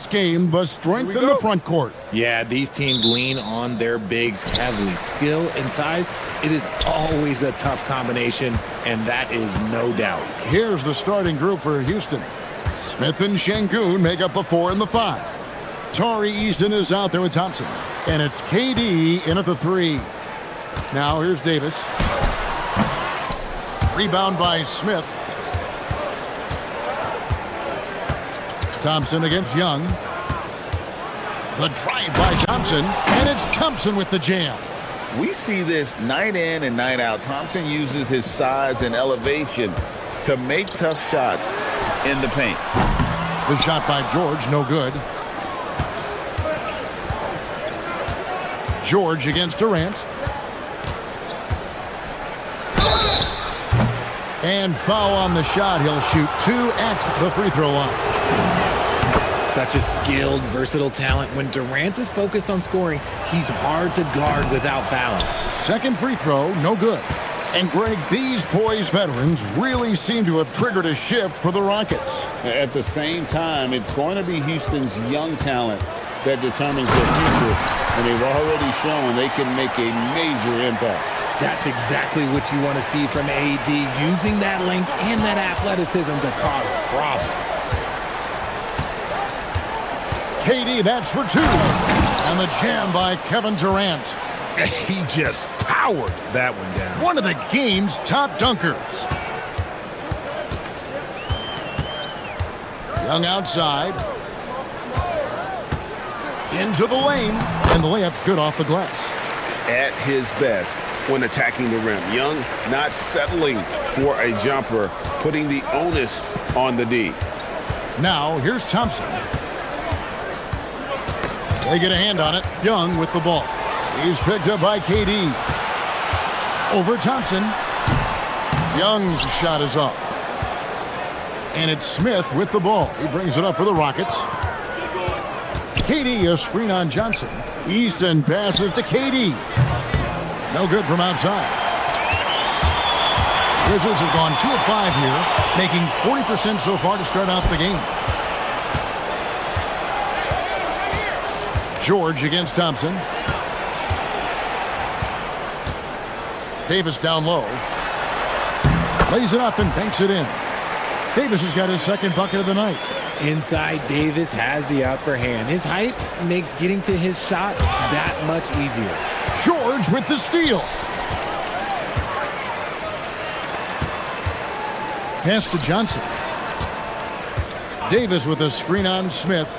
game, but strength in the front court. Yeah, these teams lean on their bigs heavily. Skill and size, it is always a tough combination, and that is no doubt. Here's the starting group for Houston. Smith and Şengün make up the 4 and the 5. Tari Easton is out there with Thompson. And it's KD in at the 3. Now here's Davis. Rebound by Smith. Thompson against Young. The drive by Thompson, and it's Thompson with the jam. We see this night in and night out. Thompson uses his size and elevation to make tough shots in the paint. The shot by George, no good. George against Durant. And foul on the shot. He'll shoot 2 at the free throw line. Such a skilled, versatile talent. When Durant is focused on scoring, he's hard to guard without fouling. Second free throw, no good. And Greg, these poised veterans really seem to have triggered a shift for the Rockets. At the same time, it's going to be Houston's young talent that determines their future, and they've already shown they can make a major impact. That's exactly what you want to see from AD, using that length and that athleticism to cause problems. KD, that's for 2. And the jam by Kevin Durant. He just powered that one down. One of the game's top dunkers. Young outside. Into the lane. And the layup's good off the glass. At his best when attacking the rim. Young not settling for a jumper, putting the onus on the D. Now, here's Thompson. They get a hand on it. Young with the ball. He's picked up by KD. Over Thompson. Young's shot is off. And it's Smith with the ball. He brings it up for the Rockets. KD, a screen on Johnson. Easton passes to KD. No good from outside. Wizards have gone 2 of 5 here, making 40% so far to start out the game. George against Thompson. Davis down low. Lays it up and banks it in. Davis has got his second bucket of the night. Inside, Davis has the upper hand. His height makes getting to his shot that much easier. George with the steal. Pass to Johnson. Davis with a screen on Smith.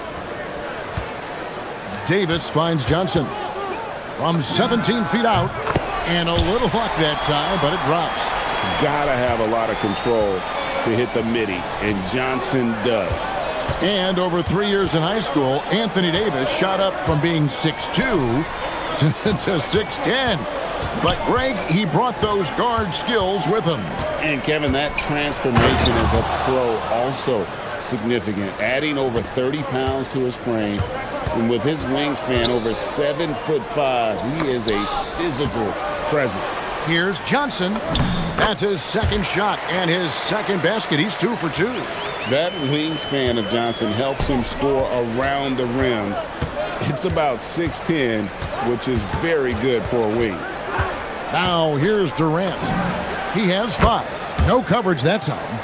Davis finds Johnson from 17 feet out, and a little luck that time, but it drops. Gotta have a lot of control to hit the midi, and Johnson does. And over 3 years in high school, Anthony Davis shot up from being 6'2 to 6'10. But Greg, he brought those guard skills with him. And Kevin, that transformation as a pro also significant, adding over 30 pounds to his frame. And with his wingspan over 7'5", he is a physical presence. Here's Johnson. That's his second shot and his second basket. He's 2 for 2. That wingspan of Johnson helps him score around the rim. It's about 6'10", which is very good for a wing. Now here's Durant. He has 5. No coverage that time.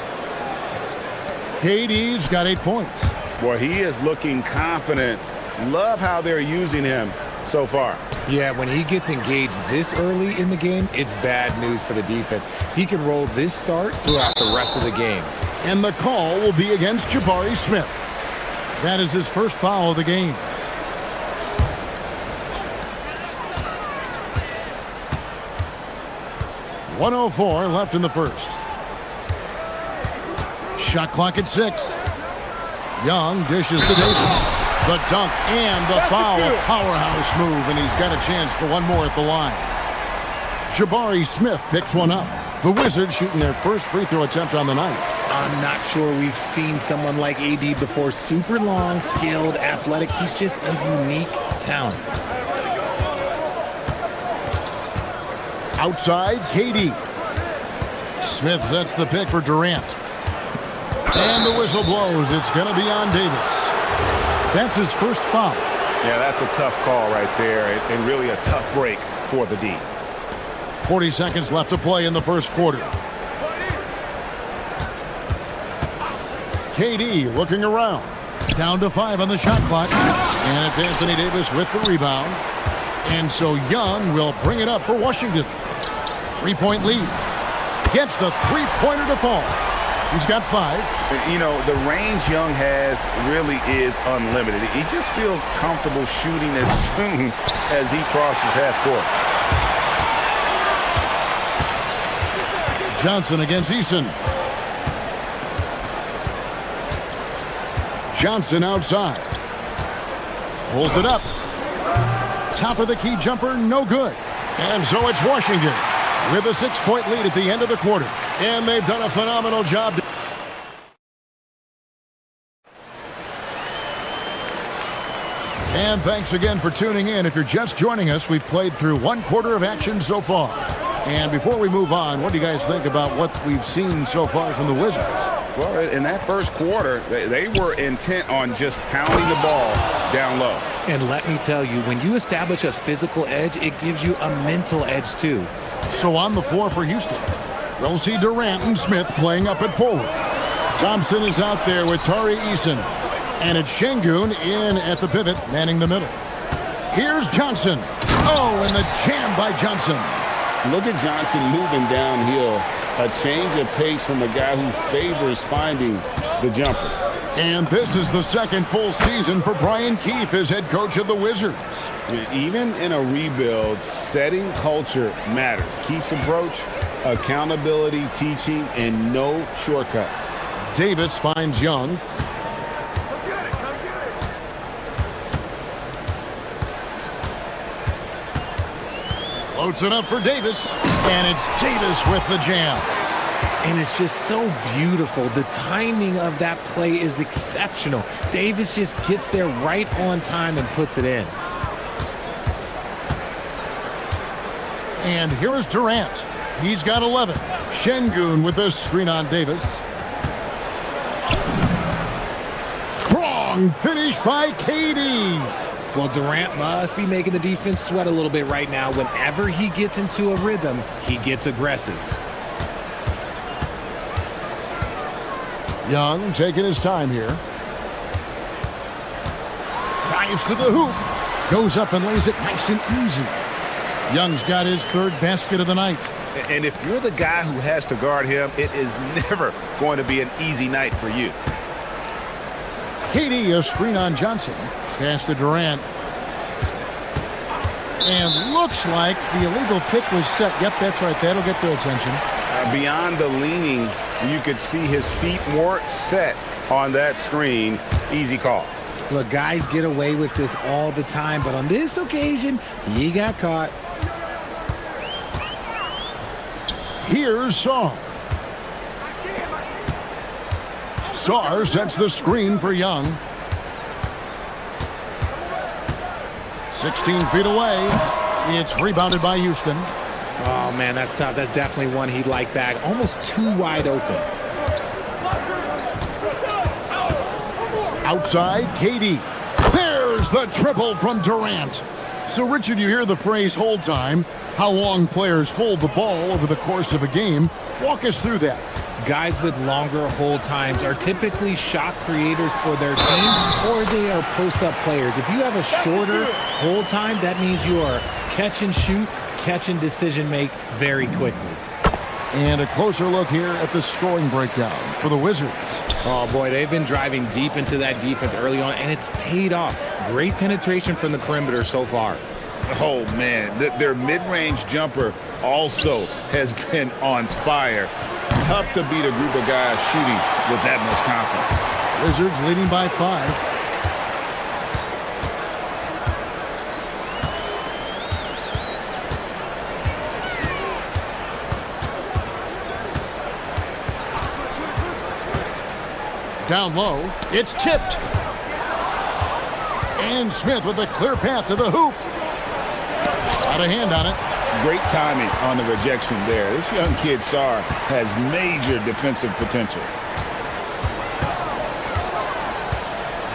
KD's got 8 points. Boy, he is looking confident. Love how they're using him so far. Yeah, when he gets engaged this early in the game, it's bad news for the defense. He can roll this start throughout the rest of the game. And the call will be against Jabari Smith. That is his first foul of the game. .104 left in the first. Shot clock at 6. Young dishes to Davis. The dunk and the foul. Powerhouse move, and he's got a chance for one more at the line. Jabari Smith picks one up. The Wizards shooting their first free throw attempt on the night. I'm not sure we've seen someone like AD before. Super long, skilled, athletic. He's just a unique talent. Outside, KD. Smith sets the pick for Durant. And the whistle blows. It's going to be on Davis. That's his first foul. Yeah, that's a tough call right there, and really a tough break for the D. 40 seconds left to play in the first quarter. KD looking around. Down to 5 on the shot clock. And it's Anthony Davis with the rebound. And so Young will bring it up for Washington. 3-point lead. Gets the three-pointer to fall. He's got 5. You know, the range Young has really is unlimited. He just feels comfortable shooting as soon as he crosses half court. Johnson against Eason. Johnson outside. Pulls it up. Top of the key jumper, no good. And so it's Washington with a 6-point lead at the end of the quarter. And they've done a phenomenal job. And thanks again for tuning in. If you're just joining us, we've played through 1 quarter of action so far. And before we move on, what do you guys think about what we've seen so far from the Wizards? Well, in that first quarter, they were intent on just pounding the ball down low. And let me tell you, when you establish a physical edge, it gives you a mental edge too. So on the floor for Houston, we'll see Durant and Smith playing up at forward. Thompson is out there with Tari Eason. And it's Şengün in at the pivot, manning the middle. Here's Johnson. Oh, and the jam by Johnson. Look at Johnson moving downhill. A change of pace from a guy who favors finding the jumper. And this is the second full season for Brian Keefe as head coach of the Wizards. Even in a rebuild, setting culture matters. Keefe's approach, accountability, teaching, and no shortcuts. Davis finds Young. Floats it up for Davis. And it's Davis with the jam. And it's just so beautiful. The timing of that play is exceptional. Davis just gets there right on time and puts it in. And here is Durant. He's got 11. Şengün with a screen on Davis. Strong finish by KD. Well, Durant must be making the defense sweat a little bit right now. Whenever he gets into a rhythm, he gets aggressive. Young taking his time here. Drives to the hoop. Goes up and lays it nice and easy. Young's got his 3rd basket of the night. And if you're the guy who has to guard him, it is never going to be an easy night for you. KD, a screen on Johnson. Pass to Durant. And looks like the illegal pick was set. Yep, that's right. That'll get their attention. Beyond the leaning, you could see his feet more set on that screen. Easy call. Look, guys get away with this all the time, but on this occasion, he got caught. Here's Sarr. Sarr sets the screen for Young. 16 feet away. It's rebounded by Houston. Oh, man, that's tough. That's definitely one he'd like back. Almost too wide open. Outside, KD. There's the triple from Durant. So, Richard, you hear the phrase hold time. How long players hold the ball over the course of a game. Walk us through that. Guys with longer hold times are typically shot creators for their team, or they are post-up players. If you have a shorter hold time, that means you are catch and shoot, catch and decision make very quickly. And a closer look here at the scoring breakdown for the Wizards. Oh, boy, they've been driving deep into that defense early on, and it's paid off. Great penetration from the perimeter so far. Oh, man, their mid-range jumper also has been on fire. Tough to beat a group of guys shooting with that much confidence. Wizards leading by 5. Down low, it's tipped. And Smith with a clear path to the hoop. Got a hand on it. Great timing on the rejection there. This young kid, Sarr, has major defensive potential.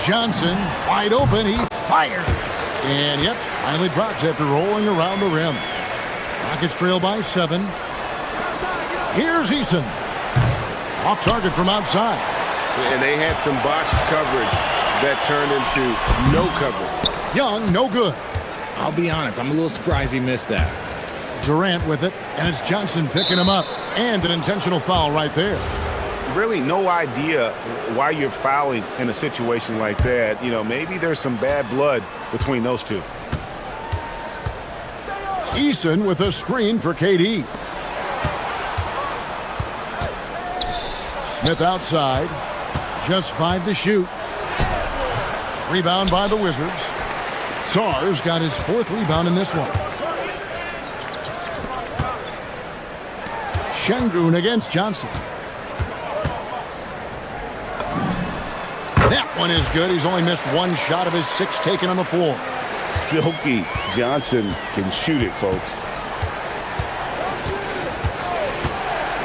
Johnson, wide open, he fires. And yep, finally drops after rolling around the rim. Rockets trail by 7. Here's Eason. Off target from outside. And they had some botched coverage that turned into no coverage. Young, no good. I'll be honest, I'm a little surprised he missed that. Durant with it, and it's Johnson picking him up. And an intentional foul right there. Really no idea why you're fouling in a situation like that. You know, maybe there's some bad blood between those two. Eason with a screen for KD. Smith outside. Just 5 to shoot. Rebound by the Wizards. Sar's got his 4th rebound in this one. Şengün against Johnson. That one is good. He's only missed 1 shot of his 6 taken on the floor. Silky Johnson can shoot it, folks.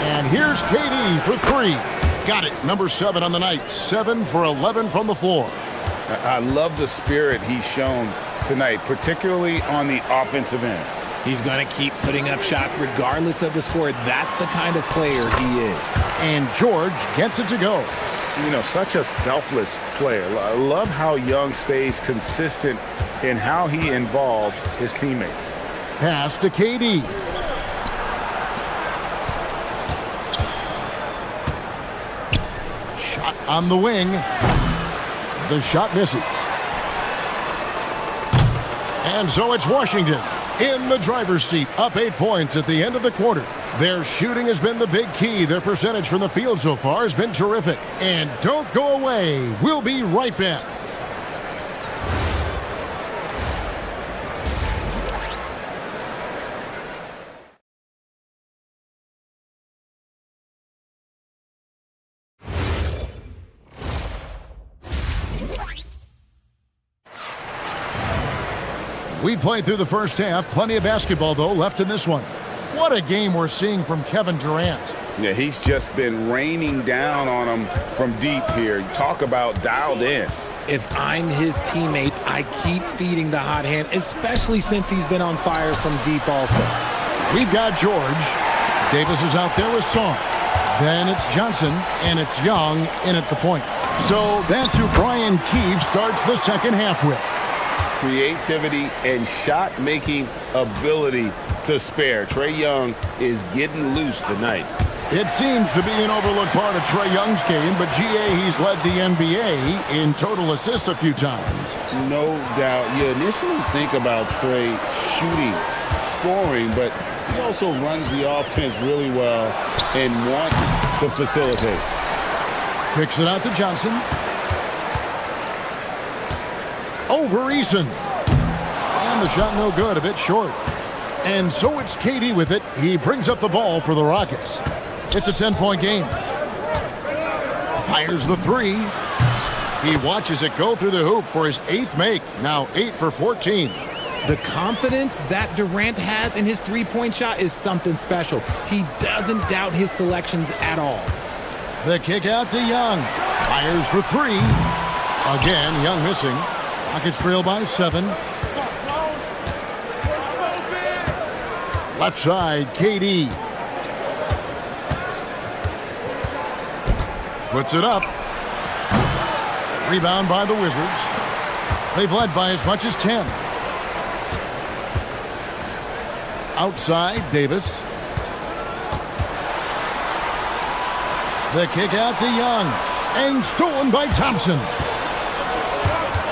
And here's KD for 3. Got it. Number 7 on the night. 7 for 11 from the floor. I love the spirit he's shown tonight, particularly on the offensive end. He's going to keep putting up shots regardless of the score. That's the kind of player he is. And George gets it to go. You know, such a selfless player. I love how Young stays consistent in how he involves his teammates. Pass to KD. Shot on the wing. The shot misses. And so it's Washington in the driver's seat, up 8 points at the end of the quarter. Their shooting has been the big key. Their percentage from the field so far has been terrific. And don't go away. We'll be right back. We played through the first half. Plenty of basketball, though, left in this one. What a game we're seeing from Kevin Durant. Yeah, he's just been raining down on him from deep here. Talk about dialed in. If I'm his teammate, I keep feeding the hot hand, especially since he's been on fire from deep also. We've got George. Davis is out there with Song. Then it's Johnson, and it's Young in at the point. So that's who Brian Keefe starts the second half with. Creativity and shot-making ability to spare. Trae Young is getting loose tonight. It seems to be an overlooked part of Trae Young's game, but GA, he's led the NBA in total assists a few times. No doubt. You initially think about Trae shooting, scoring, but he also runs the offense really well and wants to facilitate. Kicks it out to Johnson. Over Eason. And the shot no good, a bit short. And so it's KD with it. He brings up the ball for the Rockets. It's a 10-point game. Fires the 3. He watches it go through the hoop for his 8th make. Now 8 for 14. The confidence that Durant has in his three-point shot is something special. He doesn't doubt his selections at all. The kick out to Young. Fires for 3. Again, Young missing. Rockets trail by 7. Left side, KD. Puts it up. Rebound by the Wizards. They've led by as much as 10. Outside, Davis. The kick out to Young. And stolen by Thompson.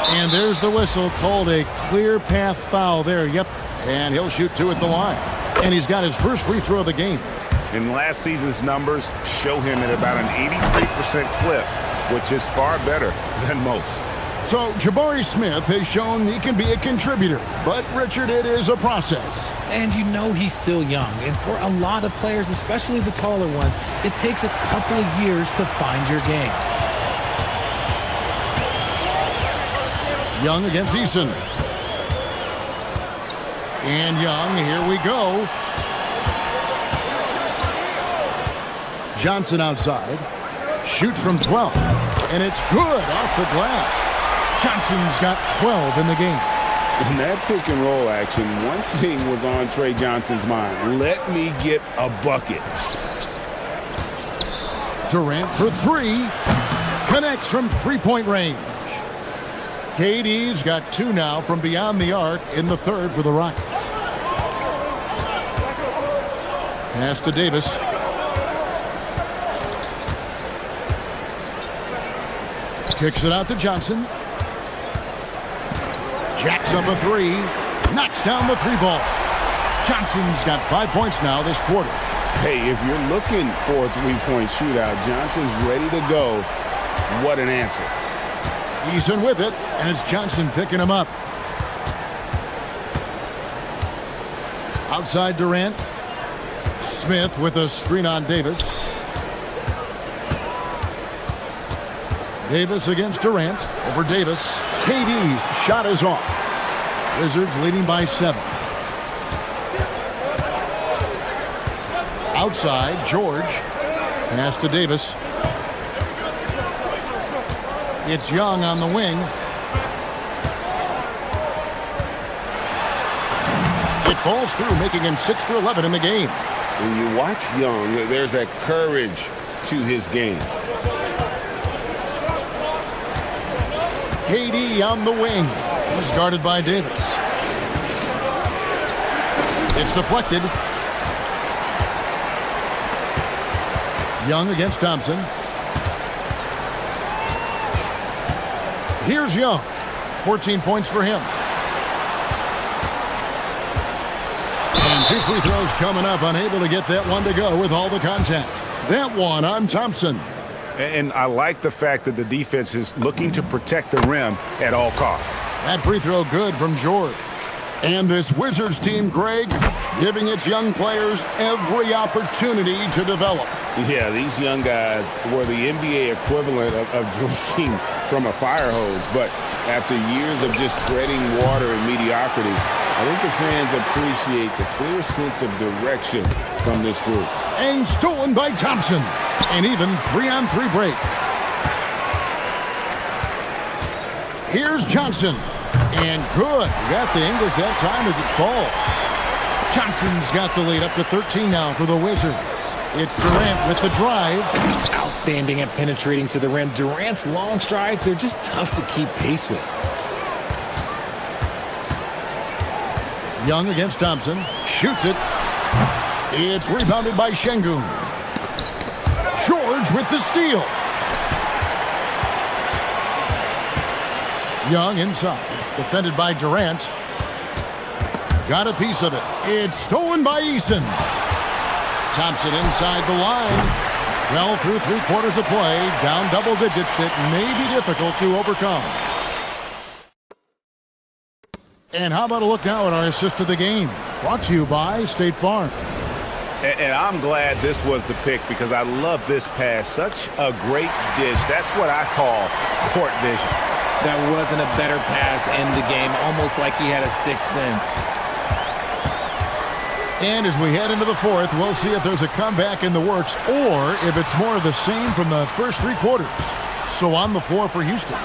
And there's the whistle, called a clear path foul there. Yep, and he'll shoot 2 at the line. And he's got his first free throw of the game. And last season's numbers show him at about an 83% clip, which is far better than most. So Jabari Smith has shown he can be a contributor. But, Richard, it is a process. And you know he's still young. And for a lot of players, especially the taller ones, it takes a couple of years to find your game. Young against Eason. And Young, here we go. Johnson outside. Shoots from 12. And it's good off the glass. Johnson's got 12 in the game. In that pick and roll action, one thing was on Trey Johnson's mind. Let me get a bucket. Durant for three. Connects from three-point range. KD's got 2 now from beyond the arc in the third for the Rockets. Pass to Davis. Kicks it out to Johnson. Jacks up a 3. Knocks down the 3 ball. Johnson's got 5 points now this quarter. Hey, if you're looking for a three-point shootout, Johnson's ready to go. What an answer. Eason with it, and it's Johnson picking him up. Outside Durant. Smith with a screen on Davis. Davis against Durant. Over Davis. KD's shot is off. Wizards leading by 7. Outside, George. Pass to Davis. It's Young on the wing. It falls through, making him 6 for 11 in the game. When you watch Young, there's that courage to his game. KD on the wing. He's guarded by Davis. It's deflected. Young against Thompson. Here's Young. 14 points for him. And 2 free throws coming up. Unable to get that one to go with all the contact. That one on Thompson. And I like the fact that the defense is looking to protect the rim at all costs. That free throw good from George. And this Wizards team, Greg, giving its young players every opportunity to develop. Yeah, these young guys were the NBA equivalent of drinking from a fire hose. But after years of just treading water and mediocrity, I think the fans appreciate the clear sense of direction from this group. And stolen by Thompson. An even 3-on-3 break. Here's Johnson. And good. Got the English that time as it falls. Johnson's got the lead up to 13 now for the Wizards. It's Durant with the drive. Outstanding at penetrating to the rim. Durant's long strides, they're just tough to keep pace with. Young against Thompson. Shoots it. It's rebounded by Şengün. George with the steal. Young inside. Defended by Durant. Got a piece of it. It's stolen by Eason. Thompson inside the line. Well, through 3 quarters of play, down double digits, it may be difficult to overcome. And how about a look now at our assist of the game? Brought to you by State Farm. And I'm glad this was the pick because I love this pass. Such a great dish. That's what I call court vision. That wasn't a better pass in the game, almost like he had a 6th sense. And as we head into the 4th, we'll see if there's a comeback in the works or if it's more of the same from the first 3 quarters. So on the floor for Houston,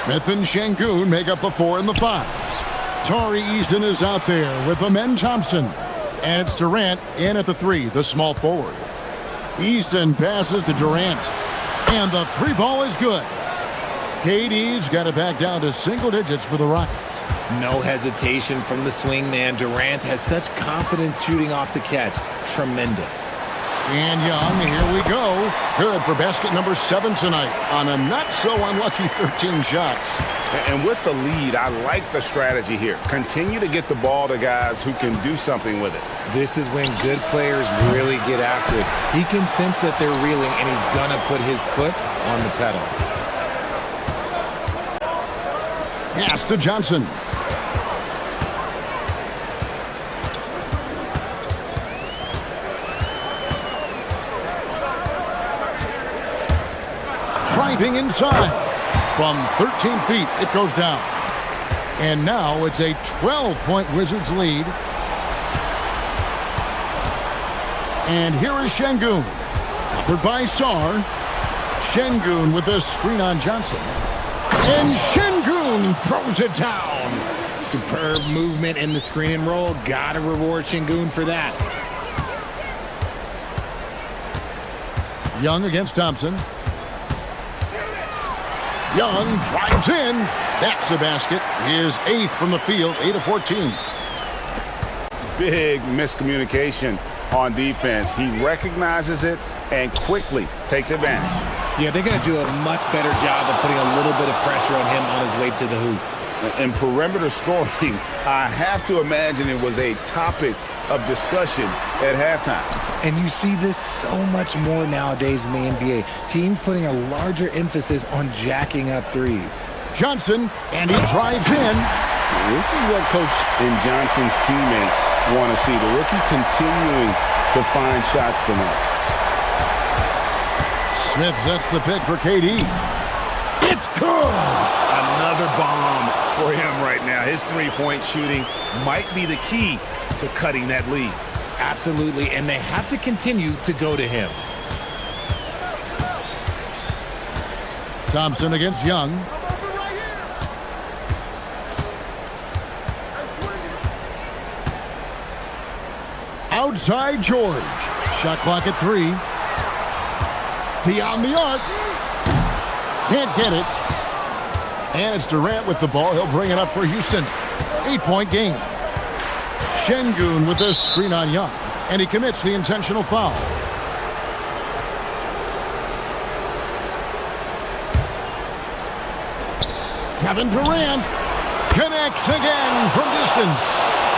Smith and Şengün make up the 4 and the 5. Tari Eason is out there with Amen Thompson. And it's Durant in at the 3, the small forward. Eason passes to Durant. And the 3 ball is good. KD's got it back down to single digits for the Rockets. No hesitation from the swing man. Durant has such confidence shooting off the catch. Tremendous. And Young, here we go. Good for basket number 7 tonight on a not-so-unlucky 13 shots. And with the lead, I like the strategy here. Continue to get the ball to guys who can do something with it. This is when good players really get after it. He can sense that they're reeling, and he's going to put his foot on the pedal. Pass to Johnson. Driving inside. From 13 feet, it goes down. And now it's a 12-point Wizards lead. And here is Şengün. Covered by Sarr. Şengün with a screen on Johnson. And Şengün and throws it down. Superb movement in the screen and roll. Gotta reward Şengün for that. Young against Thompson. Young drives in. That's a basket. His 8th from the field, 8 of 14. Big miscommunication on defense. He recognizes it and quickly takes advantage. Yeah, they're going to do a much better job of putting a little bit of pressure on him on his way to the hoop. In perimeter scoring, I have to imagine it was a topic of discussion at halftime. And you see this so much more nowadays in the NBA. Teams putting a larger emphasis on jacking up threes. Johnson, and he drives in. This is what Coach and Johnson's teammates want to see. The rookie continuing to find shots tonight. Smith sets the pick for KD. It's good! Another bomb for him right now. His three-point shooting might be the key to cutting that lead. Absolutely, and they have to continue to go to him. Thompson against Young. Outside George. Shot clock at 3. Beyond the arc. Can't get it. And it's Durant with the ball. He'll bring it up for Houston. 8-point game. Şengün with this screen on Young. And he commits the intentional foul. Kevin Durant connects again from distance.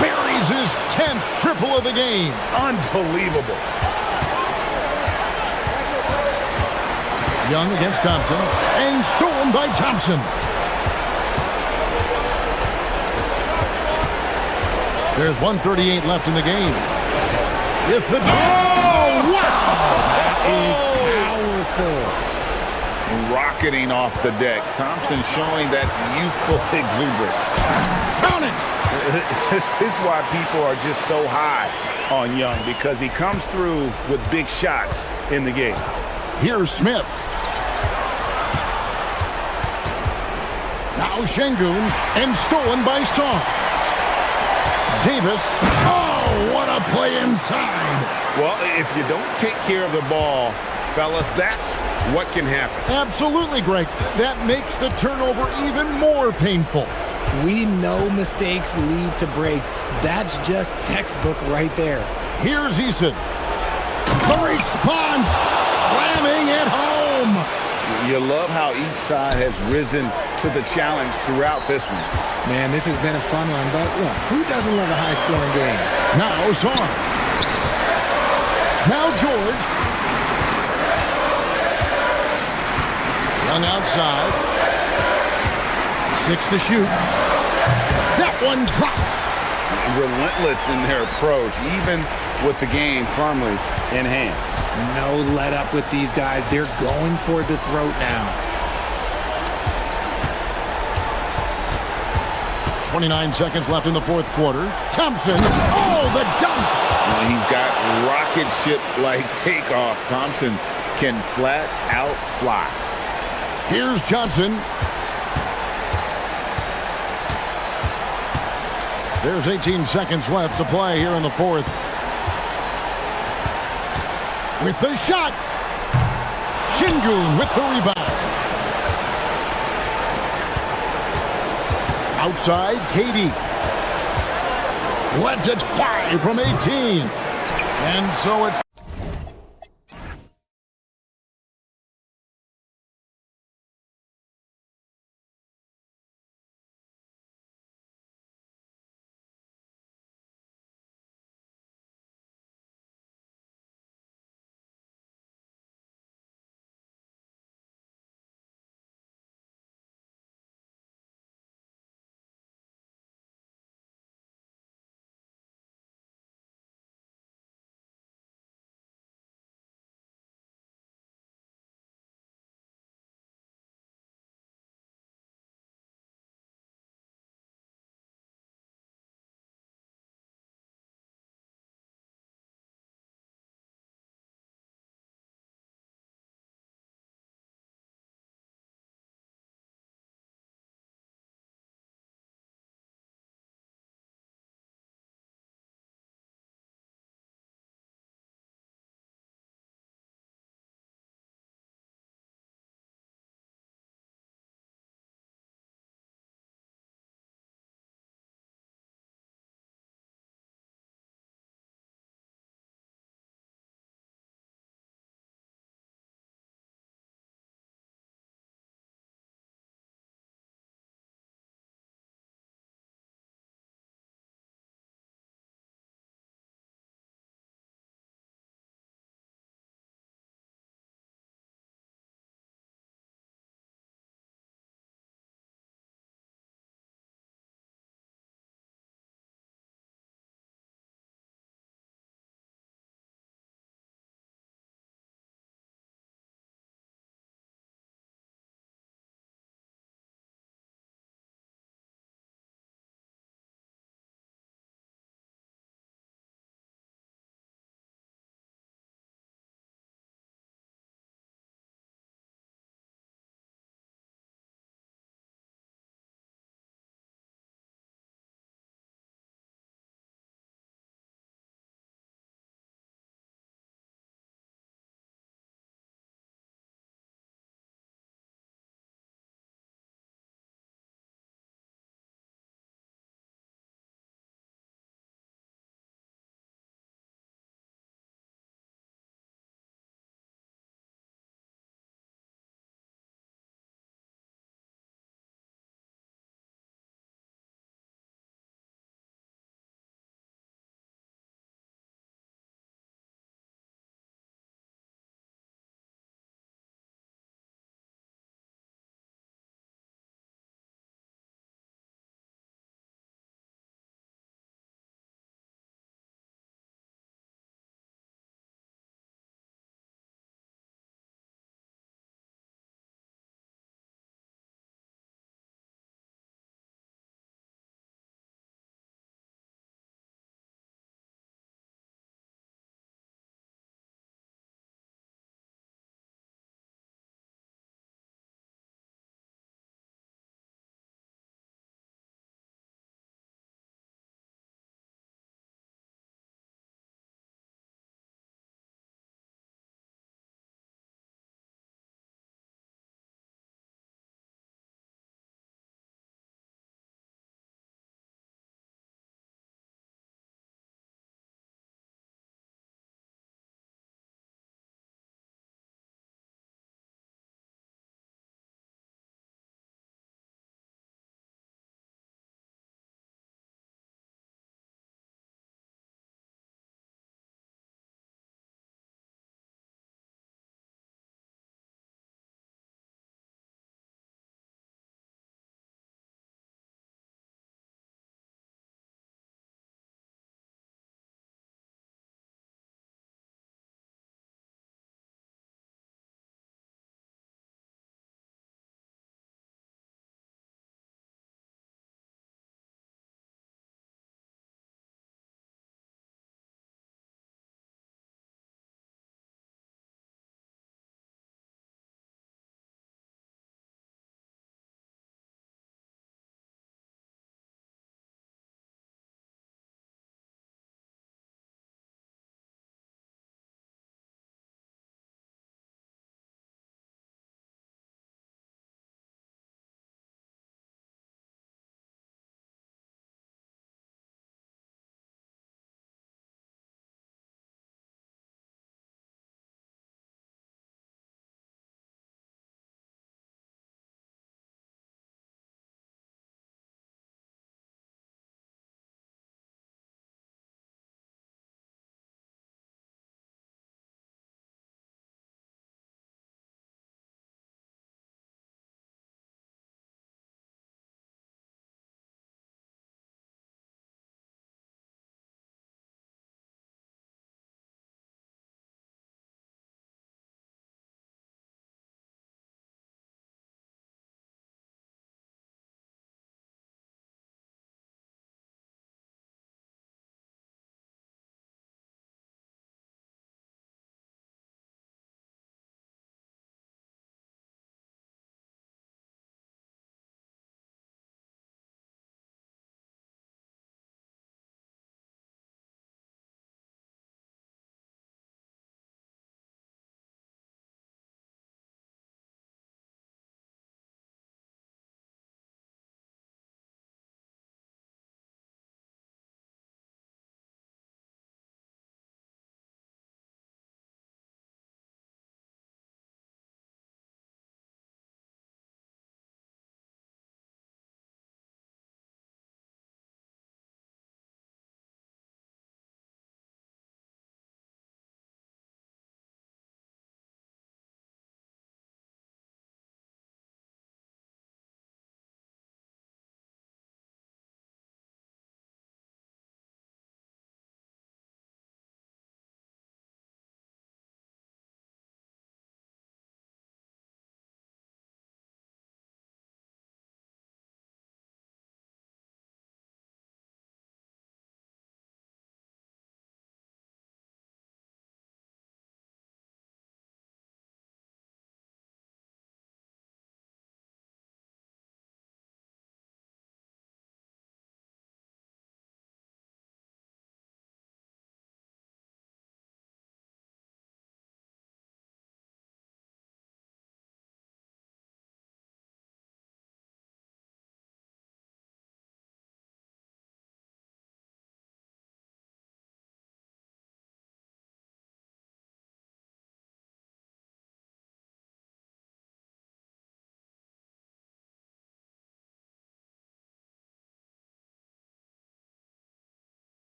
Buries his 10th triple of the game. Unbelievable. Young against Thompson. And stolen by Thompson. There's 1:38 left in the game. With the... Oh, wow! That is powerful. Rocketing off the deck. Thompson showing that youthful exuberance. Count it! This is why people are just so high on Young, because he comes through with big shots in the game. Here's Smith. Now Şengün, and stolen by Song. Davis. Oh, what a play inside. Well, if you don't take care of the ball, fellas, that's what can happen. Absolutely, Greg. That makes the turnover even more painful. We know mistakes lead to breaks. That's just textbook right there. Here's Eason. The response, slamming it home. You love how each side has risen to the challenge throughout this one. Man, this has been a fun one, but look, who doesn't love a high-scoring game? Now Song. Now George. Young outside. 6 to shoot. That one drops. Relentless in their approach, even with the game firmly in hand. No let up with these guys. They're going for the throat now. 29 seconds left in the fourth quarter. Thompson. Oh, the dunk. Well, he's got rocket ship-like takeoff. Thompson can flat out fly. Here's Johnson. There's 18 seconds left to play here in the fourth. With the shot. Şengün with the rebound. Outside, KD. Lets it fly from 18. And so it's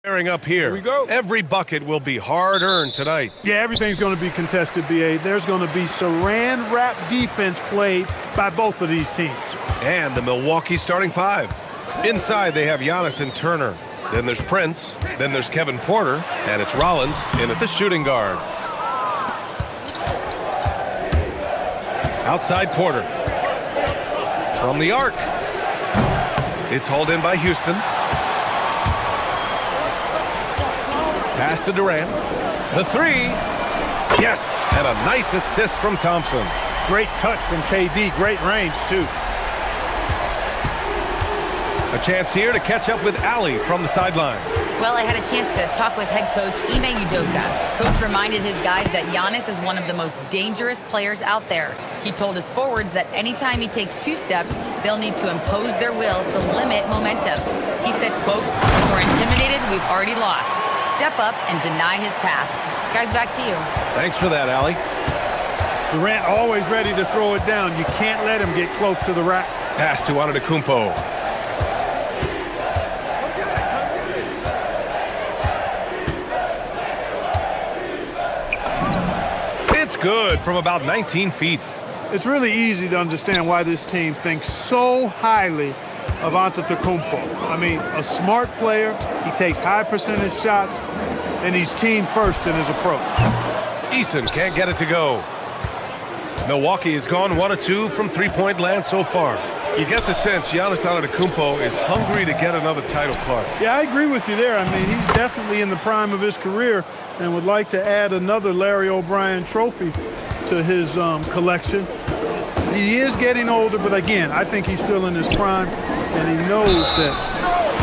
Pairing up here. We go. Every bucket will be hard-earned tonight. Yeah, everything's going to be contested, B.A. There's going to be saran wrap defense played by both of these teams. And the Milwaukee starting five. Inside, they have Giannis and Turner. Then there's Prince. Then there's Kevin Porter. And it's Rollins in at the shooting guard. Outside Porter. From the arc. It's hauled in by Houston. Pass to Durant. The three. Yes, and a nice assist from Thompson. Great touch from KD. Great range, too. A chance here to catch up with Allie from the sideline. Well, I had a chance to talk with head coach Ime Udoka. Coach reminded his guys that Giannis is one of the most dangerous players out there. He told his forwards that anytime he takes 2 steps, they'll need to impose their will to limit momentum. He said, quote, "If we're intimidated, we've already lost. Step up and deny his path." Guys, back to you. Thanks for that, Allie. Durant always ready to throw it down. You can't let him get close to the rack. Pass to Antetokounmpo. It's good from about 19 feet. It's really easy to understand why this team thinks so highly of Antetokounmpo. I mean, a smart player, he takes high percentage shots, and he's team first in his approach. Eason can't get it to go. Milwaukee has gone 1 of 2 from three-point land so far. You get the sense Giannis Antetokounmpo is hungry to get another title, Clark. Yeah, I agree with you there. I mean, he's definitely in the prime of his career and would like to add another Larry O'Brien trophy to his collection. He is getting older, but again, I think he's still in his prime, and he knows that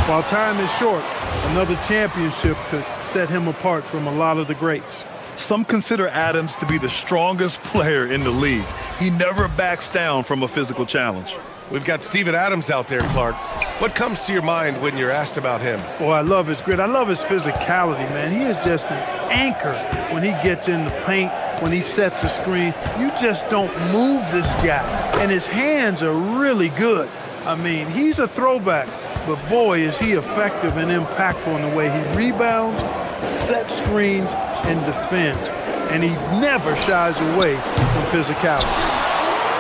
while time is short, another championship could set him apart from a lot of the greats. Some consider Adams to be the strongest player in the league. He never backs down from a physical challenge. We've got Steven Adams out there, Clark. What comes to your mind when you're asked about him? Boy, I love his grit. I love his physicality, man. He is just an anchor when he gets in the paint, when he sets a screen. You just don't move this guy. And his hands are really good. I mean, he's a throwback, but boy, is he effective and impactful in the way he rebounds, sets screens, and defends. And he never shies away from physicality.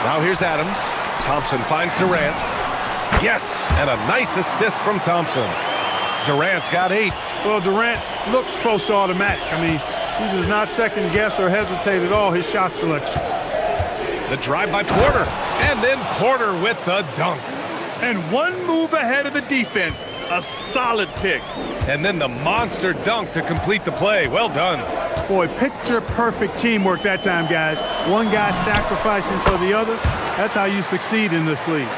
Now here's Adams. Thompson finds Durant. Yes, and a nice assist from Thompson. Durant's got 8. Well, Durant looks close to automatic. I mean, he does not second guess or hesitate at all his shot selection. The drive by Porter, and then Porter with the dunk. And one move ahead of the defense. A solid pick. And then the monster dunk to complete the play. Well done. Boy, picture-perfect teamwork that time, guys. One guy sacrificing for the other. That's how you succeed in this league.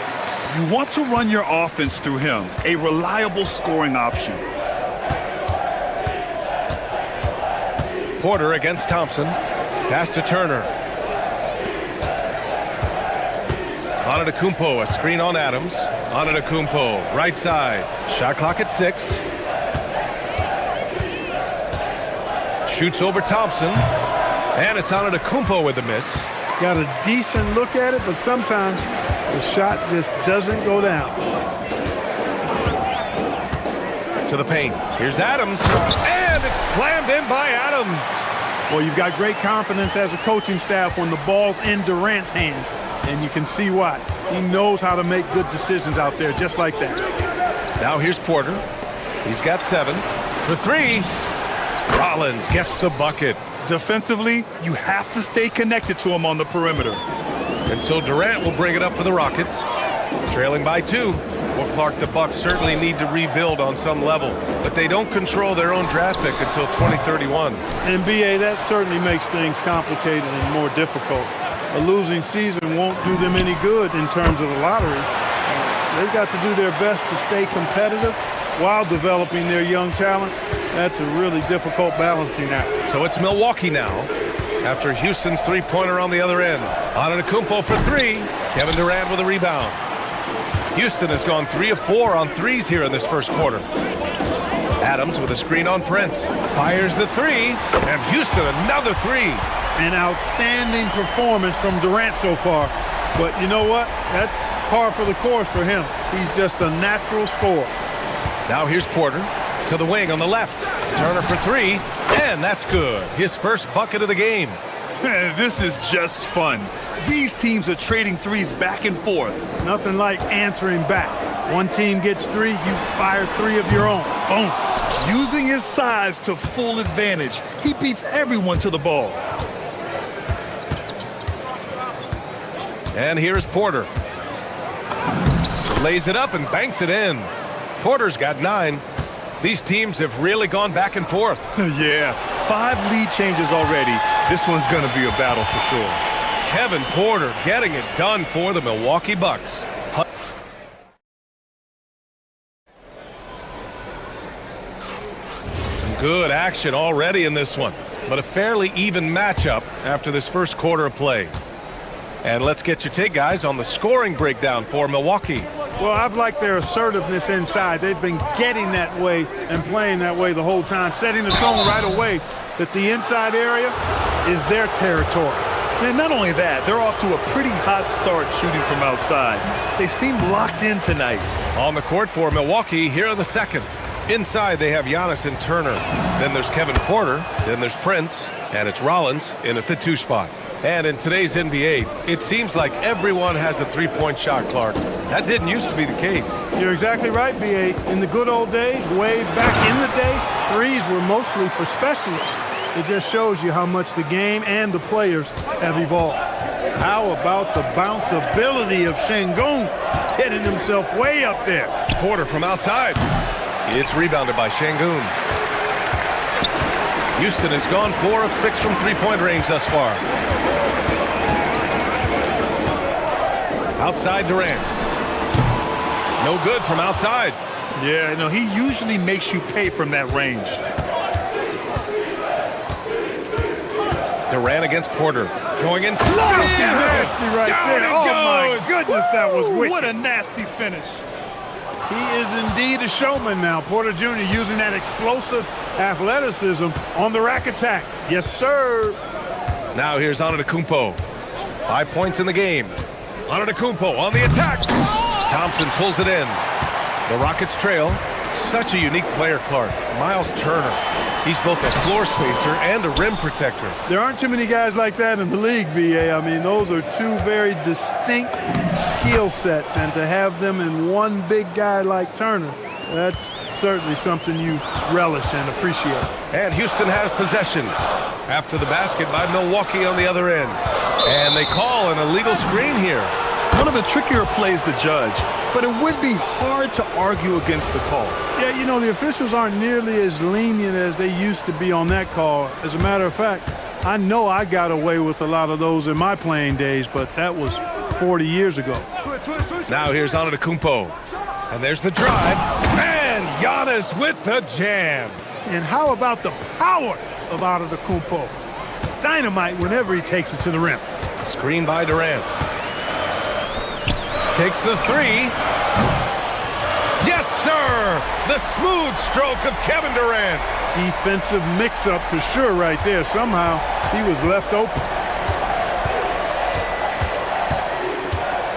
You want to run your offense through him, a reliable scoring option. Porter against Thompson. Pass to Turner. Antetokounmpo, a screen on Adams. Antetokounmpo, right side. Shot clock at 6. Shoots over Thompson. And it's Antetokounmpo with the miss. Got a decent look at it, but sometimes the shot just doesn't go down. To the paint. Here's Adams. And it's slammed in by Adams. Well, you've got great confidence as a coaching staff when the ball's in Durant's hands. And you can see why. He knows how to make good decisions out there just like that. Now here's Porter. He's got 7. For 3. Rollins gets the bucket. Defensively, you have to stay connected to him on the perimeter. And so Durant will bring it up for the Rockets. Trailing by 2. Well, Clark, the Bucks certainly need to rebuild on some level, but they don't control their own draft pick until 2031. And BA, that certainly makes things complicated and more difficult. A losing season won't do them any good in terms of the lottery. They've got to do their best to stay competitive while developing their young talent. That's a really difficult balancing act. So it's Milwaukee now, after Houston's three-pointer on the other end. Antetokounmpo for 3. Kevin Durant with a rebound. Houston has gone 3 of 4 on threes here in this first quarter. Adams with a screen on Prince. Fires the 3, and Houston another 3. An outstanding performance from Durant so far. But you know what? That's par for the course for him. He's just a natural scorer. Now here's Porter. To the wing on the left. Turner for three, and that's good. His first bucket of the game. This is just fun. These teams are trading threes back and forth. Nothing like answering back. One team gets three, you fire three of your own. Boom. Using his size to full advantage, he beats everyone to the ball. And here's Porter. Lays it up and banks it in. Porter's got 9. These teams have really gone back and forth. Yeah, 5 lead changes already. This one's going to be a battle for sure. Kevin Porter getting it done for the Milwaukee Bucks. Some good action already in this one, but a fairly even matchup after this first quarter of play. And let's get your take, guys, on the scoring breakdown for Milwaukee. Well, I've liked their assertiveness inside. They've been getting that way and playing that way the whole time, setting the tone right away that the inside area is their territory. And not only that, they're off to a pretty hot start shooting from outside. They seem locked in tonight. On the court for Milwaukee here in the second. Inside, they have Giannis and Turner. Then there's Kevin Porter. Then there's Prince. And it's Rollins in at the 2 spot. And in today's NBA, it seems like everyone has a three-point shot, Clark. That didn't used to be the case. You're exactly right, B.A. In the good old days, way back in the day, threes were mostly for specialists. It just shows you how much the game and the players have evolved. How about the bounceability of Şengün, getting himself way up there. Porter from outside. It's rebounded by Şengün. Houston has gone 4 of 6 from three-point range thus far. Outside Durant. No good from outside. Yeah, no, he usually makes you pay from that range. Durant against Porter. Going in. Nasty right Down there. it Oh, goes. my goodness, that was wicked. What a nasty finish. He is indeed a showman now. Porter Jr. using that explosive athleticism on the rack attack. Yes, sir. Now here's Antetokounmpo. 5 points in the game. Antetokounmpo on the attack. Thompson pulls it in. The Rockets trail. Such a unique player, Clark. Miles Turner. He's both a floor spacer and a rim protector. There aren't too many guys like that in the league, B.A. I mean, those are two very distinct skill sets, and to have them in one big guy like Turner, that's certainly something you relish and appreciate. And Houston has possession after the basket by Milwaukee on the other end. And they call an illegal screen here. One of the trickier plays to judge, but it would be hard to argue against the call. Yeah, you know, the officials aren't nearly as lenient as they used to be on that call. As a matter of fact, I know I got away with a lot of those in my playing days, but that was 40 years ago. Now here's Antetokounmpo. And there's the drive. And Giannis with the jam. And how about the power of Antetokounmpo? Dynamite whenever he takes it to the rim. Screen by Durant. Takes the 3. Yes, sir! The smooth stroke of Kevin Durant. Defensive mix-up for sure right there. Somehow he was left open.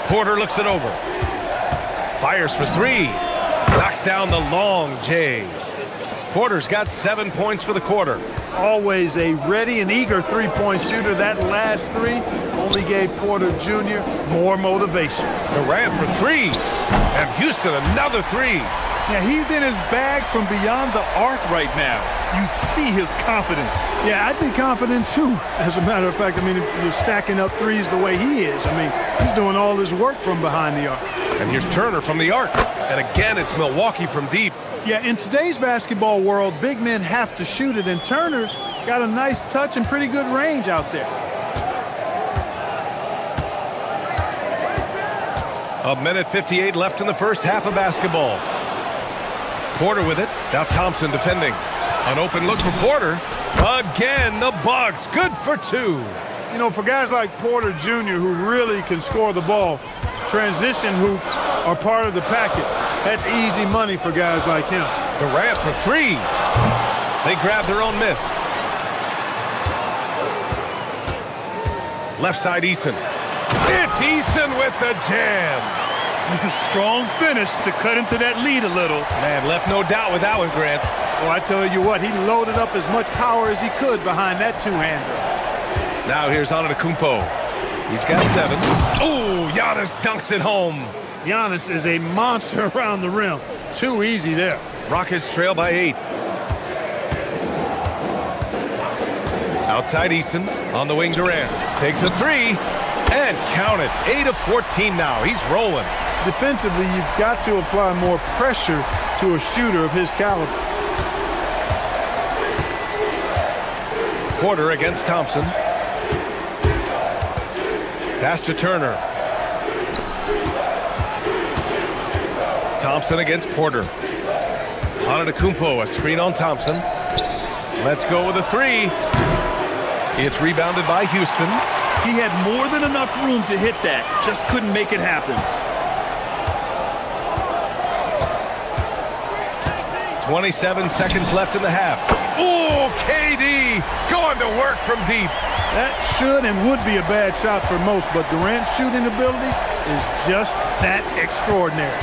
Porter looks it over. Fires for 3. Knocks down the long J. Porter's got 7 points for the quarter. Always a ready and eager three-point shooter. That last 3 only gave Porter Jr. more motivation. Durant for 3. And Houston another 3. Yeah, he's in his bag from beyond the arc right now. You see his confidence. Yeah, I'd be confident too. As a matter of fact, I mean, if you're stacking up threes the way he is, I mean, he's doing all his work from behind the arc. And here's Turner from the arc. And again, it's Milwaukee from deep. Yeah, in today's basketball world, big men have to shoot it, and Turner's got a nice touch and pretty good range out there. A minute 58 left in the first half of basketball. Porter with it. Now Thompson defending. An open look for Porter. Again, the Bucks. Good for 2. You know, for guys like Porter Jr., who really can score the ball, transition hoops are part of the package. That's easy money for guys like him. Durant for 3. They grab their own miss. Left side Eason. It's Eason with the jam. Strong finish to cut into that lead a little. Man, left no doubt with that one, Grant. Well, I tell you what, he loaded up as much power as he could behind that two-hander. Now here's Antetokounmpo. He's got 7. Oh, Giannis dunks it home. Giannis is a monster around the rim. Too easy there. Rockets trail by 8. Outside Eason, on the wing Durant. Takes a 3, and count it. 8 of 14 now. He's rolling. Defensively, you've got to apply more pressure to a shooter of his caliber. Porter against Thompson. Pass to Turner. Thompson against Porter. Antetokounmpo, a screen on Thompson. Let's go with a 3. It's rebounded by Houston. He had more than enough room to hit that. Just couldn't make it happen. 27 seconds left in the half. Oh, KD going to work from deep. That should and would be a bad shot for most, but Durant's shooting ability is just that extraordinary.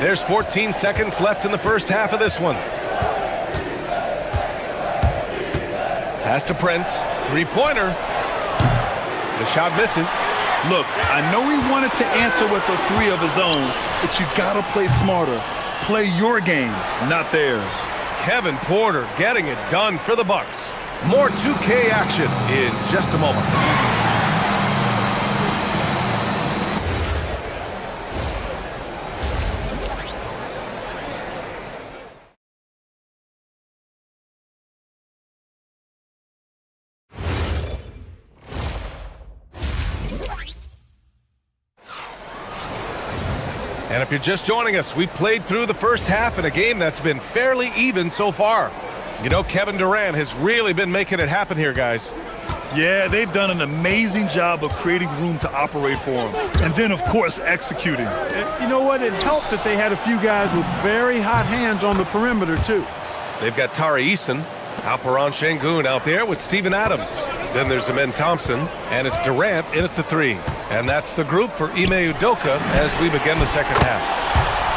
There's 14 seconds left in the first half of this one. Pass to Prince. 3-pointer. The shot misses. Look, I know he wanted to answer with a 3 of his own, but you gotta play smarter. Play your game, not theirs. Kevin Porter getting it done for the Bucks. More 2K action in just a moment. And if you're just joining us, we played through the first half in a game that's been fairly even so far. You know, Kevin Durant has really been making it happen here, guys. Yeah, they've done an amazing job of creating room to operate for him. And then, of course, executing. You know what? It helped that they had a few guys with very hot hands on the perimeter, too. They've got Tari Eason, Alperon Şengün out there with Steven Adams. Then there's Amen Thompson, and it's Durant in at the 3. And that's the group for Ime Udoka as we begin the second half.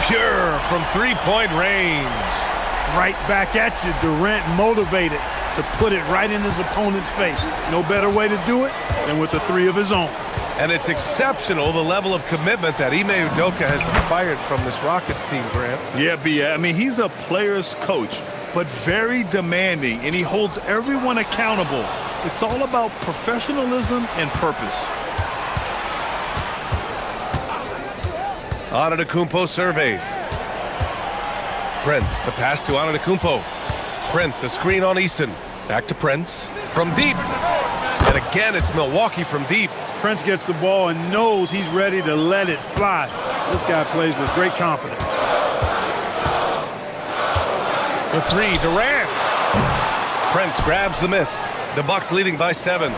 Pure from 3-point range. Right back at you, Durant motivated to put it right in his opponent's face. No better way to do it than with the 3 of his own. And it's exceptional, the level of commitment that Ime Udoka has inspired from this Rockets team, Grant. Yeah, B. I mean, he's a player's coach, but very demanding, and he holds everyone accountable. It's all about professionalism and purpose. Antetokounmpo surveys. Prince, the pass to Antetokounmpo. Prince, a screen on Eason. Back to Prince. From deep. And again, it's Milwaukee from deep. Prince gets the ball and knows he's ready to let it fly. This guy plays with great confidence. The 3, Durant. Prince grabs the miss. The Bucks leading by 7.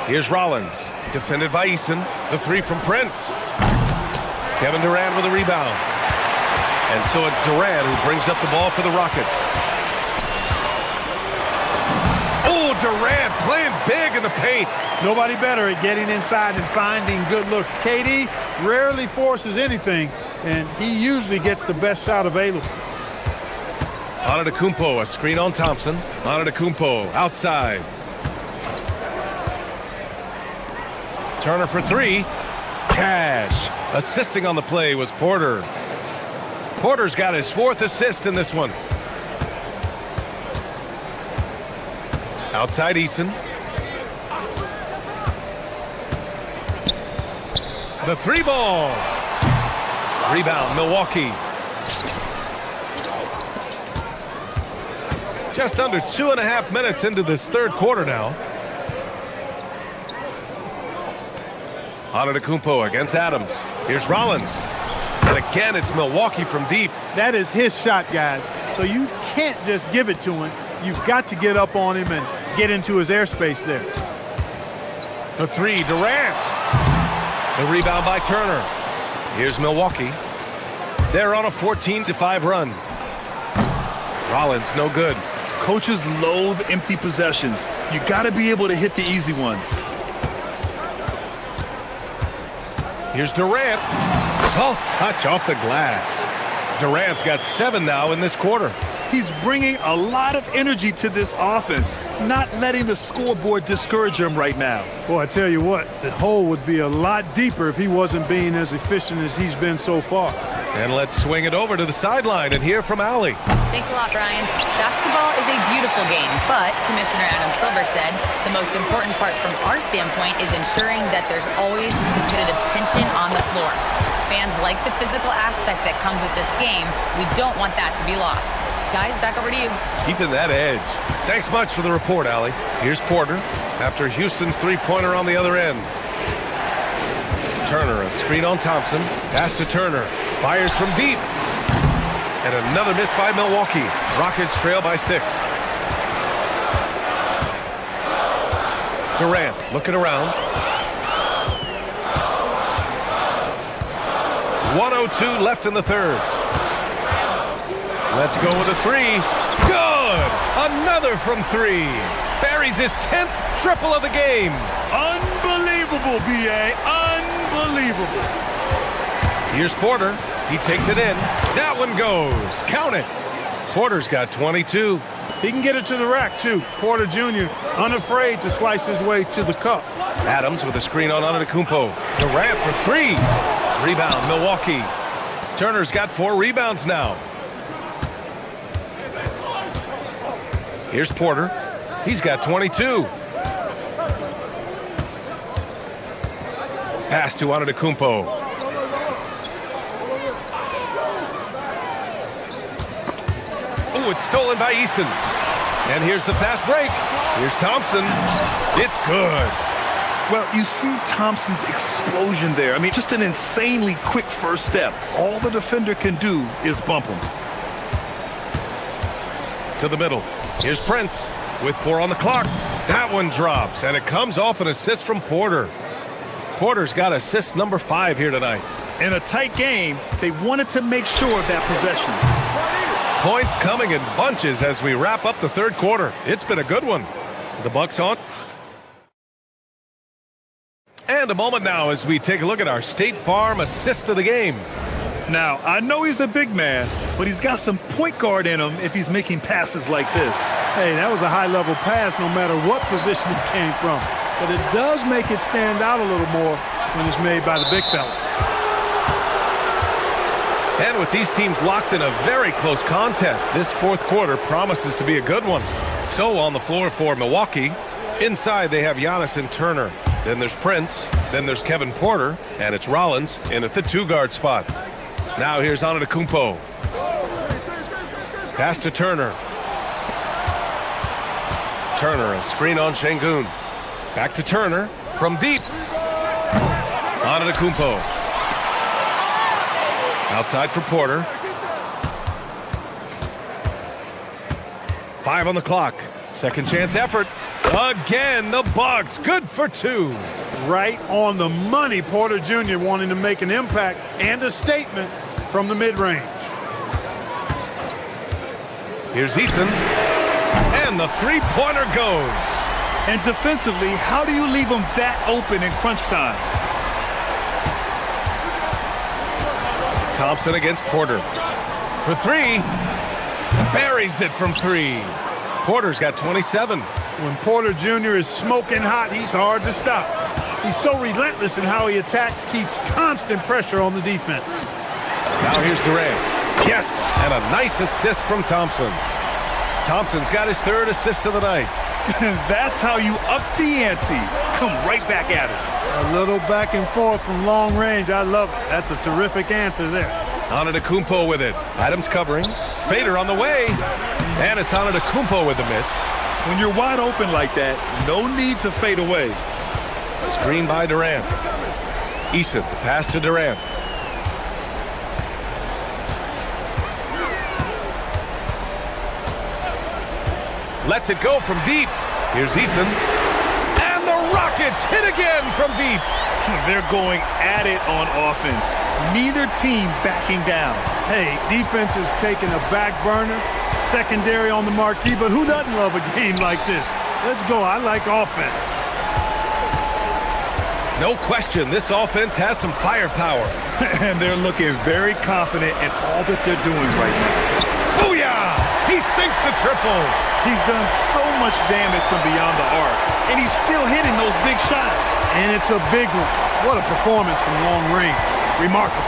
Here's Rollins, defended by Eason. The 3 from Prince. Kevin Durant with a rebound. And so it's Durant who brings up the ball for the Rockets. Oh, Durant playing big in the paint. Nobody better at getting inside and finding good looks. KD rarely forces anything, and he usually gets the best shot available. Antetokounmpo, a screen on Thompson. Antetokounmpo outside. Turner for 3. Cash. Assisting on the play was Porter. Porter's got his 4th assist in this one. Outside Eason. The 3 ball. Rebound, Milwaukee. Just under 2.5 minutes into this third quarter now. Antetokounmpo against Adams. Here's Rollins. And again, it's Milwaukee from deep. That is his shot, guys. So you can't just give it to him. You've got to get up on him and get into his airspace there. For 3, Durant. The rebound by Turner. Here's Milwaukee. They're on a 14-5 run. Rollins, no good. Coaches loathe empty possessions. You got to be able to hit the easy ones. Here's Durant. Soft touch off the glass. Durant's got 7 now in this quarter. He's bringing a lot of energy to this offense, not letting the scoreboard discourage him right now. Boy, I tell you what, the hole would be a lot deeper if he wasn't being as efficient as he's been so far. And let's swing it over to the sideline and hear from Allie. Thanks a lot, Brian. Basketball is a beautiful game, but Commissioner Adam Silver said the most important part from our standpoint is ensuring that there's always competitive tension on the floor. Fans like the physical aspect that comes with this game. We don't want that to be lost. Guys, back over to you. Keeping that edge. Thanks much for the report, Allie. Here's Porter after Houston's three-pointer on the other end. Turner, a screen on Thompson. Pass to Turner. Fires from deep. And another miss by Milwaukee. Rockets trail by 6. Durant looking around. 1:02 left in the third. Let's go with a 3. Good! Another from 3. Buries his 10th triple of the game. Unbelievable, B.A. Unbelievable. Here's Porter. He takes it in. That one goes. Count it. Porter's got 22. He can get it to the rack, too. Porter Jr., unafraid to slice his way to the cup. Adams with a screen on Antetokounmpo. Durant for 3. Rebound, Milwaukee. Turner's got 4 rebounds now. Here's Porter. He's got 22. Pass to Antetokounmpo. Oh, it's stolen by Easton. And here's the fast break. Here's Thompson. It's good. Well, you see Thompson's explosion there. I mean, just an insanely quick first step. All the defender can do is bump him. To the middle. Here's Prince with 4 on the clock. That one drops, and it comes off an assist from Porter. Porter's got assist number 5 here tonight. In a tight game, they wanted to make sure of that possession. Points coming in bunches as we wrap up the third quarter. It's been a good one. The Bucks on. And a moment now as we take a look at our State Farm assist of the game. Now, I know he's a big man, but he's got some point guard in him if he's making passes like this. Hey, that was a high-level pass no matter what position it came from. But it does make it stand out a little more when it's made by the big fella. And with these teams locked in a very close contest, this fourth quarter promises to be a good one. So on the floor for Milwaukee, inside they have Giannis and Turner. Then there's Prince, then there's Kevin Porter, and it's Rollins in at the 2-guard spot. Now here's Antetokounmpo. Pass to Turner. Turner, a screen on Şengün. Back to Turner from deep. Antetokounmpo. Outside for Porter. 5 on the clock. Second chance effort. Again, the Bucks. Good for 2. Right on the money, Porter Jr. wanting to make an impact and a statement from the mid-range. Here's Easton. And the three-pointer goes. And defensively, how do you leave him that open in crunch time? Thompson against Porter. For 3. Buries it from 3. Porter's got 27. When Porter Jr. is smoking hot, he's hard to stop. He's so relentless in how he attacks, keeps constant pressure on the defense. Now here's Durant. Yes, and a nice assist from Thompson. Thompson's got his 3rd assist of the night. That's how you up the ante. Come right back at it. A little back and forth from long range. I love it. That's a terrific answer there. Antetokounmpo with it. Adams covering. Fader on the way. And it's Antetokounmpo with the miss. When you're wide open like that, no need to fade away. Screen by Durant. Easton, the pass to Durant. Lets it go from deep. Here's Easton. And the Rockets hit again from deep. They're going at it on offense. Neither team backing down. Hey, defense is taking a back burner, Secondary on the marquee, but who doesn't love a game like this? Let's go. I like offense. No question, this offense has some firepower. And they're looking very confident in all that they're doing right now. Booyah! He sinks the triple. He's done so much damage from beyond the arc, and he's still hitting those big shots. And it's a big one. What a performance from long range. Remarkable.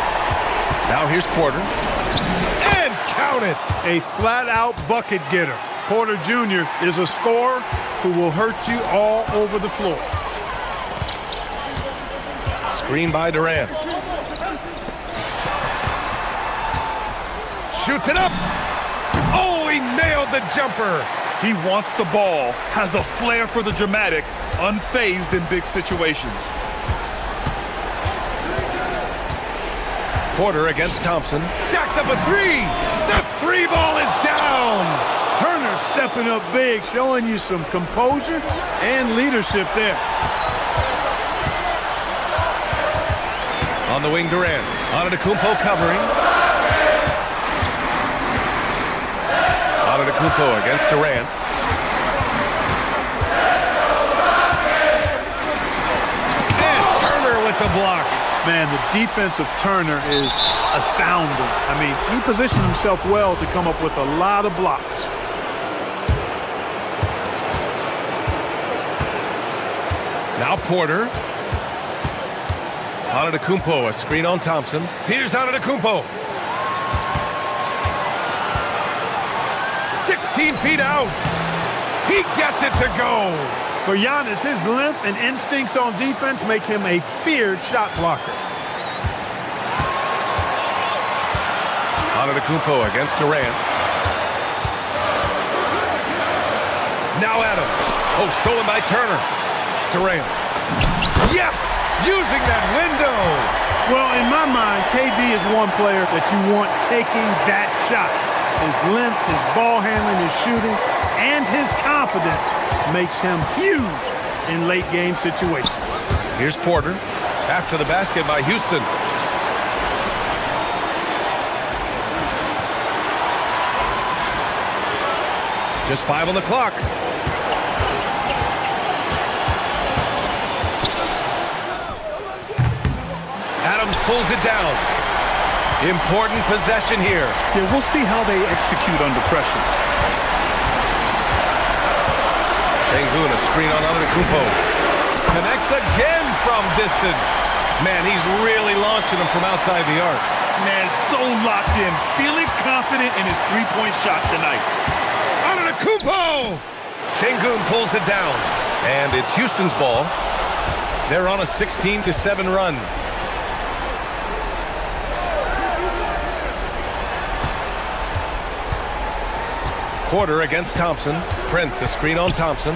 Now here's Porter. And count it. A flat-out bucket getter. Porter Jr. is a scorer who will hurt you all over the floor. Screen by Durant. Shoots it up. Oh, he nailed the jumper. He wants the ball, has a flair for the dramatic, unfazed in big situations. Porter against Thompson. Jacks up a three. The three ball is down. Turner stepping up big, showing you some composure and leadership there. On the wing, Durant. Antetokounmpo covering. Antetokounmpo against Durant. And Turner with the block. Man, the defense of Turner is astounding. I mean, he positioned himself well to come up with a lot of blocks. Now Porter. Antetokounmpo, a screen on Thompson. Here's Antetokounmpo. 16 feet out. He gets it to go. For Giannis, his length and instincts on defense make him a feared shot blocker. Antetokounmpo against Durant. Now Adams. Oh, stolen by Turner. Durant. Yes! Using that window. Well, in my mind, KD is one player that you want taking that shot. His length, his ball handling, his shooting, and his confidence makes him huge in late game situations. Here's Porter. After the basket by Houston. Just 5 on the clock. Adams pulls it down. Important possession here. Yeah, we'll see how they execute under pressure. Sengun, a screen on Antetokounmpo. Connects again from distance. Man, he's really launching them from outside the arc. Man, so locked in, feeling confident in his three-point shot tonight. Antetokounmpo! Sengun pulls it down. And it's Houston's ball. They're on a 16-7 run. Porter against Thompson. Prince, a screen on Thompson.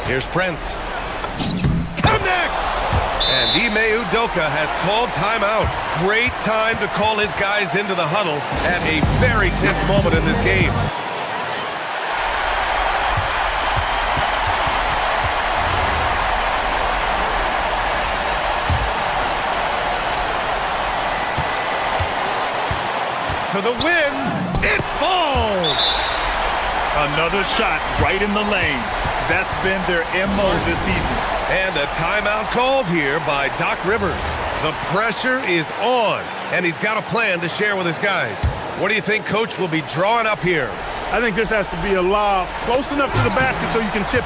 Here's Prince. Connects! And Ime Udoka has called timeout. Great time to call his guys into the huddle at a very tense moment in this game. For the win, it falls! Another shot right in the lane. That's been their MO this evening. And a timeout called here by Doc Rivers. The pressure is on, and he's got a plan to share with his guys. What do you think Coach will be drawing up here? I think this has to be a lob close enough to the basket so you can tip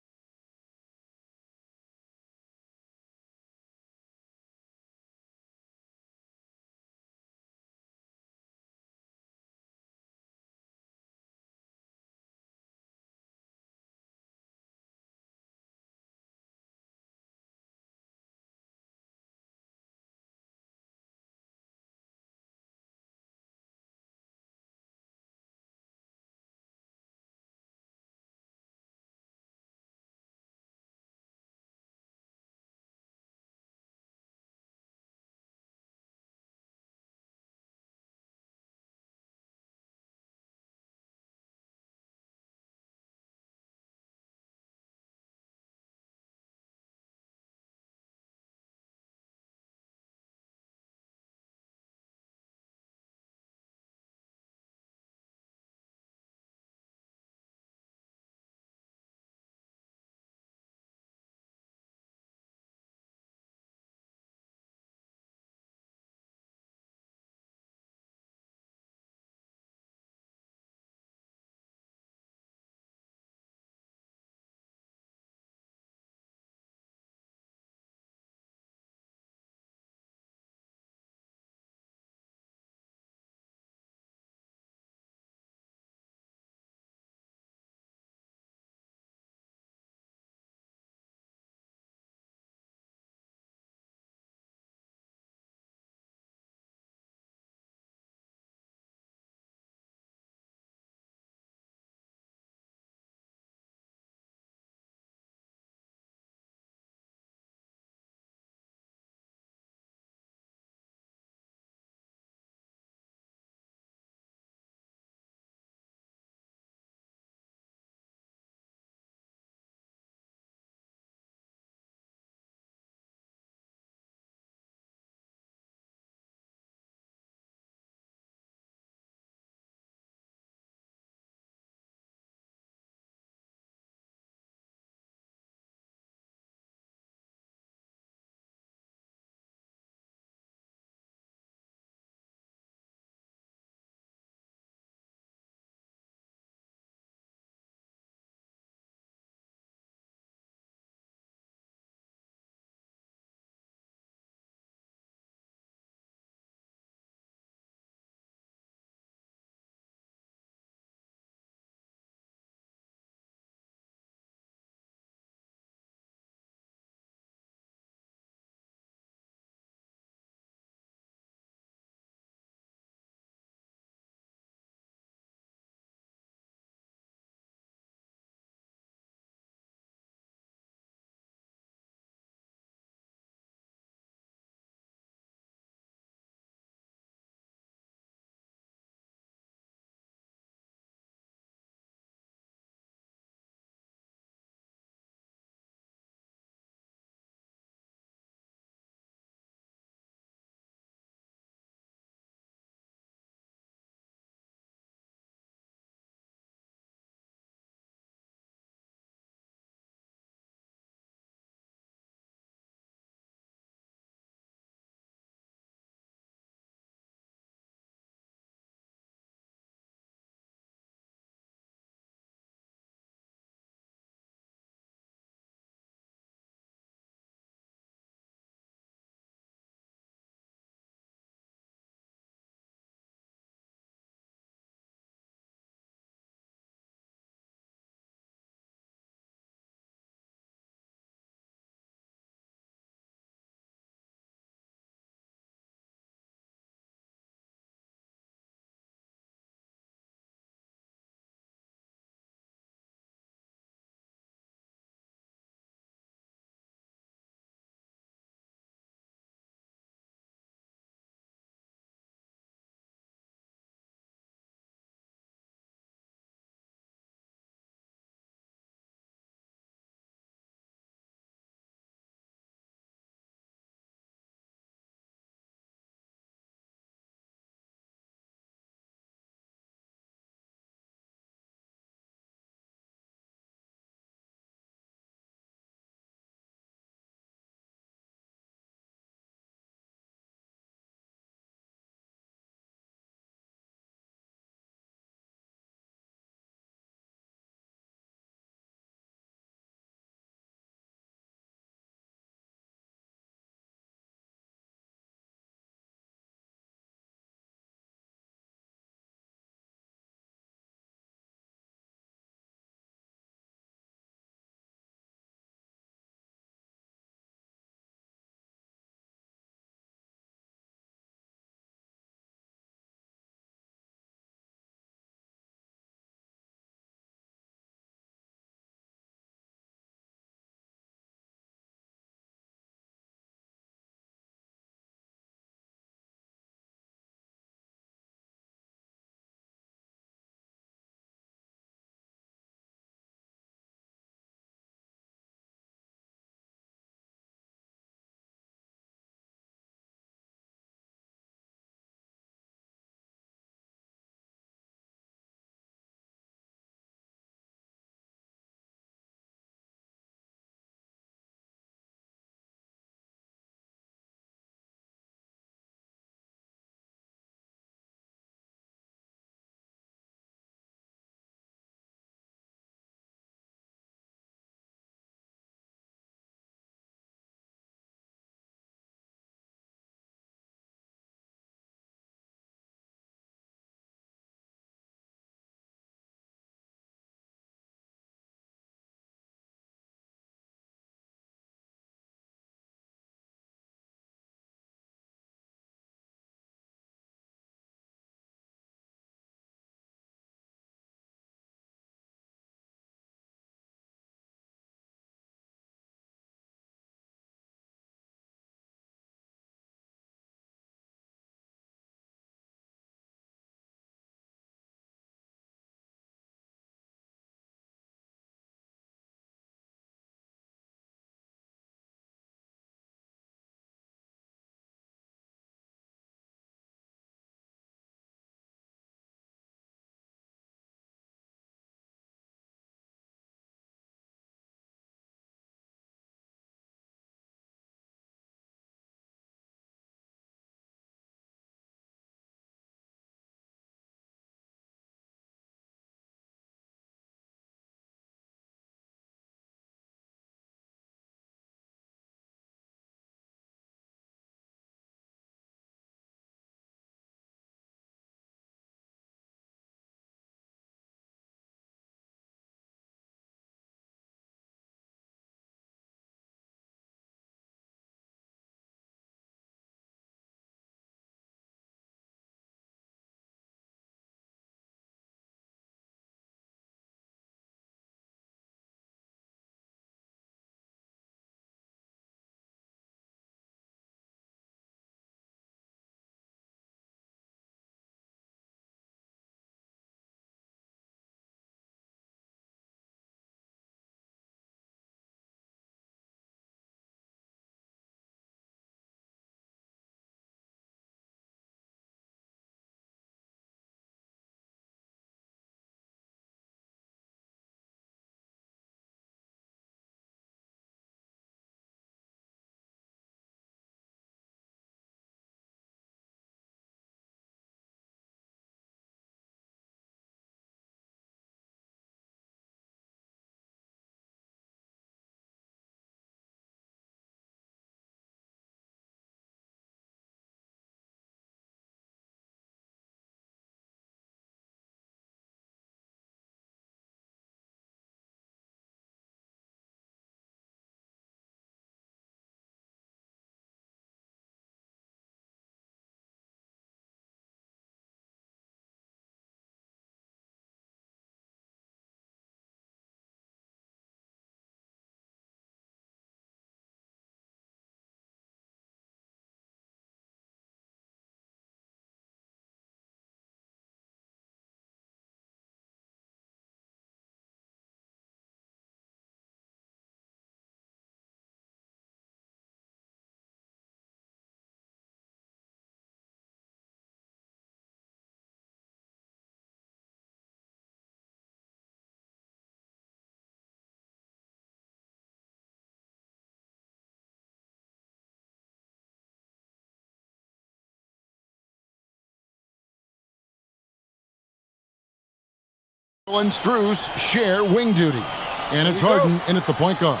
And Strus share wing duty. And it's Harden in at the point guard.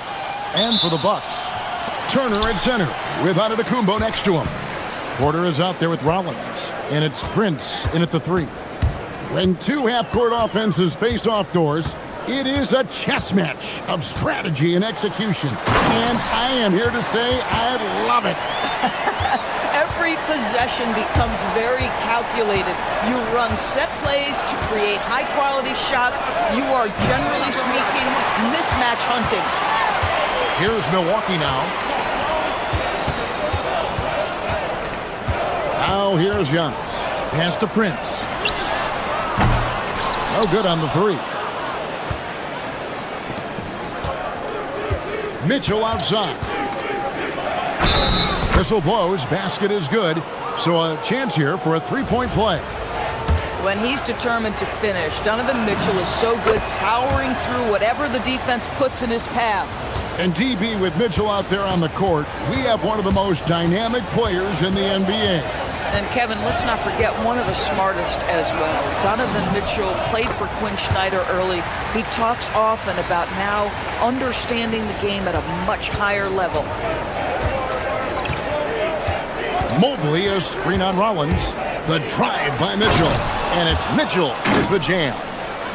And for the Bucks, Turner at center with Antetokounmpo next to him. Porter is out there with Rollins. And it's Prince in at the 3. When two half-court offenses face off doors, it is a chess match of strategy and execution. And I am here to say I love it. Every possession becomes very calculated. You run set plays to create high-quality shots. You are, generally speaking, mismatch hunting. Here's Milwaukee now. Now here's Giannis. Pass to Prince. No good on the 3. Mitchell outside. Whistle blows, basket is good, so a chance here for a three-point play. When he's determined to finish, Donovan Mitchell is so good powering through whatever the defense puts in his path. And DB with Mitchell out there on the court, we have one of the most dynamic players in the NBA. And Kevin, let's not forget one of the smartest as well. Donovan Mitchell played for Quinn Snyder early. He talks often about now understanding the game at a much higher level. Mobley, a screen on Rollins. The drive by Mitchell. And it's Mitchell with the jam.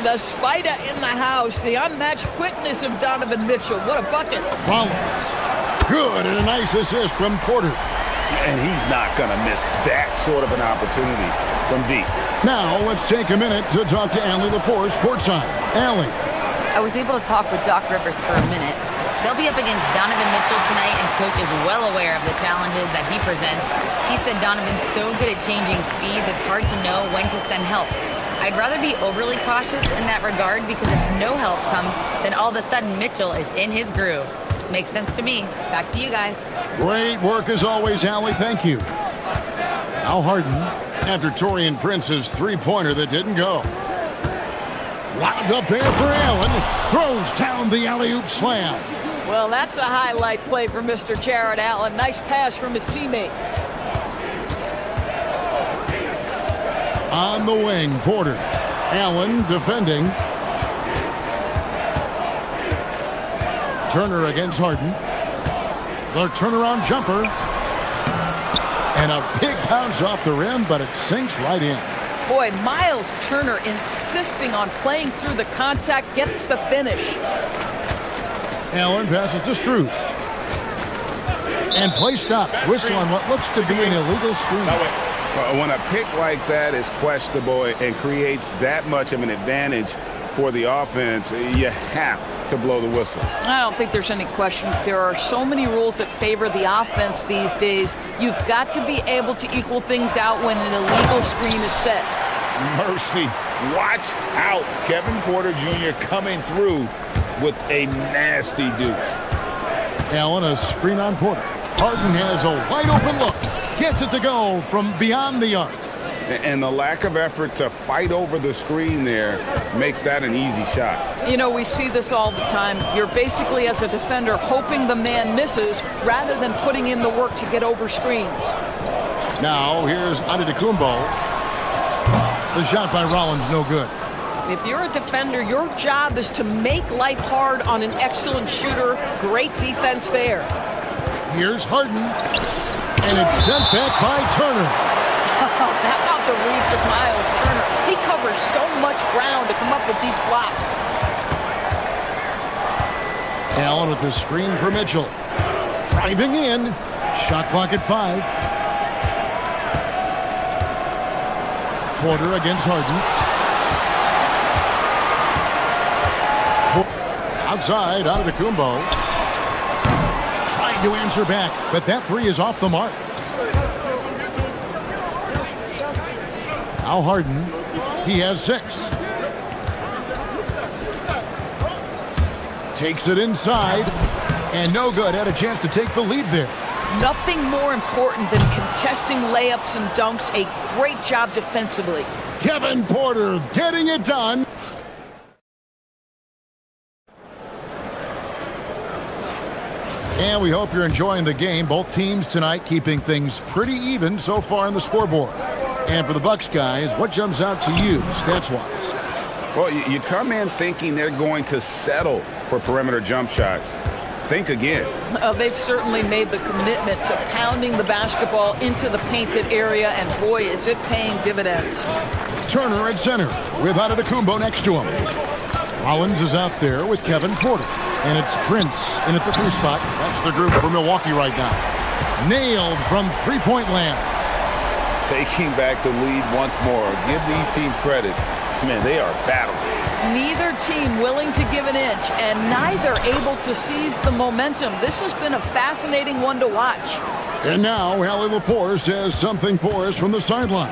The spider in the house. The unmatched quickness of Donovan Mitchell. What a bucket. Rollins. Good, and a nice assist from Porter. And he's not going to miss that sort of an opportunity from deep. Now let's take a minute to talk to Allie LaForce courtside. Allie. I was able to talk with Doc Rivers for a minute. They'll be up against Donovan Mitchell tonight, and Coach is well aware of the challenges that he presents. He said Donovan's so good at changing speeds, it's hard to know when to send help. I'd rather be overly cautious in that regard because if no help comes, then all of a sudden Mitchell is in his groove. Makes sense to me. Back to you guys. Great work as always, Allie. Thank you. Al Harden after Taurean Prince's three-pointer that didn't go. Lobbed up there for Allen. Throws down the alley-oop slam. Well, that's a highlight play for Mr. Jared Allen. Nice pass from his teammate. On the wing, Porter. Allen defending. Turner against Harden. The turnaround jumper. And a big bounce off the rim, but it sinks right in. Boy, Miles Turner insisting on playing through the contact, gets the finish. Allen passes to Strus. And play stops. Whistle on what looks to be an illegal screen. When a pick like that is questionable and creates that much of an advantage for the offense, you have to blow the whistle. I don't think there's any question. There are so many rules that favor the offense these days. You've got to be able to equal things out when an illegal screen is set. Mercy. Watch out. Kevin Porter Jr. coming through with a nasty deuce. Allen, a screen on Porter. Harden has a wide open look. Gets it to go from beyond the arc. And the lack of effort to fight over the screen there makes that an easy shot. You know, we see this all the time. You're basically, as a defender, hoping the man misses rather than putting in the work to get over screens. Now, here's Antetokounmpo. The shot by Rollins, no good. If you're a defender, your job is to make life hard on an excellent shooter. Great defense there. Here's Harden. And it's sent back by Turner. How about the reach of Miles Turner? He covers so much ground to come up with these blocks. Allen with the screen for Mitchell. Driving in. Shot clock at 5. Porter against Harden. Outside, Antetokounmpo. Trying to answer back, but that three is off the mark. Al Harden, he has 6. Takes it inside, and no good. Had a chance to take the lead there. Nothing more important than contesting layups and dunks. A great job defensively. Kevin Porter getting it done. And we hope you're enjoying the game. Both teams tonight keeping things pretty even so far on the scoreboard. And for the Bucks guys, what jumps out to you stats-wise? Well, you come in thinking they're going to settle for perimeter jump shots. Think again. They've certainly made the commitment to pounding the basketball into the painted area, and boy, is it paying dividends. Turner at center with Antetokounmpo next to him. Rollins is out there with Kevin Porter. And it's Prince in at the 3 spot. That's the group for Milwaukee right now. Nailed from three-point land. Taking back the lead once more. Give these teams credit. Man, they are battling. Neither team willing to give an inch, and neither able to seize the momentum. This has been a fascinating one to watch. And now, Allie LaForce has something for us from the sideline.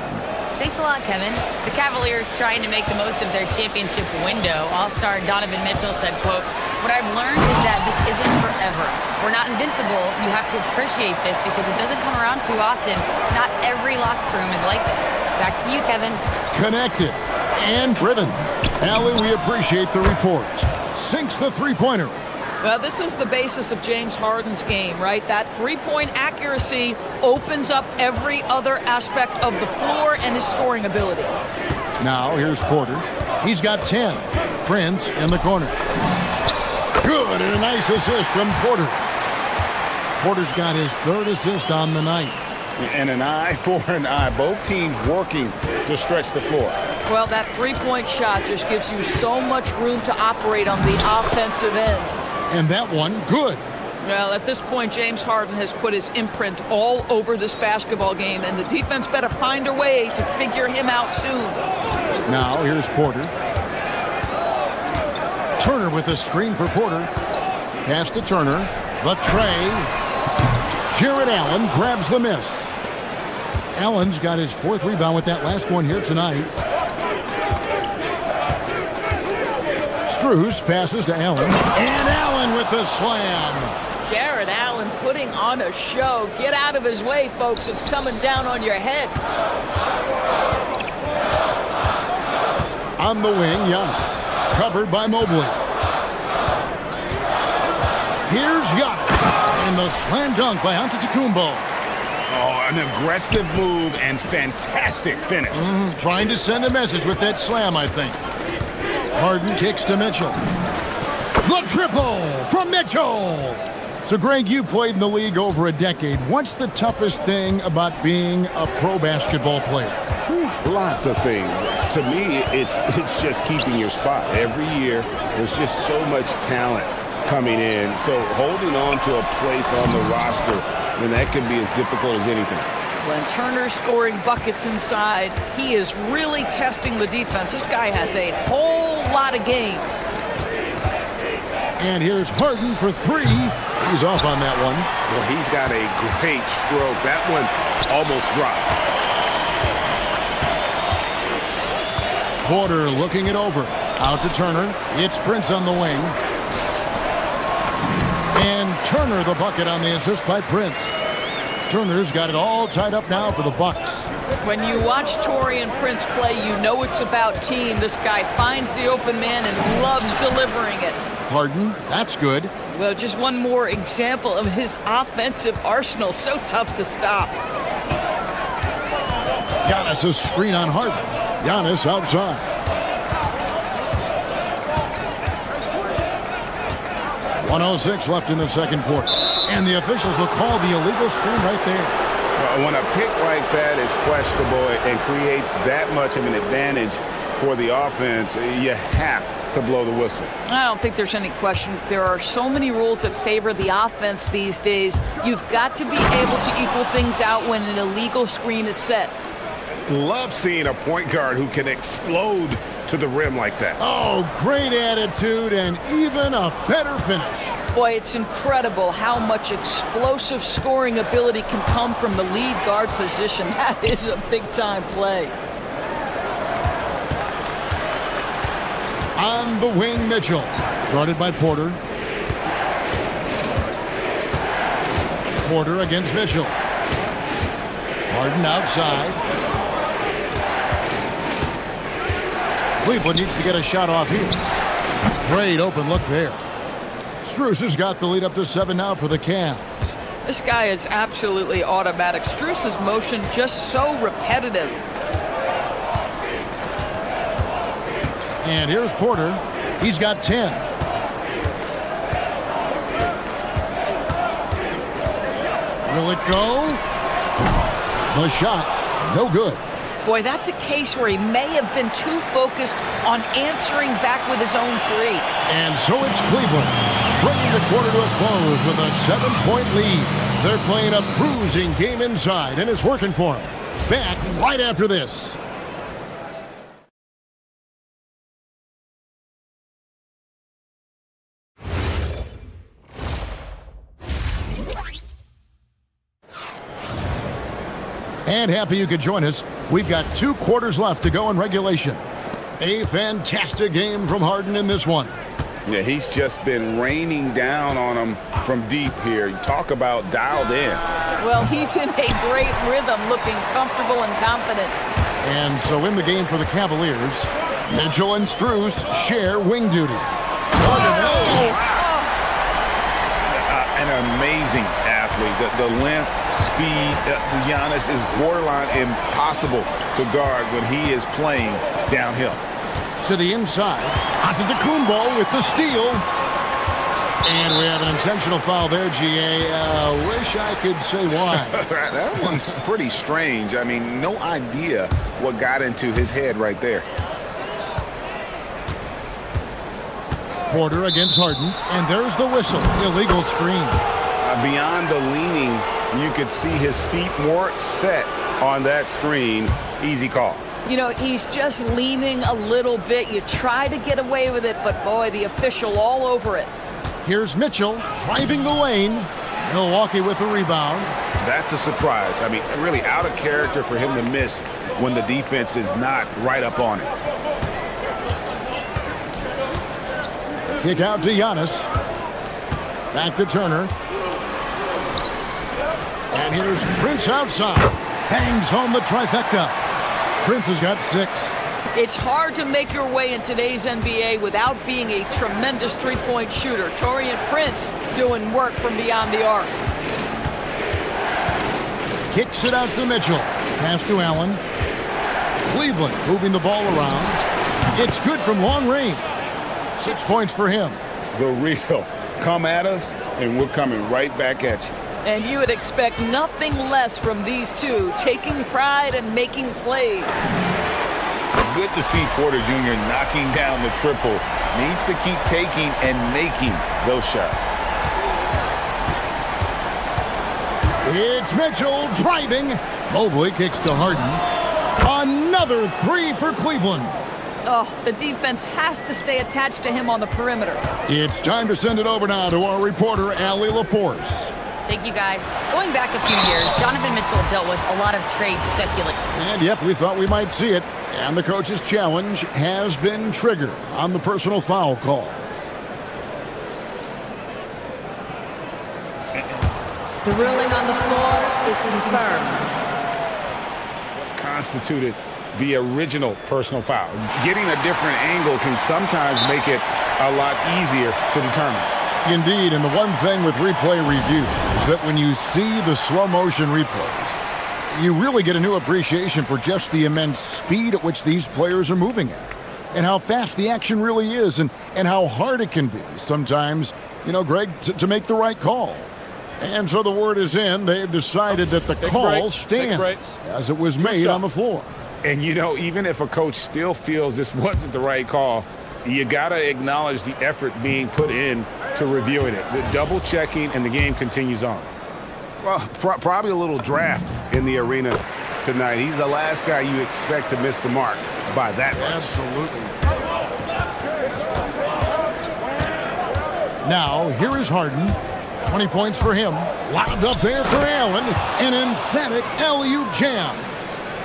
Thanks a lot, Kevin. The Cavaliers trying to make the most of their championship window. All-star Donovan Mitchell said, quote, "What I've learned is that this isn't forever. We're not invincible. You have to appreciate this because it doesn't come around too often. Not every locker room is like this." Back to you, Kevin. Connected and driven. Allie, we appreciate the report. Sinks the three-pointer. Well, this is the basis of James Harden's game, right? That three-point accuracy opens up every other aspect of the floor and his scoring ability. Now, here's Porter. He's got 10. Prince in the corner. Good, and a nice assist from Porter. Porter's got his 3rd assist on the night. And an eye for an eye. Both teams working to stretch the floor. Well, that three-point shot just gives you so much room to operate on the offensive end. And that one, good. Well, at this point, James Harden has put his imprint all over this basketball game, and the defense better find a way to figure him out soon. Now, here's Porter. Turner with a screen for Porter. Pass to Turner. The tray. Jared Allen grabs the miss. Allen's got his 4th rebound with that last one here tonight. Strus passes to Allen. And Allen with the slam. Jared Allen putting on a show. Get out of his way, folks. It's coming down on your head. On the wing, Giannis. Covered by Mobley. Here's Giannis. And the slam dunk by Antetokounmpo. Oh, an aggressive move and fantastic finish. Trying to send a message with that slam, I think. Harden kicks to Mitchell. The triple from Mitchell. So, Greg, you played in the league over a decade. What's the toughest thing about being a pro basketball player? Lots of things. To me, it's just keeping your spot. Every year, there's just so much talent coming in. So holding on to a place on the roster, and that can be as difficult as anything. When Turner's scoring buckets inside, he is really testing the defense. This guy has a whole lot of game. And here's Harden for 3. He's off on that one. Well, he's got a great stroke. That one almost dropped. Porter looking it over. Out to Turner. It's Prince on the wing. And Turner the bucket on the assist by Prince. Turner's got it all tied up now for the Bucks. When you watch Taurean Prince play, you know it's about team. This guy finds the open man and loves delivering it. Harden, that's good. Well, just one more example of his offensive arsenal. So tough to stop. Giannis a screen on Harden. Giannis outside. .106 left in the second quarter. And the officials will call the illegal screen right there. Well, when a pick like that is questionable and creates that much of an advantage for the offense, you have to blow the whistle. I don't think there's any question. There are so many rules that favor the offense these days. You've got to be able to equal things out when an illegal screen is set. Love seeing a point guard who can explode to the rim like that. Oh, great attitude and even a better finish. Boy, it's incredible how much explosive scoring ability can come from the lead guard position. That is a big-time play. On the wing, Mitchell. Guarded by Porter. Porter against Mitchell. Harden outside. Cleveland needs to get a shot off here. Great open look there. Strus has got the lead up to 7 now for the Cavs. This guy is absolutely automatic. Strus's motion just so repetitive. And here's Porter. He's got 10. Will it go? The shot, no good. Boy, that's a case where he may have been too focused on answering back with his own three. And so it's Cleveland, bringing the quarter to a close with a 7-point lead. They're playing a bruising game inside, and it's working for them. Back right after this. And happy you could join us. We've got 2 quarters left to go in regulation. A fantastic game from Harden in this one. Yeah, he's just been raining down on him from deep here. You talk about dialed in. Well, he's in a great rhythm, looking comfortable and confident. And so in the game for the Cavaliers, Mitchell and Strus share wing duty. An amazing athlete. The length, speed, Giannis is borderline impossible to guard when he is playing downhill. To the inside, onto the Kumball with the steal. And we have an intentional foul there, GA. Wish I could say why. That one's pretty strange. I mean, no idea what got into his head right there. Porter against Harden, and there's the whistle. Illegal screen. Beyond the leaning, you could see his feet more set on that screen. Easy call. You know, he's just leaning a little bit. You try to get away with it, but boy, the official all over it. Here's Mitchell driving the lane. Milwaukee with the rebound. That's a surprise. I mean, really out of character for him to miss when the defense is not right up on it. Kick out to Giannis. Back to Turner. And here's Prince outside. Hangs home the trifecta. Prince has got 6. It's hard to make your way in today's NBA without being a tremendous three-point shooter. Taurean Prince doing work from beyond the arc. Kicks it out to Mitchell. Pass to Allen. Cleveland moving the ball around. It's good from long range. 6 points for him. The real. Come at us, and we're coming right back at you. And you would expect nothing less from these two, taking pride and making plays. Good to see Porter Jr. knocking down the triple. Needs to keep taking and making those shots. It's Mitchell driving. Mobley kicks to Harden. Another 3 for Cleveland. Oh, the defense has to stay attached to him on the perimeter. It's time to send it over now to our reporter, Allie LaForce. Thank you, guys. Going back a few years, Donovan Mitchell dealt with a lot of trade speculation. And yep, we thought we might see it. And the coach's challenge has been triggered on the personal foul call. The ruling on the floor is confirmed. Constituted the original personal foul. Getting a different angle can sometimes make it a lot easier to determine. Indeed, and the one thing with replay review is that when you see the slow motion replays, you really get a new appreciation for just the immense speed at which these players are moving at, and how fast the action really is, and how hard it can be sometimes, you know, Greg, to make the right call. And so the word is in. They've decided that the call stands as it was made on the floor. And, you know, even if a coach still feels this wasn't the right call, you got to acknowledge the effort being put in to reviewing it. The double checking, and the game continues on. Well, probably a little draft in the arena tonight. He's the last guy you expect to miss the mark by that much. Absolutely. Now, here is Harden. 20 points for him. Wound up there for Allen. An emphatic alley-oop jam.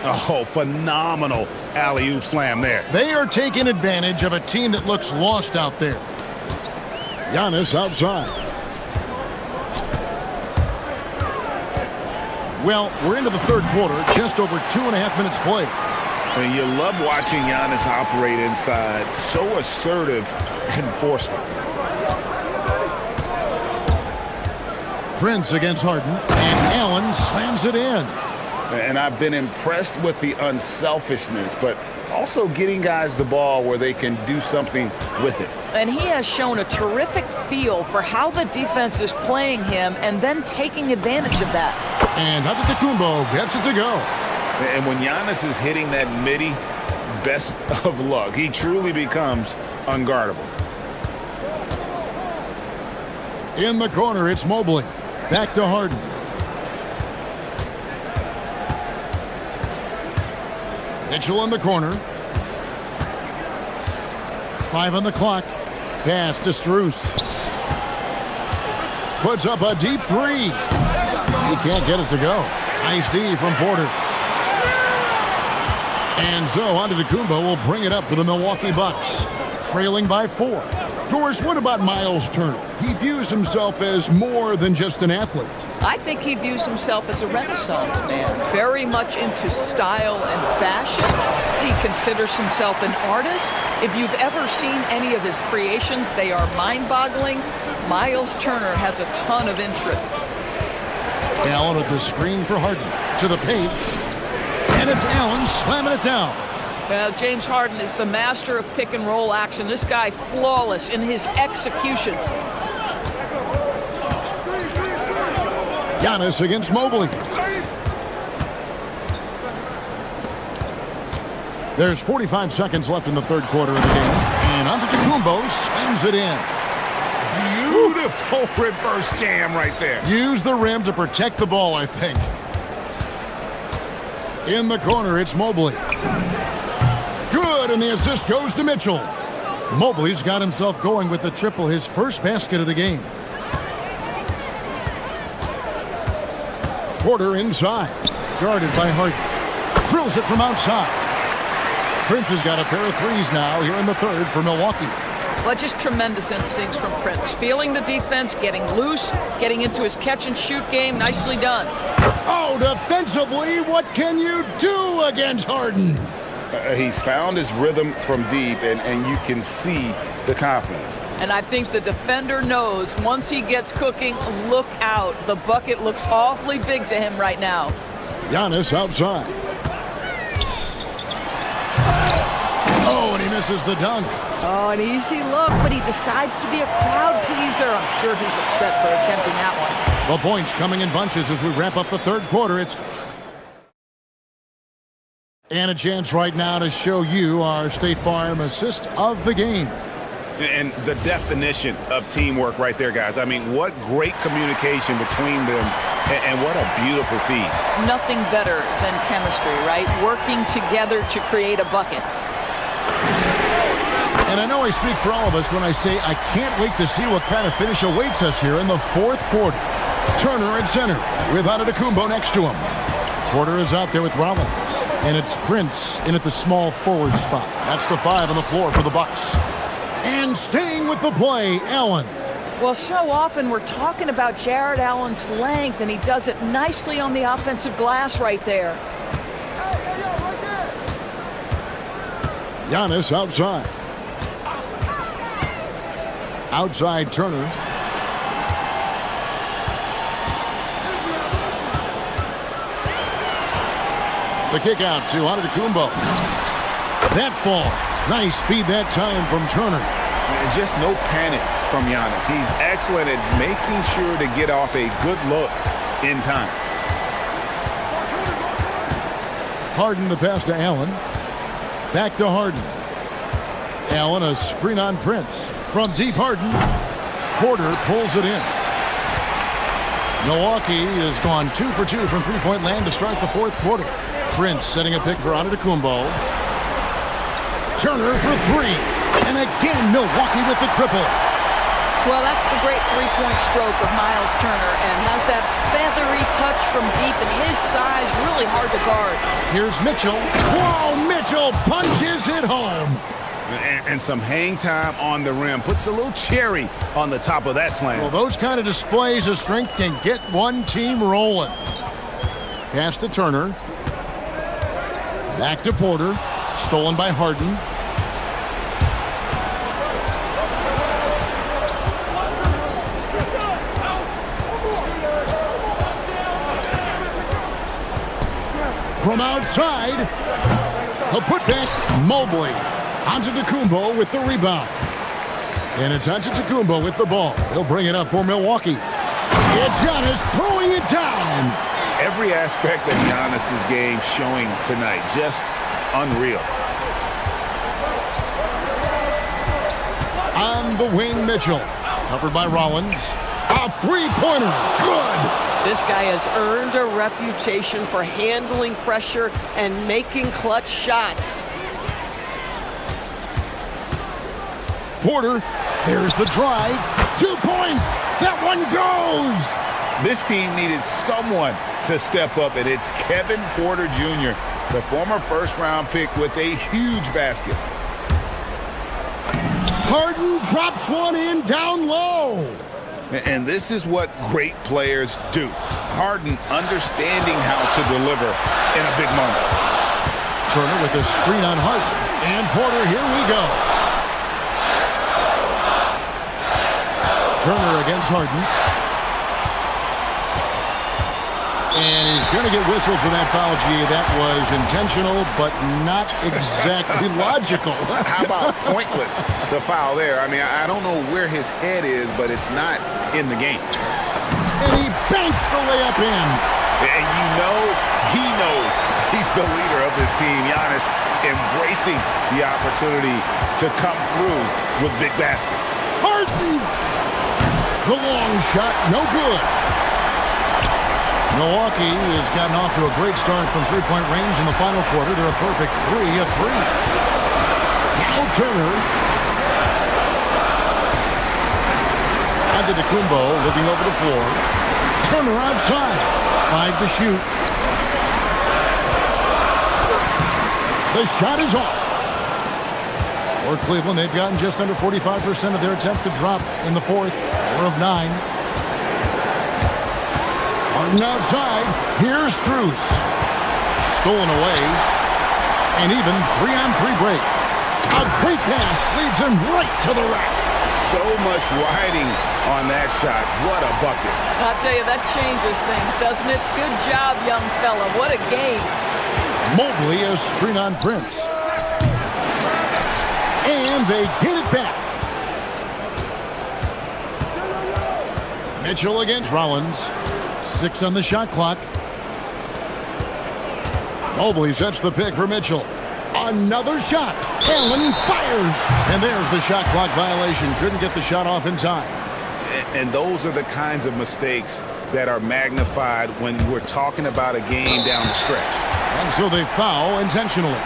Oh, phenomenal alley-oop slam there. They are taking advantage of a team that looks lost out there. Giannis outside. Well, we're into the third quarter, just over 2.5 minutes played. And you love watching Giannis operate inside. So assertive and forceful. Prince against Harden, and Allen slams it in. And I've been impressed with the unselfishness, but Also getting guys the ball where they can do something with it. And he has shown a terrific feel for how the defense is playing him and then taking advantage of that. And Antetokounmpo gets it to go. And when Giannis is hitting that midi, best of luck. He truly becomes unguardable. In the corner, it's Mobley. Back to Harden. Mitchell in the corner. 5 on the clock. Pass to Strus. Puts up a deep three. He can't get it to go. Nice D from Porter. And so Antetokounmpo will bring it up for the Milwaukee Bucks, trailing by 4. Doris, what about Miles Turner? He views himself as more than just an athlete. I think he views himself as a Renaissance man, very much into style and fashion. He considers himself an artist. If you've ever seen any of his creations, they are mind-boggling. Miles Turner has a ton of interests. Allen with the screen for Harden. To the paint. And it's Allen slamming it down. Well, James Harden is the master of pick-and-roll action. This guy flawless in his execution. Giannis against Mobley. There's 45 seconds left in the third quarter of the game. And Antetokounmpo slams it in. Beautiful reverse jam right there. Use the rim to protect the ball, I think. In the corner, it's Mobley. Good, and the assist goes to Mitchell. Mobley's got himself going with the triple, his first basket of the game. Porter inside, guarded by Harden. Drills it from outside. Prince has got a pair of threes now here in the third for Milwaukee. But just tremendous instincts from Prince. Feeling the defense, getting loose, getting into his catch-and-shoot game. Nicely done. Oh, defensively, what can you do against Harden? He's found his rhythm from deep, and you can see the confidence. And I think the defender knows once he gets cooking, look out. The bucket looks awfully big to him right now. Giannis outside. Oh, and he misses the dunk. Oh, an easy look, but he decides to be a crowd pleaser. I'm sure he's upset for attempting that one. The points coming in bunches as we wrap up the third quarter. And a chance right now to show you our State Farm assist of the game. And the definition of teamwork right there, guys. I mean, what great communication between them, and what a beautiful feed. Nothing better than chemistry, right? Working together to create a bucket. And I know I speak for all of us when I say I can't wait to see what kind of finish awaits us here in the fourth quarter. Turner at center with Antetokounmpo next to him. Porter is out there with Rollins. And it's Prince in at the small forward spot. That's the 5 on the floor for the Bucks. And staying with the play, Allen. Well, so often we're talking about Jared Allen's length, and he does it nicely on the offensive glass right there. Giannis outside. Outside Turner. The kick out to Antetokounmpo. That falls. Nice feed that time from Turner. Just no panic from Giannis. He's excellent at making sure to get off a good look in time. Harden the pass to Allen. Back to Harden. Allen a screen on Prince. From deep Harden. Porter pulls it in. Milwaukee has gone 2 for 2 from three-point land to start the fourth quarter. Prince setting a pick for Antetokounmpo. Turner for 3. And again, Milwaukee with the triple. Well, that's the great three-point stroke of Miles Turner, and has that feathery touch from deep, and his size really hard to guard. Here's Mitchell. Whoa, Mitchell punches it home. And some hang time on the rim. Puts a little cherry on the top of that slam. Well, those kind of displays of strength can get one team rolling. Pass to Turner. Back to Porter. Stolen by Harden. From outside, The putback, Mobley. Antetokounmpo with the rebound. And it's Antetokounmpo with the ball. He'll bring it up for Milwaukee. It's Giannis throwing it down. Every aspect of Giannis's game showing tonight. Just unreal. On the wing, Mitchell. Covered by Rollins. A three-pointer. Good. This guy has earned a reputation for handling pressure and making clutch shots. Porter, there's the drive. 2 points. That one goes. This team needed someone to step up, and it's Kevin Porter Jr., the former first-round pick with a huge basket. Harden drops one in down low. And this is what great players do. Harden understanding how to deliver in a big moment. Turner with a screen on Harden. And Porter, here we go. Turner against Harden. And he's going to get whistled for that foul, G. That was intentional, but not exactly logical. How about pointless to foul there? I mean, I don't know where his head is, but it's not in the game. And he banks the layup in. And you know he knows he's the leader of this team. Giannis embracing the opportunity to come through with big baskets. Harden! The long shot, no good. Milwaukee has gotten off to a great start from three-point range in the final quarter. They're a perfect 3 of 3. Now Turner. Antetokounmpo looking over the floor. Turner outside. 5 to shoot. The shot is off. For Cleveland, they've gotten just under 45% of their attempts to drop in the fourth. 4 of 9. Harden outside. Here's Strus. Stolen away. And even 3-on-3 break. A great pass leads him right to the rack. So much riding on that shot. What a bucket. I'll tell you, that changes things, doesn't it? Good job, young fella. What a game. Mobley a screen on Prince. And they get it back. Mitchell against Rollins. 6 on the shot clock. Mobley sets the pick for Mitchell. Another shot. Allen fires. And there's the shot clock violation. Couldn't get the shot off in time. And those are the kinds of mistakes that are magnified when we're talking about a game down the stretch. And so they foul intentionally.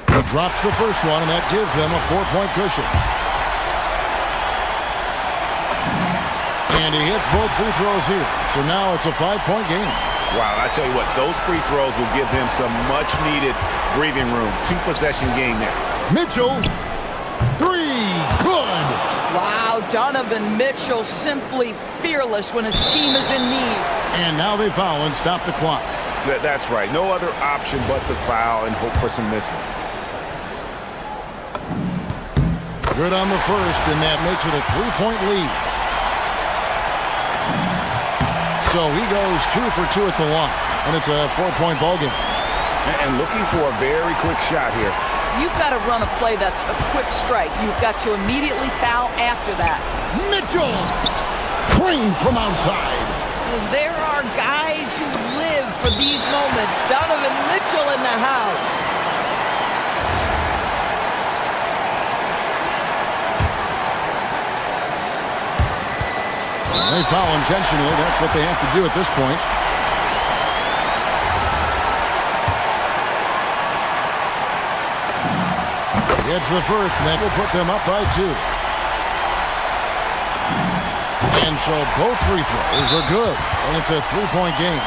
He drops the first one, and that gives them a 4-point cushion. And he hits both free throws here. So now it's a 5-point game. Wow, I tell you what, those free throws will give them some much-needed breathing room. 2-possession game there. Mitchell, 3, good. Wow, Donovan Mitchell simply fearless when his team is in need. And now they foul and stop the clock. That's right. No other option but to foul and hope for some misses. Good on the first, and that makes it a 3-point lead. So he goes 2 for 2 at the line, and it's a 4-point ball game. And looking for a very quick shot here. You've got to run a play that's a quick strike. You've got to immediately foul after that. Mitchell! Crane from outside. There are guys who live for these moments. Donovan Mitchell in the house. They foul intentionally. That's what they have to do at this point. It's the first, and that will put them up by 2. And so both free throws are good, and it's a 3-point game.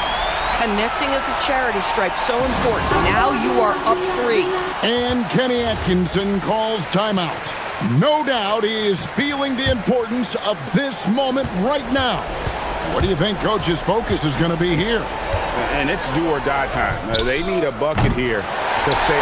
Connecting at the charity stripe, so important. Now you are up 3. And Kenny Atkinson calls timeout. No doubt he is feeling the importance of this moment right now. What do you think Coach's focus is going to be here? And it's do or die time. They need a bucket here to stay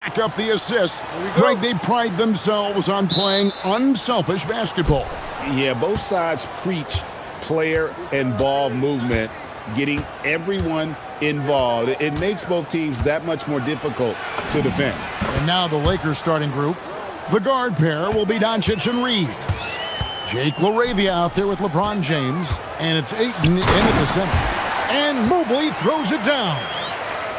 Back up the assist. Greg, they pride themselves on playing unselfish basketball. Yeah, both sides preach player and ball movement, getting everyone involved. It makes both teams that much more difficult to defend. And now the Lakers starting group. The guard pair will be Doncic and Reeves. Jake LaRavia out there with LeBron James. And it's Ayton in at the center. And Mobley throws it down.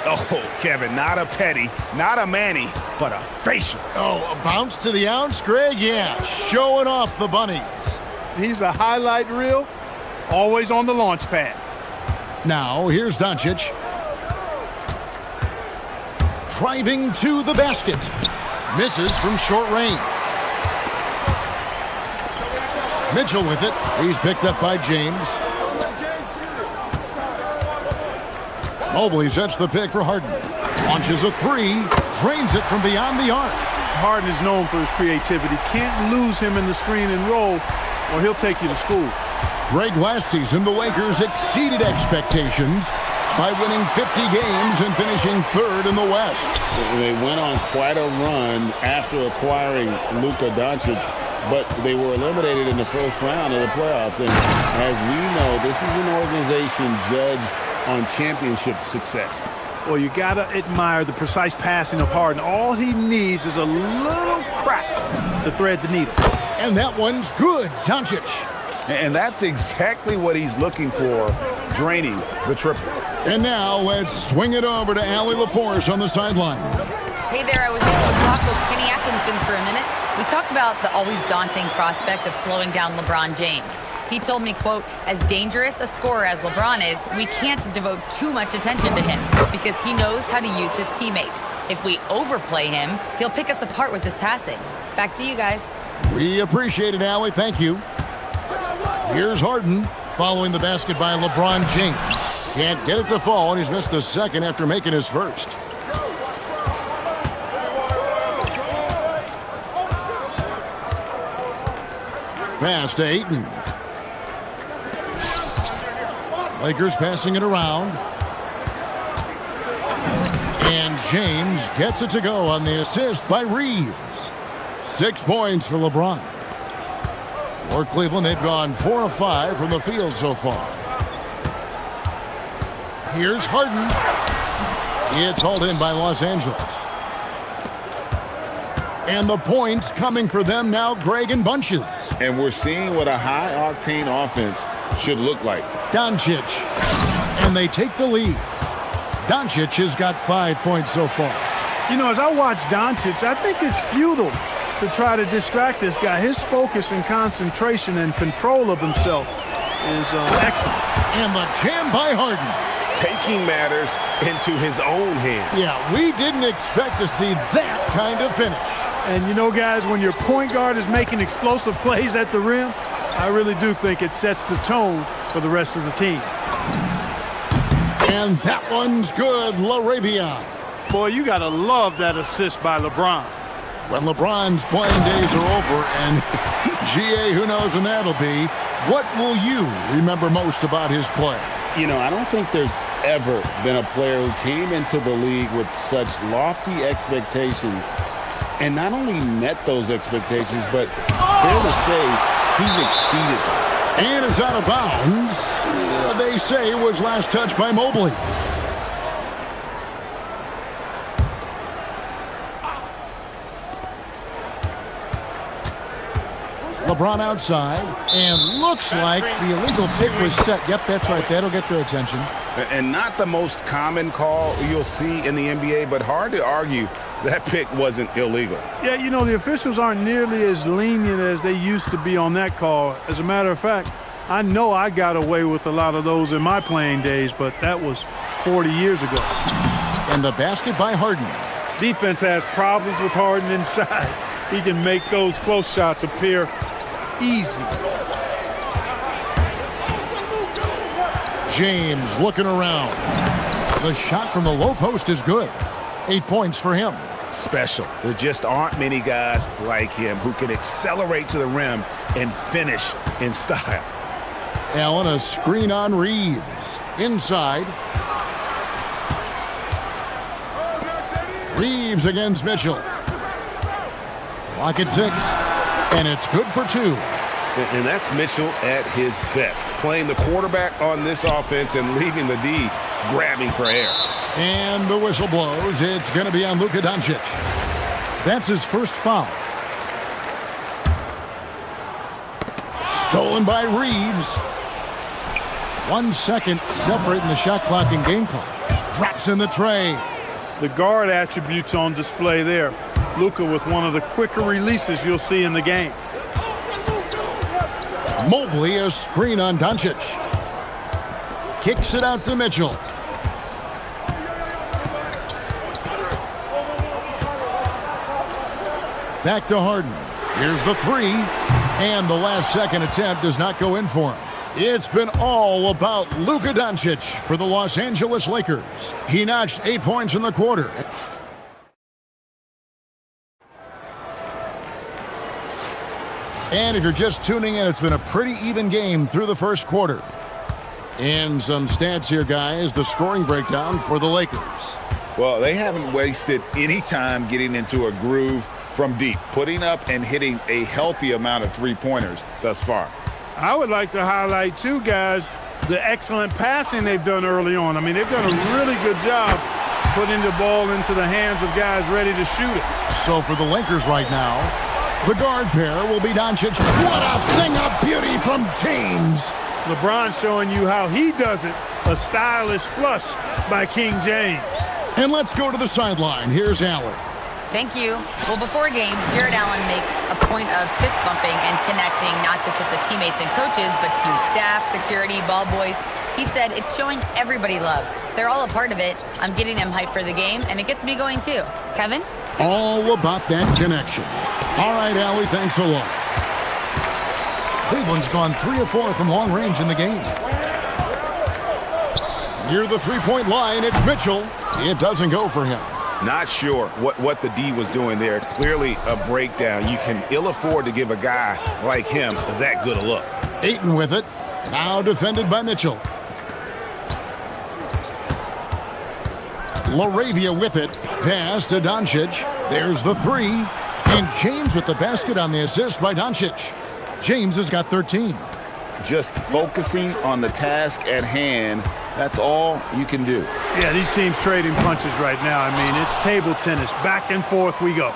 Oh, Kevin, not a petty, not a Manny, but a facial. Oh, a bounce to the ounce, Greg? Yeah, showing off the bunnies. He's a highlight reel, always on the launch pad. Now, here's Doncic. Driving to the basket. Misses from short range. Mitchell with it. He's picked up by James. Mobley sets the pick for Harden. Launches a three. Drains it from beyond the arc. Harden is known for his creativity. Can't lose him in the screen and roll, or he'll take you to school. Greg, last season, the Lakers exceeded expectations by winning 50 games and finishing third in the West. They went on quite a run after acquiring Luka Doncic, but they were eliminated in the first round of the playoffs. And as we know, this is an organization judged on championship success. Well, you got to admire the precise passing of Harden. All he needs is a little crack to thread the needle. And that one's good, Doncic. And that's exactly what he's looking for, draining the triple. And now let's swing it over to Allie LaForce on the sideline. Hey there, I was able to talk with Kenny Atkinson for a minute. We talked about the always daunting prospect of slowing down LeBron James. He told me, quote, as dangerous a scorer as LeBron is, we can't devote too much attention to him because he knows how to use his teammates. If we overplay him, he'll pick us apart with his passing. Back to you guys. We appreciate it, Allie. Thank you. Here's Harden following the basket by LeBron James. Can't get it to fall, and he's missed the second after making his first. Pass to Ayton. Lakers passing it around. And James gets it to go on the assist by Reeves. 6 points for LeBron. For Cleveland, they've gone 4 of 5 from the field so far. Here's Harden. It's hauled in by Los Angeles. And the points coming for them now, Greg, in bunches. And we're seeing what a high-octane offense should look like. Doncic. And they take the lead. Doncic has got 5 points so far. You know, as I watch Doncic, I think it's futile to try to distract this guy. His focus and concentration and control of himself is excellent. And the jam by Harden. Taking matters into his own hands. Yeah, we didn't expect to see that kind of finish. And you know, guys, when your point guard is making explosive plays at the rim, I really do think it sets the tone for the rest of the team. And that one's good, LaRavia. Boy, you got to love that assist by LeBron. When LeBron's playing days are over, and GA, who knows when that'll be, what will you remember most about his play? You know, I don't think there's ever been a player who came into the league with such lofty expectations and not only met those expectations, but fair to say, he's exceeded them. And it's out of bounds. They say it was last touched by Mobley. LeBron outside, and looks like the illegal pick was set. Yep, that's right. That'll get their attention. And not the most common call you'll see in the NBA, but hard to argue that pick wasn't illegal. Yeah, you know, the officials aren't nearly as lenient as they used to be on that call. As a matter of fact, I know I got away with a lot of those in my playing days, but that was 40 years ago. And the basket by Harden. Defense has problems with Harden inside. He can make those close shots appear easy. James looking around. The shot from the low post is good. 8 points for him. Special. There just aren't many guys like him who can accelerate to the rim and finish in style. Allen, a screen on Reeves. Inside. Reeves against Mitchell. Clock at 6, and it's good for 2. And that's Mitchell at his best, playing the quarterback on this offense and leaving the D grabbing for air. And the whistle blows. It's going to be on Luka Doncic. That's his first foul. Stolen by Reeves. 1 second separating the shot clock and game clock. Drops in the tray. The guard attributes on display there. Luka with one of the quicker releases you'll see in the game. Mobley, a screen on Doncic. Kicks it out to Mitchell. Back to Harden. Here's the 3. And the last second attempt does not go in for him. It's been all about Luka Doncic for the Los Angeles Lakers. He notched 8 points in the quarter. And if you're just tuning in, it's been a pretty even game through the first quarter. And some stats here, guys. The scoring breakdown for the Lakers. Well, they haven't wasted any time getting into a groove from deep, putting up and hitting a healthy amount of three-pointers thus far. I would like to highlight, too, guys, the excellent passing they've done early on. I mean, they've done a really good job putting the ball into the hands of guys ready to shoot it. So for the Lakers right now, the guard pair will be Doncic. What a thing of beauty from James. LeBron showing you how he does it. A stylish flush by King James. And let's go to the sideline. Here's Allen. Thank you. Well, before games, Jared Allen makes a point of fist bumping and connecting, not just with the teammates and coaches, but team staff, security, ball boys. He said it's showing everybody love. They're all a part of it. I'm getting them hyped for the game, and it gets me going too. Kevin? All about that connection. All right, Allie, thanks a lot. Cleveland's gone 3 of 4 from long range in the game. Near the three-point line, it's Mitchell. It doesn't go for him. Not sure what the D was doing there. Clearly a breakdown. You can ill afford to give a guy like him that good a look. Ayton with it. Now defended by Mitchell. LaRavia with it. Pass to Doncic. There's the 3. And James with the basket on the assist by Doncic. James has got 13. Just focusing on the task at hand, that's all you can do. Yeah, these teams trading punches right now. I mean, it's table tennis. Back and forth we go.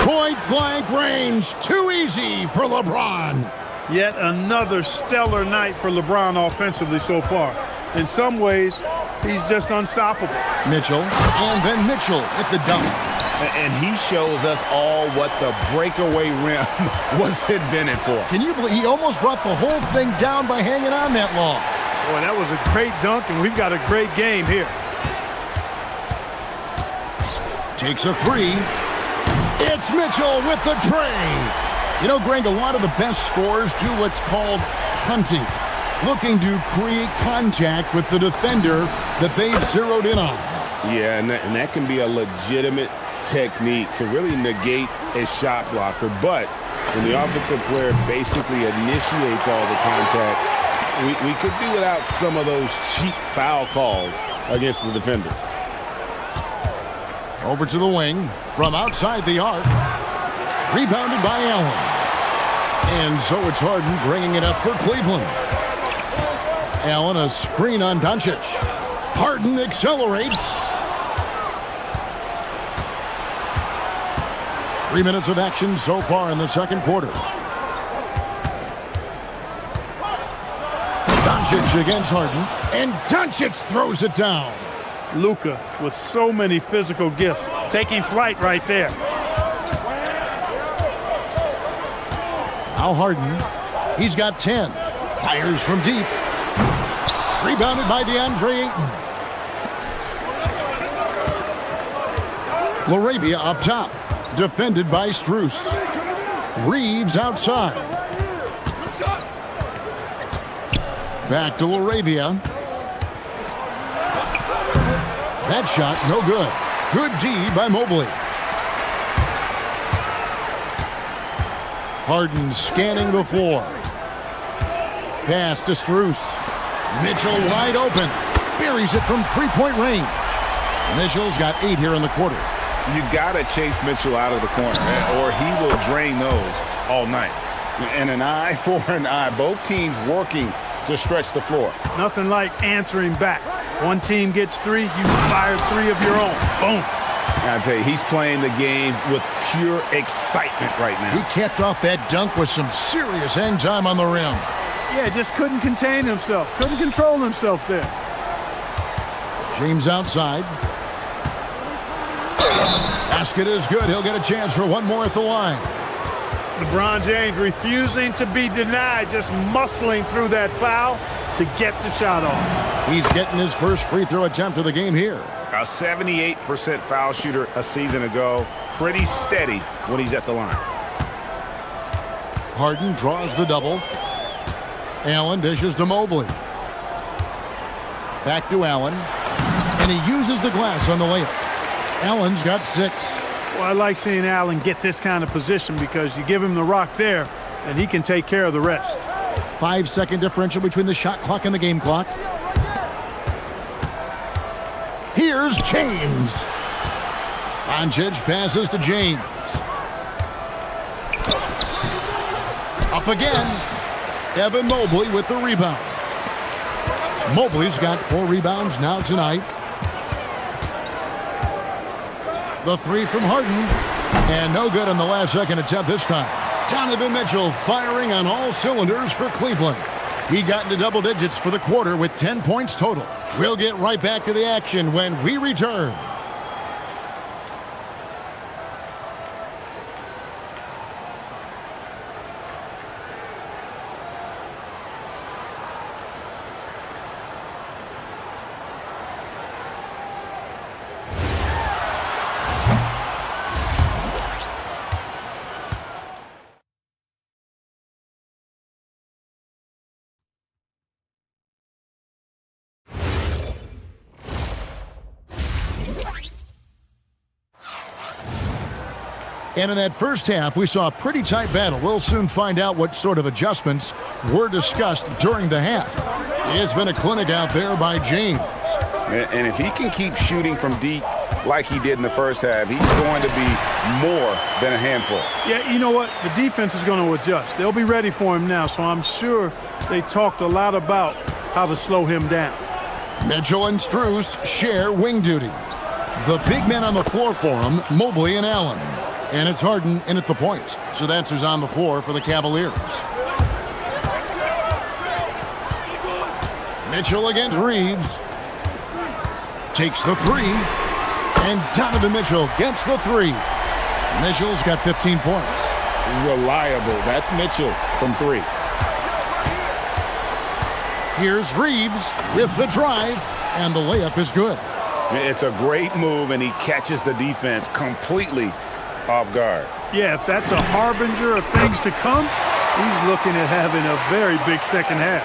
Point blank range. Too easy for LeBron. Yet another stellar night for LeBron offensively so far. In some ways, he's just unstoppable. Mitchell, and then Mitchell at the dunk. And he shows us all what the breakaway rim was invented for. Can you believe he almost brought the whole thing down by hanging on that long? Boy, that was a great dunk, and we've got a great game here. Takes a 3. It's Mitchell with the tray. You know, Greg, a lot of the best scorers do what's called hunting, looking to create contact with the defender that they've zeroed in on. Yeah, and that can be a legitimate technique to really negate a shot blocker. But when the offensive player basically initiates all the contact, we could do without some of those cheap foul calls against the defenders. Over to the wing from outside the arc. Rebounded by Allen. And so it's Harden bringing it up for Cleveland. Allen, a screen on Doncic. Harden accelerates. 3 minutes of action so far in the second quarter. Doncic against Harden. And Doncic throws it down. Luka with so many physical gifts, taking flight right there. Now Harden, he's got 10. Fires from deep. Rebounded by DeAndre Ayton. LaRavia up top. Defended by Strus. Reeves outside. Back to LaRavia. That shot, no good. Good D by Mobley. Harden scanning the floor. Pass to Strus. Mitchell wide open. Buries it from three-point range. Mitchell's got 8 here in the quarter. You got to chase Mitchell out of the corner, or he will drain those all night. And an eye for an eye. Both teams working to stretch the floor. Nothing like answering back. One team gets 3, you fire 3 of your own. Boom. I tell you, he's playing the game with pure excitement right now. He capped off that dunk with some serious hang time on the rim. Yeah, just couldn't contain himself. Couldn't control himself there. James outside. Basket is good. He'll get a chance for one more at the line. LeBron James refusing to be denied, just muscling through that foul to get the shot off. He's getting his first free throw attempt of the game here. A 78% foul shooter a season ago. Pretty steady when he's at the line. Harden draws the double. Allen dishes to Mobley. Back to Allen. And he uses the glass on the layup. Allen's got 6. Well, I like seeing Allen get this kind of position because you give him the rock there, and he can take care of the rest. 5-second differential between the shot clock and the game clock. Here's James. Doncic passes to James. Up again. Evan Mobley with the rebound. Mobley's got 4 rebounds now tonight. The 3 from Harden. And no good on the last second attempt this time. Donovan Mitchell firing on all cylinders for Cleveland. He got into double digits for the quarter with 10 points total. We'll get right back to the action when we return. And in that first half, we saw a pretty tight battle. We'll soon find out what sort of adjustments were discussed during the half. It's been a clinic out there by James. And if he can keep shooting from deep like he did in the first half, he's going to be more than a handful. Yeah, you know what? The defense is going to adjust. They'll be ready for him now, so I'm sure they talked a lot about how to slow him down. Mitchell and Strus share wing duty. The big men on the floor for him, Mobley and Allen. And it's Harden in at the point. So that's who's on the floor for the Cavaliers. Mitchell against Reeves. Takes the 3. And Donovan Mitchell gets the 3. Mitchell's got 15 points. Reliable. That's Mitchell from 3. Here's Reeves with the drive. And the layup is good. It's a great move, and he catches the defense completely off guard. Yeah, if that's a harbinger of things to come, he's looking at having a very big second half.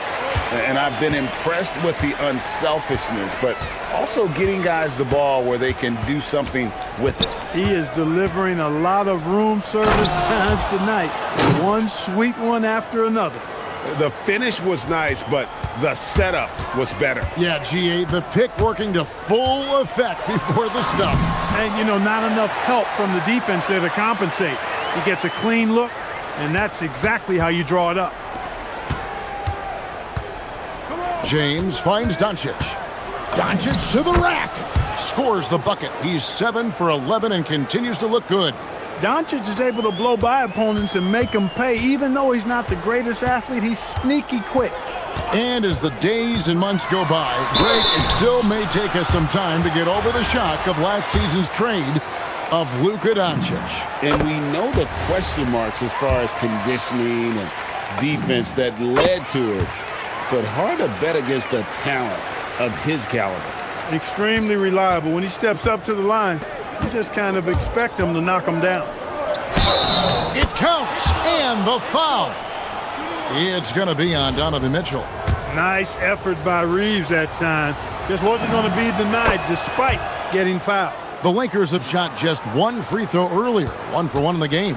And I've been impressed with the unselfishness, but also getting guys the ball where they can do something with it. He is delivering a lot of room service times tonight. One sweet one after another. The finish was nice, but the setup was better. Yeah, GA, the pick working to full effect before the stuff. And, you know, not enough help from the defense there to compensate. He gets a clean look, and that's exactly how you draw it up. James finds Doncic. Doncic to the rack. Scores the bucket. He's 7 for 11 and continues to look good. Doncic is able to blow by opponents and make them pay. Even though he's not the greatest athlete, he's sneaky quick. And as the days and months go by, Greg, it still may take us some time to get over the shock of last season's trade of Luka Doncic. And we know the question marks as far as conditioning and defense that led to it. But hard to bet against the talent of his caliber. Extremely reliable. When he steps up to the line, you just kind of expect him to knock him down. It counts, and the foul. It's going to be on Donovan Mitchell. Nice effort by Reeves that time. Just wasn't going to be denied despite getting fouled. The Lakers have shot just 1 free throw earlier, 1 for 1 in the game.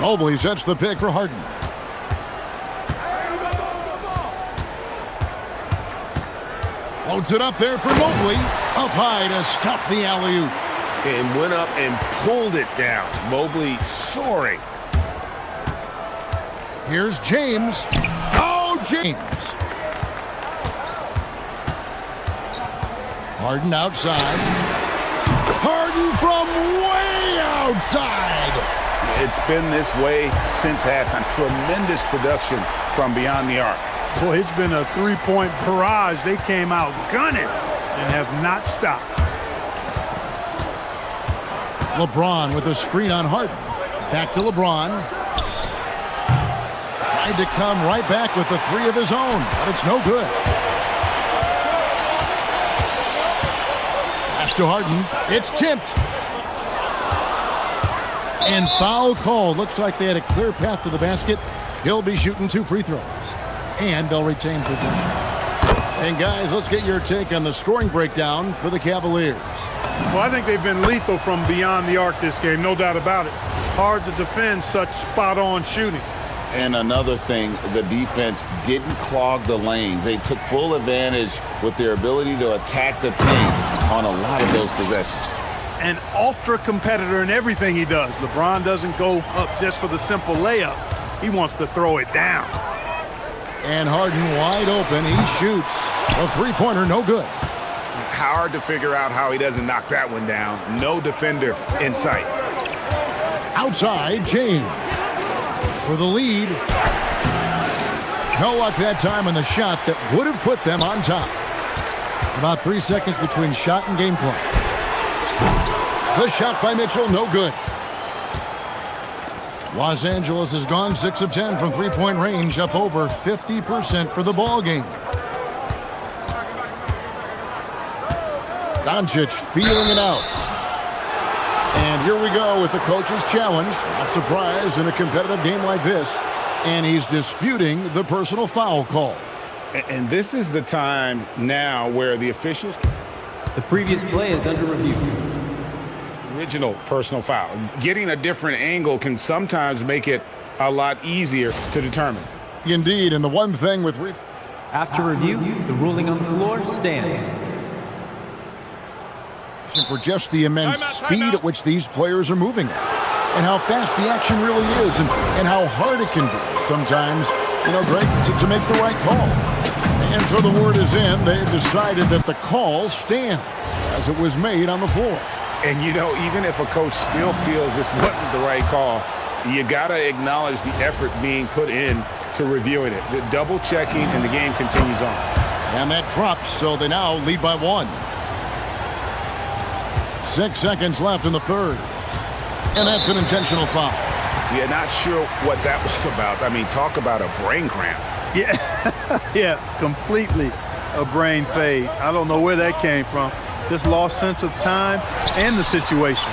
Mobley sets the pick for Harden. Floats it up there for Mobley. Up high to stuff the alley-oop. And went up and pulled it down. Mobley soaring. Here's James. Oh, James. Harden outside. Harden from way outside. It's been this way since halftime. Tremendous production from beyond the arc. Boy, it's been a three-point barrage. They came out gunning and have not stopped. LeBron with a screen on Harden. Back to LeBron. Tried to come right back with the three of his own, but it's no good. Pass to Harden. It's tipped. And foul call. Looks like they had a clear path to the basket. He'll be shooting 2 free throws. And they'll retain possession. And guys, let's get your take on the scoring breakdown for the Cavaliers. Well, I think they've been lethal from beyond the arc this game, no doubt about it. Hard to defend such spot-on shooting. And another thing, the defense didn't clog the lanes. They took full advantage with their ability to attack the paint on a lot of those possessions. An ultra competitor in everything he does. LeBron doesn't go up just for the simple layup. He wants to throw it down. And Harden wide open. He shoots. A three-pointer, no good. Hard to figure out how he doesn't knock that one down. No defender in sight. Outside, James. For the lead. No luck that time on the shot that would have put them on top. About 3 seconds between shot and game clock. The shot by Mitchell, no good. Los Angeles has gone 6 of 10 from three-point range, up over 50% for the ball game. Doncic feeling it out. And here we go with the coach's challenge. Not surprised in a competitive game like this. And he's disputing the personal foul call. And this is the time now where the officials... The previous play is under review. Original personal foul. Getting a different angle can sometimes make it a lot easier to determine. Indeed, and the one thing with... After review, the ruling on the floor stands. For just the immense speed at which these players are moving at, and how fast the action really is, and how hard it can be sometimes, Greg, to make the right call. And so the word is in. They've decided that the call stands as it was made on the floor. And even if a coach still feels this wasn't the right call, you got to acknowledge the effort being put in to reviewing it. The double checking, and the game continues on. And that drops, so they now lead by 1. 6 seconds left in the third. And that's an intentional foul. Yeah, not sure what that was about. I mean, talk about a brain cramp. Yeah, yeah, completely a brain fade. I don't know where that came from. Just lost sense of time and the situation.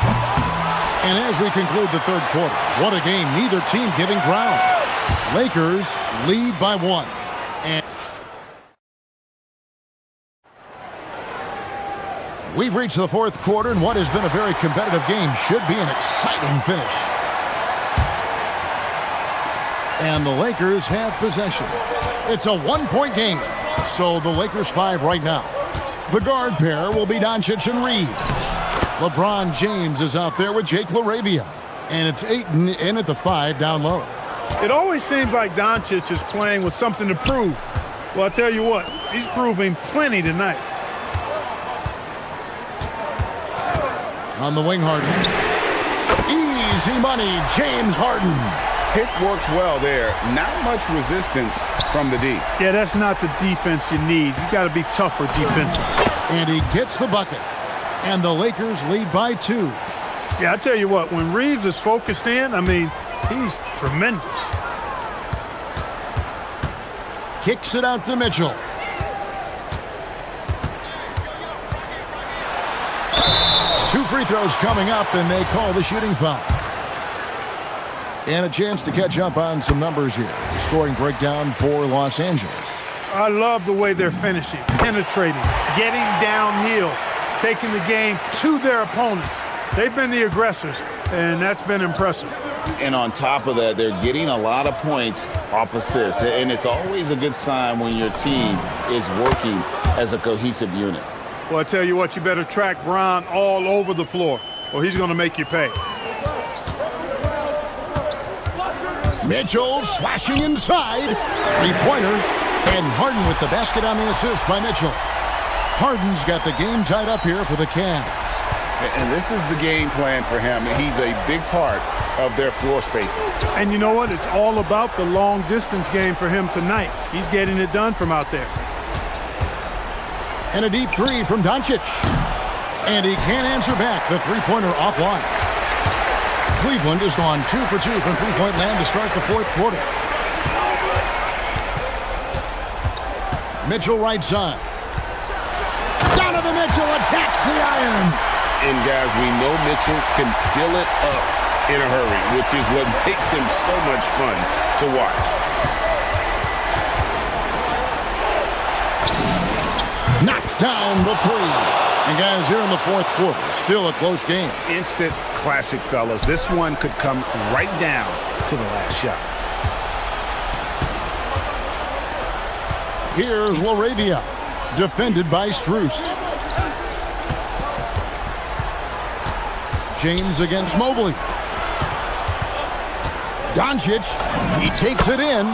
And as we conclude the third quarter, what a game. Neither team giving ground. Lakers lead by 1. And we've reached the fourth quarter, and what has been a very competitive game should be an exciting finish. And the Lakers have possession. It's a 1-point game, so the Lakers 5 right now. The guard pair will be Doncic and Reed. LeBron James is out there with Jake LaRavia. And it's Ayton in at the 5 down low. It always seems like Doncic is playing with something to prove. Well, I tell you what, he's proving plenty tonight. On the wing, Harden. Easy money, James Harden. Pick works well there. Not much resistance from the D. Yeah, that's not the defense you need. You got to be tougher defensively. And he gets the bucket. And the Lakers lead by 2. Yeah, I tell you what, when Reeves is focused in, I mean, he's tremendous. Kicks it out to Mitchell. Two free throws coming up, and they call the shooting foul. And a chance to catch up on some numbers here. The scoring breakdown for Los Angeles. I love the way they're finishing, penetrating, getting downhill, taking the game to their opponents. They've been the aggressors, and that's been impressive. And on top of that, they're getting a lot of points off assists. And it's always a good sign when your team is working as a cohesive unit. Well, I tell you what, you better track Bron all over the floor, or he's going to make you pay. Mitchell slashing inside. Three-pointer. And Harden with the basket on the assist by Mitchell. Harden's got the game tied up here for the Cavs. And this is the game plan for him. He's a big part of their floor spacing. And you know what? It's all about the long-distance game for him tonight. He's getting it done from out there. And a deep three from Doncic. And he can't answer back. The three-pointer offline. Cleveland has gone 2 for 2 from three-point land to start the fourth quarter. Mitchell right side. Donovan Mitchell attacks the iron. And guys, we know Mitchell can fill it up in a hurry, which is what makes him so much fun to watch. Knocks down the three. And guys, here in the fourth quarter, still a close game. Instant classic, fellas. This one could come right down to the last shot. Here's LaRavia, defended by Strus. James against Mobley. Doncic, he takes it in,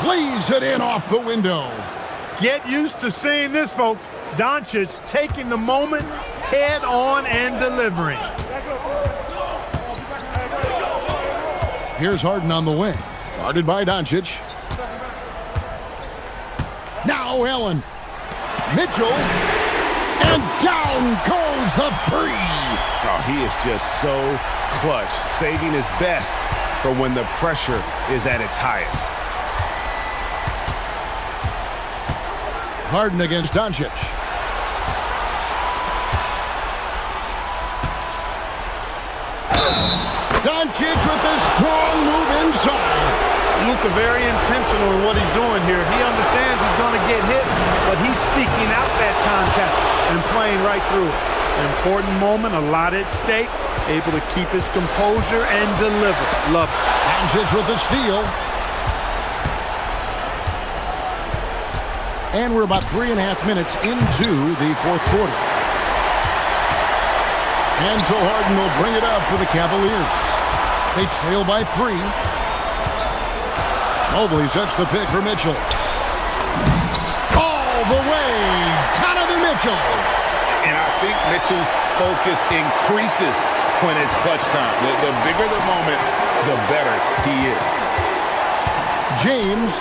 lays it in off the window. Get used to seeing this, folks. Doncic taking the moment head on and delivering. Here's Harden on the wing, guarded by Doncic. Now Allen. Mitchell. And down goes the three. Oh, he is just so clutch, saving his best for when the pressure is at its highest. Harden against Doncic. Doncic with a strong move inside. Luka very intentional in what he's doing here. He understands he's going to get hit, but he's seeking out that contact and playing right through it. An important moment, a lot at stake, able to keep his composure and deliver. Love it. Doncic with the steal. And we're about 3.5 minutes into the fourth quarter. And so Harden will bring it up for the Cavaliers. They trail by 3. Mobley sets the pick for Mitchell. All the way, Donovan Mitchell. And I think Mitchell's focus increases when it's clutch time. The bigger the moment, the better he is. James.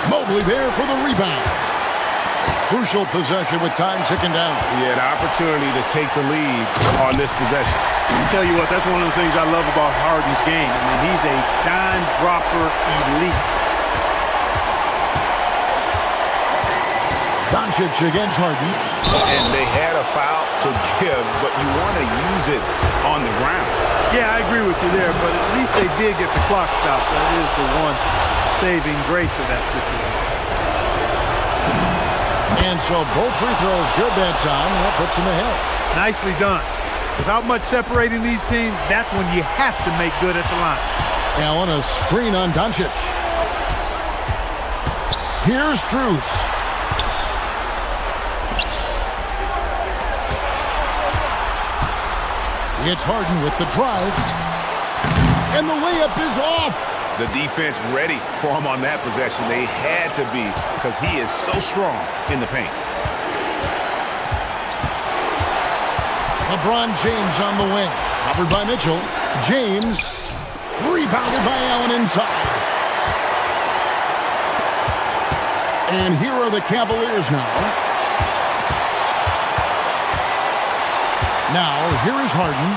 Mobley there for the rebound. Crucial possession with time ticking down. He had opportunity to take the lead on this possession. I tell you what, that's one of the things I love about Harden's game. I mean, he's a dime dropper elite. Doncic against Harden. And they had a foul to give, but you want to use it on the ground. Yeah, I agree with you there, but at least they did get the clock stopped. That is the one saving grace of that situation. And so both free throws good that time. That puts him ahead. Nicely done. Without much separating these teams, that's when you have to make good at the line. Allen, a screen on Doncic. Here's Strus. It's Harden with the drive. And the layup is off. The defense ready for him on that possession. They had to be because he is so strong in the paint. LeBron James on the wing. Covered by Mitchell. James. Rebounded by Allen inside. And here are the Cavaliers now. Now, here is Harden.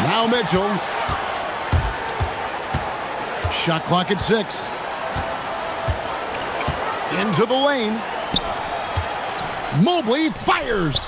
Now Mitchell. Shot clock at 6. Into the lane. Mobley fires.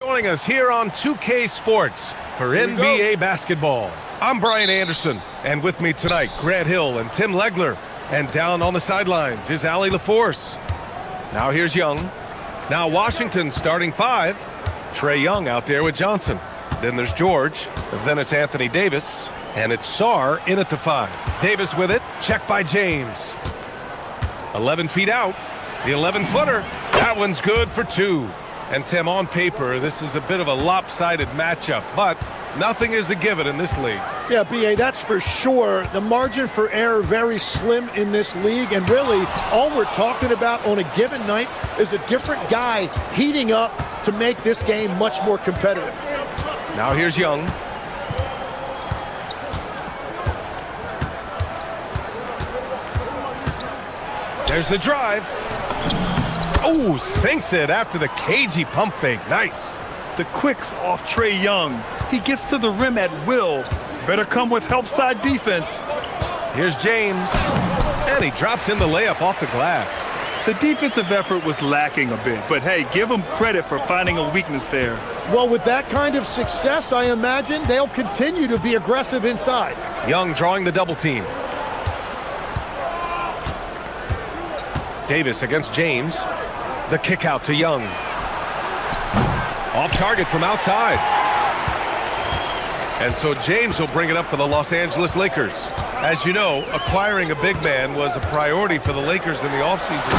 Joining us here on 2K Sports for NBA basketball. I'm Brian Anderson, and with me tonight, Grant Hill and Tim Legler. And down on the sidelines is Allie LaForce. Now here's Young. Now Washington starting 5. Trae Young out there with Johnson. Then there's George. Then it's Anthony Davis. And it's Sarr in at the 5. Davis with it. Checked by James. 11 feet out. The 11-footer. That one's good for 2. And Tim, on paper, this is a bit of a lopsided matchup, but nothing is a given in this league. Yeah, B.A., that's for sure. The margin for error very slim in this league, and really all we're talking about on a given night is a different guy heating up to make this game much more competitive. Now here's Young. There's the drive. Oh, sinks it after the cagey pump fake. Nice. The quicks off Trae Young. He gets to the rim at will. Better come with help side defense. Here's James. And he drops in the layup off the glass. The defensive effort was lacking a bit, but hey, give them credit for finding a weakness there. Well, with that kind of success, I imagine they'll continue to be aggressive inside. Young drawing the double team. Davis against James. The kick out to Young. Off target from outside. And so James will bring it up for the Los Angeles Lakers. As you know, acquiring a big man was a priority for the Lakers in the offseason.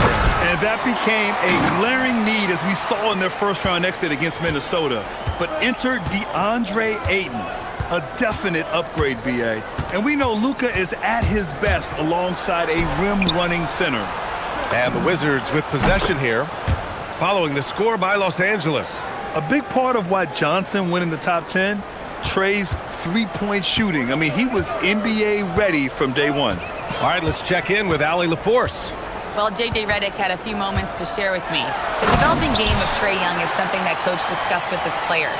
And that became a glaring need as we saw in their first-round exit against Minnesota. But enter DeAndre Ayton, a definite upgrade, B.A. And we know Luka is at his best alongside a rim-running center. And the Wizards with possession here, following the score by Los Angeles. A big part of why Johnson went in the top 10, Trae's three-point shooting. I mean, he was NBA ready from day one. All right, let's check in with Allie LaForce. Well, J.J. Redick had a few moments to share with me. The developing game of Trae Young is something that Coach discussed with his players.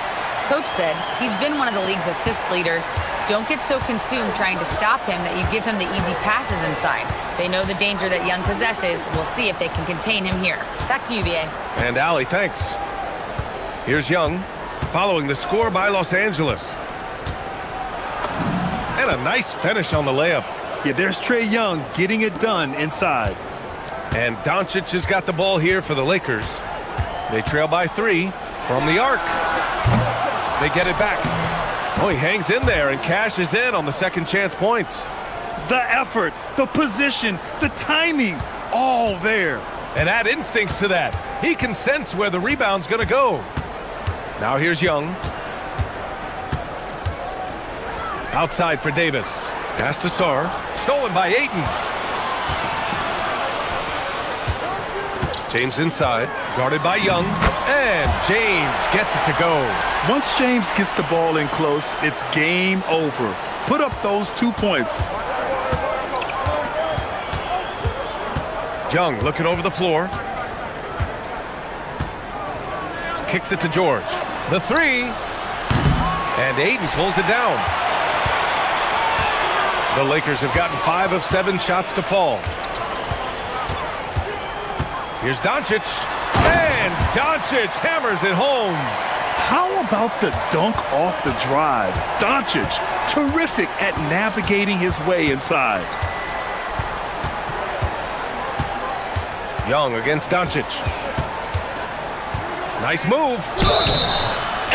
Coach said he's been one of the league's assist leaders. Don't get so consumed trying to stop him that you give him the easy passes inside. They know the danger that Young possesses. We'll see if they can contain him here. Back to you, B.A. And Allie, thanks. Here's Young, following the score by Los Angeles. And a nice finish on the layup. Yeah, there's Trae Young getting it done inside. And Doncic has got the ball here for the Lakers. They trail by 3 from the arc. They get it back. Oh, he hangs in there and cashes in on the second chance points. The effort, the position, the timing, all there. And add instincts to that. He can sense where the rebound's going to go. Now here's Young. Outside for Davis. Pass to Sarr. Stolen by Ayton. James inside. Guarded by Young. And James gets it to go. Once James gets the ball in close, it's game over. Put up those 2 points. Young looking over the floor. Kicks it to George. The 3. And Ayton pulls it down. The Lakers have gotten 5 of 7 shots to fall. Here's Doncic. And Doncic hammers it home. How about the dunk off the drive? Doncic, terrific at navigating his way inside. Young against Doncic. Nice move.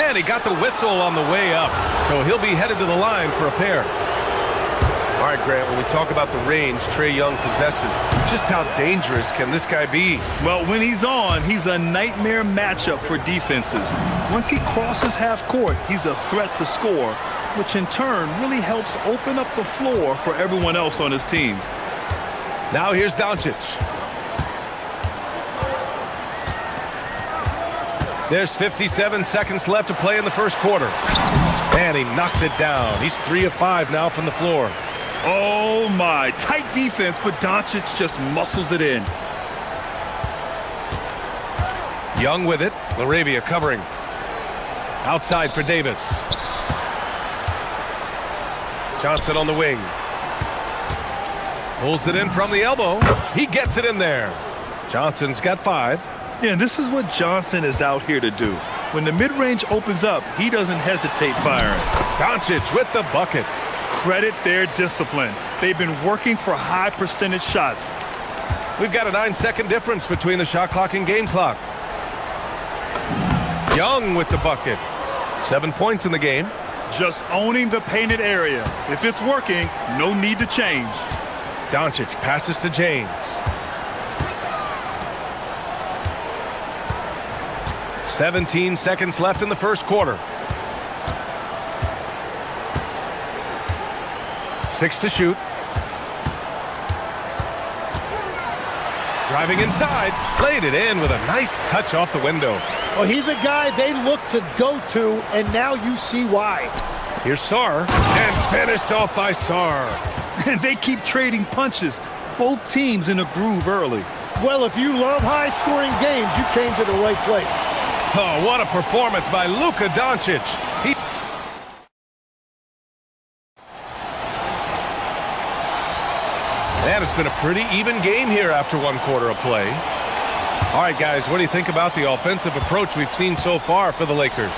And he got the whistle on the way up. So he'll be headed to the line for a pair. All right, Grant, when we talk about the range Trae Young possesses, just how dangerous can this guy be? Well, when he's on, he's a nightmare matchup for defenses. Once he crosses half court, he's a threat to score, which in turn really helps open up the floor for everyone else on his team. Now here's Doncic. There's 57 seconds left to play in the first quarter. And he knocks it down. He's 3 of 5 now from the floor. Oh my, tight defense, but Doncic just muscles it in. Young with it. Laravia covering. Outside for Davis. Johnson on the wing. Pulls it in from the elbow. He gets it in there. Johnson's got 5. Yeah, this is what Johnson is out here to do. When the mid-range opens up, he doesn't hesitate firing. Doncic with the bucket. Credit their discipline. They've been working for high percentage shots. We've got a 9-second difference between the shot clock and game clock. Young with the bucket. 7 points in the game. Just owning the painted area. If it's working, no need to change. Doncic passes to James. "17 seconds left in the first quarter. 6 to shoot. Driving inside, played it in with a nice touch off the window. Well, he's a guy they look to go to, and now you see why. Here's Sar, and finished off by Sar. And they keep trading punches. Both teams in a groove early. Well, if you love high-scoring games, you came to the right place. Oh, what a performance by Luka Doncic. And it's been a pretty even game here after 1 quarter of play. All right, guys, what do you think about the offensive approach we've seen so far for the Lakers?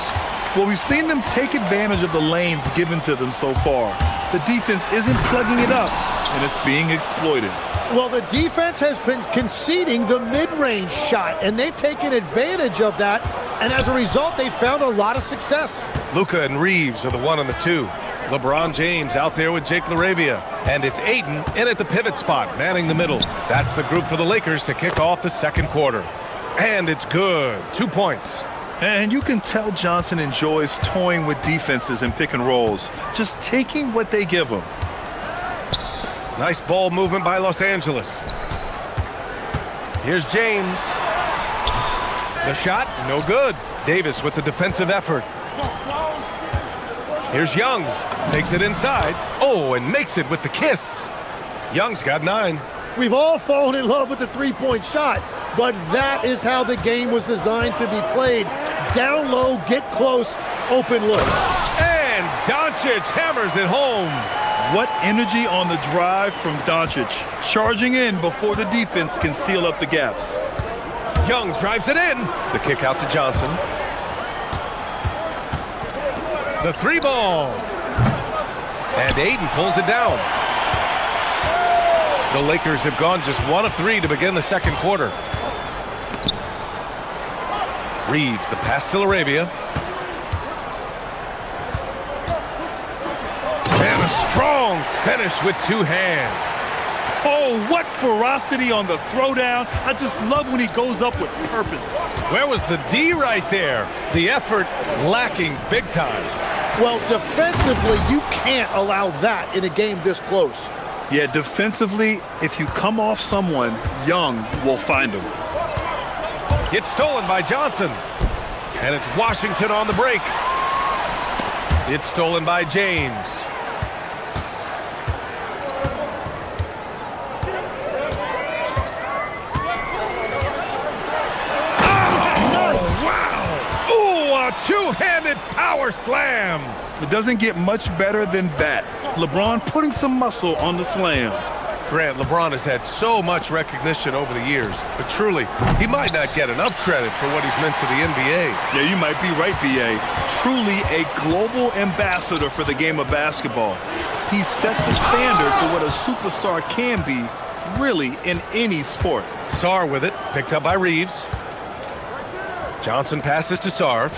Well, we've seen them take advantage of the lanes given to them so far. The defense isn't plugging it up, and it's being exploited. Well, the defense has been conceding the mid-range shot, and they've taken advantage of that, and as a result, they've found a lot of success. Luka and Reeves are the 1 and the 2. LeBron James out there with Jake LaRavia. And it's Ayton in at the pivot spot, manning the middle. That's the group for the Lakers to kick off the second quarter. And it's good. 2 points. And you can tell Johnson enjoys toying with defenses and pick and rolls, just taking what they give him. Nice ball movement by Los Angeles. Here's James. The shot, no good. Davis with the defensive effort. Here's Young. Takes it inside. Oh, and makes it with the kiss. Young's got 9. We've all fallen in love with the three-point shot, but that is how the game was designed to be played. Down low, get close, open look. And Doncic hammers it home. What energy on the drive from Doncic, charging in before the defense can seal up the gaps. Young drives it in. The kick out to Johnson. The 3 ball. And Ayton pulls it down. The Lakers have gone just 1 of 3 to begin the second quarter. Reeves, the pass to LaRavia. And a strong finish with 2 hands. Oh, what ferocity on the throwdown. I just love when he goes up with purpose. Where was the D right there? The effort lacking big time. Well, defensively, you can't allow that in a game this close. Yeah, defensively, if you come off someone, Young will find him. It's stolen by Johnson. And it's Washington on the break. It's stolen by James. Two-handed power slam. It doesn't get much better than that. LeBron putting some muscle on the slam. Grant, LeBron has had so much recognition over the years, but truly, he might not get enough credit for what he's meant to the NBA. Yeah, you might be right, B.A. Truly a global ambassador for the game of basketball. He set the standard for what a superstar can be, really, in any sport. Sar with it, picked up by Reeves. Johnson passes to Sar.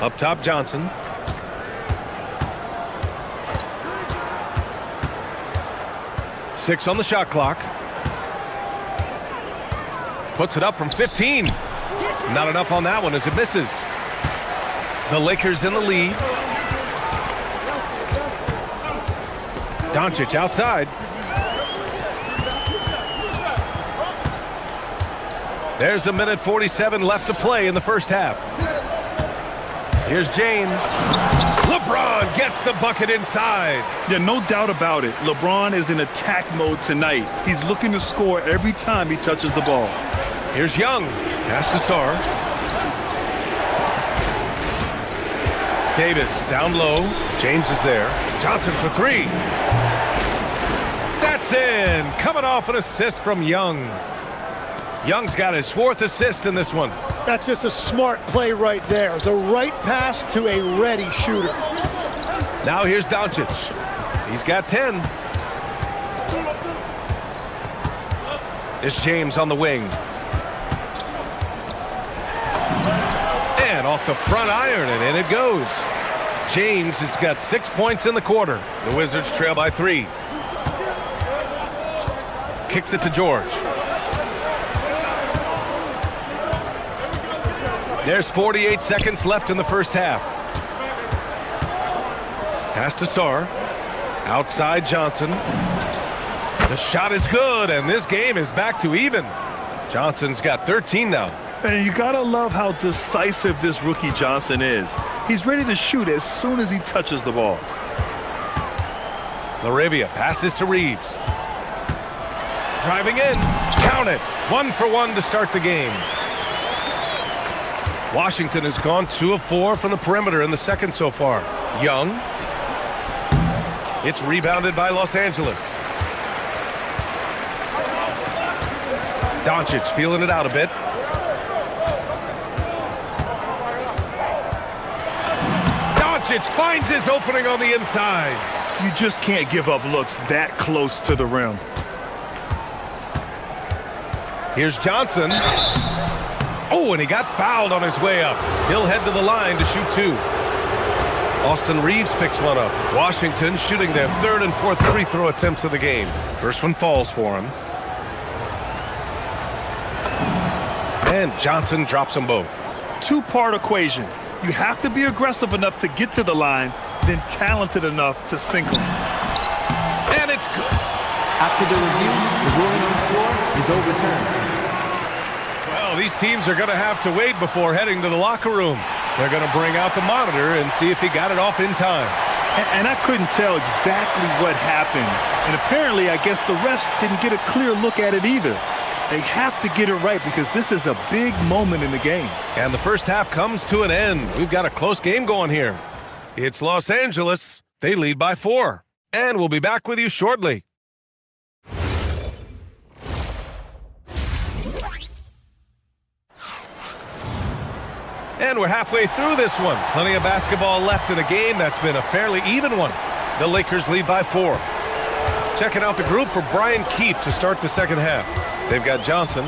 Up top, Johnson. Six on the shot clock. Puts it up from 15. Not enough on that one as it misses. The Lakers in the lead. Doncic outside. There's a minute 47 left to play in the first half. Here's James. LeBron gets the bucket inside. Yeah, no doubt about it. LeBron is in attack mode tonight. He's looking to score every time he touches the ball. Here's Young. Pass to Sar. Davis down low. James is there. Johnson for 3. That's in. Coming off an assist from Young. Young's got his 4th assist in this one. That's just a smart play right there. The right pass to a ready shooter. Now here's Doncic. He's got 10. It's James on the wing. And off the front iron, and in it goes. James has got 6 points in the quarter. The Wizards trail by 3. Kicks it to George. There's 48 seconds left in the first half. Pass to Sarr. Outside Johnson. The shot is good, and this game is back to even. Johnson's got 13 now. And you gotta love how decisive this rookie Johnson is. He's ready to shoot as soon as he touches the ball. Laravia passes to Reeves. Driving in. Count it. 1 for 1 to start the game. Washington has gone 2 of 4 from the perimeter in the second so far. Young. It's rebounded by Los Angeles. Doncic feeling it out a bit. Doncic finds his opening on the inside. You just can't give up looks that close to the rim. Here's Johnson. Oh, and he got fouled on his way up. He'll head to the line to shoot 2. Austin Reeves picks one up. Washington shooting their 3rd and 4th free throw attempts of the game. First one falls for him. And Johnson drops them both. 2-part equation. You have to be aggressive enough to get to the line, then talented enough to sink them. And it's good. After the review, the ruling on the floor is overturned. Well, these teams are going to have to wait before heading to the locker room. They're going to bring out the monitor and see if he got it off in time. And I couldn't tell exactly what happened. And apparently, I guess the refs didn't get a clear look at it either. They have to get it right because this is a big moment in the game. And the first half comes to an end. We've got a close game going here. It's Los Angeles. They lead by 4. And we'll be back with you shortly. And we're halfway through this one. Plenty of basketball left in a game that's been a fairly even one. The Lakers lead by 4. Checking out the group for Brian Keefe to start the second half. They've got Johnson.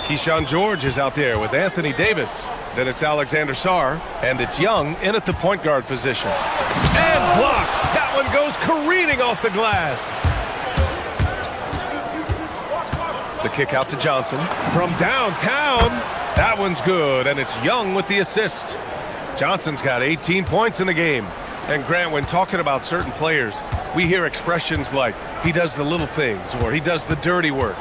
Keyshawn George is out there with Anthony Davis. Then it's Alexander Sarr. And it's Young in at the point guard position. And blocked. That one goes careening off the glass. The kick out to Johnson. From downtown. That one's good, and it's Young with the assist. Johnson's got 18 points in the game. And Grant, when talking about certain players, we hear expressions like, he does the little things, or he does the dirty work.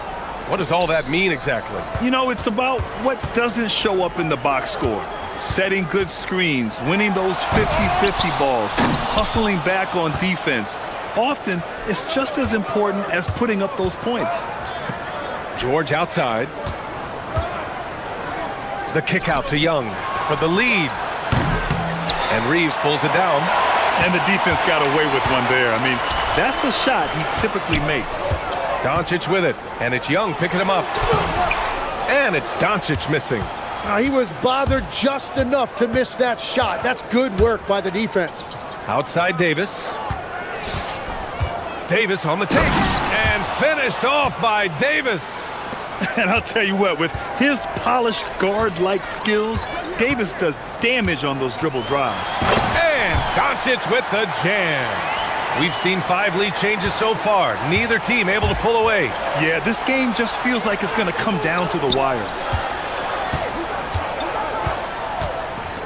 What does all that mean exactly? You know, it's about what doesn't show up in the box score. Setting good screens, winning those 50-50 balls, hustling back on defense. Often, it's just as important as putting up those points. George outside. The kick out to Young for the lead. And Reeves pulls it down. And the defense got away with one there. I mean, that's a shot he typically makes. Doncic with it. And it's Young picking him up. And it's Doncic missing. He was bothered just enough to miss that shot. That's good work by the defense. Outside Davis. Davis on the take. And finished off by Davis. And I'll tell you what, with his polished guard-like skills, Davis does damage on those dribble drives. And Doncic with the jam. We've seen 5 lead changes so far. Neither team able to pull away. Yeah, this game just feels like it's going to come down to the wire.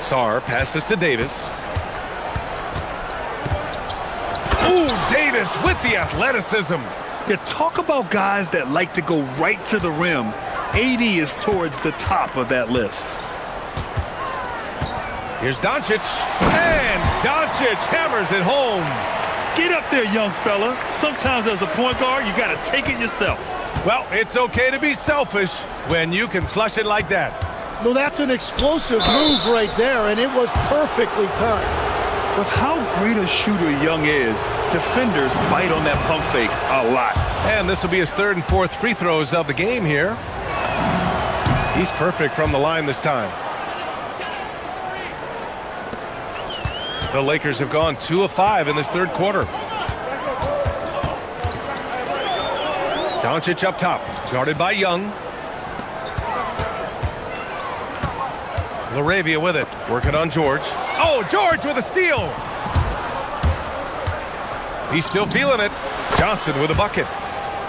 Sarr passes to Davis. Ooh, Davis with the athleticism. Yeah, talk about guys that like to go right to the rim. AD is towards the top of that list. Here's Doncic. And Doncic hammers it home. Get up there, young fella. Sometimes as a point guard, you got to take it yourself. Well, it's okay to be selfish when you can flush it like that. Well, that's an explosive move right there, and it was perfectly timed. With how great a shooter Young is, defenders bite on that pump fake a lot. And this will be his 3rd and 4th free throws of the game here. He's perfect from the line this time. The Lakers have gone 2 of 5 in this third quarter. Doncic up top, guarded by Young. Laravia with it, working on George. Oh, George with a steal! He's still feeling it. Johnson with a bucket.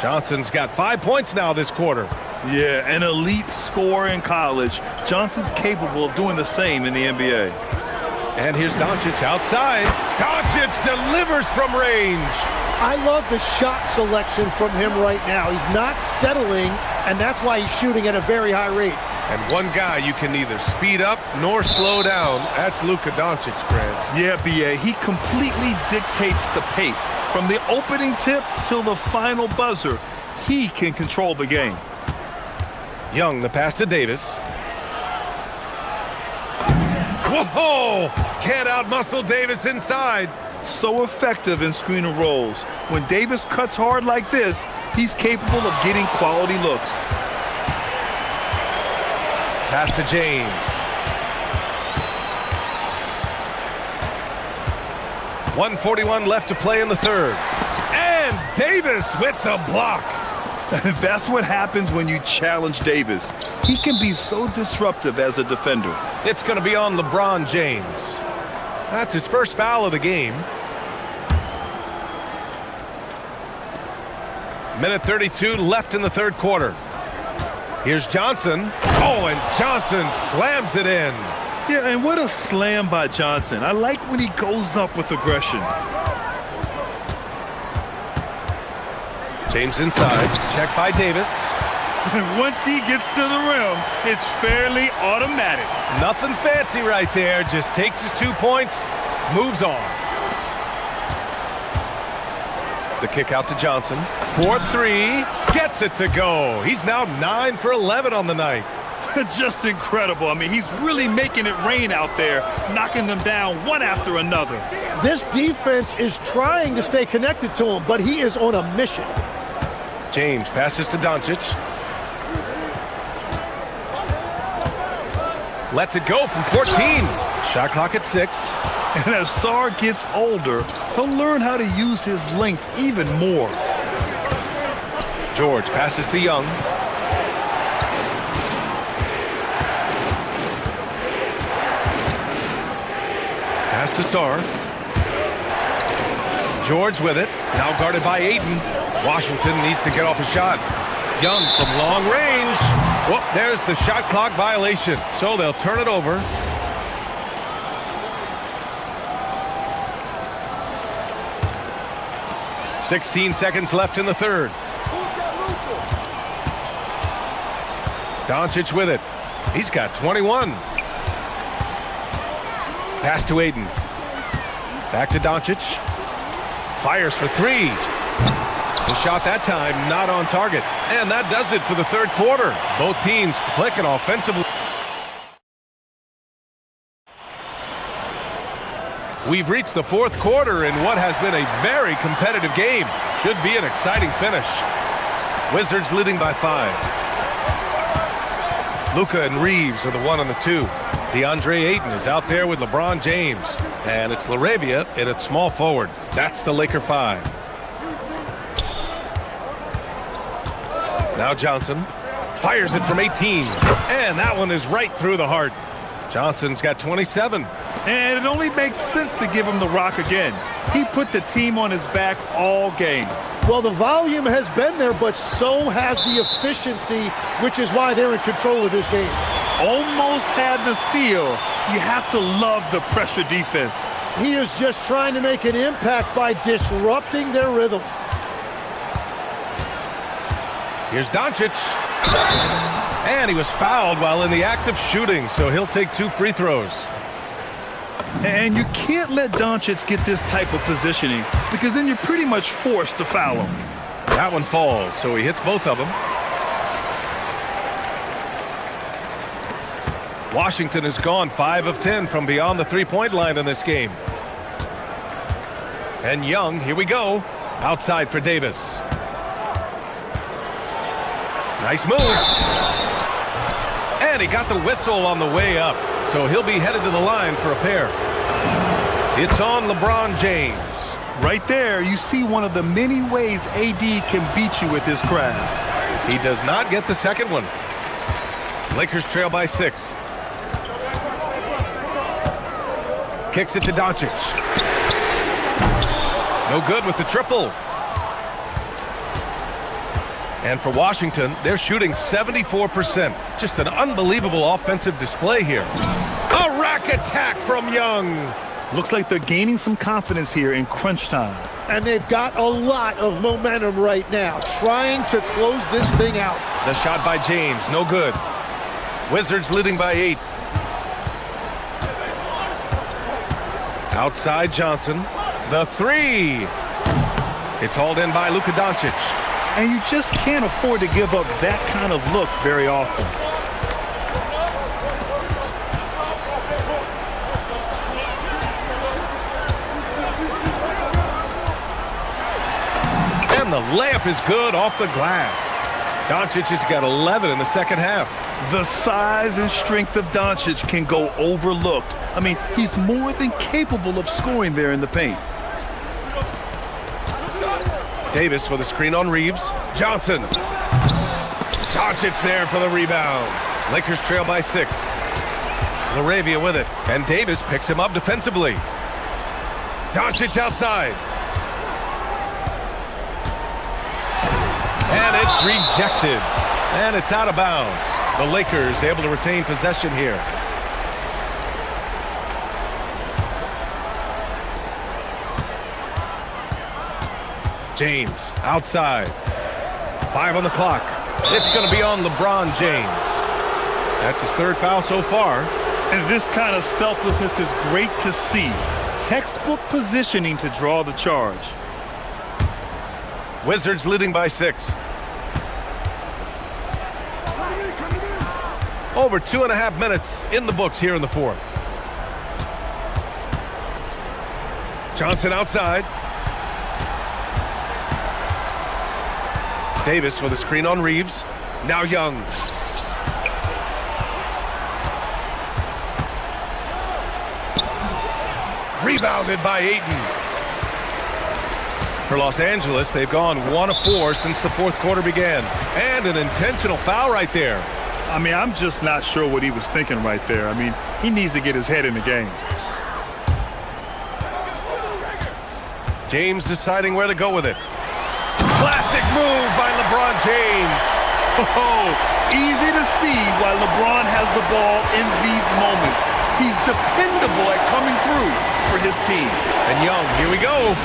Johnson's got 5 points now this quarter. Yeah, an elite scorer in college. Johnson's capable of doing the same in the NBA. And here's Doncic outside. Doncic delivers from range. I love the shot selection from him right now. He's not settling, and that's why he's shooting at a very high rate. And one guy you can neither speed up nor slow down. That's Luka Doncic, Grant. Yeah, B.A., he completely dictates the pace. From the opening tip till the final buzzer, he can control the game. Young, the pass to Davis. Whoa! Can't outmuscle Davis inside. So effective in screen and rolls. When Davis cuts hard like this, he's capable of getting quality looks. Pass to James. 1:41 left to play in the third. And Davis with the block. That's what happens when you challenge Davis. He can be so disruptive as a defender. It's going to be on LeBron James. That's his first foul of the game. Minute 32 left in the third quarter. Here's Johnson. Oh, and Johnson slams it in. Yeah, and what a slam by Johnson. I like when he goes up with aggression. James inside. Check by Davis. Once he gets to the rim, it's fairly automatic. Nothing fancy right there. Just takes his 2 points, moves on. The kick out to Johnson. 4-3. Gets it to go. He's now 9 for 11 on the night. Just incredible. I mean, he's really making it rain out there, knocking them down one after another. This defense is trying to stay connected to him, but he is on a mission. James passes to Doncic. Lets it go from 14. Shot clock at 6. And as Sar gets older, he'll learn how to use his length even more. George passes to Young. Pass to Sar. George with it. Now guarded by Ayton. Washington needs to get off a shot. Young from long range. Whoop, there's the shot clock violation. So they'll turn it over. .16 seconds left in the third. Doncic with it. He's got 21. Pass to Ayton. Back to Doncic. Fires for 3. The shot that time not on target. And that does it for the third quarter. Both teams clicking offensively. We've reached the fourth quarter in what has been a very competitive game. Should be an exciting finish. Wizards leading by 5. Luka and Reeves are the 1 and the 2. DeAndre Ayton is out there with LeBron James. And it's Laravia in its small forward. That's the Laker 5. Now Johnson fires it from 18. And that one is right through the heart. Johnson's got 27. And it only makes sense to give him the rock again. He put the team on his back all game. Well, the volume has been there, but so has the efficiency, which is why they're in control of this game. Almost had the steal. You have to love the pressure defense. He is just trying to make an impact by disrupting their rhythm. Here's Doncic. And he was fouled while in the act of shooting, so he'll take 2 free throws. And you can't let Doncic get this type of positioning because then you're pretty much forced to foul him. That one falls, so he hits both of them. Washington has gone 5 of 10 from beyond the three-point line in this game. And Young, here we go, outside for Davis. Nice move. And he got the whistle on the way up, so he'll be headed to the line for a pair. It's on LeBron James. Right there, you see one of the many ways AD can beat you with his craft. He does not get the second one. Lakers trail by 6. Kicks it to Doncic. No good with the triple. And for Washington, they're shooting 74%. Just an unbelievable offensive display here. A rack attack from Young. Looks like they're gaining some confidence here in crunch time. And they've got a lot of momentum right now, trying to close this thing out. The shot by James, no good. Wizards leading by 8. Outside Johnson. The 3. It's hauled in by Luka Doncic. And you just can't afford to give up that kind of look very often. And the layup is good off the glass. Doncic has got 11 in the second half. The size and strength of Doncic can go overlooked. I mean, he's more than capable of scoring there in the paint. Davis with a screen on Reeves. Johnson. Doncic there for the rebound. Lakers trail by 6. Laravia with it. And Davis picks him up defensively. Doncic outside. And it's rejected. And it's out of bounds. The Lakers able to retain possession here. James outside. 5 on the clock. It's going to be on LeBron James. That's his 3rd foul so far. And this kind of selflessness is great to see. Textbook positioning to draw the charge. Wizards leading by 6. Over 2.5 minutes in the books here in the 4th. Johnson outside. Davis with a screen on Reeves. Now Young. Rebounded by Ayton. For Los Angeles, they've gone 1 of 4 since the 4th quarter began. And an intentional foul right there. I mean, I'm just not sure what he was thinking right there. I mean, he needs to get his head in the game. James deciding where to go with it. Classic move by LeBron James. Oh, easy to see why LeBron has the ball in these moments. He's dependable at coming through for his team. And Young, here we go.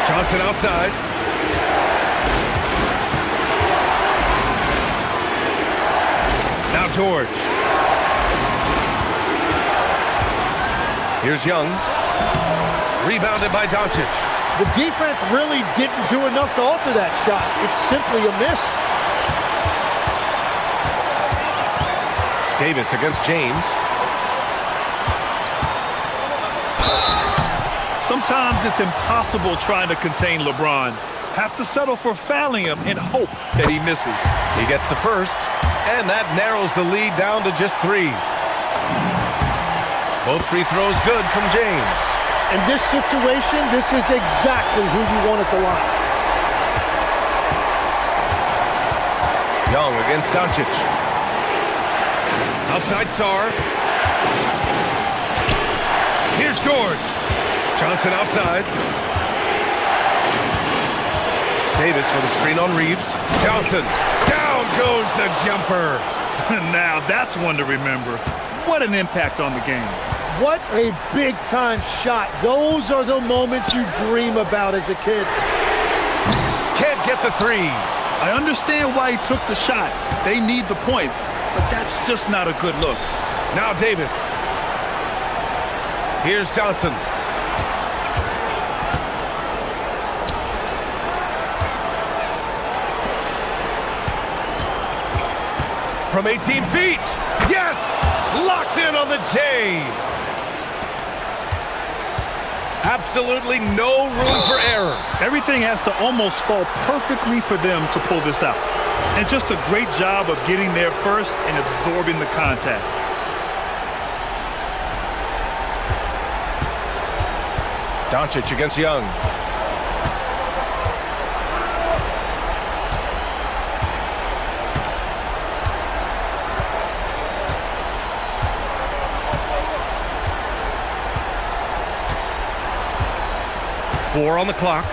Johnson outside. Now George. Here's Young. Rebounded by Doncic. The defense really didn't do enough to alter that shot. It's simply a miss. Davis against James. Sometimes it's impossible trying to contain LeBron. Have to settle for fouling him and hope that he misses. He gets the first, and that narrows the lead down to just 3. Both free throws good from James. In this situation, this is exactly who you want at the line. Young against Doncic. Outside Sarr. Here's George. Johnson outside. Davis with a screen on Reeves. Johnson. Down goes the jumper. Now that's one to remember. What an impact on the game. What a big-time shot. Those are the moments you dream about as a kid. Can't get the 3. I understand why he took the shot. They need the points, but that's just not a good look. Now Davis. Here's Johnson. From 18 feet. Yes! Locked in on the J. Absolutely no room for error. Everything has to almost fall perfectly for them to pull this out. And just a great job of getting there first and absorbing the contact. Doncic against Young. Four on the clock.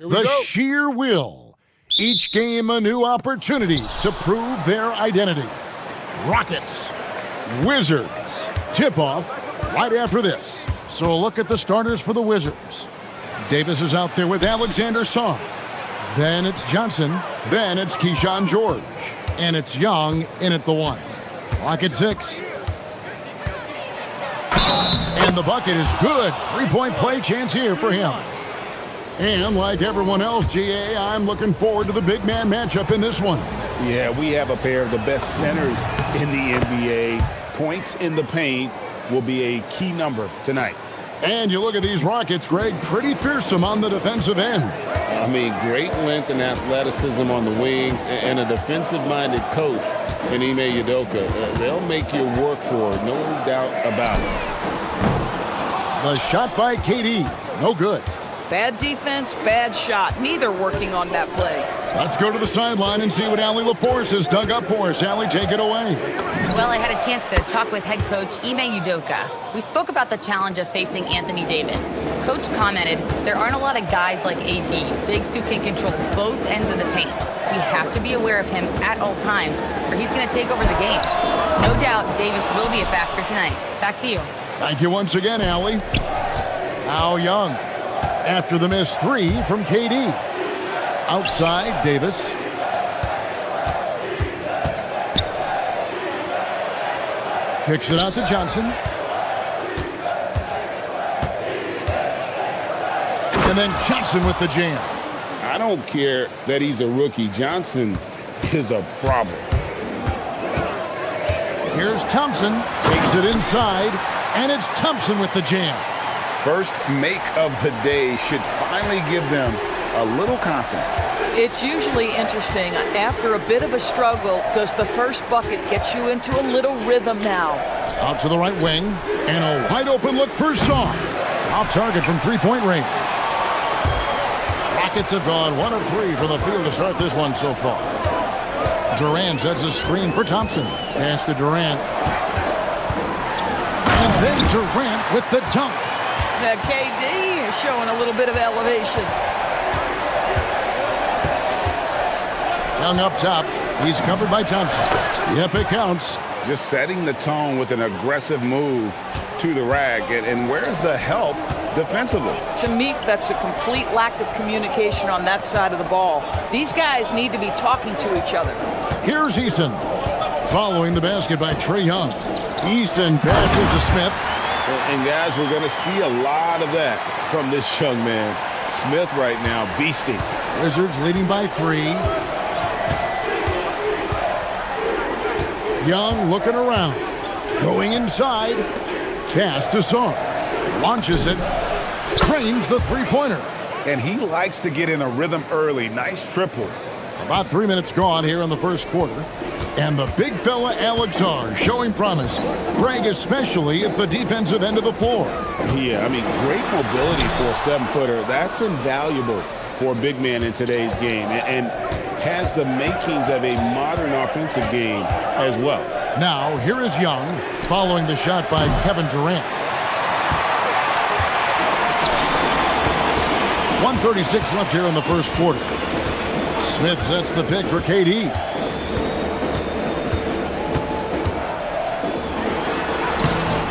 The sheer will. Each game a new opportunity to prove their identity. Rockets, Wizards. Tip-off right after this. So a look at the starters for the Wizards. Davis is out there with Alexander Song. Then it's Johnson. Then it's Keyshawn George. And it's Young in at the 1. Clock at 6. And the bucket is good. 3-point play chance here for him. And like everyone else, GA, I'm looking forward to the big man matchup in this one. Yeah, we have a pair of the best centers in the NBA. Points in the paint will be a key number tonight. And you look at these Rockets, Greg, pretty fearsome on the defensive end. I mean, great length and athleticism on the wings, and a defensive-minded coach in Ime Udoka. They'll make you work for it, no doubt about it. The shot by KD, no good. Bad defense, bad shot. Neither working on that play. Let's go to the sideline and see what Allie LaForce has dug up for us. Allie, take it away. Well, I had a chance to talk with head coach Ime Udoka. We spoke about the challenge of facing Anthony Davis. Coach commented, there aren't a lot of guys like AD, bigs who can control both ends of the paint. We have to be aware of him at all times, or he's going to take over the game. No doubt Davis will be a factor tonight. Back to you. Thank you once again, Allie. Now Young. After the missed 3 from KD. Outside, Davis. Kicks it out to Johnson. And then Johnson with the jam. I don't care that he's a rookie. Johnson is a problem. Here's Thompson. Takes it inside. And it's Thompson with the jam. First make of the day should finally give them a little confidence. It's usually interesting. After a bit of a struggle, does the first bucket get you into a little rhythm now? Out to the right wing. And a wide open look for Song. Off target from three-point range. Rockets have gone 1 of 3 from the field to start this one so far. Durant sets a screen for Thompson. Pass to Durant. And then Durant with the dunk. Now KD is showing a little bit of elevation. Young up top. He's covered by Thompson. Yep, it counts. Just setting the tone with an aggressive move to the rack. And where's the help defensively? To me, that's a complete lack of communication on that side of the ball. These guys need to be talking to each other. Here's Eason. Following the basket by Trae Young. Eason passes to Smith. And guys, we're going to see a lot of that from this young man. Smith right now, beasting. Wizards leading by 3. Young looking around. Going inside. Pass to Song. Launches it. Cranes the three-pointer. And he likes to get in a rhythm early. Nice triple. About 3 minutes gone here in the first quarter. And the big fella Alex R showing promise. Greg especially at the defensive end of the floor. Yeah, I mean, great mobility for a 7-footer. That's invaluable for a big man in today's game. And has the makings of a modern offensive game as well. Now, here is Young following the shot by Kevin Durant. 1:36 left here in the first quarter. Smith sets the pick for KD.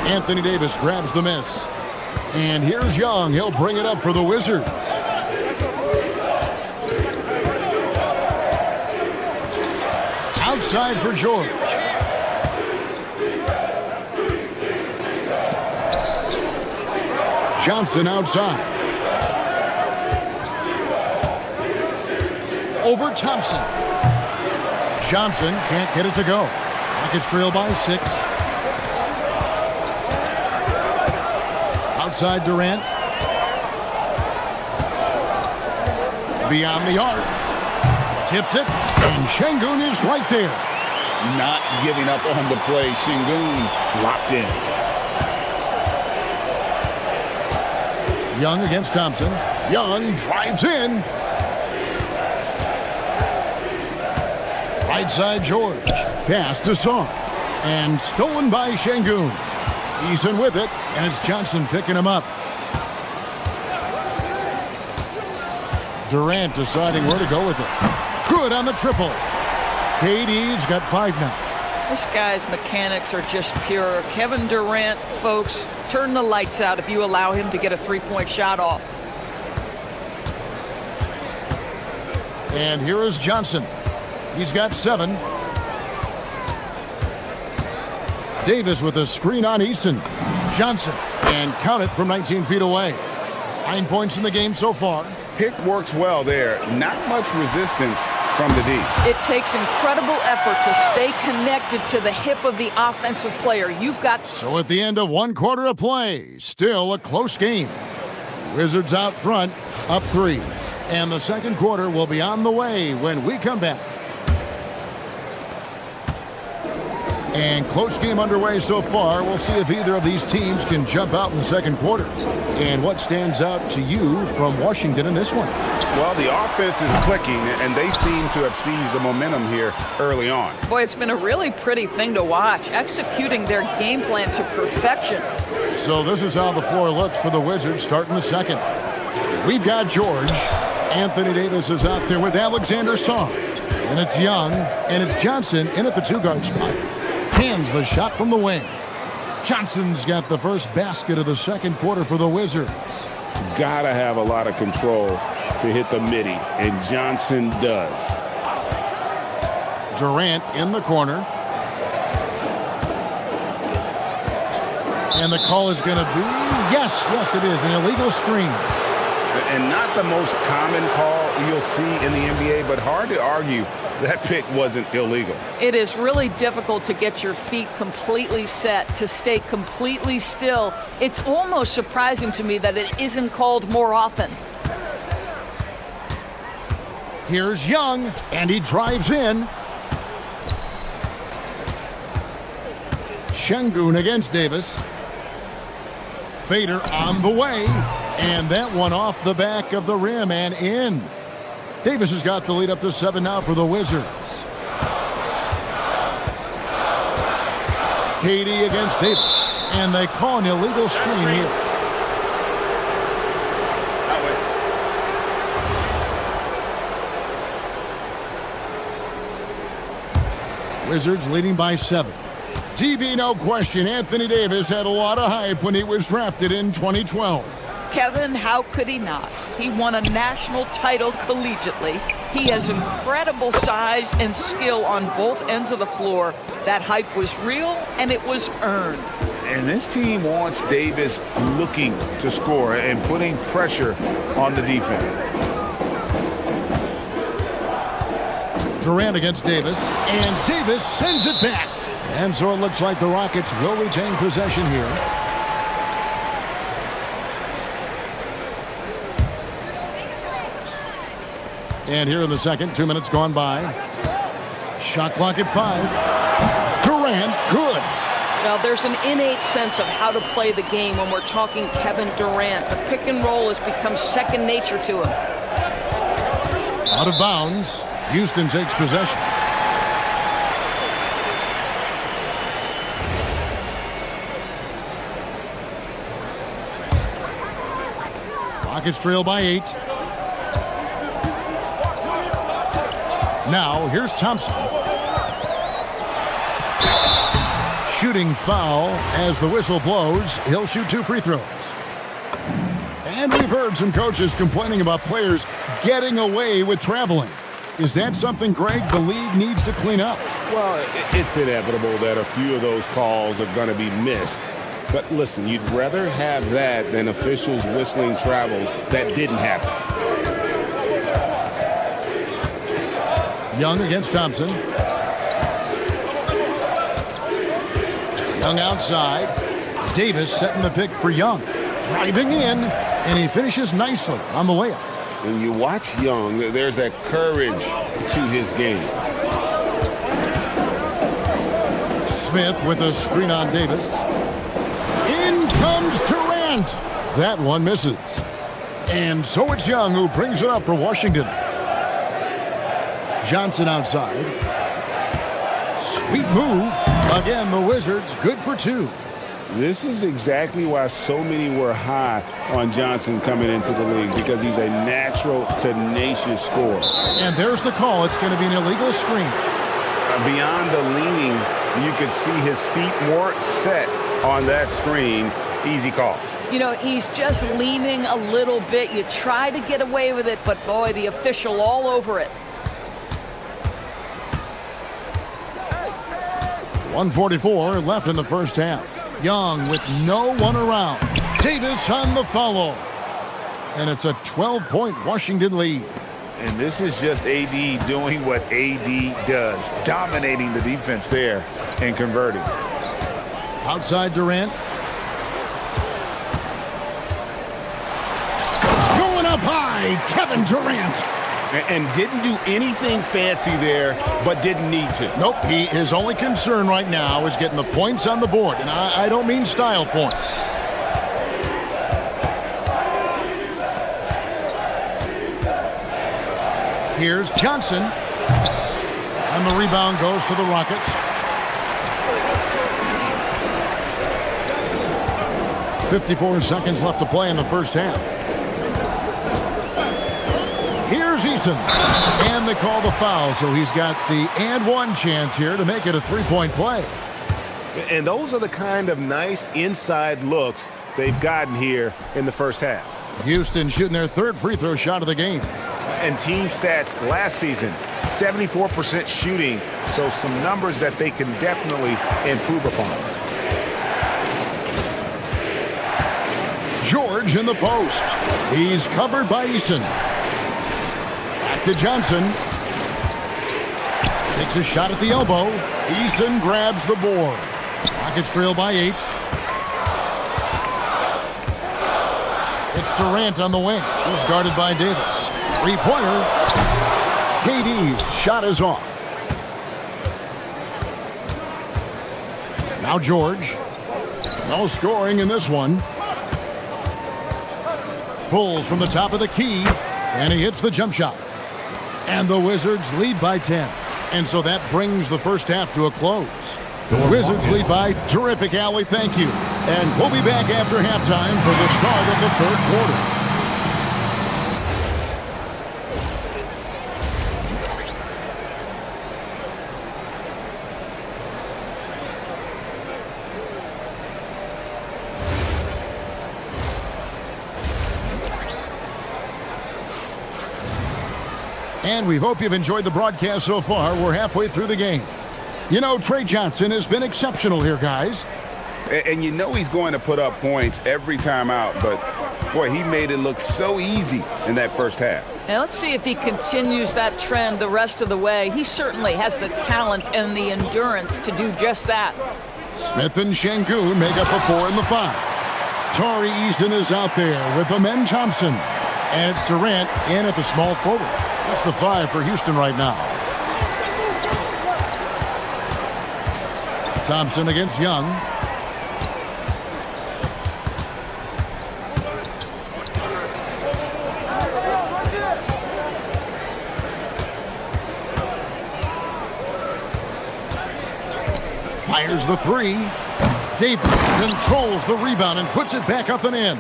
Anthony Davis grabs the miss. And here's Young. He'll bring it up for the Wizards. Outside for George. Johnson outside. Over Thompson. Johnson can't get it to go. Rockets trail by 6. Outside Durant. Beyond the arc. Tips it. And Şengün is right there. Not giving up on the play. Şengün locked in. Young against Thompson. Young drives in. Right side George. Pass to Song. And stolen by Şengün. Eason with it. And it's Johnson picking him up. Durant deciding where to go with it. Good on the triple. KD's got 5 now. This guy's mechanics are just pure. Kevin Durant, folks, turn the lights out if you allow him to get a three-point shot off. And here is Johnson. He's got 7. Davis with a screen on Easton. Johnson, and count it from 19 feet away. 9 points in the game so far. Pick works well there. Not much resistance from the D. It takes incredible effort to stay connected to the hip of the offensive player. You've got... So at the end of 1 quarter of play, still a close game. Wizards out front, up 3. And the second quarter will be on the way when we come back. And close game underway so far. We'll see if either of these teams can jump out in the second quarter. And what stands out to you from Washington in this one? Well, the offense is clicking, and they seem to have seized the momentum here early on. Boy, it's been a really pretty thing to watch, executing their game plan to perfection. So this is how the floor looks for the Wizards starting the second. We've got George. Anthony Davis is out there with Alexander Song. And it's Young, and it's Johnson in at the 2-guard spot. Hands the shot from the wing. Johnson's got the first basket of the second quarter for the Wizards. Gotta have a lot of control to hit the midi, and Johnson does. Durant in the corner. And the call is going to be, yes, it is, an illegal screen. And not the most common call you'll see in the NBA, but hard to argue that pick wasn't illegal. It is really difficult to get your feet completely set, to stay completely still. It's almost surprising to me that it isn't called more often. Here's Young, and he drives in. Şengün against Davis. Fader on the way, and that one off the back of the rim and in. Davis has got the lead up to 7 now for the Wizards. KD against Davis, and they call an illegal screen here. Wizards leading by 7. TB, no question, Anthony Davis had a lot of hype when he was drafted in 2012. Kevin, how could he not? He won a national title collegiately. He has incredible size and skill on both ends of the floor. That hype was real, and it was earned. And this team wants Davis looking to score and putting pressure on the defense. Durant against Davis, and Davis sends it back. And so it looks like the Rockets will retain possession here. And here in the second, 2 minutes gone by. Shot clock at 5. Durant, good. Now, there's an innate sense of how to play the game when we're talking Kevin Durant. The pick and roll has become second nature to him. Out of bounds. Houston takes possession. Rockets trail by 8. Now, here's Thompson. Shooting foul as the whistle blows. He'll shoot 2 free throws. And we've heard some coaches complaining about players getting away with traveling. Is that something, Greg, the league needs to clean up? Well, it's inevitable that a few of those calls are going to be missed. But listen, you'd rather have that than officials whistling travels that didn't happen. Young against Thompson. Young outside. Davis setting the pick for Young. Driving in, and he finishes nicely on the layup. When you watch Young, there's that courage to his game. Smith with a screen on Davis. In comes Durant. That one misses. And so it's Young who brings it up for Washington. Johnson outside. Sweet move. Again, the Wizards good for 2. This is exactly why so many were high on Johnson coming into the league, because he's a natural, tenacious scorer. And there's the call. It's going to be an illegal screen. Beyond the leaning, you could see his feet more set on that screen. Easy call. You know, he's just leaning a little bit. You try to get away with it, but boy, the official all over it. 1:44 left in the first half. Young with no one around. Davis on the follow. And it's a 12-point Washington lead. And this is just AD doing what AD does, dominating the defense there and converting. Outside Durant. Going up high, Kevin Durant. And didn't do anything fancy there, but didn't need to. Nope, his only concern right now is getting the points on the board. And I don't mean style points. Here's Johnson. And the rebound goes to the Rockets. .54 seconds left to play in the first half. Here's Eason. And they call the foul, so he's got the and one chance here to make it a three-point play. And those are the kind of nice inside looks they've gotten here in the first half. Houston shooting their third free throw shot of the game. And team stats last season, 74% shooting, so some numbers that they can definitely improve upon. George in the post. He's covered by Eason. Back to Johnson. Takes a shot at the elbow. Eason grabs the board. Rockets trail by 8. It's Durant on the wing. He's guarded by Davis. Three-pointer. KD's shot is off. Now George. No scoring in this one. Pulls from the top of the key, and he hits the jump shot. And the Wizards lead by 10. And so that brings the first half to a close. The Wizards lead by terrific, Allie. Thank you. And we'll be back after halftime for the start of the third quarter. And we hope you've enjoyed the broadcast so far. We're halfway through the game. You know, Trey Johnson has been exceptional here, guys. And you know he's going to put up points every time out, but boy, he made it look so easy in that first half. Now let's see if he continues that trend the rest of the way. He certainly has the talent and the endurance to do just that. Smith and Şengün make up the 4 and the 5. Tari Eason is out there with Amen Thompson. And it's Durant in at the small forward. That's the 5 for Houston right now. Thompson against Young. Fires the 3. Davis controls the rebound and puts it back up and in.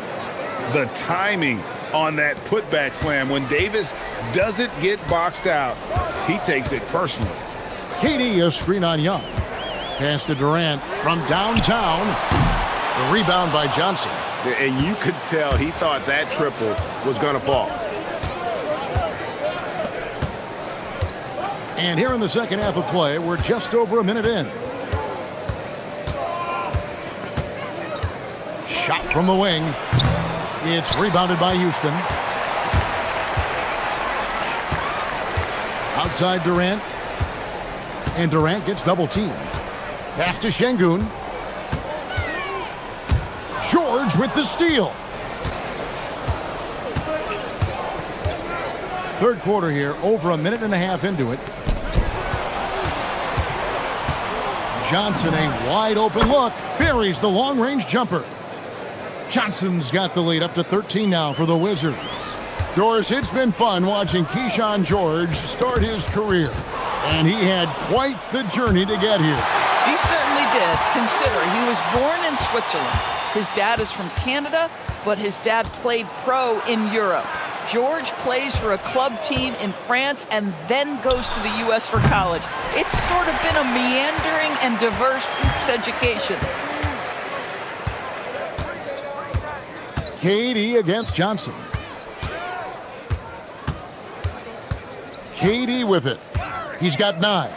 The timing on that putback slam. When Davis doesn't get boxed out, he takes it personally. KD, a screen on Young. Pass to Durant from downtown. The rebound by Johnson. And you could tell he thought that triple was going to fall. And here in the second half of play, we're just over a minute in. Shot from the wing. It's rebounded by Houston. Outside Durant. And Durant gets double teamed. Pass to Şengün. George with the steal. Third quarter here, over a minute and a half into it. Johnson, a wide open look, buries the long-range jumper. Johnson's got the lead up to 13 now for the Wizards. Doris, it's been fun watching Keyshawn George start his career. And he had quite the journey to get here. He certainly did. Consider, he was born in Switzerland. His dad is from Canada, but his dad played pro in Europe. George plays for a club team in France and then goes to the U.S. for college. It's sort of been a meandering and diverse hoops education. KD against Johnson. KD with it. He's got 9.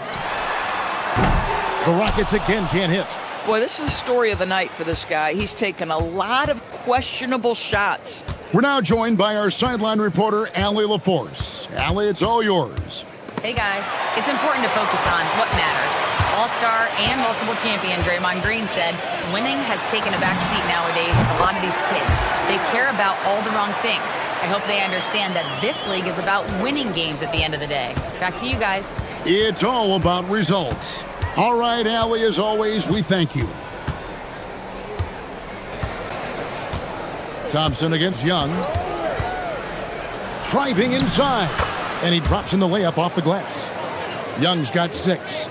The Rockets again can't hit. Boy, this is the story of the night for this guy. He's taken a lot of questionable shots. We're now joined by our sideline reporter, Allie LaForce. Allie, it's all yours. Hey guys, it's important to focus on what matters. All-star and multiple champion Draymond Green said winning has taken a backseat nowadays with a lot of these kids. They care about all the wrong things. I hope they understand that this league is about winning games at the end of the day. Back to you guys. It's all about results. All right, Allie, as always, we thank you. Thompson against Young. Driving inside. And he drops in the layup off the glass. Young's got 6.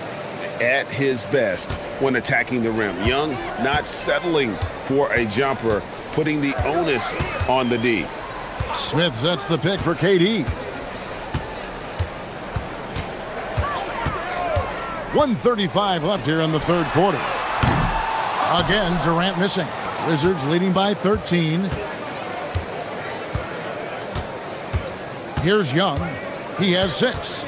At his best when attacking the rim. Young not settling for a jumper, putting the onus on the D. Smith sets the pick for KD. 1:35 left here in the third quarter. Again, Durant missing. Wizards leading by 13. Here's Young. He has 6.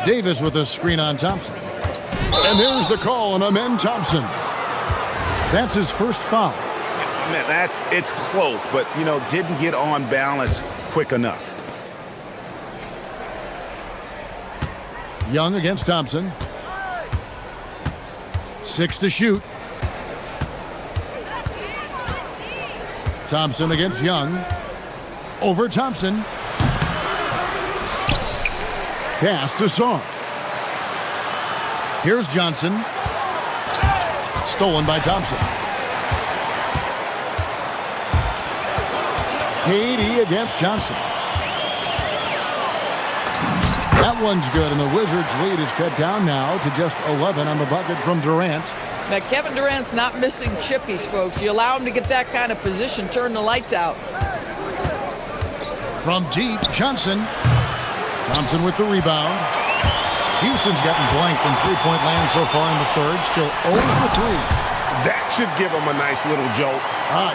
Davis with a screen on Thompson. And there's the call on Amen Thompson. That's his first foul. Man, it's close, but, didn't get on balance quick enough. Young against Thompson. 6 to shoot. Thompson against Young. Over Thompson. Pass to Song. Here's Johnson. Stolen by Thompson. KD against Johnson. That one's good, and the Wizards' lead is cut down now to just 11 on the bucket from Durant. Now, Kevin Durant's not missing chippies, folks. You allow him to get that kind of position, turn the lights out. From deep, Johnson. Thompson with the rebound. Houston's gotten blank from three-point land so far in the third. Still 0 for 3. That should give them a nice little jolt.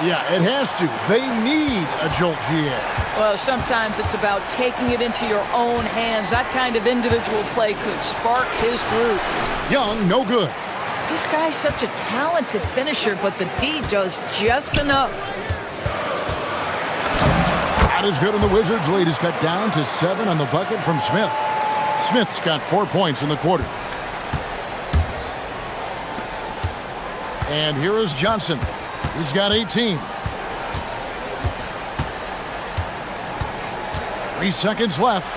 Yeah, it has to. They need a jolt, GA. Well, sometimes it's about taking it into your own hands. That kind of individual play could spark his group. Young, no good. This guy's such a talented finisher, but the D does just enough. Not as good, and the Wizards' lead is cut down to 7 on the bucket from Smith. Smith's got 4 points in the quarter. And here is Johnson. He's got 18. 3 seconds left.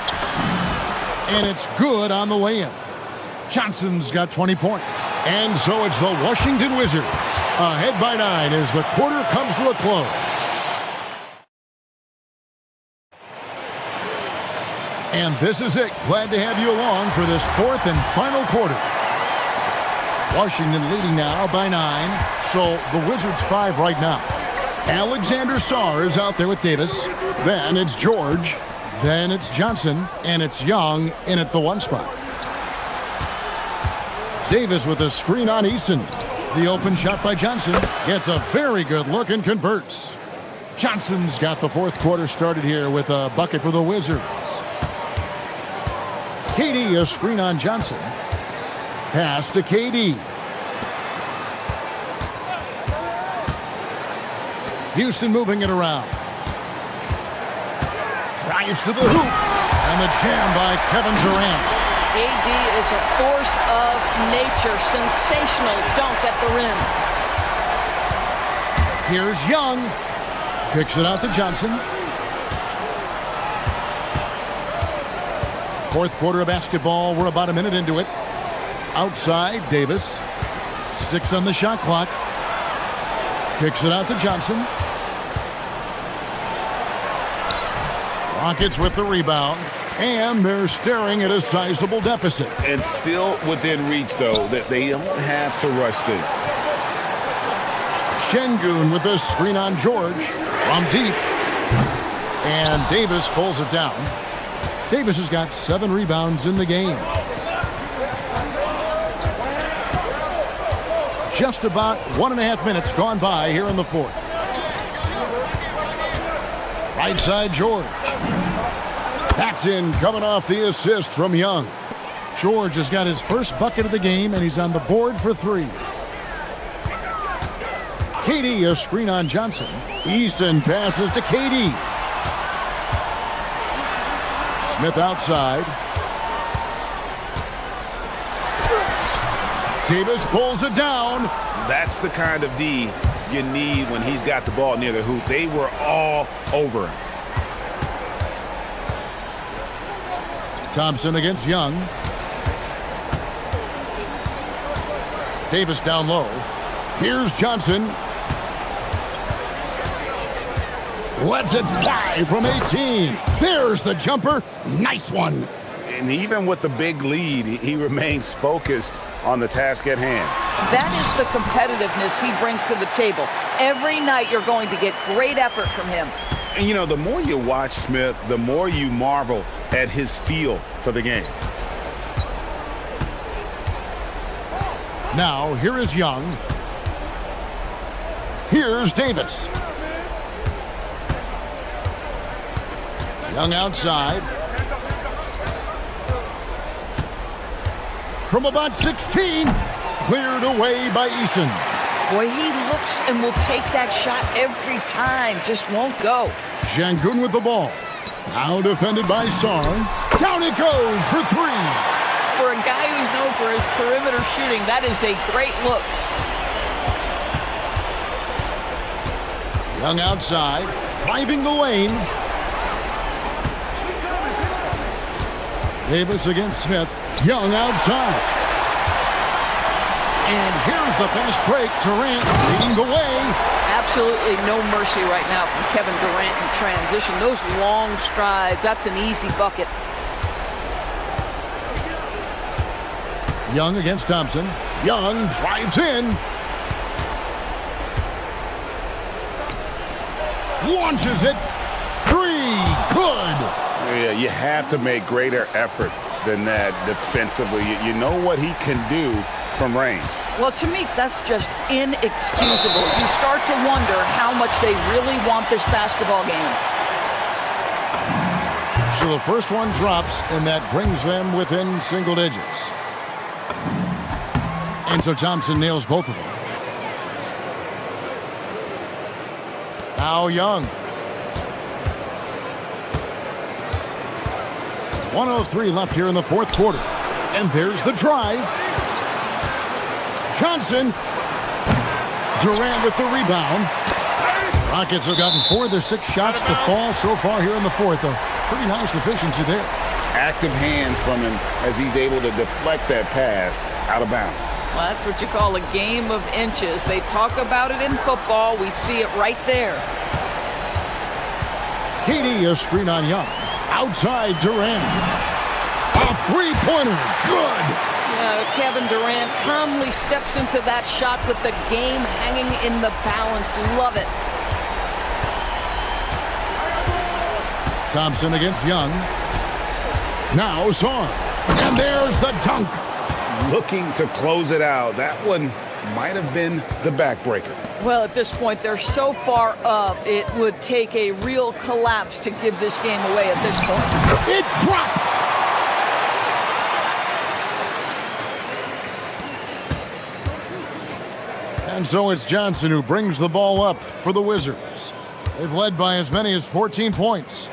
And it's good on the way-in. Johnson's got 20 points. And so it's the Washington Wizards ahead by 9 as the quarter comes to a close. And this is it. Glad to have you along for this 4th and final quarter. Washington leading now by 9. So the Wizards 5 right now. Alexander Sarr is out there with Davis. Then it's George. Then it's Johnson. And it's Young in at the 1 spot. Davis with a screen on Easton. The open shot by Johnson. Gets a very good look and converts. Johnson's got the 4th quarter started here with a bucket for the Wizards. KD, a screen on Johnson. Pass to KD. Houston moving it around. Drives to the hoop. And the jam by Kevin Durant. KD is a force of nature. Sensational dunk at the rim. Here's Young. Kicks it out to Johnson. 4th quarter of basketball. We're about a minute into it. Outside, Davis. 6 on the shot clock. Kicks it out to Johnson. Rockets with the rebound. And they're staring at a sizable deficit. And still within reach, though, that they don't have to rush things. Şengün with a screen on George from deep. And Davis pulls it down. Davis has got 7 rebounds in the game. Just about 1.5 minutes gone by here in the fourth. Right side, George. That's in, coming off the assist from Young. George has got his first bucket of the game, and he's on the board for 3. KD, a screen on Johnson. Eason passes to KD. Smith outside. Davis pulls it down. That's the kind of D you need when he's got the ball near the hoop. They were all over him. Thompson against Young. Davis down low. Here's Johnson. Lets it fly from 18. There's the jumper. Nice one. And even with the big lead, he remains focused on the task at hand. That is the competitiveness he brings to the table. Every night you're going to get great effort from him. And, you know, the more you watch Smith, the more you marvel at his feel for the game. Now, here is Young. Here's Davis. Young outside. From about 16, cleared away by Eason. Boy, he looks and will take that shot every time, just won't go. Şengün with the ball. Now defended by Sarn. Down it goes for 3. For a guy who's known for his perimeter shooting, that is a great look. Young outside, driving the lane. Davis against Smith. Young outside. And here's the fast break. Durant leading the way. Absolutely no mercy right now from Kevin Durant in transition. Those long strides, that's an easy bucket. Young against Thompson. Young drives in. Launches it. 3. Good. Yeah, you have to make greater effort than that defensively. You know what he can do from range. Well, to me, that's just inexcusable. You start to wonder how much they really want this basketball game. So the first one drops, and that brings them within single digits. And so Thompson nails both of them. Now Young. 1:03 left here in the fourth quarter. And there's the drive. Johnson. Durant with the rebound. Rockets have gotten 4 of their 6 shots to fall so far here in the fourth. A pretty nice efficiency there. Active hands from him as he's able to deflect that pass out of bounds. Well, that's what you call a game of inches. They talk about it in football. We see it right there. KD, a screen on Young. Outside Durant. A three-pointer. Good. Kevin Durant calmly steps into that shot with the game hanging in the balance. Love it. Thompson against Young. Now Sarn. And there's the dunk. Looking to close it out. That one might have been the backbreaker. Well, at this point, they're so far up, it would take a real collapse to give this game away at this point. It drops. And so it's Johnson who brings the ball up for the Wizards. They've led by as many as 14 points.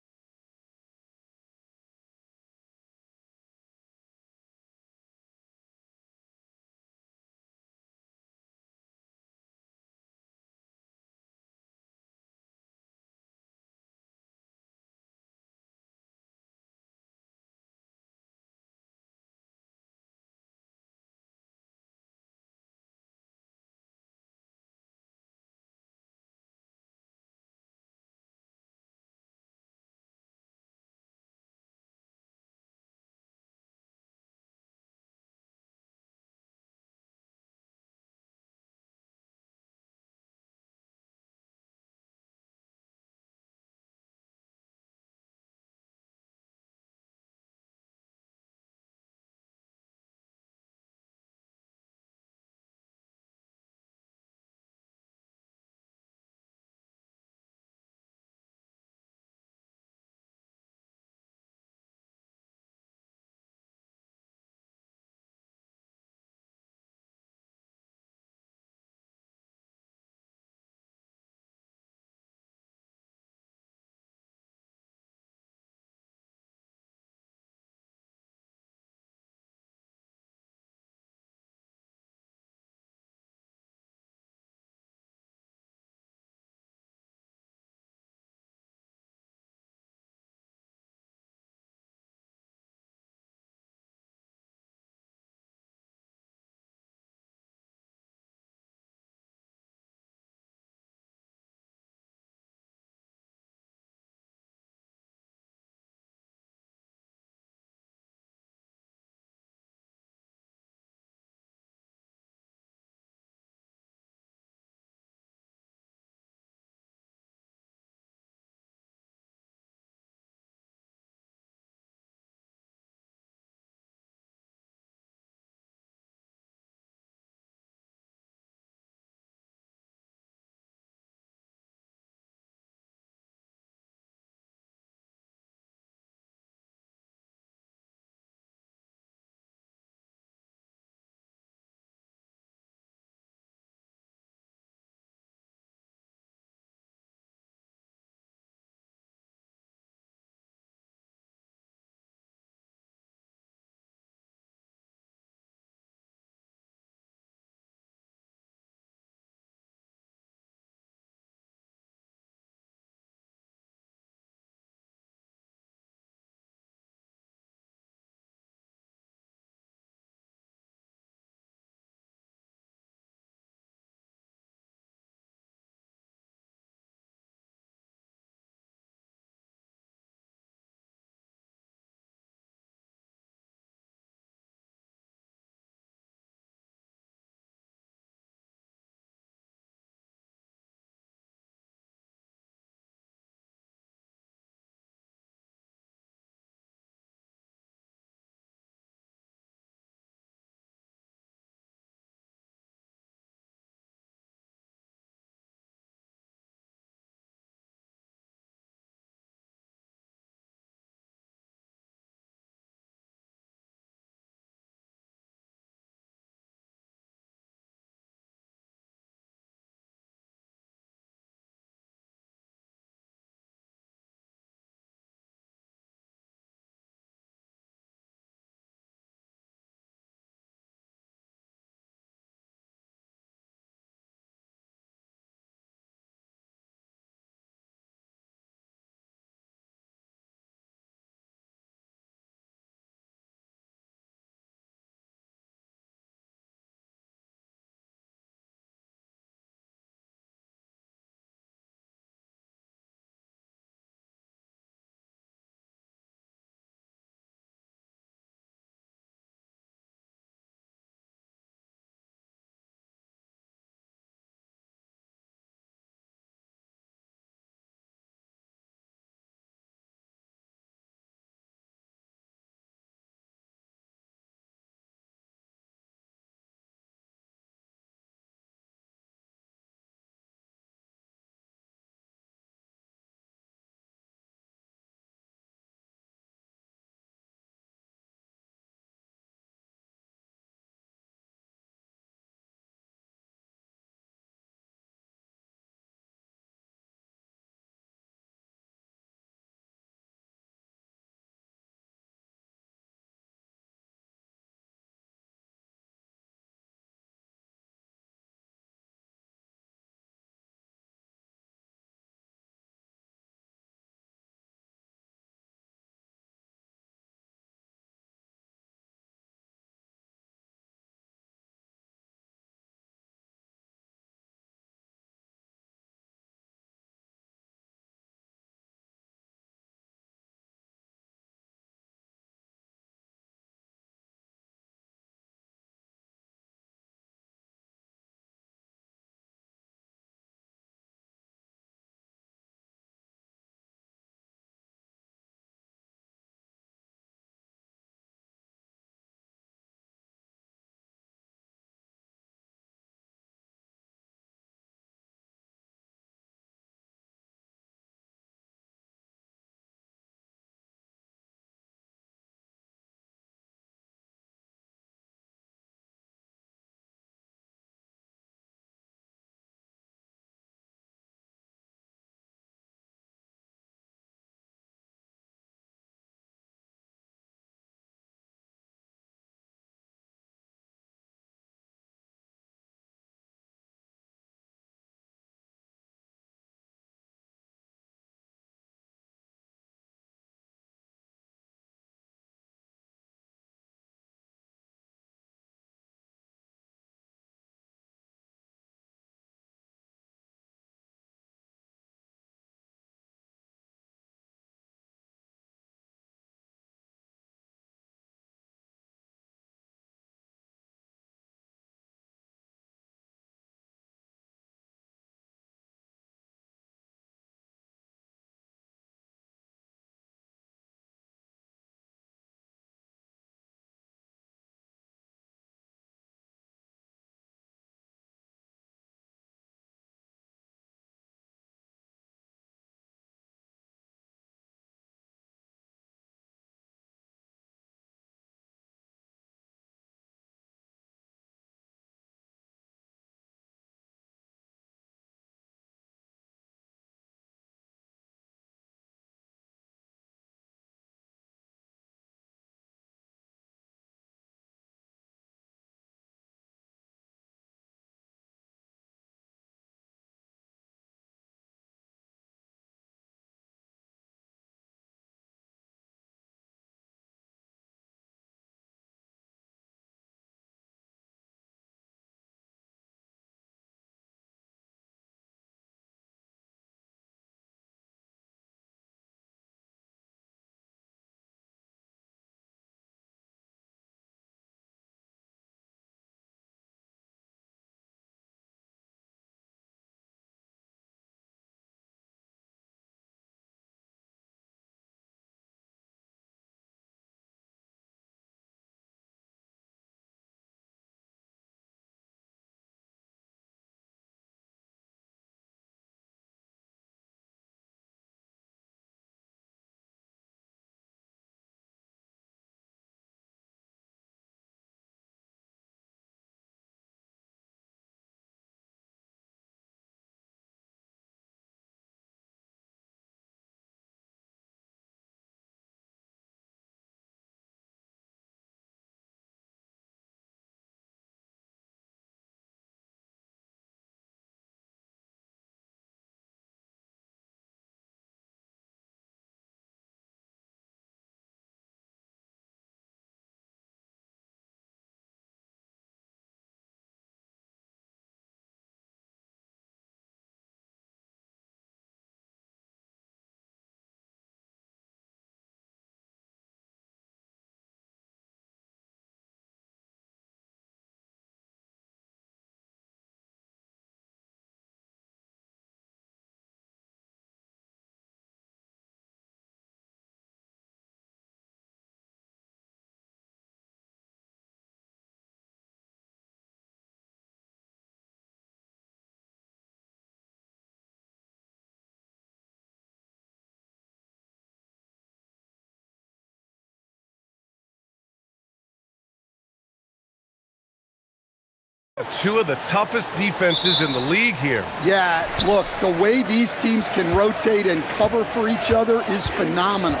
Two of the toughest defenses in the league here. Yeah, look, the way these teams can rotate and cover for each other is phenomenal.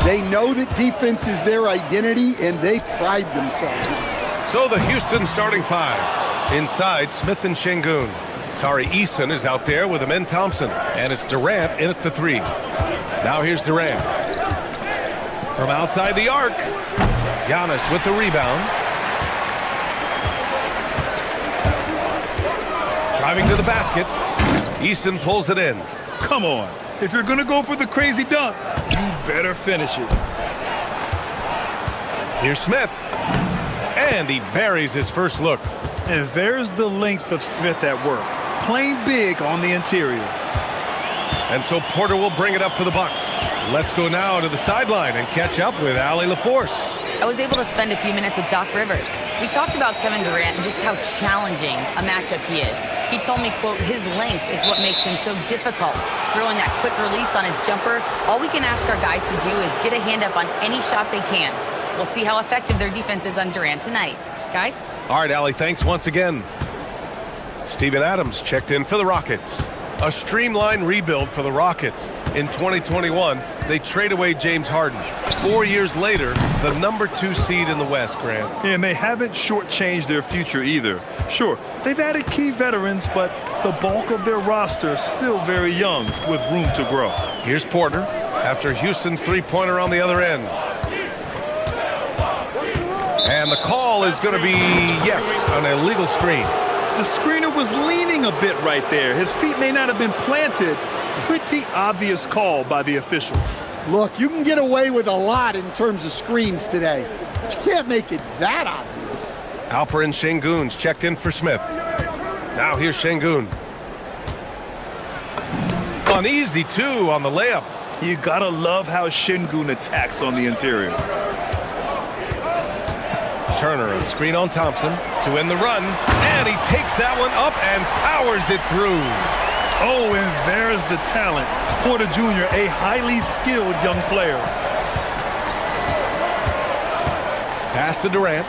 They know that defense is their identity, and they pride themselves. So the Houston starting five. Inside, Smith and Şengün. Tari Eason is out there with Amen Thompson. And it's Durant in at the three. Now here's Durant. From outside the arc, Giannis with the rebound. Driving to the basket. Eason pulls it in. Come on. If you're going to go for the crazy dunk, you better finish it. Here's Smith. And he buries his first look. And there's the length of Smith at work. Playing big on the interior. And so Porter will bring it up for the Bucks. Let's go now to the sideline and catch up with Allie LaForce. I was able to spend a few minutes with Doc Rivers. We talked about Kevin Durant and just how challenging a matchup he is. He told me, quote, his length is what makes him so difficult. Throwing that quick release on his jumper, all we can ask our guys to do is get a hand up on any shot they can. We'll see how effective their defense is on Durant tonight. Guys? All right, Allie, thanks once again. Steven Adams checked in for the Rockets. A streamlined rebuild for the Rockets. In 2021, they trade away James Harden. 4 years later, the #2 seed in the West, Grant. And they haven't shortchanged their future either. Sure, they've added key veterans, but the bulk of their roster is still very young with room to grow. Here's Porter after Houston's three-pointer on the other end. And the call is going to be, yes, an illegal screen. The screener was leaning a bit right there. His feet may not have been planted. Pretty obvious call by the officials. Look, you can get away with a lot in terms of screens today, but you can't make it that obvious. Alperen Şengün's checked in for Smith. Now here's Şengün. Uneasy, too, on the layup. You gotta love how Şengün attacks on the interior. Turner, a screen on Thompson to end the run, and he takes that one up and powers it through. Oh, and there's the talent. Porter Jr., a highly skilled young player. Pass to Durant.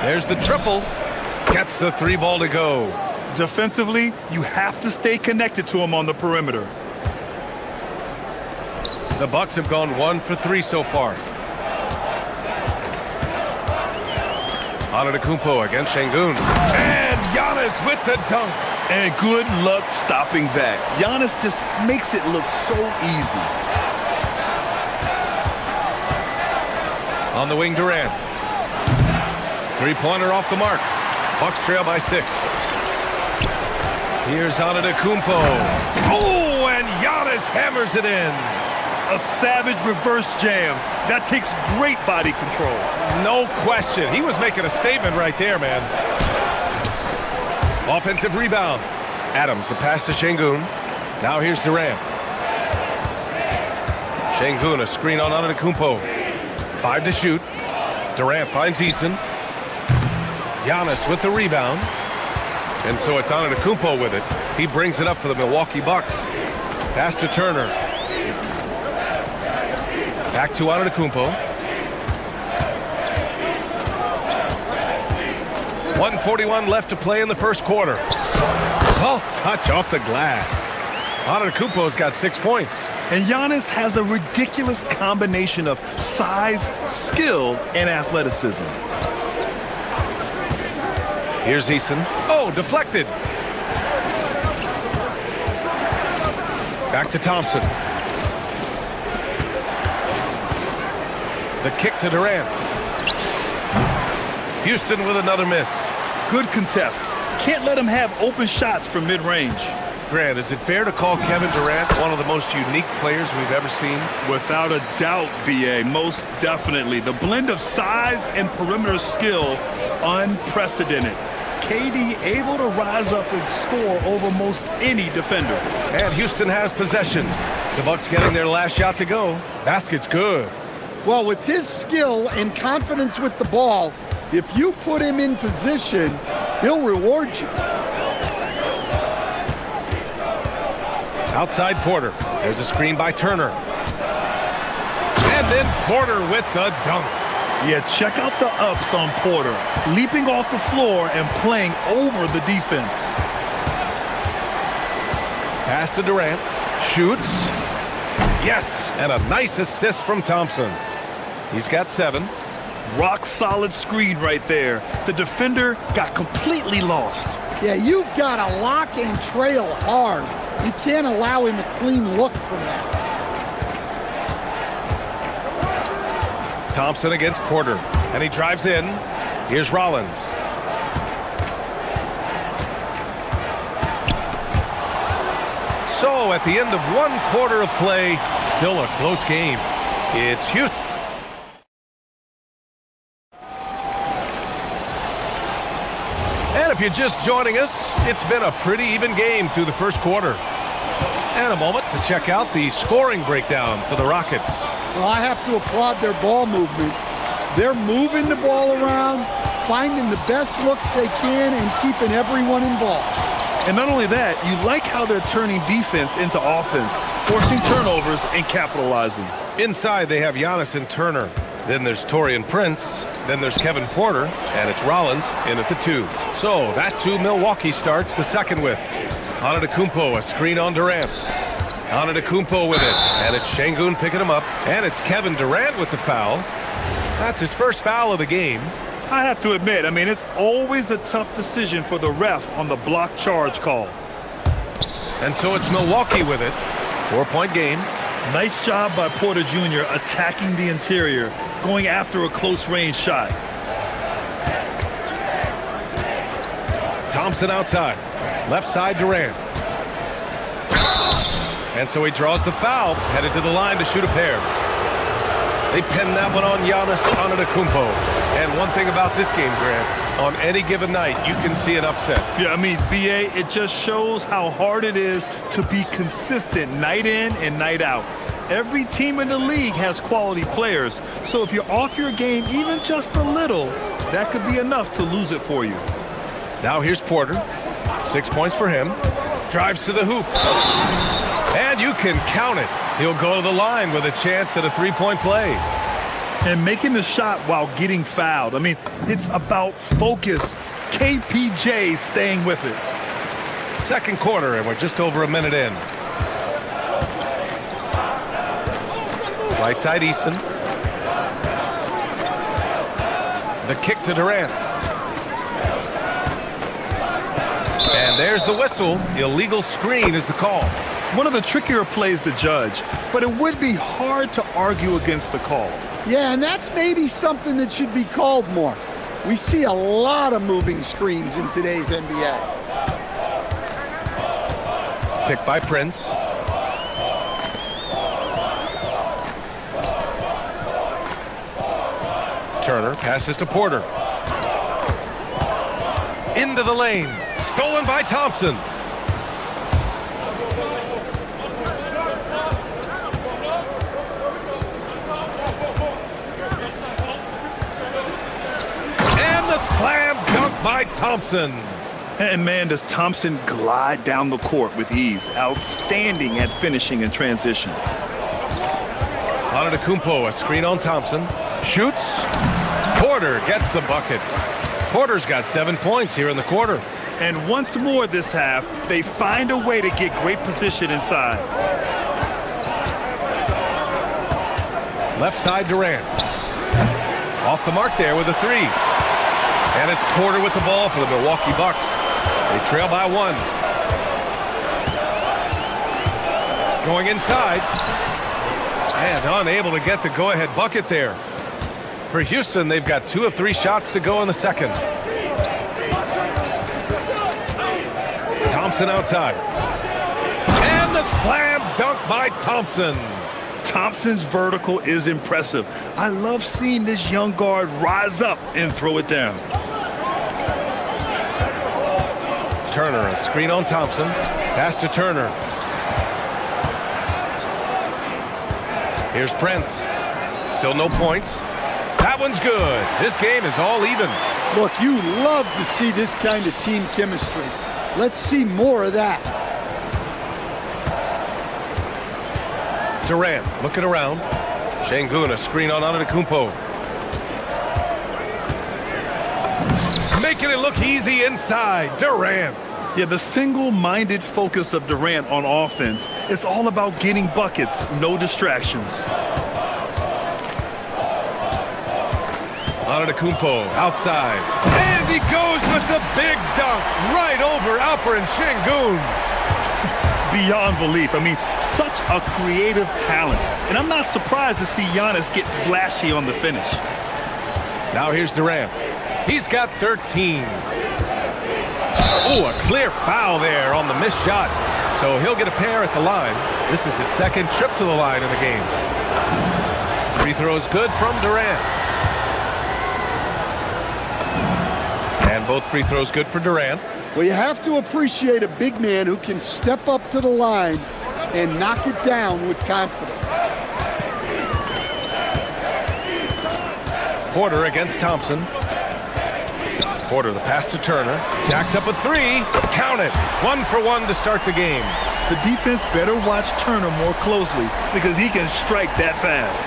There's the triple. Gets the three ball to go. Defensively, you have to stay connected to him on the perimeter. The Bucks have gone 1 for 3 so far. Antetokounmpo against Şengün. And Giannis with the dunk. And good luck stopping that. Giannis just makes it look so easy. On the wing, Durant. Three-pointer off the mark. Bucks trail by 6. Here's Antetokounmpo. Oh, and Giannis hammers it in. A savage reverse jam. That takes great body control. No question. He was making a statement right there, man. Offensive rebound. Adams, the pass to Şengün. Now here's Durant. Şengün, a screen on Antetokounmpo. 5 to shoot. Durant finds Eason. Giannis with the rebound. And so it's Antetokounmpo with it. He brings it up for the Milwaukee Bucks. Pass to Turner. Back to Antetokounmpo. 1:41 left to play in the first quarter. Soft touch off the glass. Antetokounmpo's got 6 points. And Giannis has a ridiculous combination of size, skill, and athleticism. Here's Eason. Oh, deflected. Back to Thompson. The kick to Durant. Houston with another miss. Good contest. Can't let him have open shots from mid-range. Grant, is it fair to call Kevin Durant one of the most unique players we've ever seen? Without a doubt, B.A., most definitely. The blend of size and perimeter skill, unprecedented. KD able to rise up and score over most any defender. And Houston has possession. The Bucks getting their last shot to go. Basket's good. Well, with his skill and confidence with the ball, if you put him in position, he'll reward you. Outside Porter. There's a screen by Turner. And then Porter with the dunk. Yeah, check out the ups on Porter. Leaping off the floor and playing over the defense. Pass to Durant. Shoots. Yes, and a nice assist from Thompson. He's got 7. Rock solid screen right there. The defender got completely lost. Yeah, you've got to lock and trail hard. You can't allow him a clean look from that. Thompson against Porter, and he drives in. Here's Rollins. So at the end of 1 quarter of play, still a close game. It's Houston. And if you're just joining us, it's been a pretty even game through the first quarter. And a moment to check out the scoring breakdown for the Rockets. Well, I have to applaud their ball movement. They're moving the ball around, finding the best looks they can, and keeping everyone involved. And not only that, you like how they're turning defense into offense, forcing turnovers and capitalizing. Inside, they have Giannis and Turner. Then there's Taurean Prince. Then there's Kevin Porter, and it's Rollins in at the 2. So that's who Milwaukee starts the second with. Antetokounmpo, a screen on Durant. Antetokounmpo with it, and it's Şengün picking him up, and it's Kevin Durant with the foul. That's his first foul of the game. I have to admit, I mean, it's always a tough decision for the ref on the block charge call. And so it's Milwaukee with it. 4-point game. Nice job by Porter Jr. attacking the interior, going after a close-range shot. Thompson outside. Left side Durant. And so he draws the foul, headed to the line to shoot a pair. They pin that one on Giannis Antetokounmpo. And one thing about this game, Grant, on any given night, you can see an upset. Yeah, I mean, BA, it just shows how hard it is to be consistent night in and night out. Every team in the league has quality players, so if you're off your game even just a little, that could be enough to lose it for you. Now here's Porter. 6 points for him. Drives to the hoop. And you can count it. He'll go to the line with a chance at a 3-point play. And making the shot while getting fouled. I mean, it's about focus. KPJ staying with it. Second quarter, and we're just over a minute in. Right side Easton. The kick to Durant. And there's the whistle. Illegal screen is the call. One of the trickier plays to judge, but it would be hard to argue against the call. Yeah, and that's maybe something that should be called more. We see a lot of moving screens in today's NBA. Picked by Prince. Turner passes to Porter. Into the lane. Stolen by Thompson. And the slam dunk by Thompson. And man, does Thompson glide down the court with ease. Outstanding at finishing in transition. Antetokounmpo, a screen on Thompson. Shoots. Porter gets the bucket. Porter's got 7 points here in the quarter. And once more this half, they find a way to get great position inside. Left side Durant. Off the mark there with a 3. And it's Porter with the ball for the Milwaukee Bucks. They trail by 1. Going inside. And unable to get the go-ahead bucket there. For Houston, they've got 2 of 3 shots to go in the second. Thompson outside. And the slam dunk by Thompson. Thompson's vertical is impressive. I love seeing this young guard rise up and throw it down. Turner, a screen on Thompson. Pass to Turner. Here's Prince. Still no points. That one's good. This game is all even. Look, you love to see this kind of team chemistry. Let's see more of that. Durant looking around. Şengün, a screen on Antetokounmpo. Making it look easy inside. Durant. Yeah, the single-minded focus of Durant on offense, it's all about getting buckets, no distractions. Antetokounmpo outside. And he goes with the big dunk right over Alperen Şengün. Beyond belief. I mean, such a creative talent. And I'm not surprised to see Giannis get flashy on the finish. Now here's Durant. He's got 13. Oh, a clear foul there on the missed shot. So he'll get a pair at the line. This is his second trip to the line in the game. Free throws good from Durant. And both free throws good for Durant. Well, you have to appreciate a big man who can step up to the line and knock it down with confidence. Porter against Thompson. Porter, the pass to Turner. Jacks up a three. Count it. 1 for 1 to start the game. The defense better watch Turner more closely because he can strike that fast.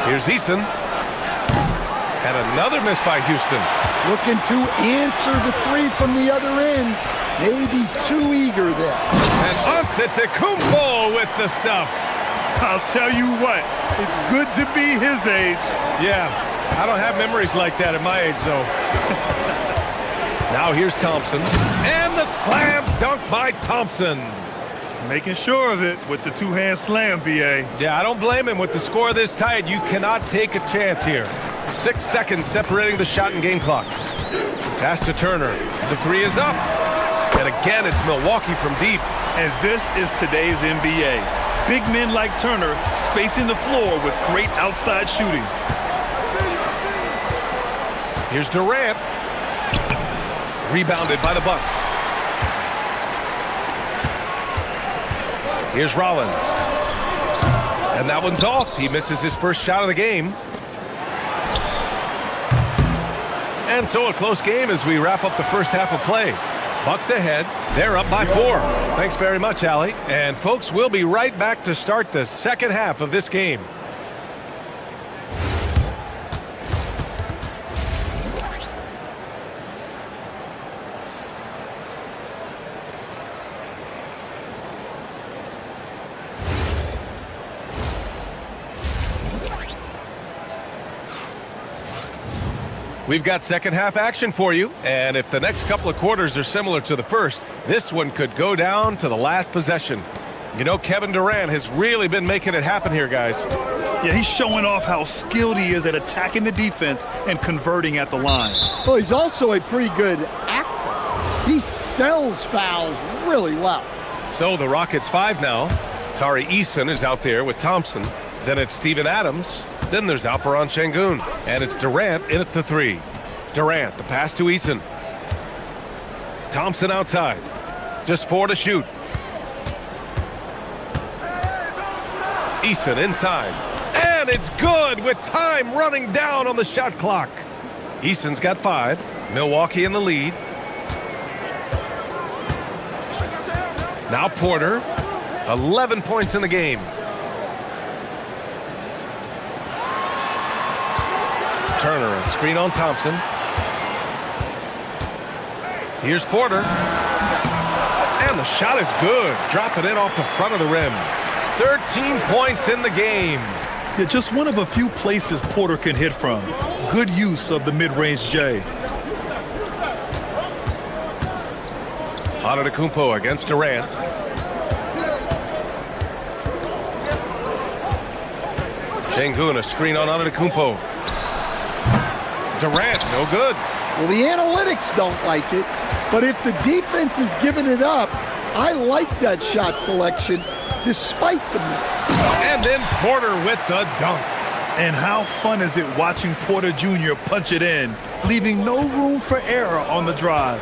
Here's Easton. And another miss by Houston. Looking to answer the three from the other end. Maybe too eager there. And Antetokounmpo with the stuff. I'll tell you what, it's good to be his age. Yeah, I don't have memories like that at my age, though. Now here's Thompson. And the slam dunk by Thompson. Making sure of it with the two-hand slam, B.A. Yeah, I don't blame him. With the score this tight, you cannot take a chance here. 6 seconds separating the shot and game clocks. Pass to Turner. The three is up. And again, it's Milwaukee from deep. And this is today's NBA. Big men like Turner spacing the floor with great outside shooting. Here's Durant. Rebounded by the Bucks. Here's Rollins. And that one's off. He misses his first shot of the game. And so a close game as we wrap up the first half of play. Bucks ahead. They're up by 4. Thanks very much, Allie. And folks, we'll be right back to start the second half of this game. We've got second half action for you, and if the next couple of quarters are similar to the first, this one could go down to the last possession. You know, Kevin Durant has really been making it happen here, guys. Yeah, he's showing off how skilled he is at attacking the defense and converting at the line. Well, he's also a pretty good actor. He sells fouls really well. So the Rockets 5 now. Tari Eason is out there with Thompson. Then it's Steven Adams. Then there's Alperen Şengün. And it's Durant in at the 3. Durant, the pass to Eason. Thompson outside. Just 4 to shoot. Eason inside. And it's good with time running down on the shot clock. Eason's got 5. Milwaukee in the lead. Now Porter. 11 points in the game. Turner, a screen on Thompson. Here's Porter. And the shot is good. Drop it in off the front of the rim. 13 points in the game. Yeah, just one of a few places Porter can hit from. Good use of the mid-range J. Antetokounmpo against Durant. Şengün, a screen on Antetokounmpo. Durant, no good. Well, the analytics don't like it, but if the defense is giving it up, I like that shot selection despite the miss. And then Porter with the dunk. And how fun is it watching Porter Jr. punch it in, leaving no room for error on the drive.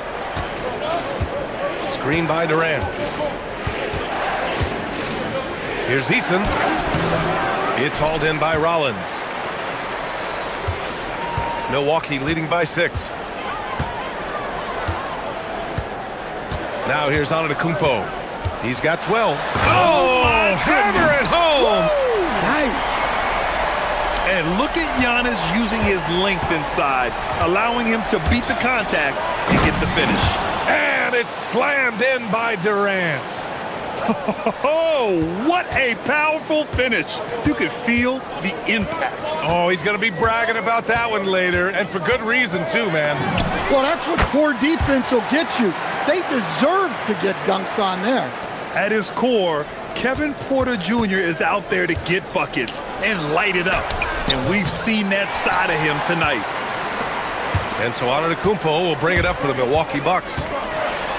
Screen by Durant. Here's Eason. It's hauled in by Rollins. Milwaukee leading by 6. Now here's Antetokounmpo. He's got 12. Oh, hammer it home! Nice. And look at Giannis using his length inside, allowing him to beat the contact and get the finish. And it's slammed in by Durant. Oh, what a powerful finish. You could feel the impact. Oh, he's going to be bragging about that one later, and for good reason, too, man. Well, that's what poor defense will get you. They deserve to get dunked on there. At his core, Kevin Porter Jr. is out there to get buckets and light it up. And we've seen that side of him tonight. And so Antetokounmpo will bring it up for the Milwaukee Bucks.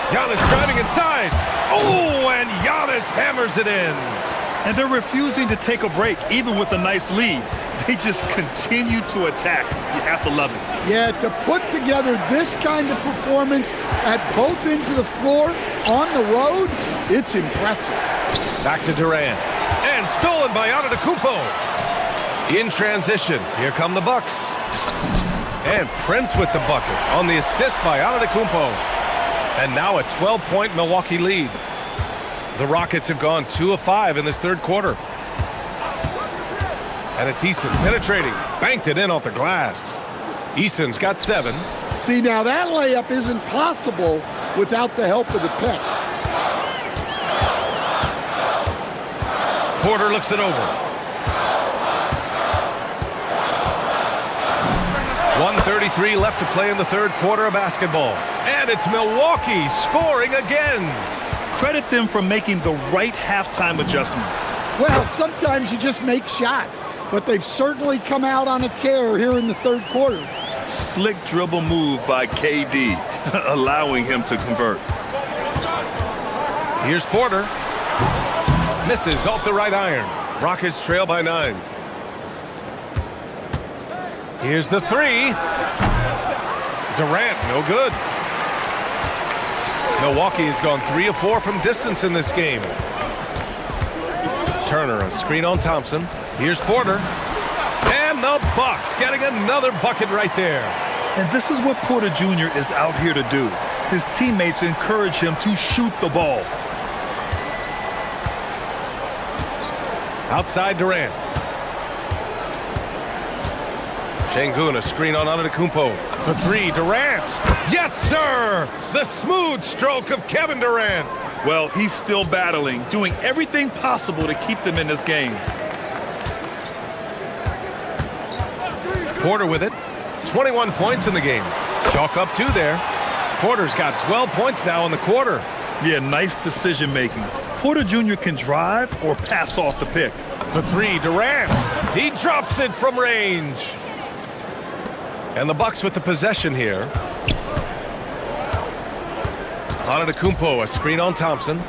Giannis driving inside. Oh, and Giannis hammers it in. And they're refusing to take a break, even with a nice lead. They just continue to attack. You have to love it. Yeah, to put together this kind of performance at both ends of the floor on the road, it's impressive. Back to Durant. And stolen by Antetokounmpo. In transition, here come the Bucks. And Prince with the bucket on the assist by Antetokounmpo. And now a 12-point Milwaukee lead. The Rockets have gone 2 of 5 in this third quarter. And it's Eason penetrating. Banked it in off the glass. Eason's got 7. See, now that layup isn't possible without the help of the pick. Porter looks it over. 1:33 left to play in the third quarter of basketball. And it's Milwaukee scoring again. Credit them for making the right halftime adjustments. Well, sometimes you just make shots, but they've certainly come out on a tear here in the third quarter. Slick dribble move by KD, allowing him to convert. Here's Porter. Misses off the right iron. Rockets trail by 9. Here's the 3. Durant, no good. Milwaukee has gone 3 of 4 from distance in this game. Turner, a screen on Thompson. Here's Porter. And the Bucks getting another bucket right there. And this is what Porter Jr. is out here to do. His teammates encourage him to shoot the ball. Outside Durant. Şengün, a screen on Antetokounmpo. For 3, Durant. Yes, sir! The smooth stroke of Kevin Durant. Well, he's still battling, doing everything possible to keep them in this game. Porter with it. 21 points in the game. Chalk up 2 there. Porter's got 12 points now in the quarter. Yeah, nice decision making. Porter Jr. can drive or pass off the pick. For 3, Durant. He drops it from range. And the Bucks with the possession here. Antetokounmpo, a screen on Thompson.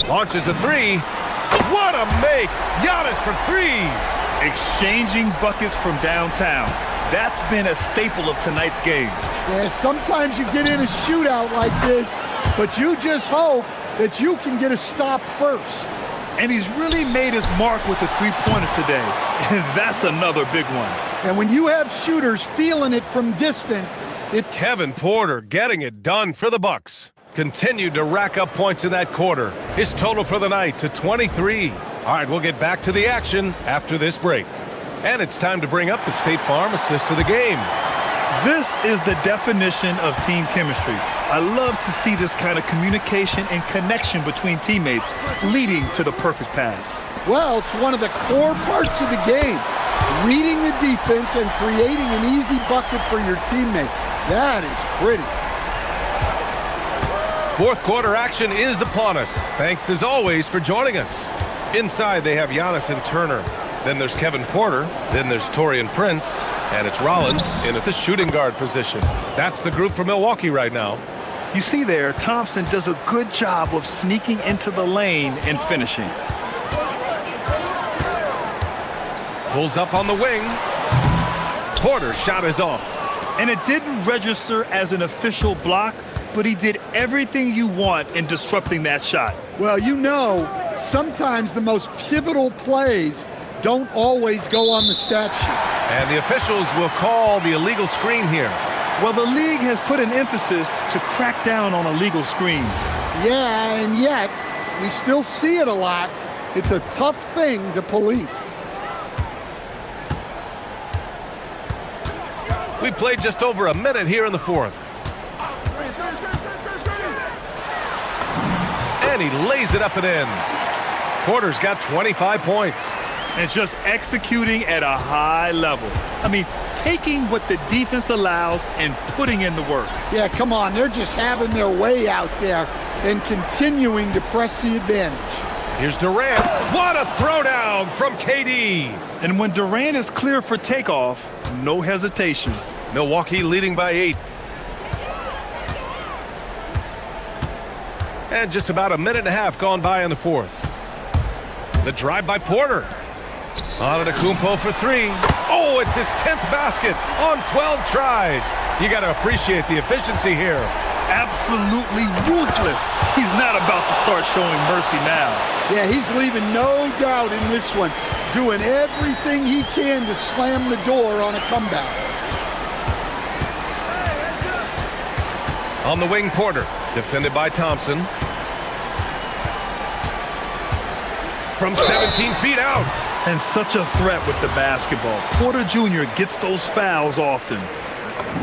Launches a 3. What a make! Giannis for 3. Exchanging buckets from downtown. That's been a staple of tonight's game. Yeah, sometimes you get in a shootout like this, but you just hope that you can get a stop first. And he's really made his mark with the three-pointer today. And that's another big one. And when you have shooters feeling it from distance, Kevin Porter getting it done for the Bucks. Continued to rack up points in that quarter. His total for the night to 23. All right, we'll get back to the action after this break. And it's time to bring up the State Farm assist of the game. This is the definition of team chemistry. I love to see this kind of communication and connection between teammates leading to the perfect pass. Well, it's one of the core parts of the game. Reading the defense and creating an easy bucket for your teammate. That is pretty. Fourth quarter action is upon us. Thanks as always for joining us. Inside they have Giannis and Turner. Then there's Kevin Porter. Then there's Taurean Prince. And it's Rollins in at the shooting guard position. That's the group for Milwaukee right now. You see there, Thompson does a good job of sneaking into the lane and finishing. Pulls up on the wing. Porter's shot is off. And it didn't register as an official block, but he did everything you want in disrupting that shot. Well, you know, sometimes the most pivotal plays don't always go on the stat sheet. And the officials will call the illegal screen here. Well, the league has put an emphasis to crack down on illegal screens. Yeah, and yet, we still see it a lot. It's a tough thing to police. We played just over a minute here in the fourth. And he lays it up and in. Porter's got 25 points. And just executing at a high level. I mean, taking what the defense allows and putting in the work. Yeah, come on. They're just having their way out there and continuing to press the advantage. Here's Durant. What a throwdown from KD. And when Durant is clear for takeoff, no hesitation. Milwaukee leading by 8. And just about a minute and a half gone by in the fourth. The drive by Porter. Antetokounmpo for 3. Oh, it's his 10th basket on 12 tries. You got to appreciate the efficiency here. Absolutely ruthless. He's not about to start showing mercy now. Yeah, he's leaving no doubt in this one. Doing everything he can to slam the door on a comeback. On the wing, Porter. Defended by Thompson. From 17 feet out. And such a threat with the basketball. Porter Jr. gets those fouls often.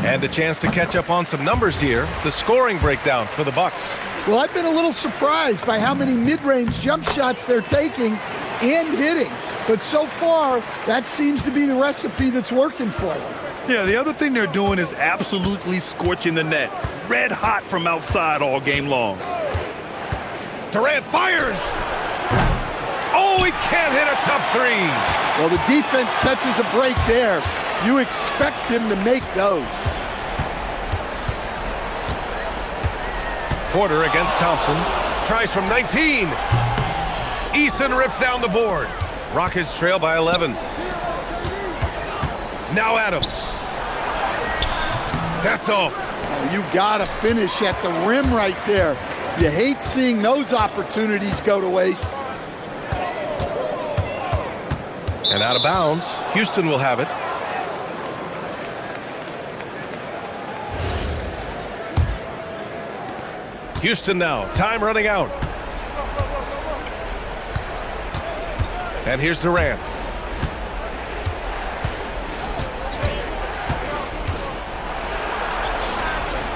And a chance to catch up on some numbers here. The scoring breakdown for the Bucks. Well, I've been a little surprised by how many mid-range jump shots they're taking and hitting. But so far, that seems to be the recipe that's working for them. Yeah, the other thing they're doing is absolutely scorching the net. Red hot from outside all game long. Durant fires! Oh, he can't hit a tough 3. Well, the defense catches a break there. You expect him to make those. Porter against Thompson. Tries from 19. Eason rips down the board. Rockets trail by 11. Now Adams. That's off. Oh, you got to finish at the rim right there. You hate seeing those opportunities go to waste. And out of bounds. Houston will have it. Houston now. Time running out. And here's Durant.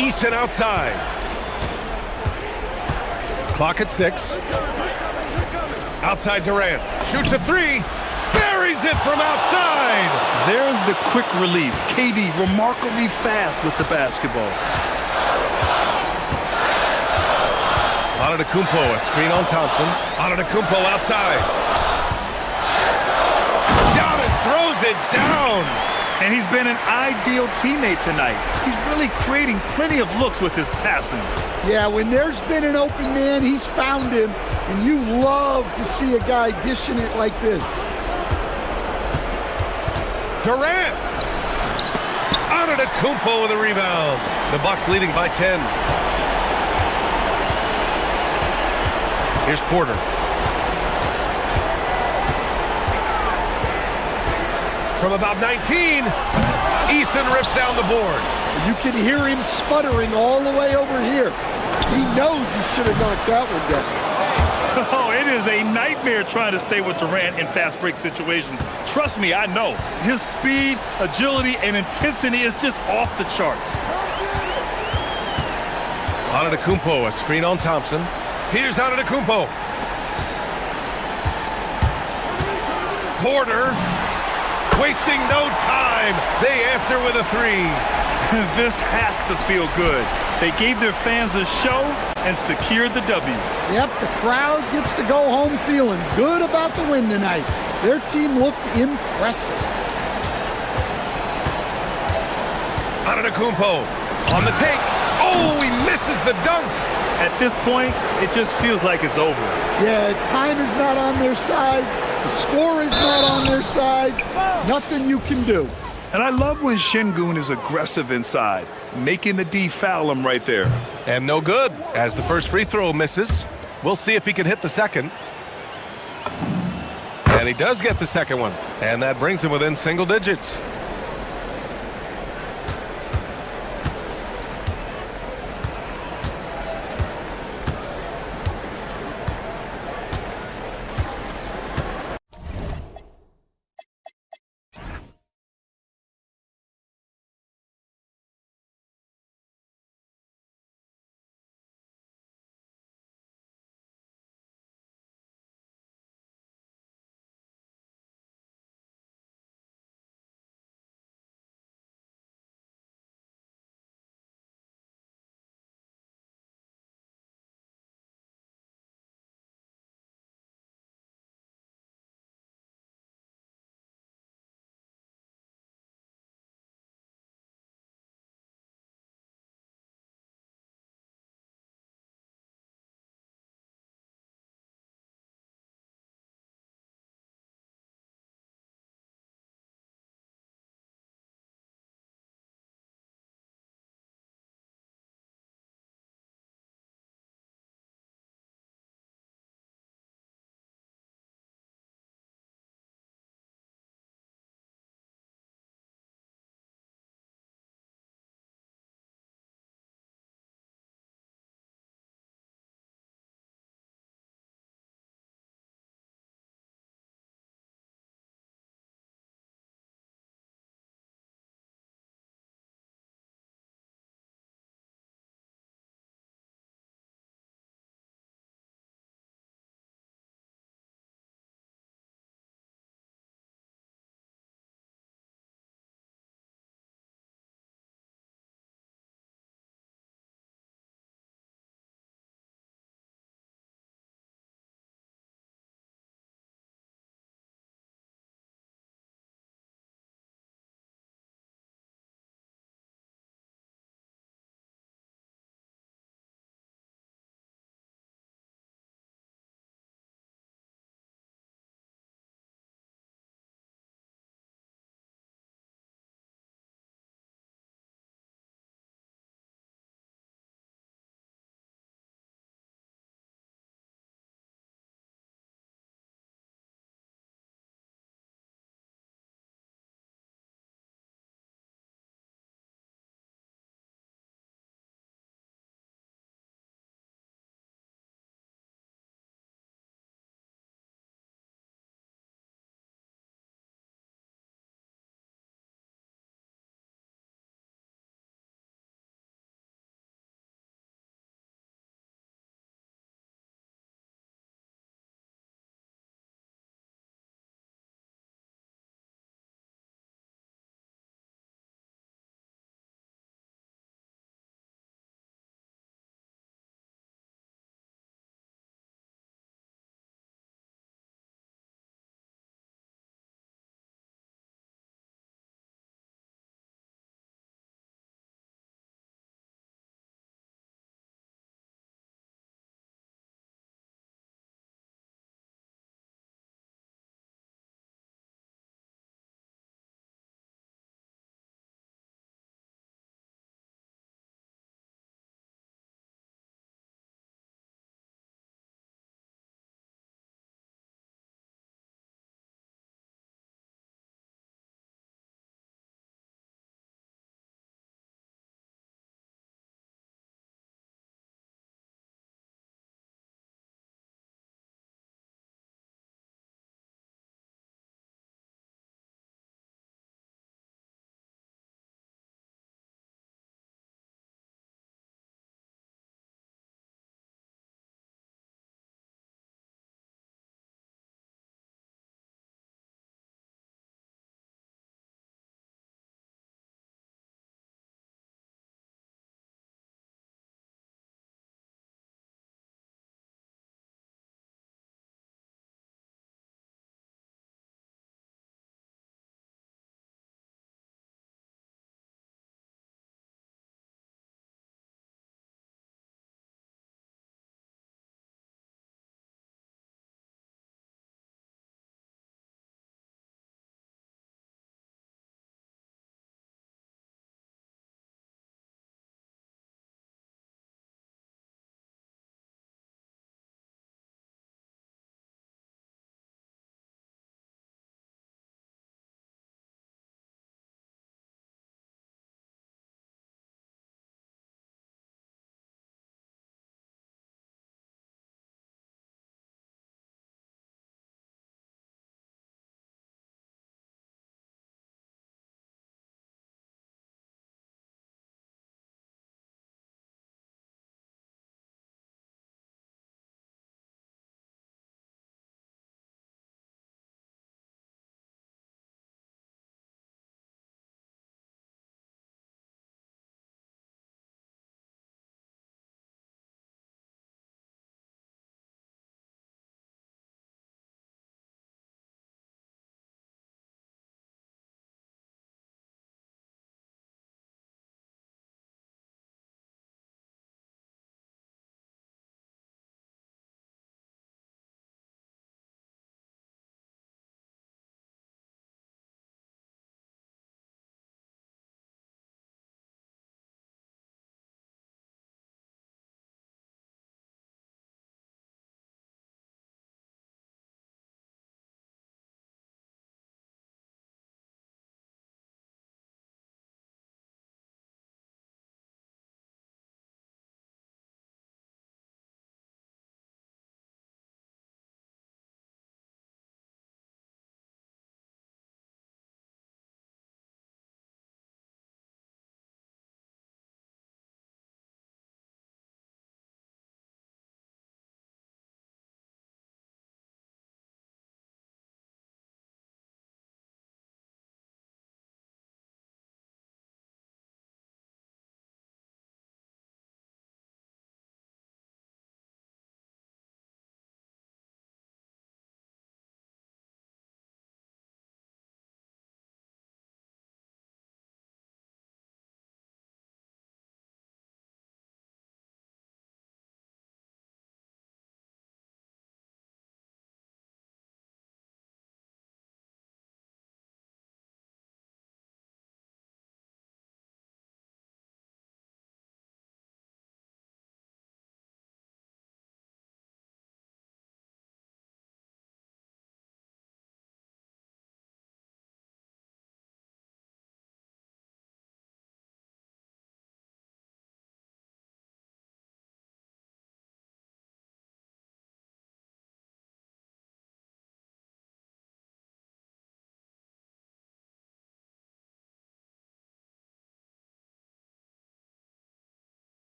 Easton outside. Clock at 6. Outside Durant. Shoots a 3. Buries it from outside. There's the quick release. KD remarkably fast with the basketball. Antetokounmpo, a screen on Thompson. Antetokounmpo outside. Giannis throws it down. And he's been an ideal teammate tonight. He's really creating plenty of looks with his passing. Yeah, when there's been an open man, he's found him. And you love to see a guy dishing it like this. Durant! Antetokounmpo with a rebound. The Bucks leading by 10. Here's Porter. From about 19, Eason rips down the board. You can hear him sputtering all the way over here. He knows he should have knocked that one down. Oh, it is a nightmare trying to stay with Durant in fast break situations. Trust me, I know. His speed, agility, and intensity is just off the charts. Antetokounmpo, a screen on Thompson. Here's Antetokounmpo. Porter, wasting no time. They answer with a 3. This has to feel good. They gave their fans a show and secured the W. Yep, the crowd gets to go home feeling good about the win tonight. Their team looked impressive. Antetokounmpo on the take. Oh, he misses the dunk. At this point, it just feels like it's over. Yeah, time is not on their side. The score is not on their side. Nothing you can do. And I love when Şengün is aggressive inside, making the D foul him right there. And no good, as the first free throw misses. We'll see if he can hit the second. And he does get the second one. And that brings him within single digits.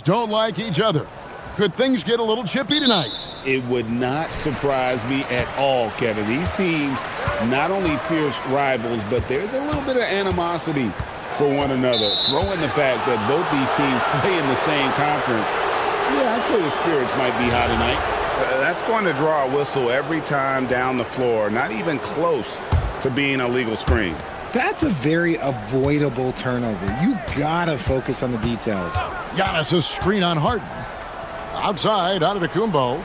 don't like each other. Could things get a little chippy tonight? It would not surprise me at all, Kevin. These teams, not only fierce rivals, but there's a little bit of animosity for one another. Throw in the fact that both these teams play in the same conference. Yeah, I'd say the spirits might be high tonight. That's going to draw a whistle every time down the floor. Not even close to being a legal screen. That's a very avoidable turnover. You gotta focus on the details. Giannis' screen on Harden. Outside, Antetokounmpo.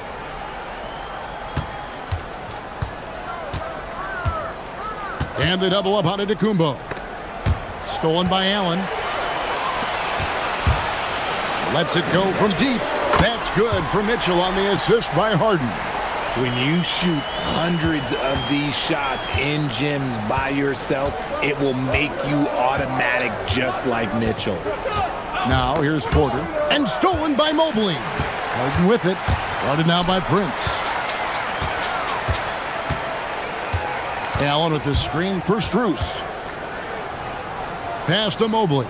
And they double up Antetokounmpo. Stolen by Allen. Lets it go from deep. That's good for Mitchell on the assist by Harden. When you shoot hundreds of these shots in gyms by yourself, it will make you automatic just like Mitchell. Now here's Porter. And stolen by Mobley. Harden with it. Guarded now by Prince. Allen with the screen for Strus. Pass to Mobley.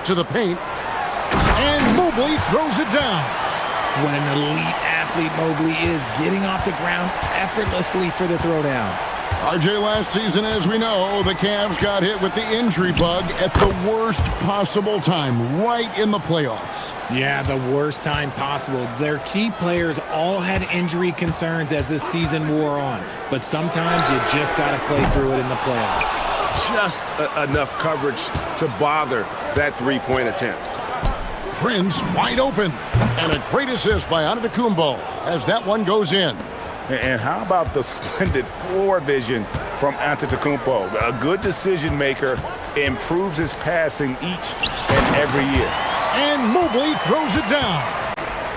To the paint. And Mobley throws it down. What an elite athlete Mobley is, getting off the ground effortlessly for the throwdown. RJ, last season, as we know, the Cavs got hit with the injury bug at the worst possible time, right in the playoffs. Yeah, the worst time possible. Their key players all had injury concerns as the season wore on, but sometimes you just got to play through it in the playoffs. Just enough coverage to bother that three-point attempt. Prince wide open. And a great assist by Antetokounmpo as that one goes in. And how about the splendid floor vision from Antetokounmpo? A good decision maker, improves his passing each and every year. And Mobley throws it down.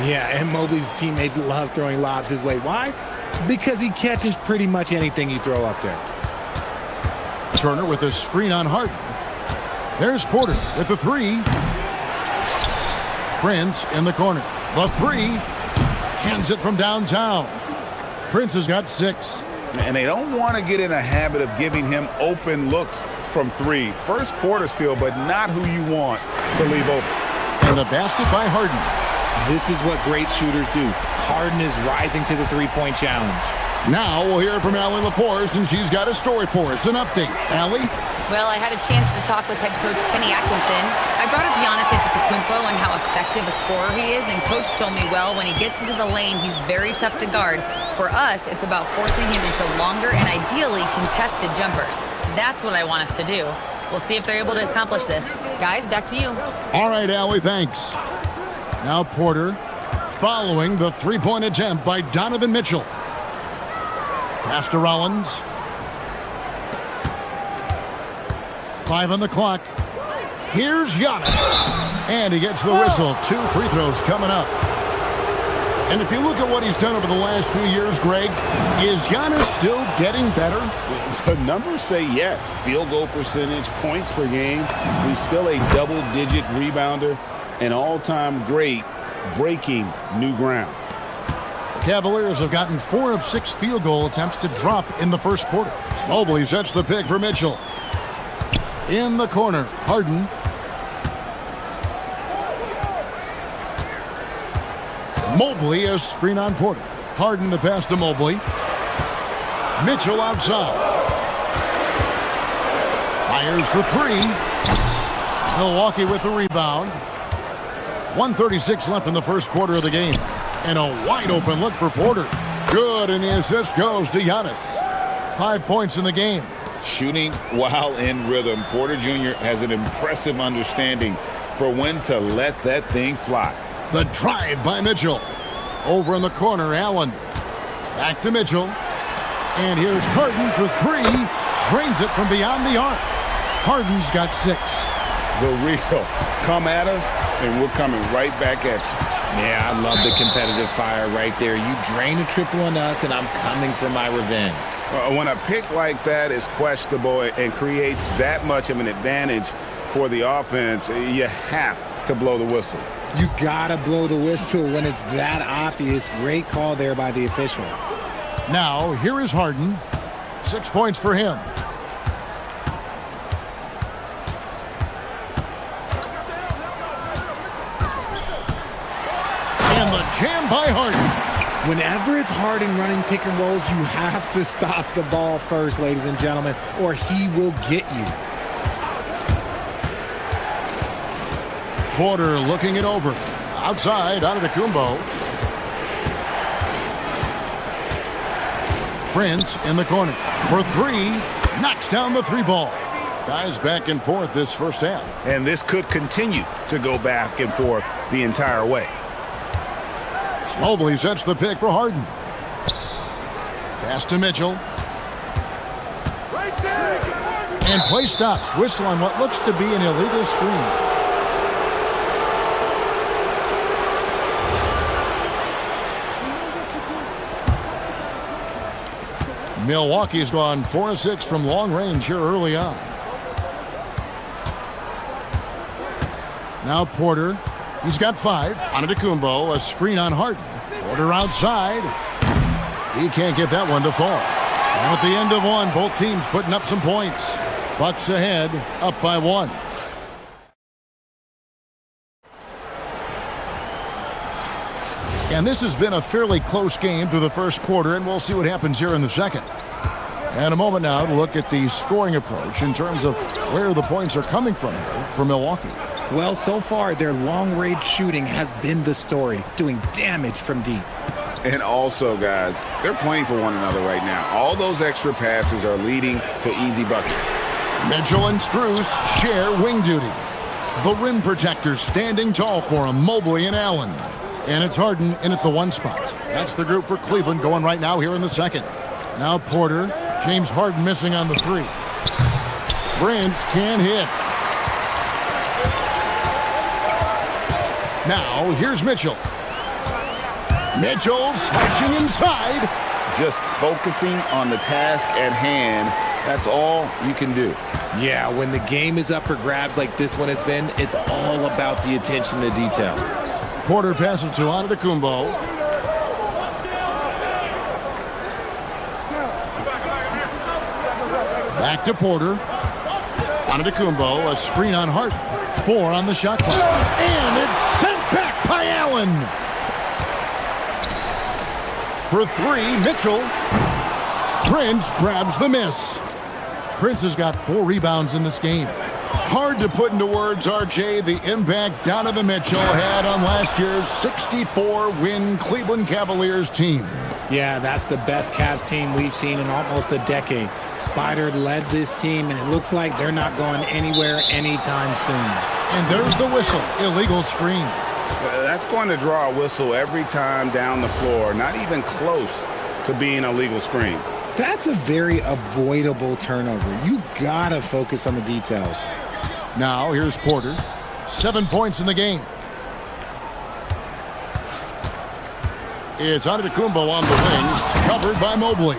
Yeah, and Mobley's teammates love throwing lobs his way. Why? Because he catches pretty much anything you throw up there. Turner with a screen on Harden. There's Porter with the three. Prince in the corner. The three. Cans it from downtown. Prince has got 6. And they don't want to get in a habit of giving him open looks from three. First quarter still, but not who you want to leave open. And the basket by Harden. This is what great shooters do. Harden is rising to the three-point challenge. Now we'll hear from Allie LaForce, and she's got a story for us. An update. Allie? Well, I had a chance to talk with head coach Kenny Atkinson. I brought up Giannis Antetokounmpo and how effective a scorer he is, and coach told me, well, when he gets into the lane, he's very tough to guard. For us, it's about forcing him into longer and ideally contested jumpers. That's what I want us to do. We'll see if they're able to accomplish this. Guys, back to you. All right, Allie, thanks. Now Porter following the three-point attempt by Donovan Mitchell. Pass to Rollins. 5 on the clock. Here's Giannis. And he gets the whistle. 2 free throws coming up. And if you look at what he's done over the last few years, Greg, is Giannis still getting better? The numbers say yes. Field goal percentage, points per game. He's still a double-digit rebounder, an all-time great, breaking new ground. Cavaliers have gotten 4 of 6 field goal attempts to drop in the first quarter. Mobley sets the pick for Mitchell. In the corner, Harden. Mobley is screen on Porter. Harden the pass to Mobley. Mitchell outside. Fires for 3. Milwaukee with the rebound. 1:36 left in the first quarter of the game. And a wide open look for Porter. Good, and the assist goes to Giannis. 5 points in the game. Shooting while in rhythm. Porter Jr. has an impressive understanding for when to let that thing fly. The drive by Mitchell. Over in the corner, Allen. Back to Mitchell. And here's Harden for 3. Drains it from beyond the arc. Harden's got 6. The real. Come at us, and we're coming right back at you. Yeah, I love the competitive fire right there. You drain a triple on us, and I'm coming for my revenge. When a pick like that is questionable and creates that much of an advantage for the offense, you have to blow the whistle. You gotta blow the whistle when it's that obvious. Great call there by the official. Now, here is Harden. 6 points for him. down by Harden. Whenever it's Harden running pick and rolls, you have to stop the ball first, ladies and gentlemen, or he will get you. Porter looking it over. Outside, Antetokounmpo. Prince in the corner for three. Knocks down the three ball. Guys back and forth this first half. And this could continue to go back and forth the entire way. Mobley sets the pick for Harden. Pass to Mitchell. And play stops. Whistle on what looks to be an illegal screen. Milwaukee's gone 4 of 6 from long range here early on. Now Porter. He's got 5. Antetokounmpo, a screen on Harden. Porter outside. He can't get that one to fall. And at the end of one, both teams putting up some points. Bucks ahead, up by 1. And this has been a fairly close game through the first quarter, and we'll see what happens here in the second. And a moment now to look at the scoring approach in terms of where the points are coming from here for Milwaukee. Well, so far, their long-range shooting has been the story, doing damage from deep. And also, guys, they're playing for one another right now. All those extra passes are leading to easy buckets. Mitchell and Strus share wing duty. The rim protectors standing tall for him, Mobley and Allen. And it's Harden in at the 1 spot. That's the group for Cleveland going right now here in the second. Now Porter, James Harden missing on the 3. Prince can't hit. Now, here's Mitchell. Mitchell slashing inside. Just focusing on the task at hand. That's all you can do. Yeah, when the game is up for grabs like this one has been, it's all about the attention to detail. Porter passes to Antetokounmpo. Back to Porter. Antetokounmpo, a screen on Harden. 4 on the shot clock. And it's sent back by Allen. For 3, Mitchell. Prince grabs the miss. Prince has got 4 rebounds in this game. Hard to put into words, RJ, the impact Donovan Mitchell had on last year's 64-win Cleveland Cavaliers team. Yeah, that's the best Cavs team we've seen in almost a decade. Spider led this team, and it looks like they're not going anywhere anytime soon. And there's the whistle. Illegal screen. That's going to draw a whistle every time down the floor. Not even close to being a legal screen. That's a very avoidable turnover. You gotta focus on the details. Now, here's Porter. 7 points in the game. It's Antetokounmpo on the wing, covered by Mobley.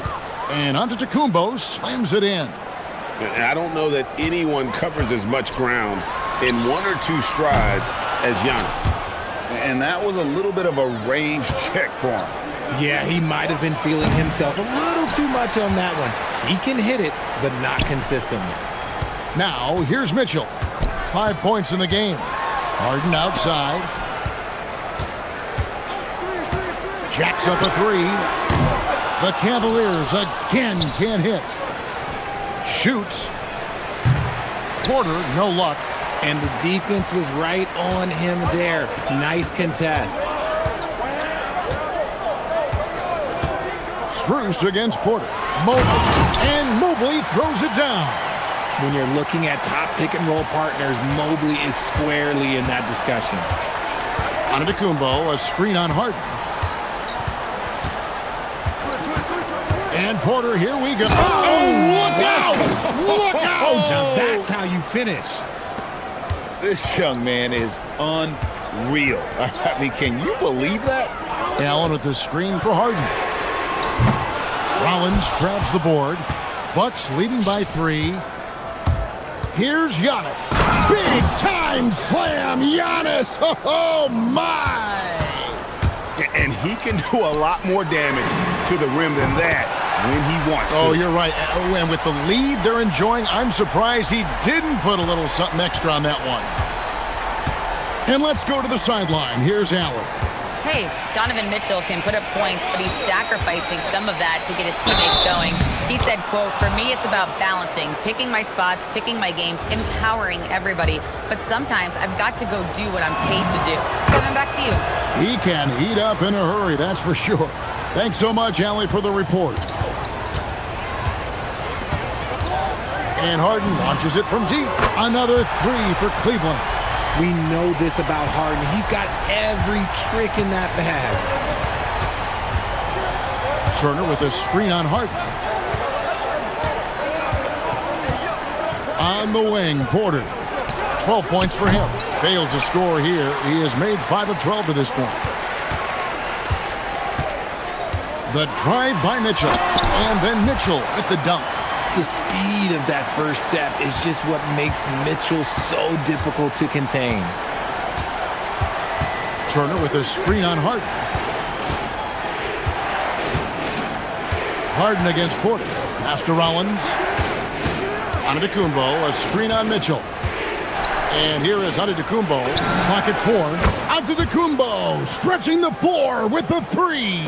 And Antetokounmpo slams it in. I don't know that anyone covers as much ground in 1 or 2 strides as Giannis. And that was a little bit of a range check for him. Yeah, he might have been feeling himself a little too much on that one. He can hit it, but not consistently. Now, here's Mitchell. 5 points in the game. Harden outside. Jacks up a 3. The Cavaliers again can't hit. Shoots. Porter, no luck. And the defense was right on him there. Nice contest. Strus against Porter. Mobley. And Mobley throws it down. When you're looking at top pick-and-roll partners, Mobley is squarely in that discussion. Antetokounmpo, a screen on Harden. And Porter, here we go. Oh, look out! Look out! Now that's how you finish. This young man is unreal. I mean, can you believe that? Allen with the screen for Harden. Rollins grabs the board. Bucks leading by 3. Here's Giannis. Big time slam, Giannis. Oh, my. And he can do a lot more damage to the rim than that when he wants to. Oh, you're right. Oh, and with the lead they're enjoying, I'm surprised he didn't put a little something extra on that one. And let's go to the sideline. Here's Allen. Hey, Donovan Mitchell can put up points, but he's sacrificing some of that to get his teammates going. He said, quote, "For me, it's about balancing, picking my spots, picking my games, empowering everybody. But sometimes I've got to go do what I'm paid to do." Kevin, back to you. He can heat up in a hurry, that's for sure. Thanks so much, Allie, for the report. And Harden launches it from deep. Another three for Cleveland. We know this about Harden. He's got every trick in that bag. Turner with a screen on Harden. On the wing, Porter. 12 points for him. Fails to score here. He has made 5 of 12 to this point. The drive by Mitchell. And then Mitchell with the dunk. The speed of that first step is just what makes Mitchell so difficult to contain. Turner with a screen on Harden. Harden against Porter. Pass to Rollins. Antetokounmpo, a screen on Mitchell. And here is Antetokounmpo. Pocket 4. Antetokounmpo stretching the floor with the 3.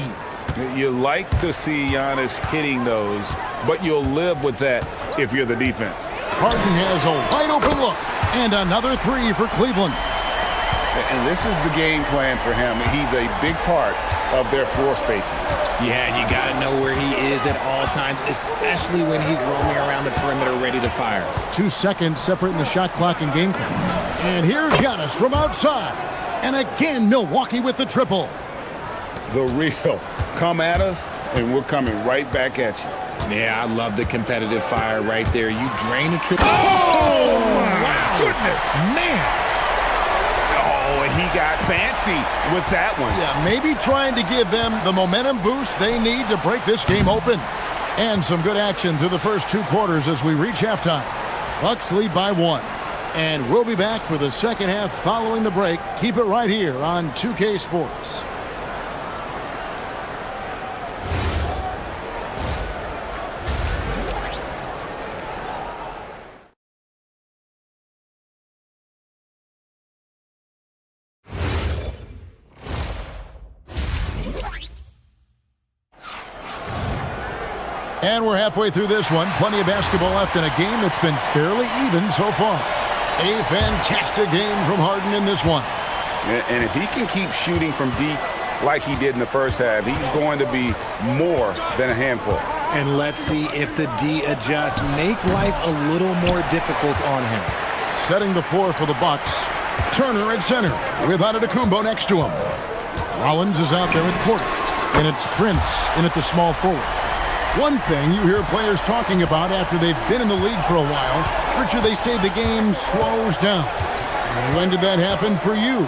You like to see Giannis hitting those, but you'll live with that if you're the defense. Harden has a wide open look. And another 3 for Cleveland. And this is the game plan for him. He's a big part of their floor spacing. Yeah, and you got to know where he is at all times, especially when he's roaming around the perimeter ready to fire. 2 seconds separating the shot clock and game clock. And here's Giannis from outside. And again, Milwaukee with the triple. The real. Come at us, and we're coming right back at you. Yeah, I love the competitive fire right there. You drain a triple. Oh, my goodness. Man. Oh, and he got fancy with that one. Yeah, maybe trying to give them the momentum boost they need to break this game open. And some good action through the first 2 quarters as we reach halftime. Bucks lead by 1. And we'll be back for the second half following the break. Keep it right here on 2K Sports. And we're halfway through this one. Plenty of basketball left in a game that's been fairly even so far. A fantastic game from Harden in this one. And if he can keep shooting from deep like he did in the first half, he's going to be more than a handful. And let's see if the D adjusts, make life a little more difficult on him. Setting the floor for the Bucks. Turner at center with Antetokounmpo next to him. Rollins is out there at Porter. And it's Prince in at the small forward. One thing you hear players talking about after they've been in the league for a while, Richard, they say the game slows down. When did that happen for you?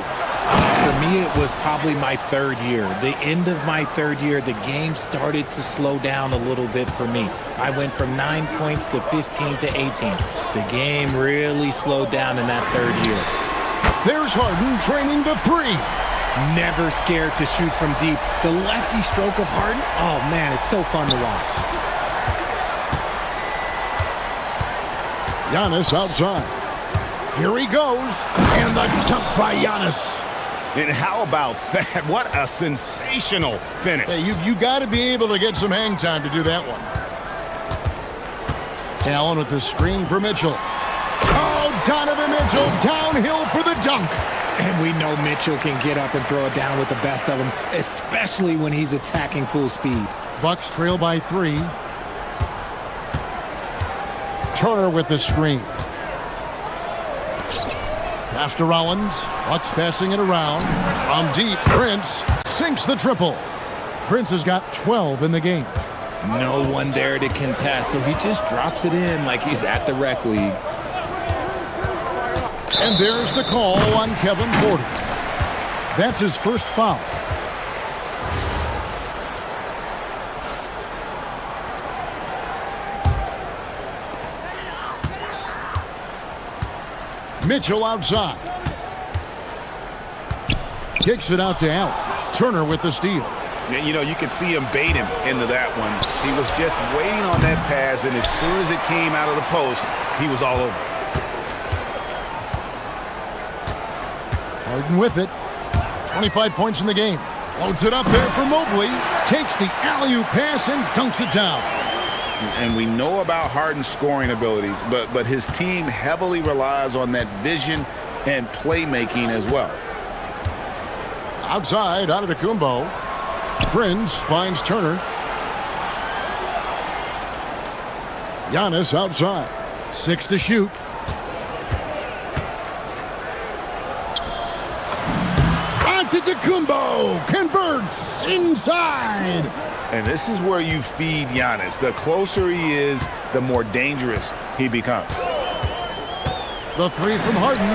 For me, it was probably my 3rd year. The end of my 3rd year, the game started to slow down a little bit for me. I went from 9 points to 15 to 18. The game really slowed down in that 3rd year. There's Harden training the 3. Never scared to shoot from deep. The lefty stroke of Harden, oh man, it's so fun to watch. Giannis outside. Here he goes. And the dunk by Giannis. And how about that? What a sensational finish. Hey, you got to be able to get some hang time to do that one. Allen with the screen for Mitchell. Oh, Donovan Mitchell downhill for the dunk. And we know Mitchell can get up and throw it down with the best of them, especially when he's attacking full speed. Bucks trail by 3. Turner with the screen. Pass to Rollins. Bucks passing it around. From deep, Prince sinks the triple. Prince has got 12 in the game. No one there to contest, so he just drops it in like he's at the rec league. And there's the call on Kevin Porter. That's his first foul. Mitchell outside. Kicks it out to Allen. Turner with the steal. And, you know, you could see him bait him into that one. He was just waiting on that pass, and as soon as it came out of the post, he was all over. Harden with it. 25 points in the game. Floats it up there for Mobley. Takes the alley-oop pass and dunks it down. And we know about Harden's scoring abilities, but his team heavily relies on that vision and playmaking as well. Outside, Antetokounmpo. Prince finds Turner. Giannis outside. 6 to shoot. Antetokounmpo converts inside. And this is where you feed Giannis. The closer he is, the more dangerous he becomes. The three from Harden.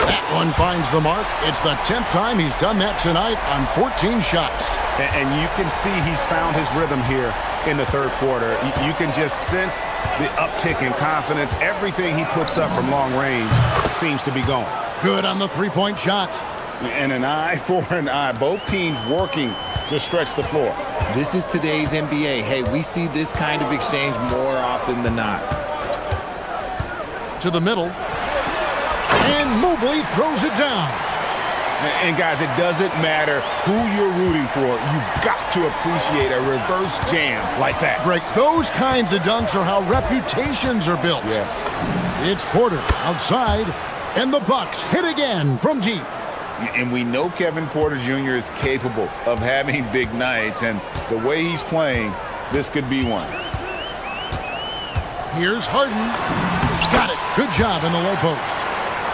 That one finds the mark. It's the 10th time he's done that tonight on 14 shots. And you can see he's found his rhythm here in the third quarter. You can just sense the uptick in confidence. Everything he puts up from long range seems to be going. Good on the three-point shot. And an eye for an eye. Both teams working to stretch the floor. This is today's NBA. Hey, we see this kind of exchange more often than not. To the middle. And Mobley throws it down. And guys, it doesn't matter who you're rooting for. You've got to appreciate a reverse jam like that. Greg, those kinds of dunks are how reputations are built. Yes. It's Porter outside, and the Bucks hit again from deep. And we know Kevin Porter Jr. is capable of having big nights, and the way he's playing, this could be one. Here's Harden. Got it. Good job in the low post.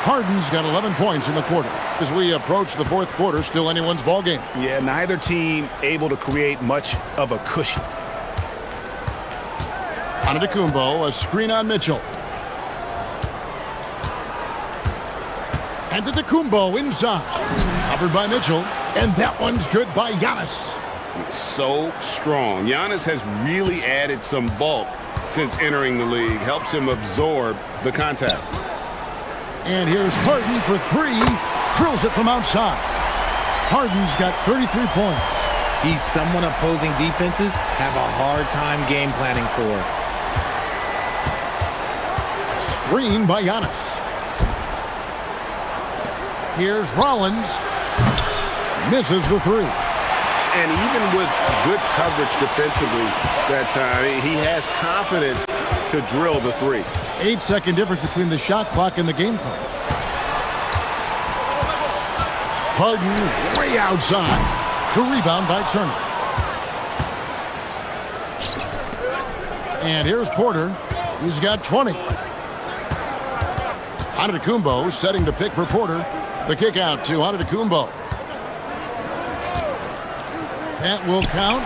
Harden's got 11 points in the quarter. As we approach the fourth quarter, still anyone's ball game. Yeah, neither team able to create much of a cushion. Antetokounmpo, a screen on Mitchell. Antetokounmpo inside. Covered by Mitchell. And that one's good by Giannis. So strong. Giannis has really added some bulk since entering the league. Helps him absorb the contact. And here's Harden for three. Drills it from outside. Harden's got 33 points. He's someone opposing defenses have a hard time game planning for. Screen by Giannis. Here's Rollins. Misses the three. And even with good coverage defensively that time, he has confidence to drill the three. 8-second difference between the shot clock and the game clock. Harden way outside. The rebound by Turner. And here's Porter. He's got 20. Antetokounmpo setting the pick for Porter. The kick out to Antetokounmpo. That will count.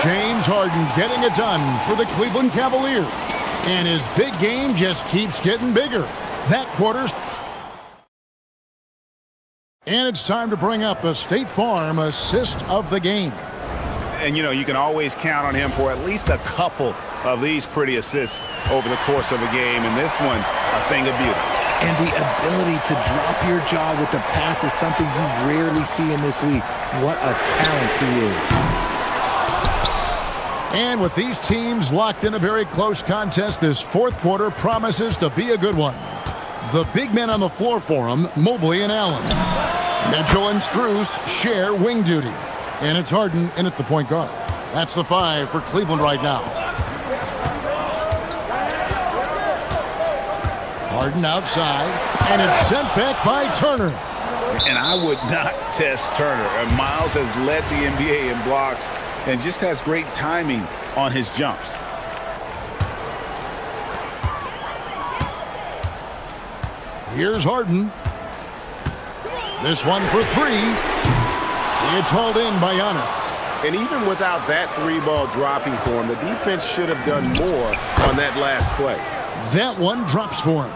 James Harden getting it done for the Cleveland Cavaliers. And his big game just keeps getting bigger. That quarter's... And it's time to bring up the State Farm assist of the game. And, you know, you can always count on him for at least a couple of these pretty assists over the course of a game. And this one, a thing of beauty. And the ability to drop your jaw with the pass is something you rarely see in this league. What a talent he is. And with these teams locked in a very close contest, this fourth quarter promises to be a good one. The big men on the floor for them, Mobley and Allen. Mitchell and Strus share wing duty. And it's Harden in at the point guard. That's the 5 for Cleveland right now. Harden outside, and it's sent back by Turner. And I would not test Turner. And Miles has led the NBA in blocks and just has great timing on his jumps. Here's Harden. This one for three. It's hauled in by Giannis. And even without that three ball dropping for him, the defense should have done more on that last play. That one drops for him.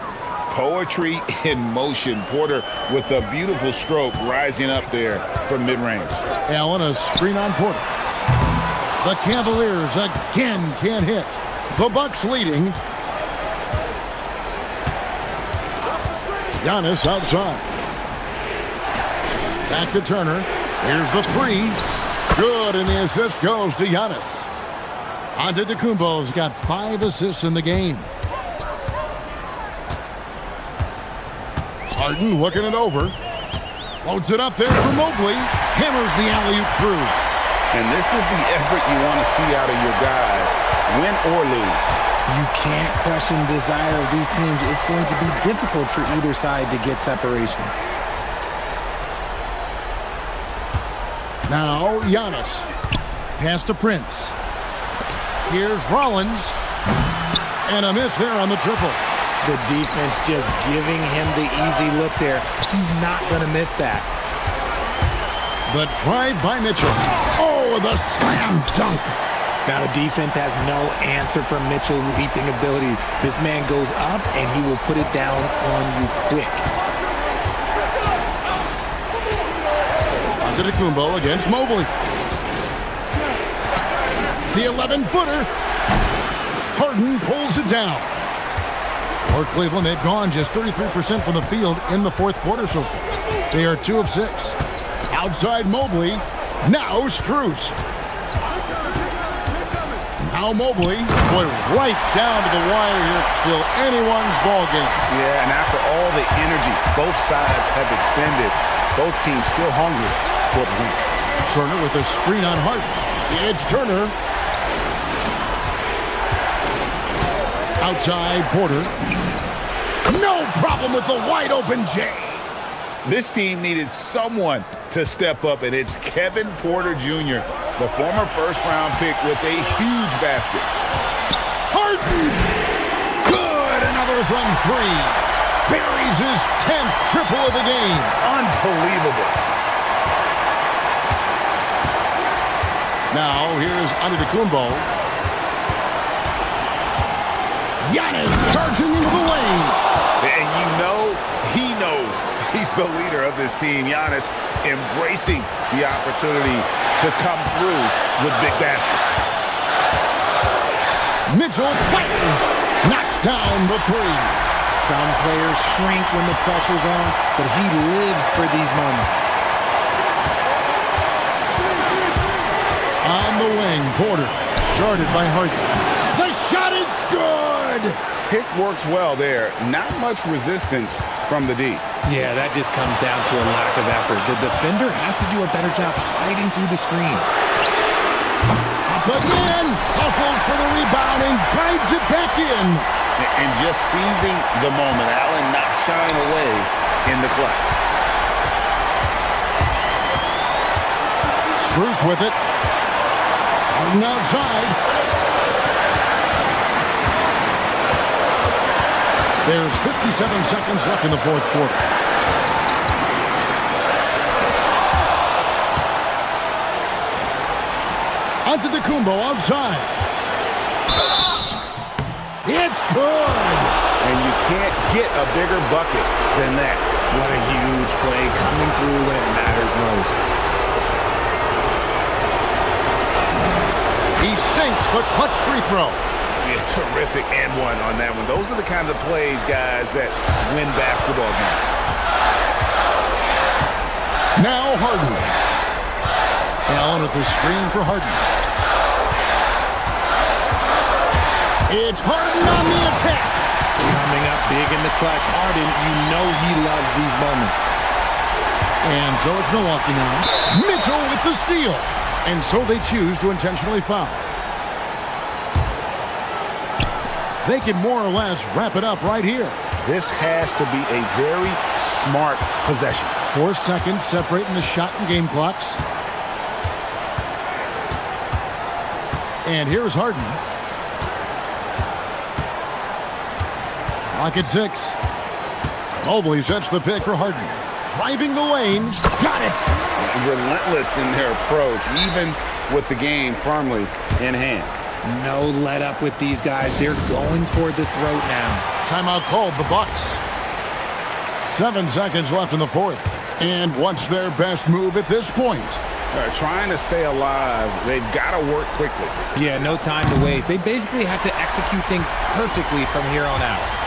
Poetry in motion. Porter with a beautiful stroke rising up there from mid-range. Allen, a screen on Porter. The Cavaliers again can't hit. The Bucks leading. Giannis outside. Back to Turner. Here's the three. Good, and the assist goes to Giannis. Antetokounmpo's got 5 assists in the game. Harden looking it over. Floats it up there for Mobley. Hammers the alley-oop through. And this is the effort you want to see out of your guys, win or lose. You can't question the desire of these teams. It's going to be difficult for either side to get separation. Now, Giannis. Pass to Prince. Here's Rollins. And a miss there on the triple. The defense just giving him the easy look there. He's not going to miss that. The drive by Mitchell. Oh, the slam dunk. Now the defense has no answer for Mitchell's leaping ability. This man goes up and he will put it down on you quick. Antetokounmpo against Mobley. The 11-footer. Harden pulls it down. For Cleveland, they've gone just 33% from the field in the fourth quarter so far. They are 2 of 6. Outside Mobley. Now Strus. Now Mobley. Boy, right down to the wire here. Still anyone's ball game. Yeah, and after all the energy both sides have expended, both teams still hungry for the win. Turner with a screen on Harden. It's Turner. Outside Porter. No problem with the wide open J. This team needed someone to step up, and it's Kevin Porter Jr., the former first-round pick with a huge basket. Harden! Good! Another from 3. Buries his 10th triple of the game. Unbelievable. Now, here's Antetokounmpo. Giannis charging into the lane. And you know he knows he's the leader of this team. Giannis embracing the opportunity to come through with big baskets. Mitchell fires. Knocks down the 3. Some players shrink when the pressure's on, but he lives for these moments. On the wing, Porter. Guarded by Harden. The shot is good! Pick works well there. Not much resistance from the D. Yeah, that just comes down to a lack of effort. The defender has to do a better job fighting through the screen. But man hustles for the rebound and guides it back in. And just seizing the moment. Allen not shying away in the clutch. Strus with it. Harden outside. There's 57 seconds left in the fourth quarter. Antetokounmpo outside. It's good! And you can't get a bigger bucket than that. What a huge play coming through when it matters most. He sinks the clutch free throw. Yeah, terrific and one on that one. Those are the kind of plays, guys, that win basketball games. Now Harden. Allen with the screen for Harden. It's Harden on the attack. Coming up big in the clutch. Harden, you know he loves these moments. And so it's Milwaukee now. Mitchell with the steal. And so they choose to intentionally foul. They can more or less wrap it up right here. This has to be a very smart possession. 4 seconds separating the shot and game clocks. And here's Harden. Clock at 6. Mobley sets the pick for Harden. Driving the lane. Got it. Relentless in their approach, even with the game firmly in hand. No let up with these guys. They're going for the throat now. Timeout called, the Bucks. 7 seconds left in the fourth. And what's their best move at this point? They're trying to stay alive. They've got to work quickly. Yeah, no time to waste. They basically have to execute things perfectly from here on out.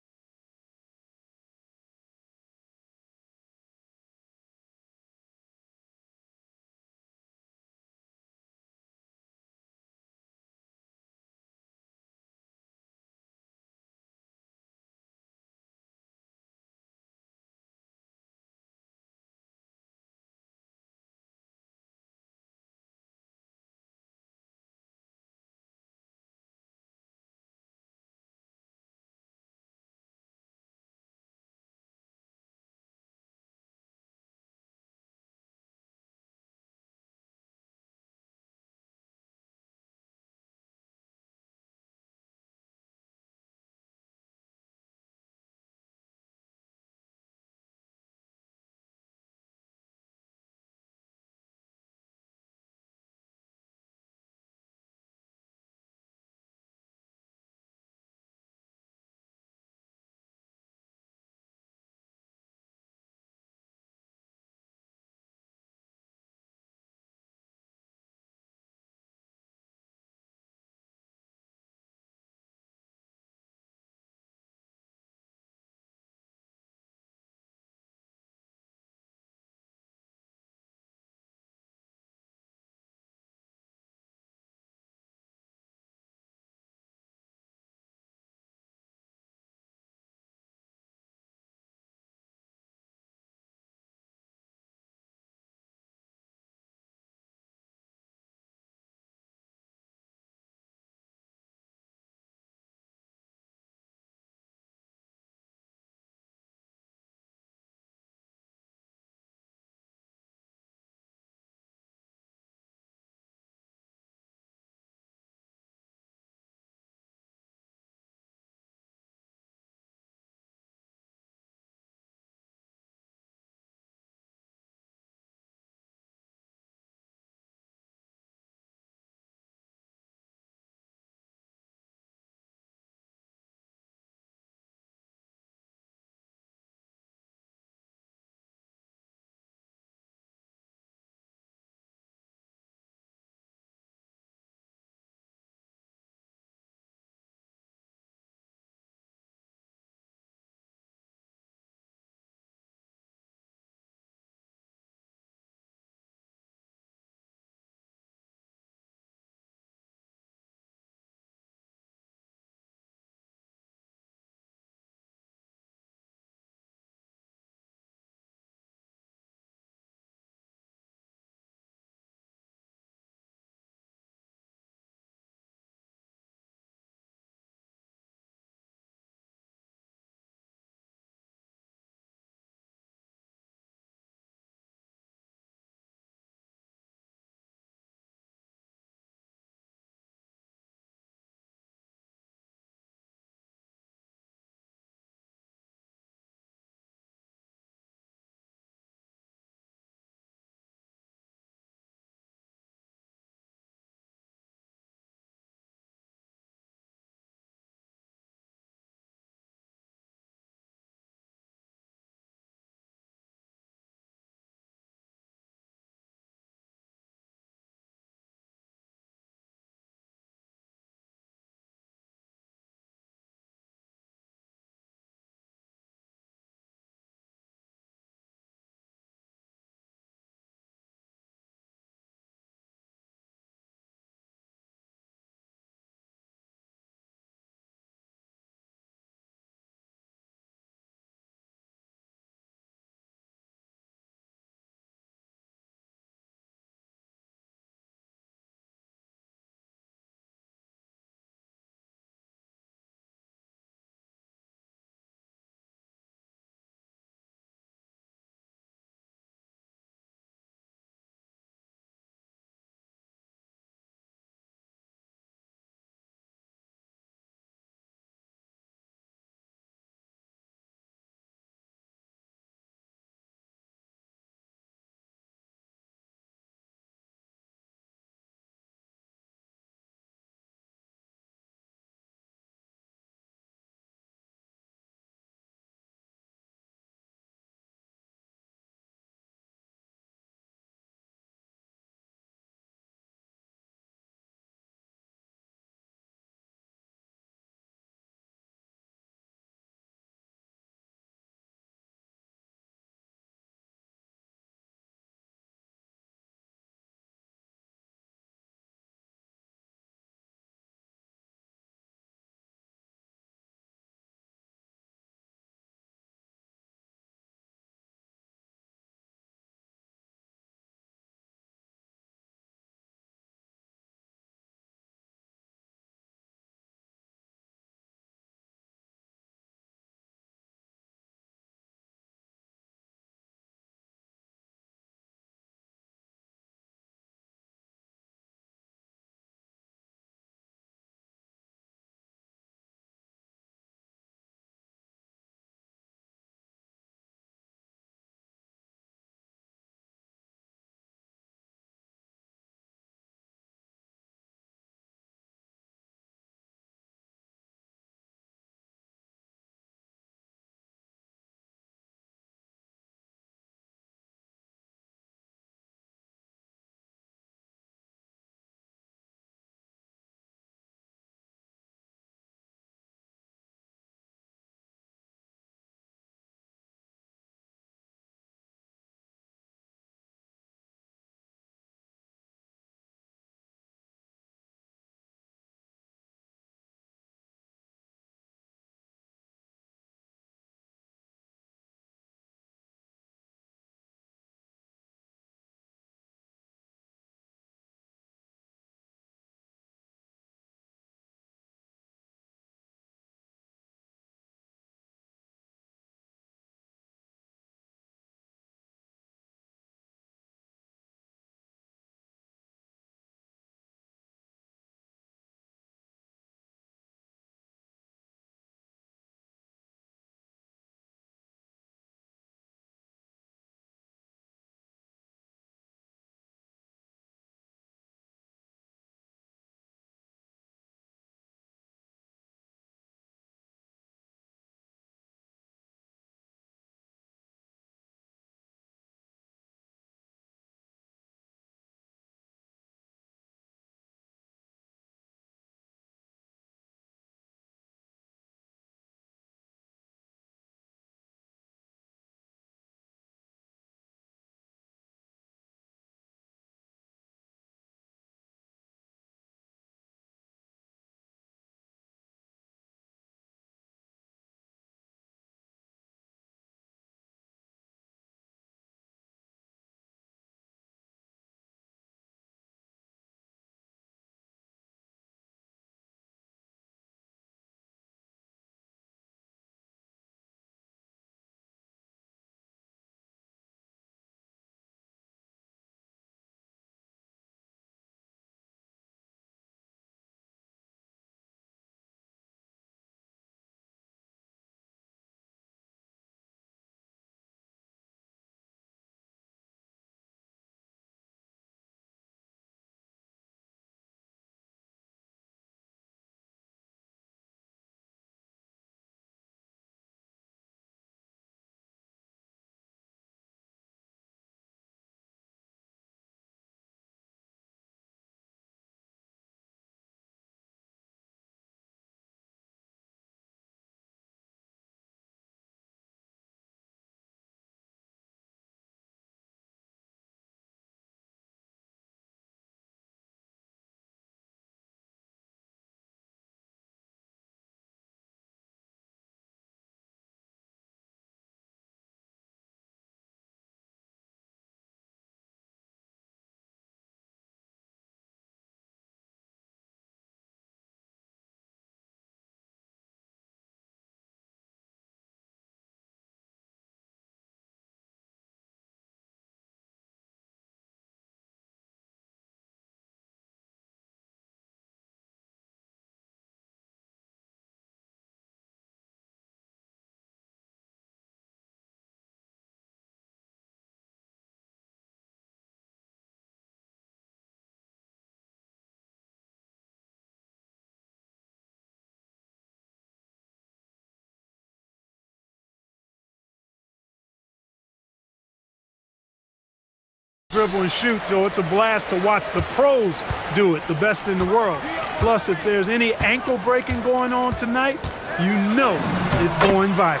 dribble and shoot, so it's a blast to watch the pros do it, the best in the world. Plus, if there's any ankle breaking going on tonight, you know it's going viral.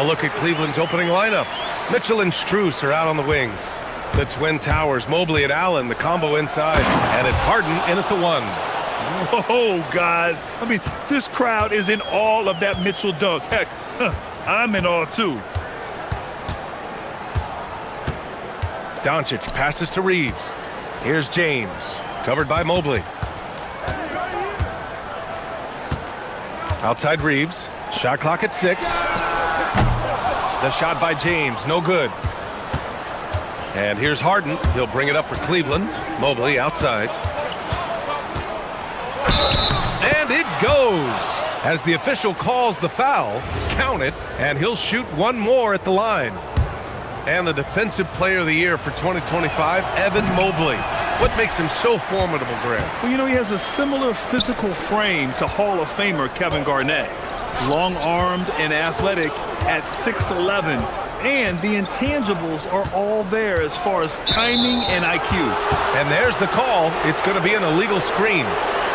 A look at Cleveland's opening lineup. Mitchell and Strus are out on the wings. The Twin Towers, Mobley and Allen, the combo inside, and it's Harden in at the 1. Whoa, guys. I mean, this crowd is in awe of that Mitchell dunk. Heck, I'm in awe too. Doncic passes to Reeves. Here's James, covered by Mobley. Outside Reeves, shot clock at 6. The shot by James, no good. And here's Harden, he'll bring it up for Cleveland. Mobley outside. And it goes! As the official calls the foul, count it, and he'll shoot one more at the line. And the Defensive Player of the Year for 2025, Evan Mobley. What makes him so formidable, Grant? Well, you know, he has a similar physical frame to Hall of Famer Kevin Garnett. Long-armed and athletic at 6'11", and the intangibles are all there as far as timing and IQ. And there's the call. It's going to be an illegal screen.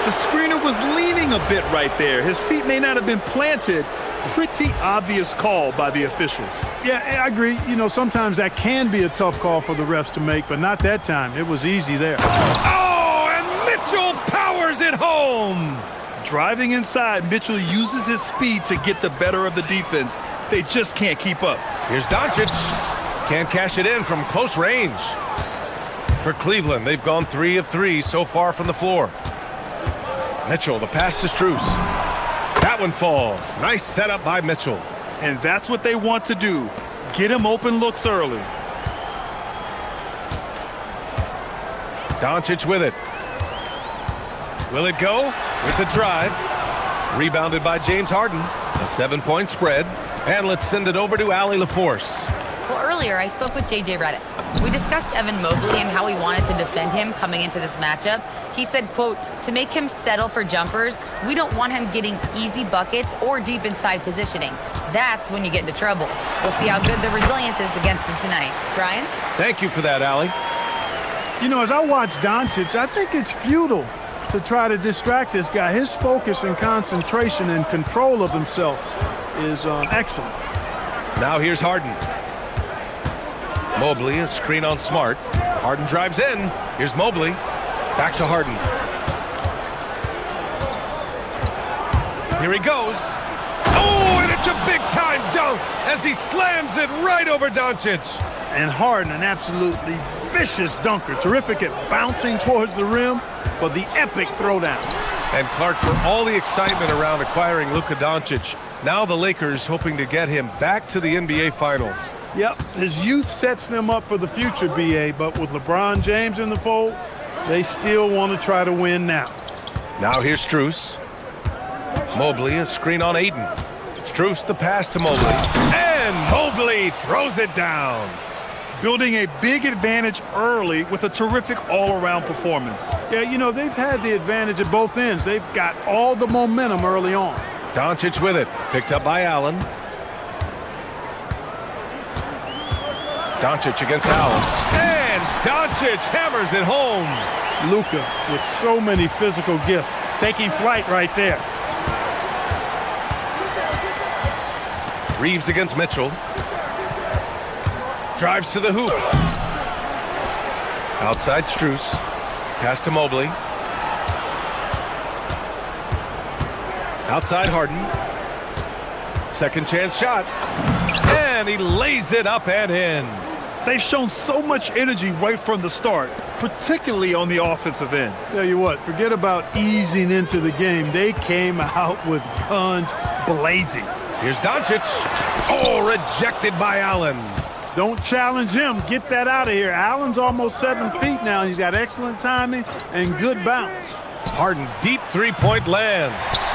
The screener was leaning a bit right there. His feet may not have been planted. Pretty obvious call by the officials. Yeah, I agree. You know, sometimes that can be a tough call for the refs to make, but not that time. It was easy there. Oh, and Mitchell powers it home. Driving inside, Mitchell uses his speed to get the better of the defense. They just can't keep up. Here's Doncic. Can't cash it in from close range. For Cleveland, they've gone 3 of 3 so far from the floor. Mitchell, the pass to Strus. That one falls. Nice setup by Mitchell. And that's what they want to do. Get him open looks early. Doncic with it. Will it go? With the drive. Rebounded by James Harden. A 7-point spread. And let's send it over to Allie LaForce. Well, earlier I spoke with J.J. Redick. We discussed Evan Mobley and how we wanted to defend him coming into this matchup. He said, quote, to make him settle for jumpers, we don't want him getting easy buckets or deep inside positioning. That's when you get into trouble. We'll see how good the resilience is against him tonight. Brian? Thank you for that, Allie. You know, as I watch Doncic, I think it's futile to try to distract this guy. His focus and concentration and control of himself is excellent. Now here's Harden. Mobley, a screen on Smart. Harden drives in. Here's Mobley. Back to Harden. Here he goes. Oh, and it's a big-time dunk as he slams it right over Doncic. And Harden, an absolutely vicious dunker. Terrific at bouncing towards the rim for the epic throwdown. And Clark, for all the excitement around acquiring Luka Doncic, now the Lakers hoping to get him back to the NBA Finals. Yep, his youth sets them up for the future, B.A., but with LeBron James in the fold, they still want to try to win now. Now here's Strus. Mobley, a screen on Ayton. Strus, the pass to Mobley. And Mobley throws it down. Building a big advantage early with a terrific all-around performance. Yeah, you know, they've had the advantage at both ends. They've got all the momentum early on. Doncic with it. Picked up by Allen. Doncic against Allen. And Doncic hammers it home. Luka with so many physical gifts. Taking flight right there. Reeves against Mitchell. Drives to the hoop. Outside Strus. Pass to Mobley. Outside Harden. Second chance shot. And he lays it up and in. They've shown so much energy right from the start, particularly on the offensive end. Tell you what, forget about easing into the game. They came out with guns blazing. Here's Doncic. Oh, rejected by Allen. Don't challenge him. Get that out of here. Allen's almost 7 feet now. He's got excellent timing and good bounce. Harden, deep three-point land.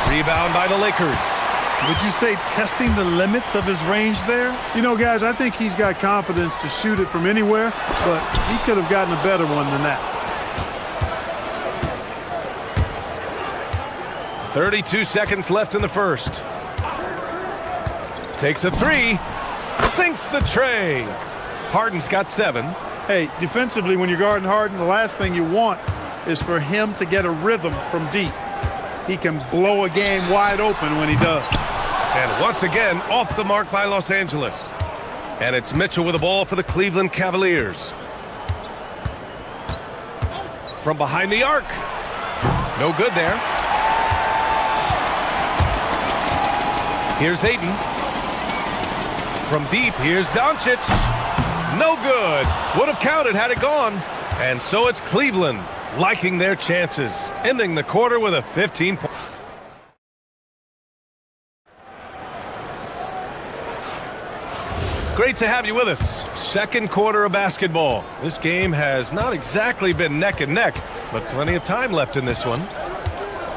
Rebound by the Lakers. Would you say testing the limits of his range there? You know, guys, I think he's got confidence to shoot it from anywhere, but he could have gotten a better one than that. 32 seconds left in the first. Takes a three. Sinks the tray. Harden's got 7. Hey, defensively, when you're guarding Harden, the last thing you want is for him to get a rhythm from deep. He can blow a game wide open when he does. And once again, off the mark by Los Angeles. And it's Mitchell with the ball for the Cleveland Cavaliers. From behind the arc. No good there. Here's Aiden. From deep, here's Doncic. No good. Would have counted had it gone. And so it's Cleveland liking their chances, ending the quarter with a 15-point. Great to have you with us. Second quarter of basketball. This game has not exactly been neck and neck, but plenty of time left in this one.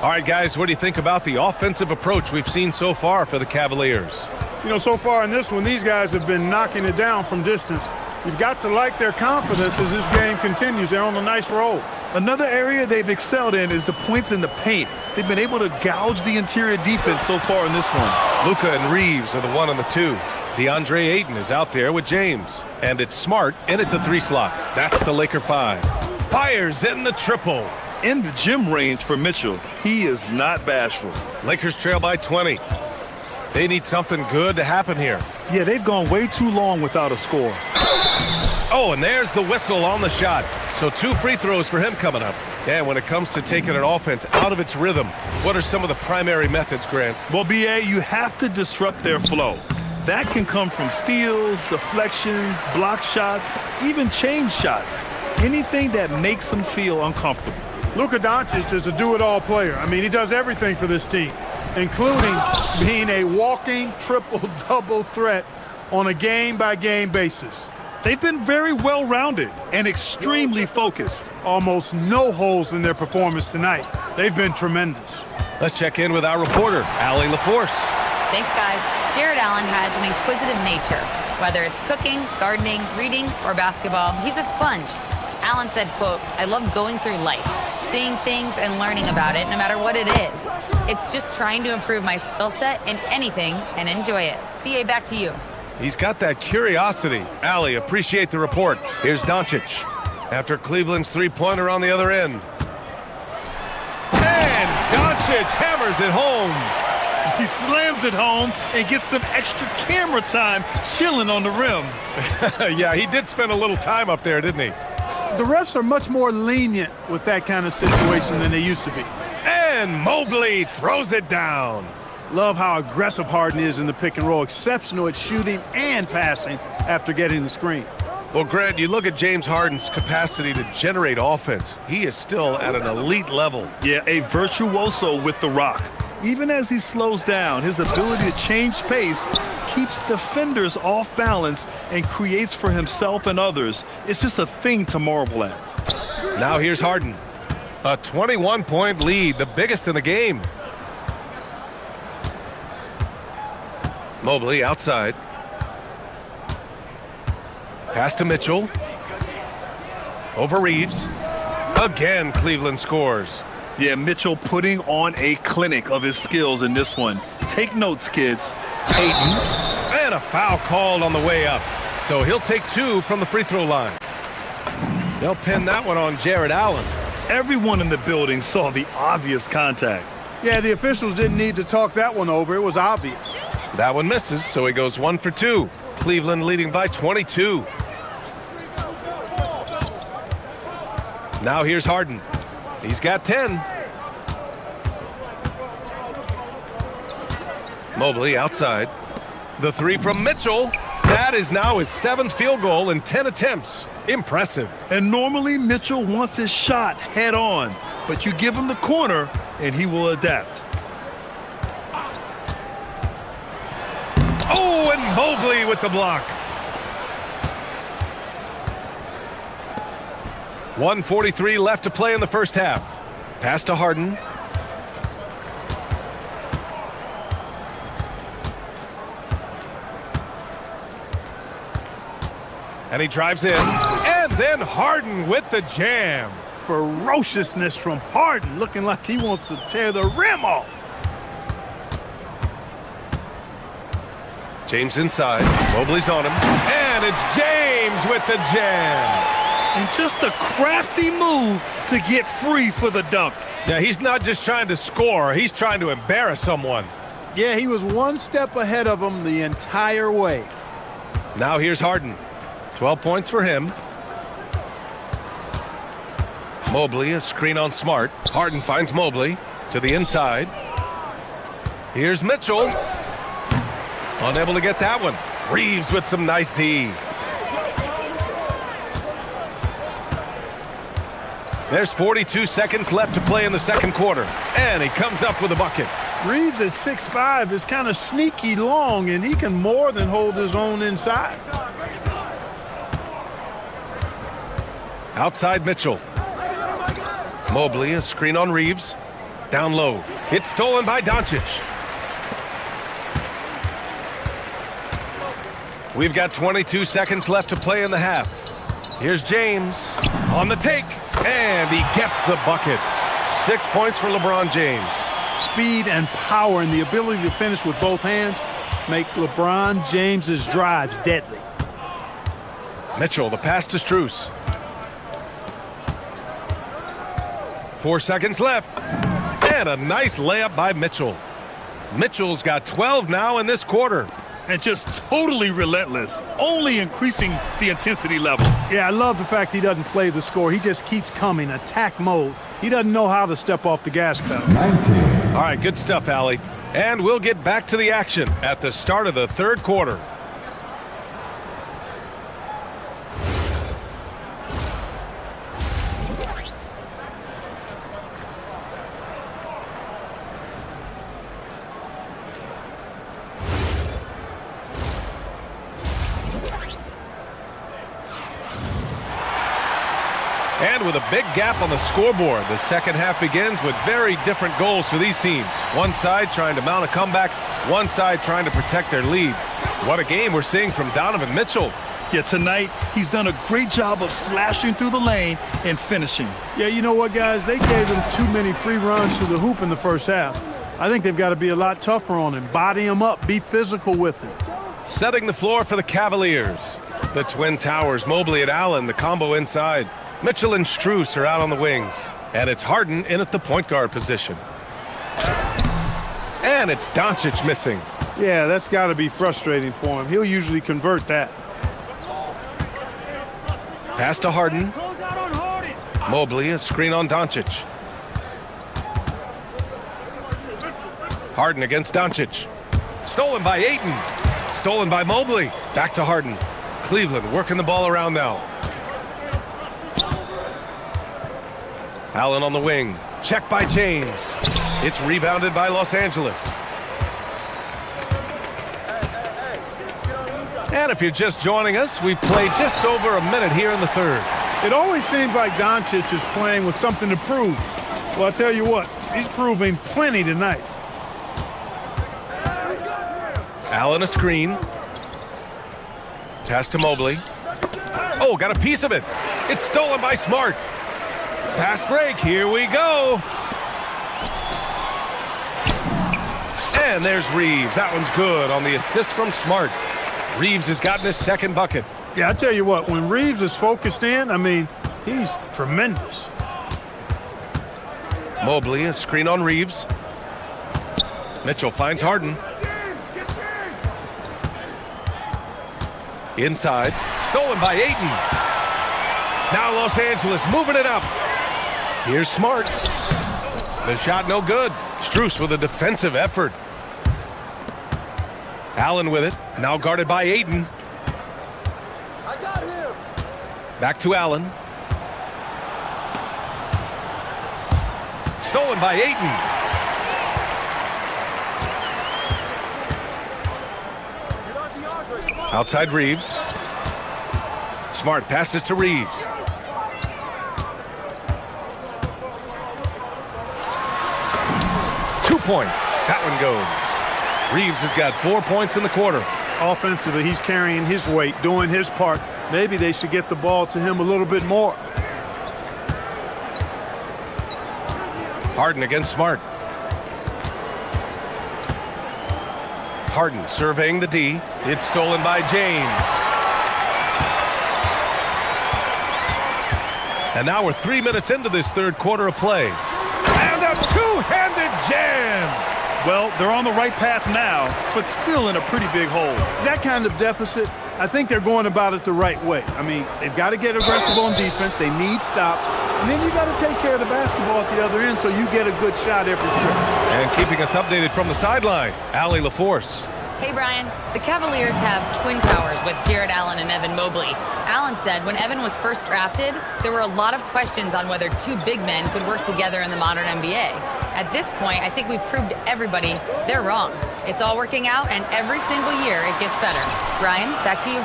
All right, guys, what do you think about the offensive approach we've seen so far for the Cavaliers? You know, so far in this one, these guys have been knocking it down from distance. You've got to like their confidence as this game continues. They're on a nice roll. Another area they've excelled in is the points in the paint. They've been able to gouge the interior defense so far in this one. Luka and Reeves are the 1 and the 2. DeAndre Ayton is out there with James. And it's Smart in at the 3 slot. That's the Laker 5. Fires in the triple. In the gym range for Mitchell. He is not bashful. Lakers trail by 20. They need something good to happen here. Yeah, they've gone way too long without a score. Oh, and there's the whistle on the shot. So 2 free throws for him coming up. And when it comes to taking an offense out of its rhythm, what are some of the primary methods, Grant? Well, BA, you have to disrupt their flow. That can come from steals, deflections, block shots, even change shots. Anything that makes them feel uncomfortable. Luka Doncic is a do-it-all player. I mean, he does everything for this team, including being a walking triple-double threat on a game-by-game basis. They've been very well-rounded and extremely focused. Almost no holes in their performance tonight. They've been tremendous. Let's check in with our reporter, Allie LaForce. Thanks, guys. Jared Allen has an inquisitive nature. Whether it's cooking, gardening, reading, or basketball, he's a sponge. Allen said, quote, "I love going through life, seeing things and learning about it no matter what it is. It's just trying to improve my skill set in anything and enjoy it." BA, back to you. He's got that curiosity. Allie, appreciate the report. Here's Doncic. After Cleveland's 3-pointer on the other end. And Doncic hammers it home. He slams it home and gets some extra camera time chilling on the rim. Yeah, he did spend a little time up there, didn't he? The refs are much more lenient with that kind of situation than they used to be. And Mobley throws it down. Love how aggressive Harden is in the pick and roll. Exceptional at shooting and passing after getting the screen. Well, Grant, you look at James Harden's capacity to generate offense. He is still at an elite level. Yeah, a virtuoso with the rock. Even as he slows down, his ability to change pace keeps defenders off balance and creates for himself and others. It's just a thing to marvel at. Now here's Harden. A 21-point lead, the biggest in the game. Mobley outside. Pass to Mitchell. Over Reeves. Again, Cleveland scores. Yeah, Mitchell putting on a clinic of his skills in this one. Take notes, kids. Ayton. And a foul called on the way up. So he'll take 2 from the free throw line. They'll pin that one on Jared Allen. Everyone in the building saw the obvious contact. Yeah, the officials didn't need to talk that one over. It was obvious. That one misses, so he goes 1 for 2. Cleveland leading by 22. Now here's Harden. He's got 10. Mobley outside. The 3 from Mitchell. That is now his 7th field goal in 10 attempts. Impressive. And normally Mitchell wants his shot head on, but you give him the corner and he will adapt. Oh, and Mobley with the block. 1:43 left to play in the first half. Pass to Harden. And he drives in. And then Harden with the jam. Ferociousness from Harden, looking like he wants to tear the rim off. James inside. Mobley's on him. And And it's James with the jam. And just a crafty move to get free for the dunk. Yeah, he's not just trying to score. He's trying to embarrass someone. Yeah, he was one step ahead of him the entire way. Now here's Harden. 12 points for him. Mobley, a screen on Smart. Harden finds Mobley to the inside. Here's Mitchell. Unable to get that one. Reeves with some nice D. There's 42 seconds left to play in the second quarter. And he comes up with a bucket. Reeves at 6'5" is kind of sneaky long, and he can more than hold his own inside. Outside Mitchell. Mobley, a screen on Reeves. Down low. It's stolen by Doncic. We've got 22 seconds left to play in the half. Here's James on the take, and he gets the bucket. 6 points for LeBron James. Speed and power and the ability to finish with both hands make LeBron James's drives deadly. Mitchell, the pass to Strus. 4 seconds left. And a nice layup by Mitchell. Mitchell's got 12 now in this quarter. And just totally relentless, only increasing the intensity level. Yeah, I love the fact he doesn't play the score. He just keeps coming, attack mode. He doesn't know how to step off the gas pedal. 19. All right, good stuff, Allie. And we'll get back to the action at the start of the third quarter. And with a big gap on the scoreboard, the second half begins with very different goals for these teams. One side trying to mount a comeback, one side trying to protect their lead. What a game we're seeing from Donovan Mitchell. Yeah, tonight he's done a great job of slashing through the lane and finishing. Yeah, you know what, guys? They gave him too many free runs to the hoop in the first half. I think they've got to be a lot tougher on him, body him up, be physical with him. Setting the floor for the Cavaliers. The Twin Towers, Mobley and Allen, the combo inside. Mitchell and Strus are out on the wings. And it's Harden in at the point guard position. And it's Doncic missing. Yeah, that's got to be frustrating for him. He'll usually convert that. Pass to Harden. Mobley, a screen on Doncic. Harden against Doncic. Stolen by Ayton. Stolen by Mobley. Back to Harden. Cleveland working the ball around now. Allen on the wing. Check by James. It's rebounded by Los Angeles. And if you're just joining us, we've played just over a minute here in the third. It always seems like Doncic is playing with something to prove. Well, I'll tell you what, he's proving plenty tonight. Allen a screen. Pass to Mobley. Oh, got a piece of it. It's stolen by Smart. Fast break, here we go. And there's Reeves. That one's good on the assist from Smart. Reeves has gotten his second bucket. Yeah, I tell you what, when Reeves is focused in, I mean, he's tremendous. Mobley, a screen on Reeves. Mitchell finds Harden. Inside. Stolen by Ayton. Now Los Angeles moving it up. Here's Smart. The shot no good. Strus with a defensive effort. Allen with it. Now guarded by Ayton. I got him. Back to Allen. Stolen by Ayton. Outside Reeves. Smart passes to Reeves. Points. That one goes. Reeves has got 4 points in the quarter. Offensively, he's carrying his weight, doing his part. Maybe they should get the ball to him a little bit more. Harden against Smart. Harden surveying the D. It's stolen by James. And now we're 3 minutes into this third quarter of play. And a two-handed jam! Well, they're on the right path now, but still in a pretty big hole. That kind of deficit, I think they're going about it the right way. I mean, they've got to get aggressive on defense. They need stops. And then you got to take care of the basketball at the other end so you get a good shot every trip. And keeping us updated from the sideline, Allie LaForce. Hey, Brian. The Cavaliers have twin towers with Jared Allen and Evan Mobley. Allen said when Evan was first drafted, there were a lot of questions on whether two big men could work together in the modern NBA. At this point, I think we've proved to everybody they're wrong. It's all working out, and every single year it gets better. Brian, back to you.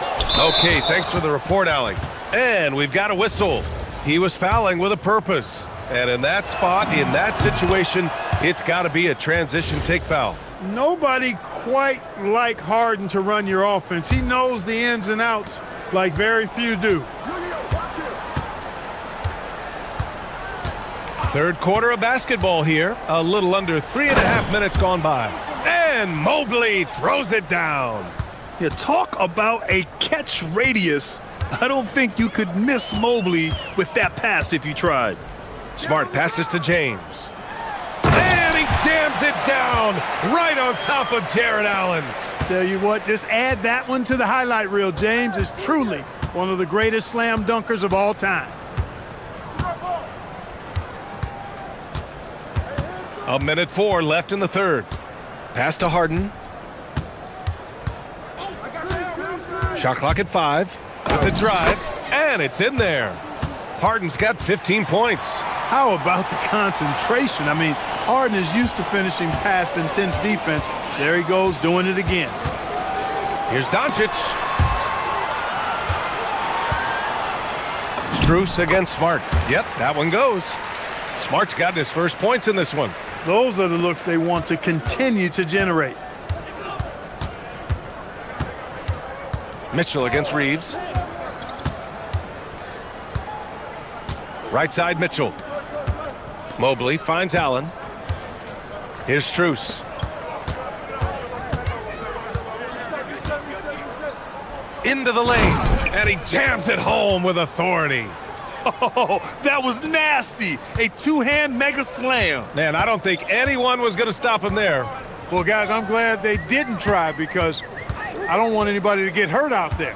Okay, thanks for the report, Allie. And we've got a whistle. He was fouling with a purpose. And in that spot, in that situation, it's got to be a transition take foul. Nobody quite like Harden to run your offense. He knows the ins and outs like very few do. Third quarter of basketball here. A little under 3.5 minutes gone by. And Mobley throws it down. Yeah, talk about a catch radius. I don't think you could miss Mobley with that pass if you tried. Smart passes to James. And he jams it down right on top of Jared Allen. Tell you what, just add that one to the highlight reel. James is truly one of the greatest slam dunkers of all time. A minute 4 left in the third. Pass to Harden. Shot clock at 5. With the drive, and it's in there. Harden's got 15 points. How about the concentration? I mean, Harden is used to finishing past intense defense. There he goes, doing it again. Here's Doncic. Strus against Smart. Yep, that one goes. Smart's got his first points in this one. Those are the looks they want to continue to generate. Mitchell against Reeves. Right side, Mitchell. Mobley finds Allen. Here's Strus. Into the lane, and he jams it home with authority. Oh, that was nasty. A two-hand mega slam. Man, I don't think anyone was going to stop him there. Well, guys, I'm glad they didn't try because I don't want anybody to get hurt out there.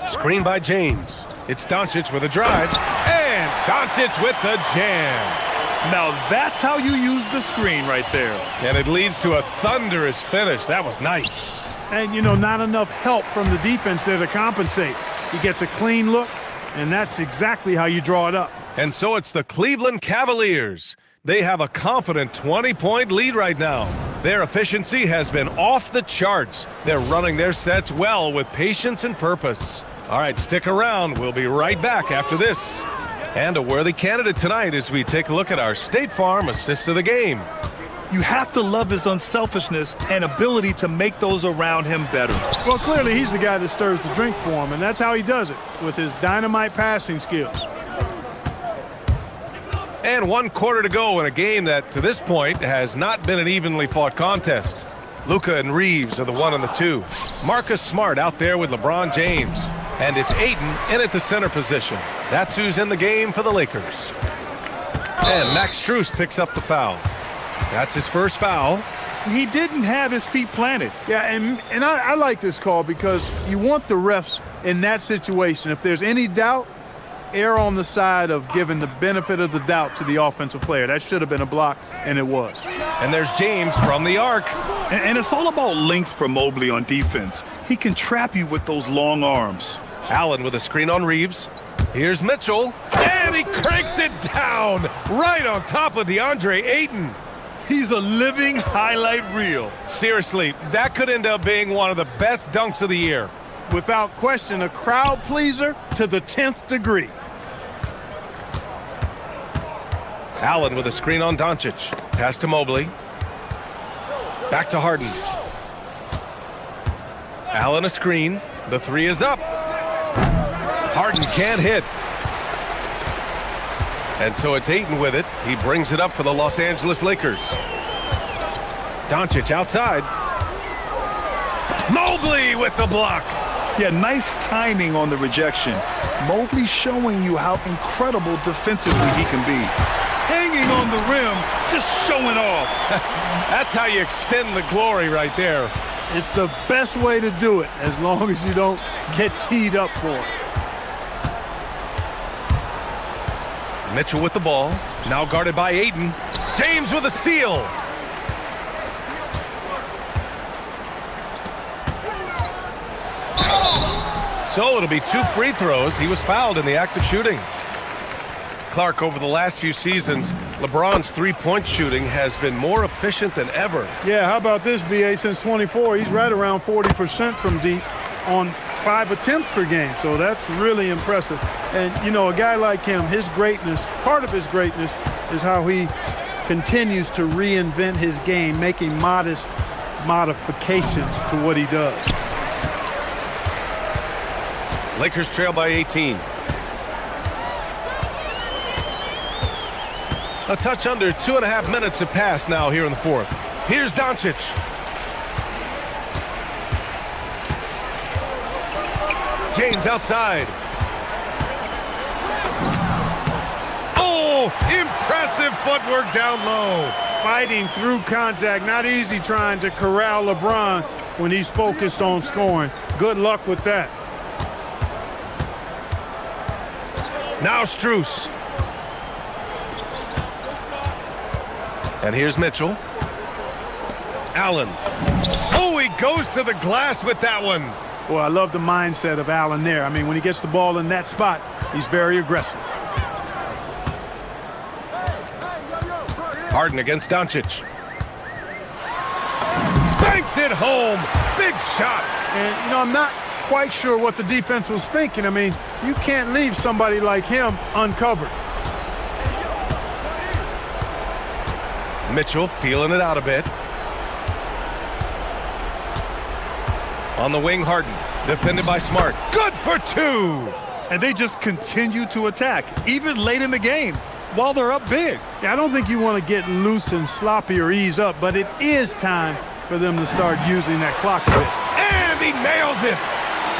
Screen by James. It's Doncic with a drive. And Doncic with the jam. Now that's how you use the screen right there. And it leads to a thunderous finish. That was nice. And, you know, not enough help from the defense there to compensate. He gets a clean look, and that's exactly how you draw it up. And so it's the Cleveland Cavaliers. They have a confident 20-point lead right now. Their efficiency has been off the charts. They're running their sets well with patience and purpose. All right, stick around. We'll be right back after this. And a worthy candidate tonight as we take a look at our State Farm Assist of the Game. You have to love his unselfishness and ability to make those around him better. Well, clearly he's the guy that stirs the drink for him, and that's how he does it, with his dynamite passing skills. And 1 quarter to go in a game that, to this point, has not been an evenly fought contest. Luka and Reeves are the 1 and the 2. Marcus Smart out there with LeBron James. And it's Ayton in at the center position. That's who's in the game for the Lakers. And Max Strus picks up the foul. That's his first foul. He didn't have his feet planted. Yeah, and I like this call because you want the refs in that situation. If there's any doubt, err on the side of giving the benefit of the doubt to the offensive player. That should have been a block, and it was. And there's James from the arc. And it's all about length for Mobley on defense. He can trap you with those long arms. Allen with a screen on Reeves. Here's Mitchell. And he cranks it down right on top of DeAndre Ayton. He's a living highlight reel. Seriously, that could end up being one of the best dunks of the year. Without question, a crowd pleaser to the 10th degree. Allen with a screen on Doncic. Pass to Mobley. Back to Harden. Allen a screen. The 3 is up. Harden can't hit. And so it's Ayton with it. He brings it up for the Los Angeles Lakers. Doncic outside. Mobley with the block. Yeah, nice timing on the rejection. Mobley showing you how incredible defensively he can be. Hanging on the rim, just showing off. That's how you extend the glory right there. It's the best way to do it, as long as you don't get teed up for it. Mitchell with the ball, now guarded by Ayton. James with a steal. So it'll be 2 free throws. He was fouled in the act of shooting. Clark, over the last few seasons, LeBron's three-point shooting has been more efficient than ever. Yeah, how about this, BA? Since 24, he's right around 40% from deep on 5 attempts per game. So that's really impressive. And, you know, a guy like him, his greatness, part of his greatness is how he continues to reinvent his game, making modest modifications to what he does. Lakers trail by 18. A touch under 2.5 minutes have passed now here in the fourth. Here's Doncic. James outside. Oh, impressive footwork down low. Fighting through contact, not easy trying to corral LeBron when he's focused on scoring. Good luck with that. Now Strus. And here's Mitchell. Allen. Oh, he goes to the glass with that one. Well, I love the mindset of Allen there. I mean, when he gets the ball in that spot, he's very aggressive. Harden against Doncic. Banks it home. Big shot. And, you know, I'm not quite sure what the defense was thinking. I mean, you can't leave somebody like him uncovered. Mitchell feeling it out a bit. On the wing, Harden. Defended by Smart. Good for 2. And they just continue to attack, even late in the game, while they're up big. Yeah, I don't think you want to get loose and sloppy or ease up, but it is time for them to start using that clock a bit. And he nails it.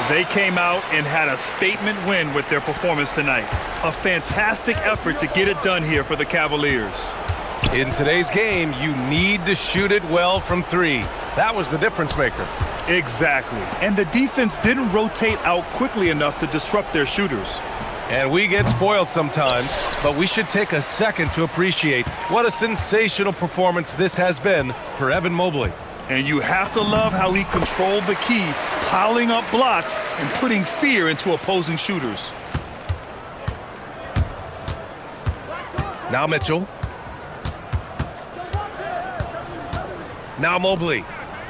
They came out and had a statement win with their performance tonight. A fantastic effort to get it done here for the Cavaliers. In today's game, you need to shoot it well from 3. That was the difference maker. Exactly. And the defense didn't rotate out quickly enough to disrupt their shooters. And we get spoiled sometimes, but we should take a second to appreciate what a sensational performance this has been for Evan Mobley. And you have to love how he controlled the key, piling up blocks and putting fear into opposing shooters. Now Mitchell. Now Mobley.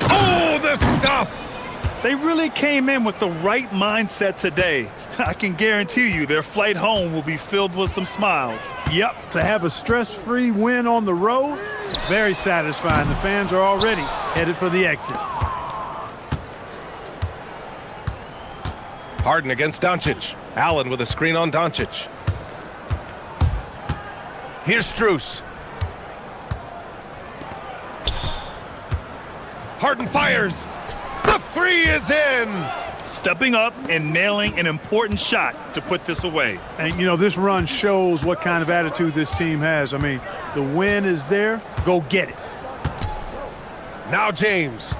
Oh, the stuff! They really came in with the right mindset today. I can guarantee you their flight home will be filled with some smiles. Yep, to have a stress-free win on the road, very satisfying. The fans are already headed for the exits. Harden against Doncic. Allen with a screen on Doncic. Here's Strus. Harden fires. The 3 is in. Stepping up and nailing an important shot to put this away. And, you know, this run shows what kind of attitude this team has. I mean, the win is there. Go get it. Now James.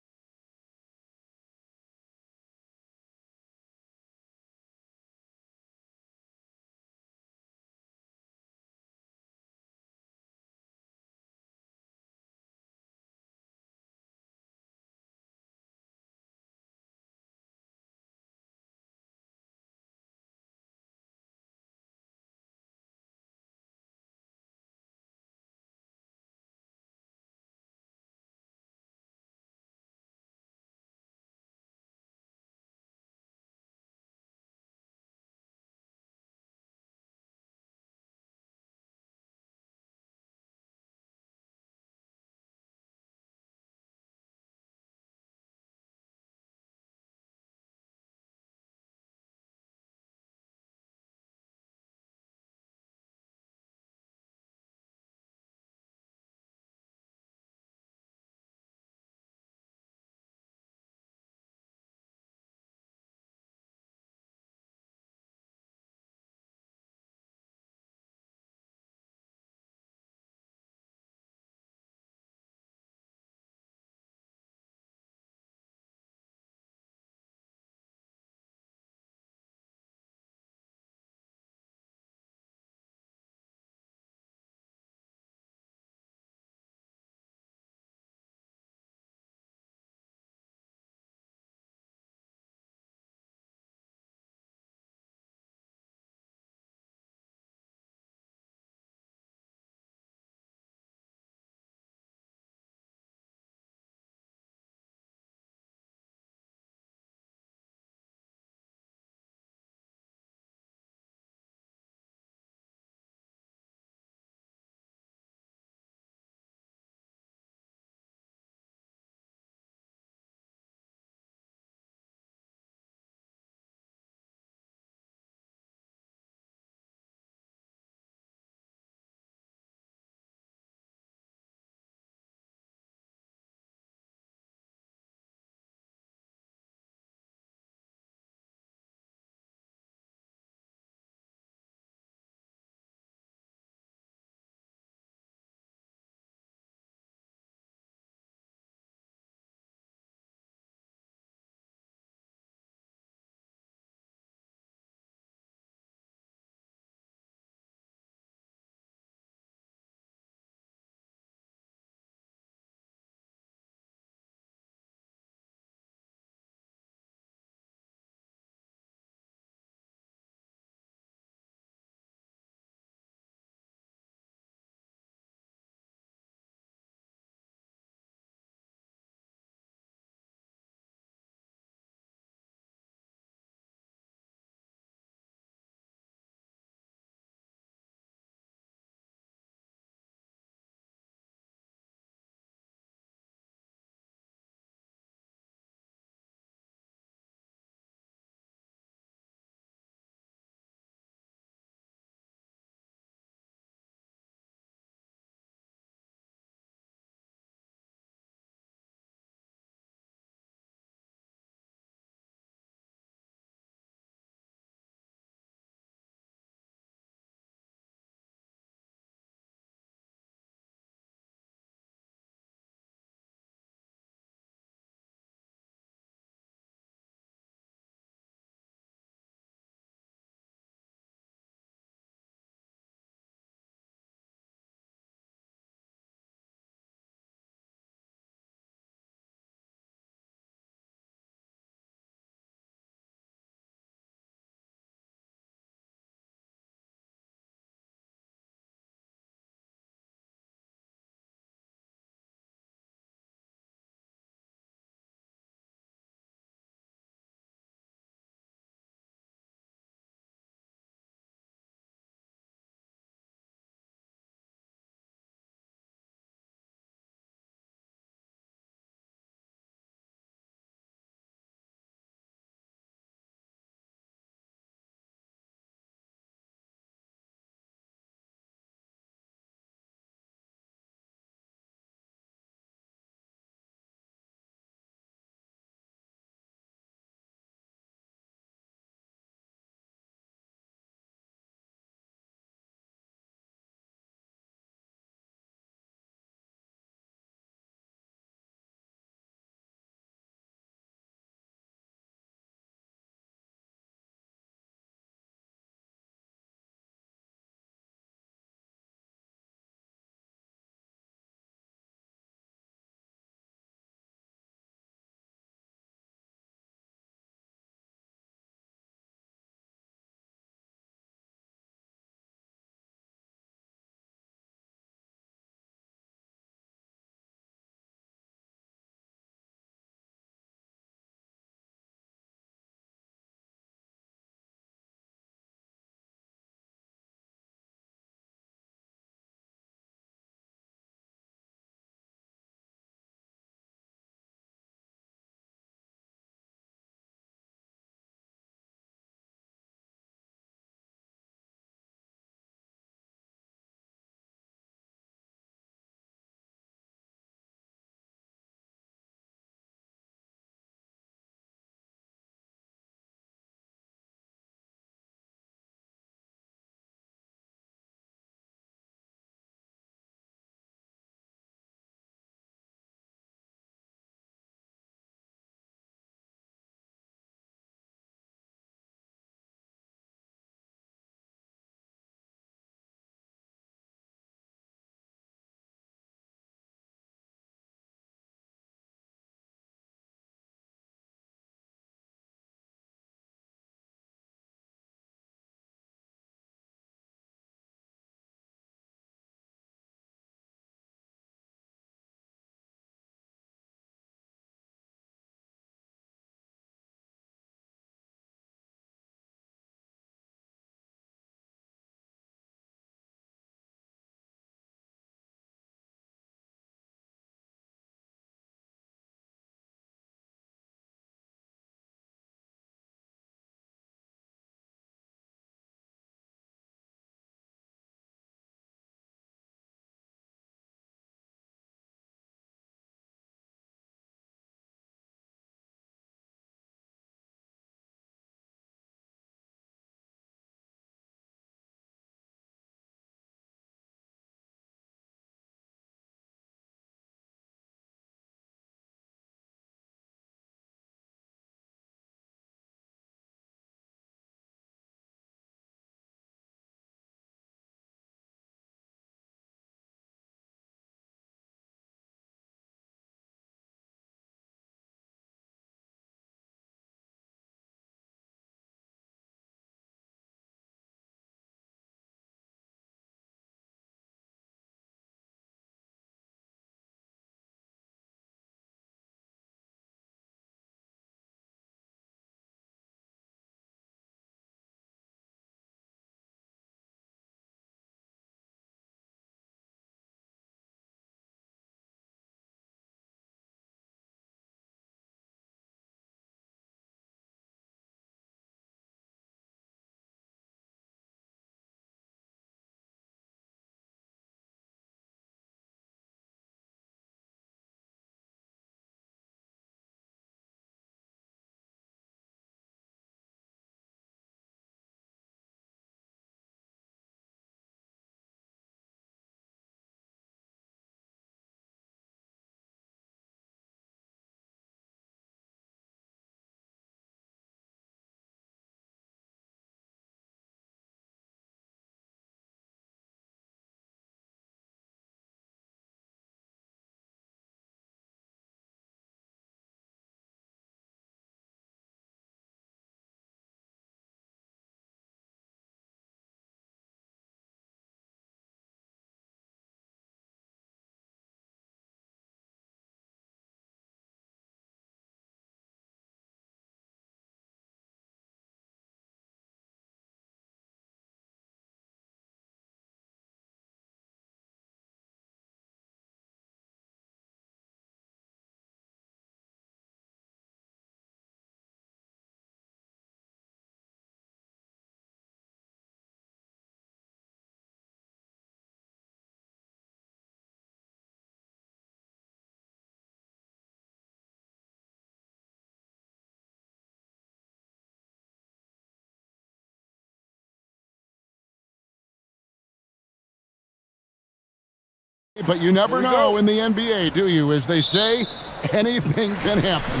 But you never know in the NBA, do you? As they say, anything can happen.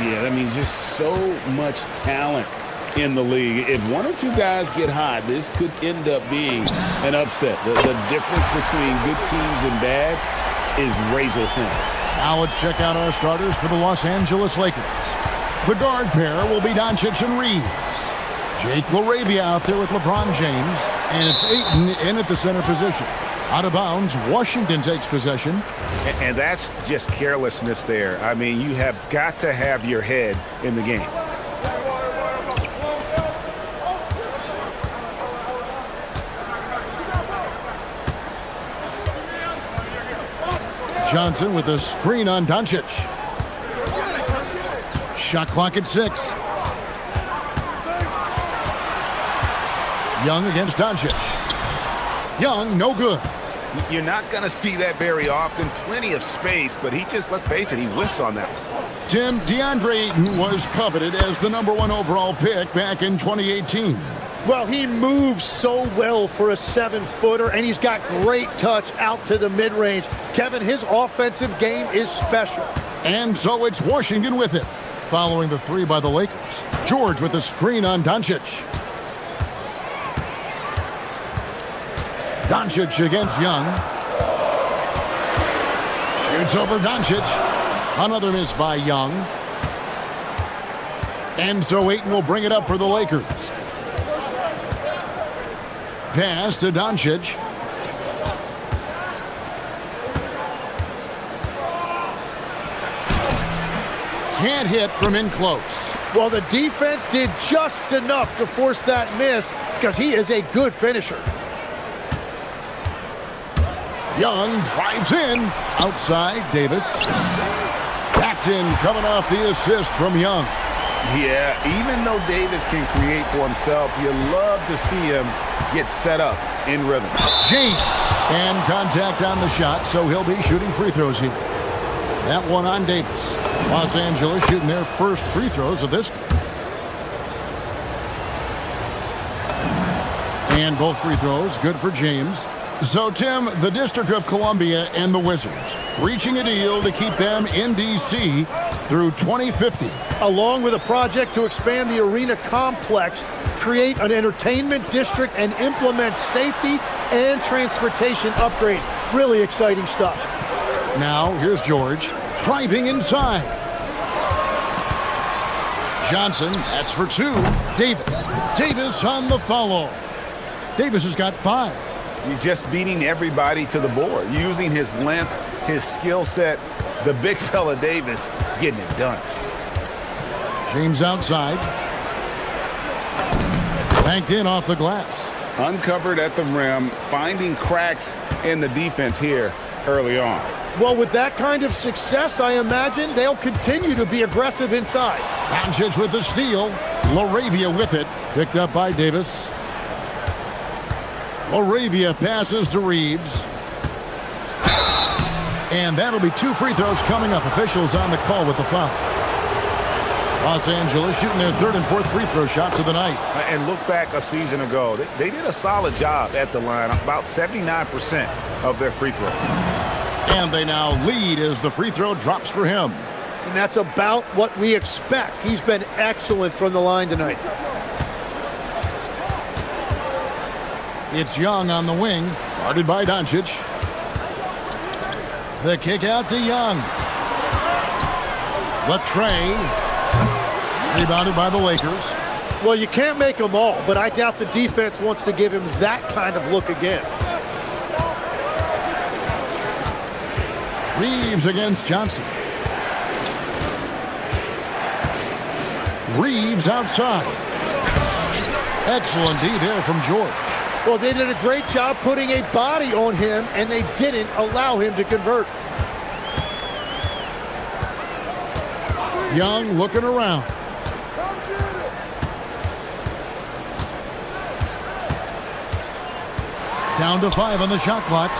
Yeah, that means just so much talent in the league. If one or two guys get hot, this could end up being an upset. The difference between good teams and bad is razor thin. Now let's check out our starters for the Los Angeles Lakers. The guard pair will be Doncic and Reeves. Jake LaRavia out there with LeBron James. And it's Ayton in at the center position. Out of bounds, Washington takes possession. And that's just carelessness there. I mean, you have got to have your head in the game. Johnson with a screen on Doncic. Shot clock at 6. Young against Doncic. Young, no good. You're not going to see that very often. Plenty of space, but he just, let's face it, he whiffs on that one. Tim, DeAndre Ayton was coveted as the #1 overall pick back in 2018. Well, he moves so well for a 7-footer, and he's got great touch out to the mid-range. Kevin, his offensive game is special. And so it's Washington with it. Following the 3 by the Lakers. George with the screen on Doncic. Doncic against Young. Shoots over Doncic. Another miss by Young. And so Ayton will bring it up for the Lakers. Pass to Doncic. Can't hit from in close. Well, the defense did just enough to force that miss because he is a good finisher. Young drives in. Outside, Davis. That's in, coming off the assist from Young. Yeah, even though Davis can create for himself, you love to see him get set up in rhythm. James. And contact on the shot, so he'll be shooting free throws here. That one on Davis. Los Angeles shooting their first free throws of this game. And both free throws good for James. So, Tim, the District of Columbia and the Wizards reaching a deal to keep them in D.C. through 2050. Along with a project to expand the arena complex, create an entertainment district, and implement safety and transportation upgrades. Really exciting stuff. Now, here's George driving inside. Johnson, that's for 2. Davis. Davis on the follow. Davis has got 5. You're just beating everybody to the board, using his length, his skill set. The big fella Davis getting it done. James outside. Banked in off the glass. Uncovered at the rim, finding cracks in the defense here early on. Well, with that kind of success, I imagine they'll continue to be aggressive inside. Doncic with the steal. LaRavia with it. Picked up by Davis. LaRavia passes to Reeves. And that'll be 2 free throws coming up. Officials on the call with the foul. Los Angeles shooting their 3rd and 4th free throw shots of the night. And look back a season ago. They did a solid job at the line, about 79% of their free throws. And they now lead as the free throw drops for him. And that's about what we expect. He's been excellent from the line tonight. It's Young on the wing, guarded by Doncic. The kick out to Young. Latrey, rebounded by the Lakers. Well, you can't make them all, but I doubt the defense wants to give him that kind of look again. Reeves against Johnson. Reeves outside. Excellent D there from George. Well, they did a great job putting a body on him, and they didn't allow him to convert. Young looking around. Down to 5 on the shot clock.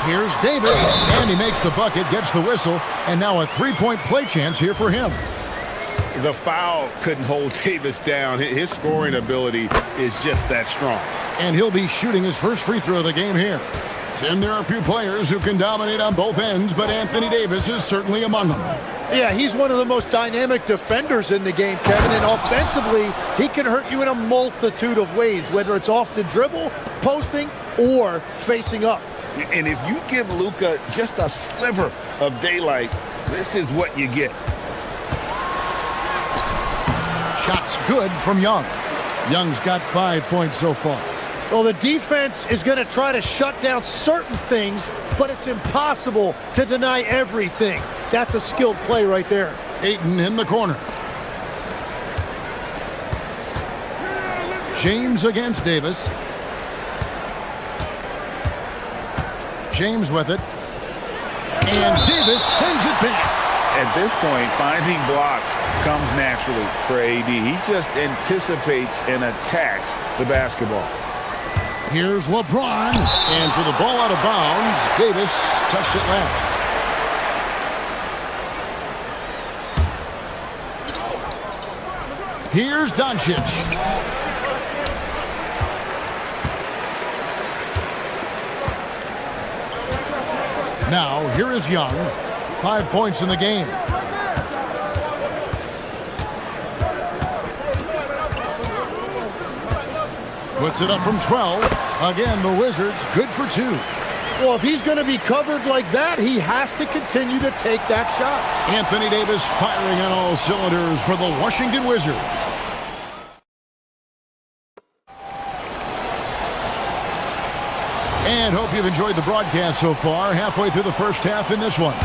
Here's Davis, and he makes the bucket, gets the whistle, and now a 3-point play chance here for him. The foul couldn't hold Davis down. His scoring ability is just that strong. And he'll be shooting his first free throw of the game here. Tim, there are a few players who can dominate on both ends, but Anthony Davis is certainly among them. Yeah, he's one of the most dynamic defenders in the game, Kevin, and offensively, he can hurt you in a multitude of ways, whether it's off the dribble, posting, or facing up. And if you give Luka just a sliver of daylight, this is what you get. Shots good from Young. Young's got 5 points so far. Well, the defense is going to try to shut down certain things, but it's impossible to deny everything. That's a skilled play right there. Ayton in the corner. James against Davis. James with it. And Davis sends it back. At this point, finding blocks comes naturally for AD. He just anticipates and attacks the basketball. Here's LeBron, and for the ball out of bounds, Davis touched it last. Here's Doncic. Now, here is Young. 5 points in the game. Puts it up from 12. Again, the Wizards good for 2. Well, if he's going to be covered like that, he has to continue to take that shot. Anthony Davis firing on all cylinders for the Washington Wizards. And hope you've enjoyed the broadcast so far. Halfway through the first half in this one.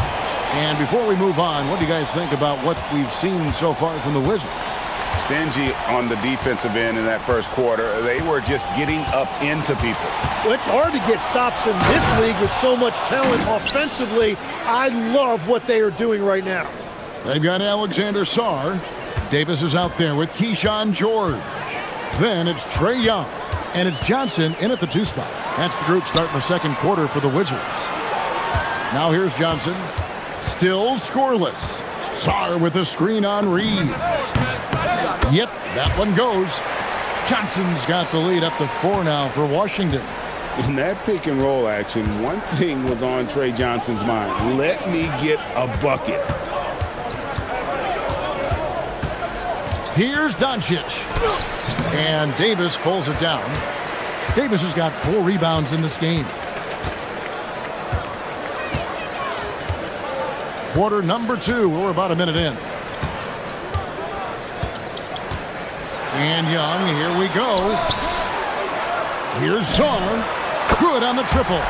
And before we move on, what do you guys think about what we've seen so far from the Wizards? Stingy on the defensive end in that first quarter. They were just getting up into people. Well, it's hard to get stops in this league with so much talent offensively. I love what they are doing right now. They've got Alexander Sarr. Davis is out there with Keyshawn George. Then it's Trae Young. And it's Johnson in at the 2 spot. That's the group starting the second quarter for the Wizards. Now here's Johnson. Still scoreless. Sarr with a screen on Reed. Yep, that one goes. Johnson's got the lead up to 4 now for Washington. In that pick and roll action, one thing was on Trae Johnson's mind. Let me get a bucket. Here's Doncic. And Davis pulls it down. Davis has got 4 rebounds in this game. Quarter number 2. We're about a minute in. And Young, here we go. Here's Sarr. Good on the triple.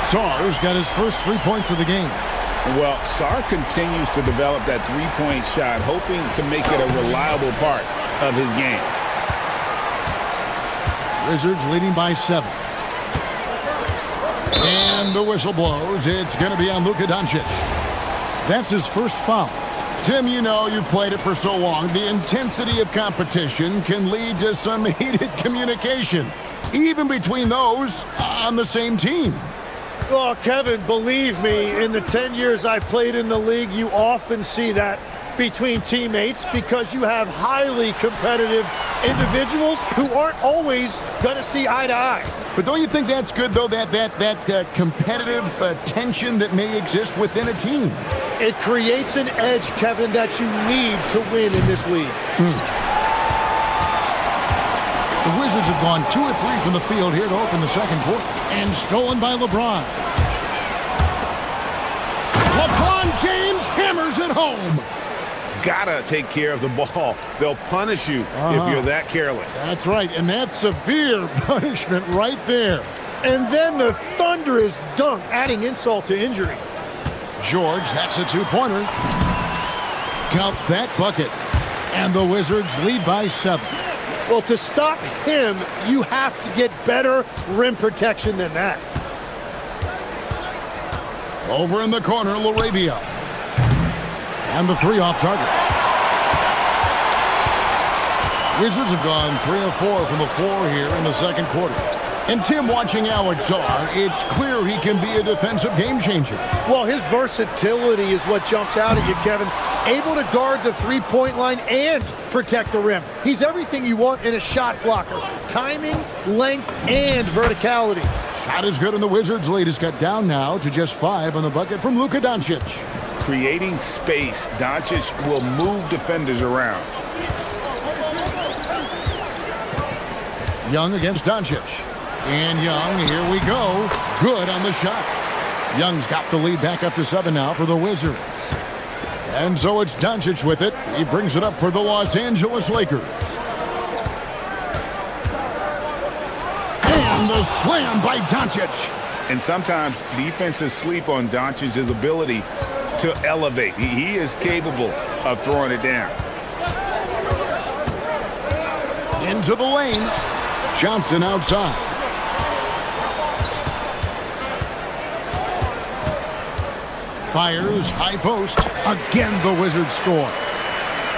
Sarr's got his first 3 points of the game. Well, Sarr continues to develop that three-point shot, hoping to make it a reliable part of his game. Wizards leading by 7. And the whistle blows. It's going to be on Luka Doncic. That's his first foul. Tim, you know, you've played it for so long. The intensity of competition can lead to some heated communication, even between those on the same team. Oh, Kevin, believe me, in the 10 years I played in the league, you often see that between teammates because you have highly competitive individuals who aren't always going to see eye to eye. But don't you think that's good, though, that competitive tension that may exist within a team? It creates an edge, Kevin, that you need to win in this league. The Wizards have gone 2 of 3 from the field here to open the second quarter. And stolen by LeBron. LeBron James hammers it home. Gotta take care of the ball. They'll punish you if you're that careless. That's right, and that's severe punishment right there. And then the thunderous dunk, adding insult to injury. George, that's a 2-pointer. Count that bucket. And the Wizards lead by 7. Well, to stop him, you have to get better rim protection than that. Over in the corner, Laravia. And the 3 off target. Wizards have gone 3 of 4 from the floor here in the second quarter. And Tim, watching Alex Sarr, it's clear he can be a defensive game changer. Well, his versatility is what jumps out at you, Kevin. Able to guard the three-point line and protect the rim. He's everything you want in a shot blocker. Timing, length, and verticality. Shot is good, and the Wizards' lead is cut down now to just 5 on the bucket from Luka Doncic. Creating space, Doncic will move defenders around. Young against Doncic. And Young, here we go. Good on the shot. Young's got the lead back up to 7 now for the Wizards. And so it's Doncic with it. He brings it up for the Los Angeles Lakers. And the slam by Doncic. And sometimes defenses sleep on Doncic's ability to elevate. He is capable of throwing it down. Into the lane. Johnson outside. Fires, high post. Again, the Wizards score.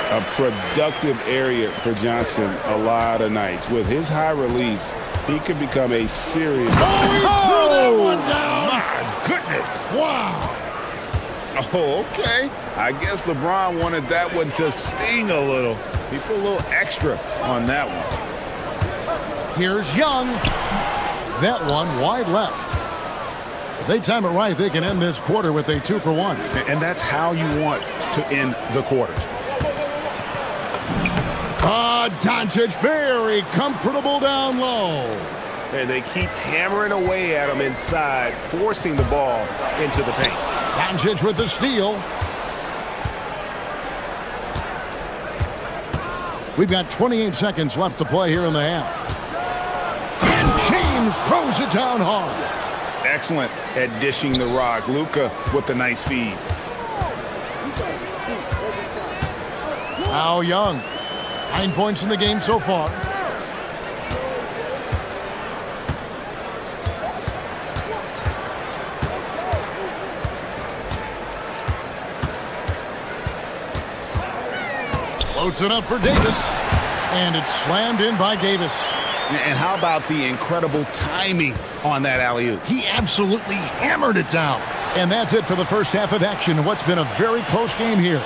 A productive area for Johnson a lot of nights. With his high release, he could become a serious... Oh, he threw that one down! My goodness! Wow! Oh, okay. I guess LeBron wanted that one to sting a little. He put a little extra on that one. Here's Young. That one wide left. If they time it right, they can end this quarter with a 2-for-1. And that's how you want to end the quarters. Doncic very comfortable down low. And they keep hammering away at him inside, forcing the ball into the paint. Doncic with the steal. We've got 28 seconds left to play here in the half. And James throws it down hard. Excellent at dishing the rock. Luka with the nice feed. Now Young. 9 points in the game so far. Floats it up for Davis. And it's slammed in by Davis. And how about the incredible timing on that alley-oop? He absolutely hammered it down. And that's it for the first half of action. What's been a very close game here.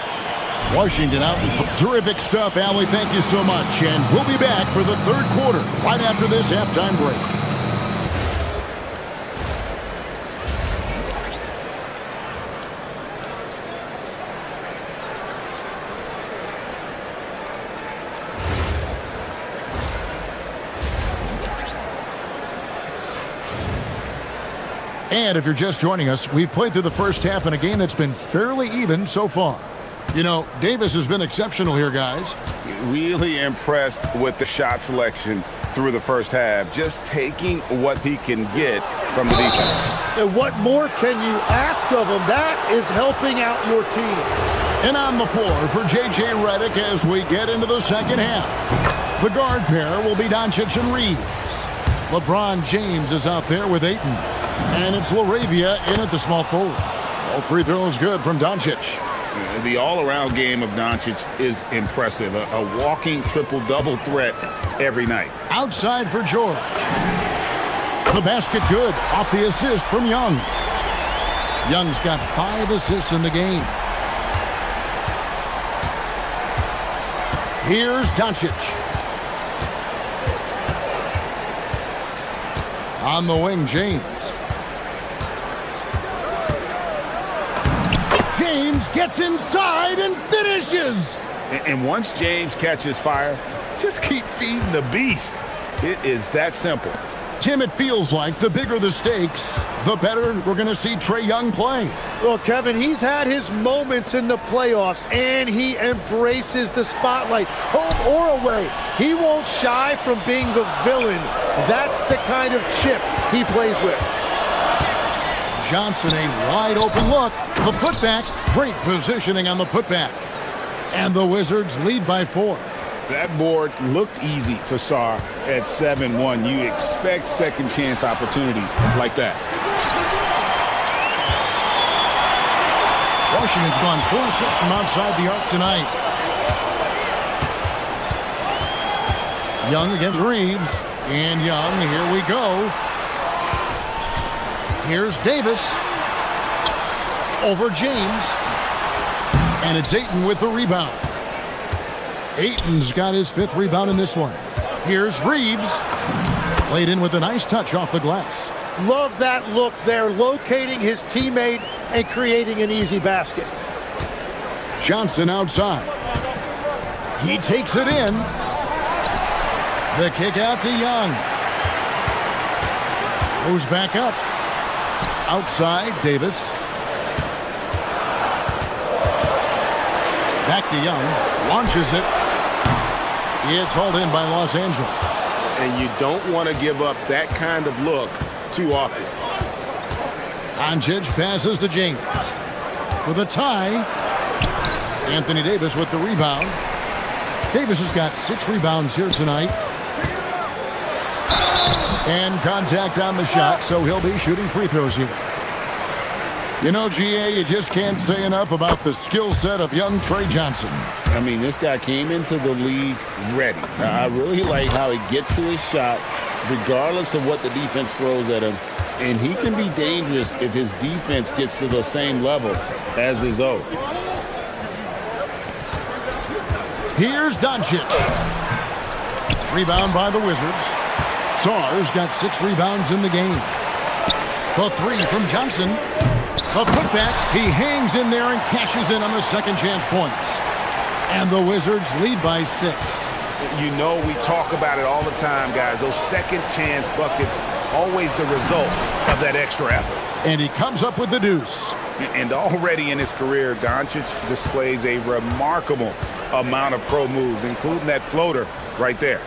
Washington out in front. Terrific stuff, Allie. Thank you so much. And we'll be back for the third quarter right after this halftime break. And if you're just joining us, we've played through the first half in a game that's been fairly even so far. You know, Davis has been exceptional here, guys. Really impressed with the shot selection through the first half. Just taking what he can get from the defense. And what more can you ask of him? That is helping out your team. And on the floor for J.J. Redick as we get into the second half. The guard pair will be Doncic and Reeves. LeBron James is out there with Ayton. And it's LaRavia in at the small forward. All free throws good from Doncic. The all-around game of Doncic is impressive. A walking triple-double threat every night. Outside for George. The basket good off the assist from Young. Young's got 5 assists in the game. Here's Doncic. On the wing, James. James gets inside and finishes. And once James catches fire, just keep feeding the beast. It is that simple. Tim, it feels like the bigger the stakes, the better we're going to see Trae Young play. Well, Kevin, he's had his moments in the playoffs, and he embraces the spotlight, home or away. He won't shy from being the villain. That's the kind of chip he plays with. Johnson, a wide open look. The putback, great positioning on the putback. And the Wizards lead by 4. That board looked easy for Sarr at 7-1. You expect second chance opportunities like that. Washington's gone 4-6 from outside the arc tonight. Young against Reeves. And Young, here we go. Here's Davis. Over James. And it's Ayton with the rebound. Ayton's got his 5th rebound in this one. Here's Reeves. Laid in with a nice touch off the glass. Love that look there, locating his teammate and creating an easy basket. Johnson outside. He takes it in. The kick out to Young. Moves back up. Outside, Davis. Back to Young. Launches it. It's hauled in by Los Angeles. And you don't want to give up that kind of look too often. Doncic passes to James. For the tie. Anthony Davis with the rebound. Davis has got 6 rebounds here tonight. And contact on the shot, so he'll be shooting free throws here. You know, GA, you just can't say enough about the skill set of young Trey Johnson. I mean, this guy came into the league ready. I really like how he gets to his shot, regardless of what the defense throws at him. And he can be dangerous if his defense gets to the same level as his own. Here's Doncic. Rebound by the Wizards. Sars got 6 rebounds in the game. The 3 from Johnson. The putback, he hangs in there and cashes in on the second chance points. And the Wizards lead by 6. You know, we talk about it all the time, guys. Those second chance buckets, always the result of that extra effort. And he comes up with the deuce. And already in his career, Doncic displays a remarkable amount of pro moves, including that floater right there.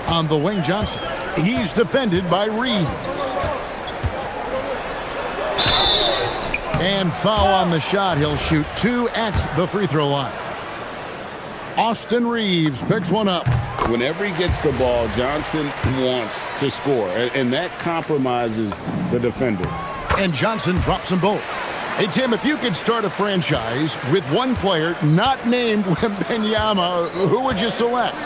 On the wing, Johnson. He's defended by Reeves. And foul on the shot. He'll shoot 2 at the free throw line. Austin Reeves picks one up. Whenever he gets the ball, Johnson wants to score, and that compromises the defender. And Johnson drops them both. Hey, Tim, if you could start a franchise with one player not named Wembanyama, who would you select?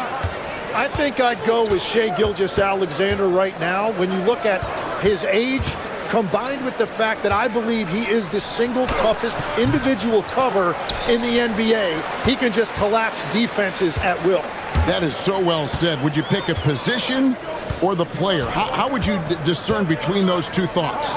I think I'd go with Shai Gilgeous-Alexander right now. When you look at his age, combined with the fact that I believe he is the single toughest individual cover in the NBA, he can just collapse defenses at will. That is so well said. Would you pick a position or the player? How would you discern between those two thoughts?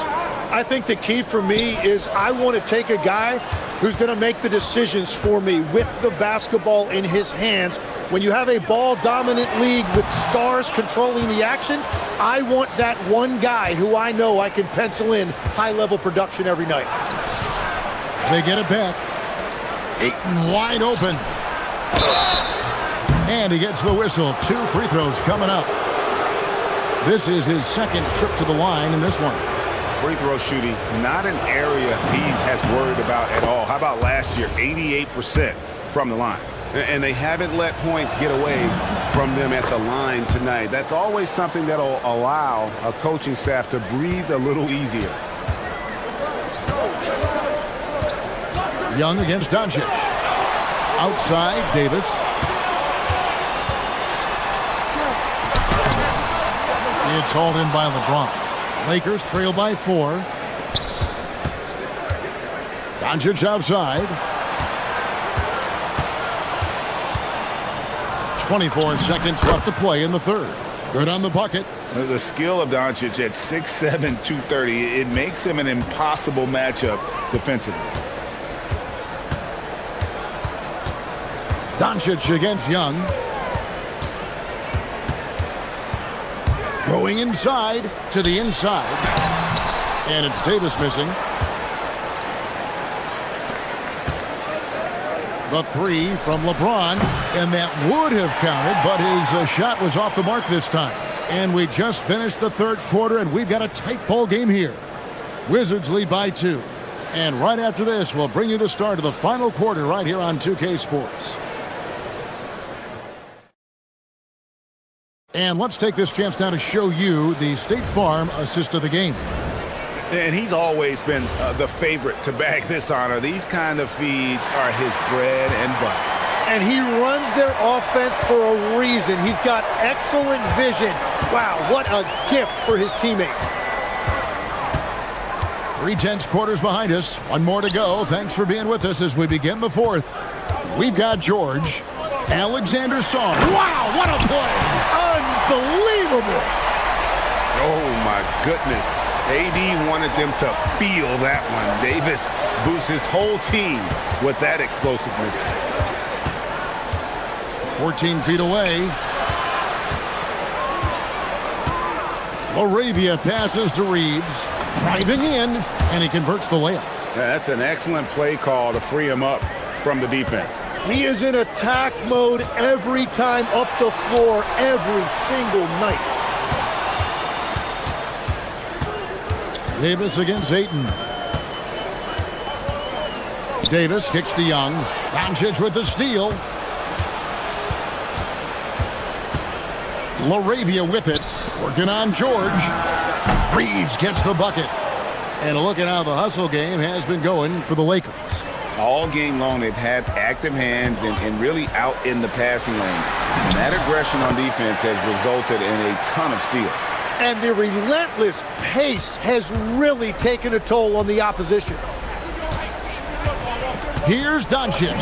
I think the key for me is I want to take a guy who's going to make the decisions for me with the basketball in his hands. When you have a ball-dominant league with stars controlling the action, I want that one guy who I know I can pencil in high-level production every night. They get it back. Ayton wide open. And he gets the whistle. 2 free throws coming up. This is his second trip to the line in this one. Free throw shooting, not an area he has worried about at all. How about last year? 88% from the line. And they haven't let points get away from them at the line tonight. That's always something that'll allow a coaching staff to breathe a little easier. Young against Doncic. Outside, Davis. It's hauled in by LeBron. Lakers trail by 4. Doncic outside. 24 seconds left to play in the third. Good on the bucket. The skill of Doncic at 6'7", 230, it makes him an impossible matchup defensively. Doncic against Young. Going inside to the inside. And it's Davis missing. The 3 from LeBron. And that would have counted, but his shot was off the mark this time. And we just finished the third quarter, and we've got a tight ball game here. Wizards lead by 2. And right after this, we'll bring you the start of the final quarter right here on 2K Sports. And let's take this chance now to show you the State Farm assist of the game. And he's always been the favorite to bag this honor. These kind of feeds are his bread and butter. And he runs their offense for a reason. He's got excellent vision. Wow, what a gift for his teammates. 3/10 quarters behind us. One more to go. Thanks for being with us as we begin the fourth. We've got George Alexander Song. Wow, what a play! Unbelievable. Oh, my goodness. AD wanted them to feel that one. Davis boosts his whole team with that explosiveness. 14 feet away. Laravia passes to Reeves. Driving in, and he converts the layup. Yeah, that's an excellent play call to free him up from the defense. He is in attack mode every time up the floor, every single night. Davis against Ayton. Davis kicks to Young. Doncic with the steal. Laravia with it. Working on George. Reeves gets the bucket. And look at how the hustle game has been going for the Lakers. All game long, they've had active hands and really out in the passing lanes. And that aggression on defense has resulted in a ton of steals. And the relentless pace has really taken a toll on the opposition. Here's Doncic.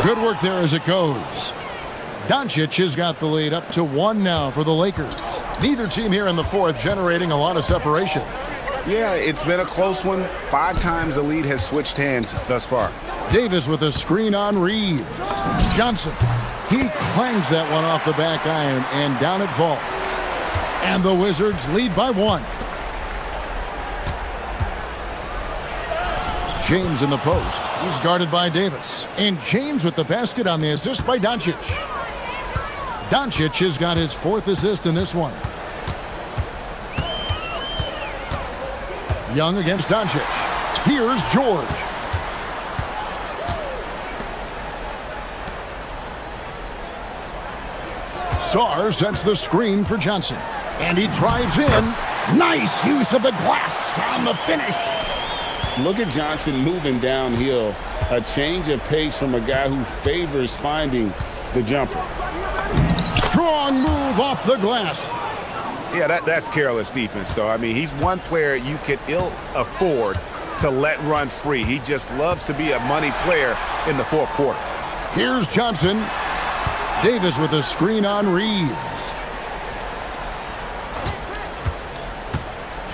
Good work there as it goes. Doncic has got the lead up to 1 now for the Lakers. Neither team here in the fourth generating a lot of separation. Yeah, it's been a close one. 5 times the lead has switched hands thus far. Davis with a screen on Reeves. Johnson. He clangs that one off the back iron, and down it falls. And the Wizards lead by 1. James in the post. He's guarded by Davis. And James with the basket on the assist by Doncic. Doncic has got his 4th assist in this one. Young against Doncic. Here's George. Sarr sets the screen for Johnson. And he drives in. Nice use of the glass on the finish. Look at Johnson moving downhill. A change of pace from a guy who favors finding the jumper. Strong move off the glass. Yeah, that's careless defense, though. I mean, he's one player you could ill afford to let run free. He just loves to be a money player in the fourth quarter. Here's Johnson. Davis with a screen on Reeves.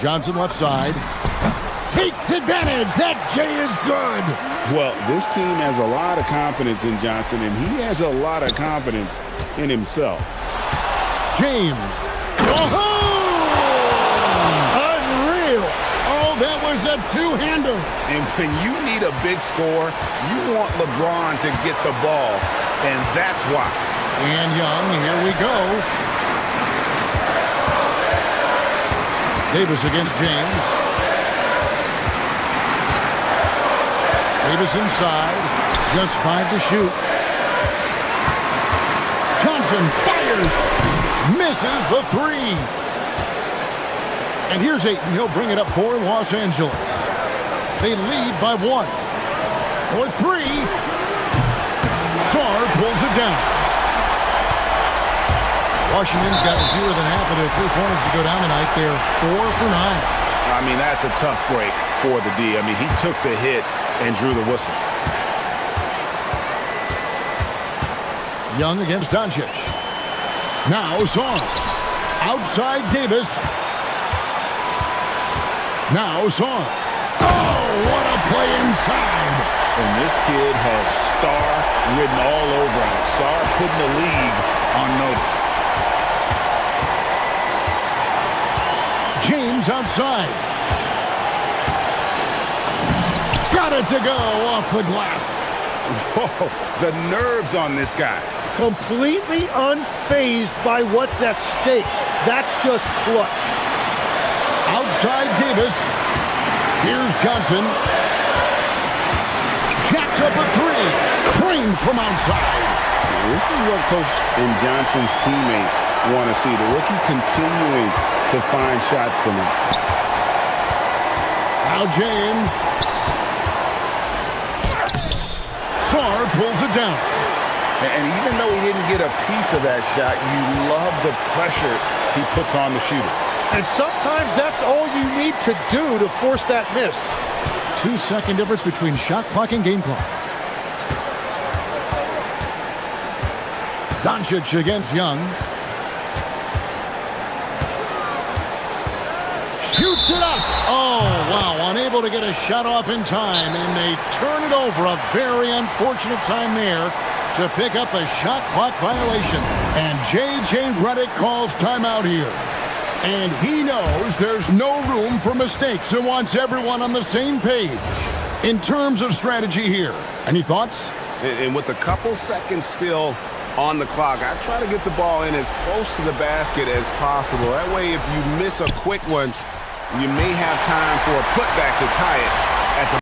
Johnson left side. Takes advantage. That J is good. Well, this team has a lot of confidence in Johnson, and he has a lot of confidence in himself. James. Oh! Unreal. Oh, that was a two-hander. And when you need a big score, you want LeBron to get the ball, and that's why. And Young, here we go. Davis against James. Davis inside. Just 5 to shoot. Johnson fires. Misses the 3. And here's Ayton. He'll bring it up for Los Angeles. They lead by 1. For 3. Sarr pulls it down. Washington's got fewer than half of their 3-pointers to go down tonight. They're 4 for 9. I mean, that's a tough break for the D. I mean, he took the hit and drew the whistle. Young against Doncic. Now Sarr. Outside Davis. Now Sarr. Oh, what a play inside. And this kid has star written all over him. Sarr putting the league on notice. James outside. Got it to go off the glass. Whoa, the nerves on this guy. Completely unfazed by what's at stake. That's just clutch. Outside Davis. Here's Johnson. Jacks up a 3. Crane from outside. This is what Coach and Johnson's teammates want to see. The rookie continuing to find shots tonight. Now James. Sarr pulls it down. And even though he didn't get a piece of that shot, you love the pressure he puts on the shooter. And sometimes that's all you need to do to force that miss. 2-second difference between shot clock and game clock. Doncic against Young. shoots it up. Oh, wow, unable to get a shot off in time, and they turn it over. A very unfortunate time there to pick up a shot clock violation. And J.J. Redick calls timeout here. And he knows there's no room for mistakes and wants everyone on the same page. In terms of strategy here, any thoughts? And with a couple seconds still on the clock, I try to get the ball in as close to the basket as possible. That way, if you miss a quick one, you may have time for a putback to tie it at the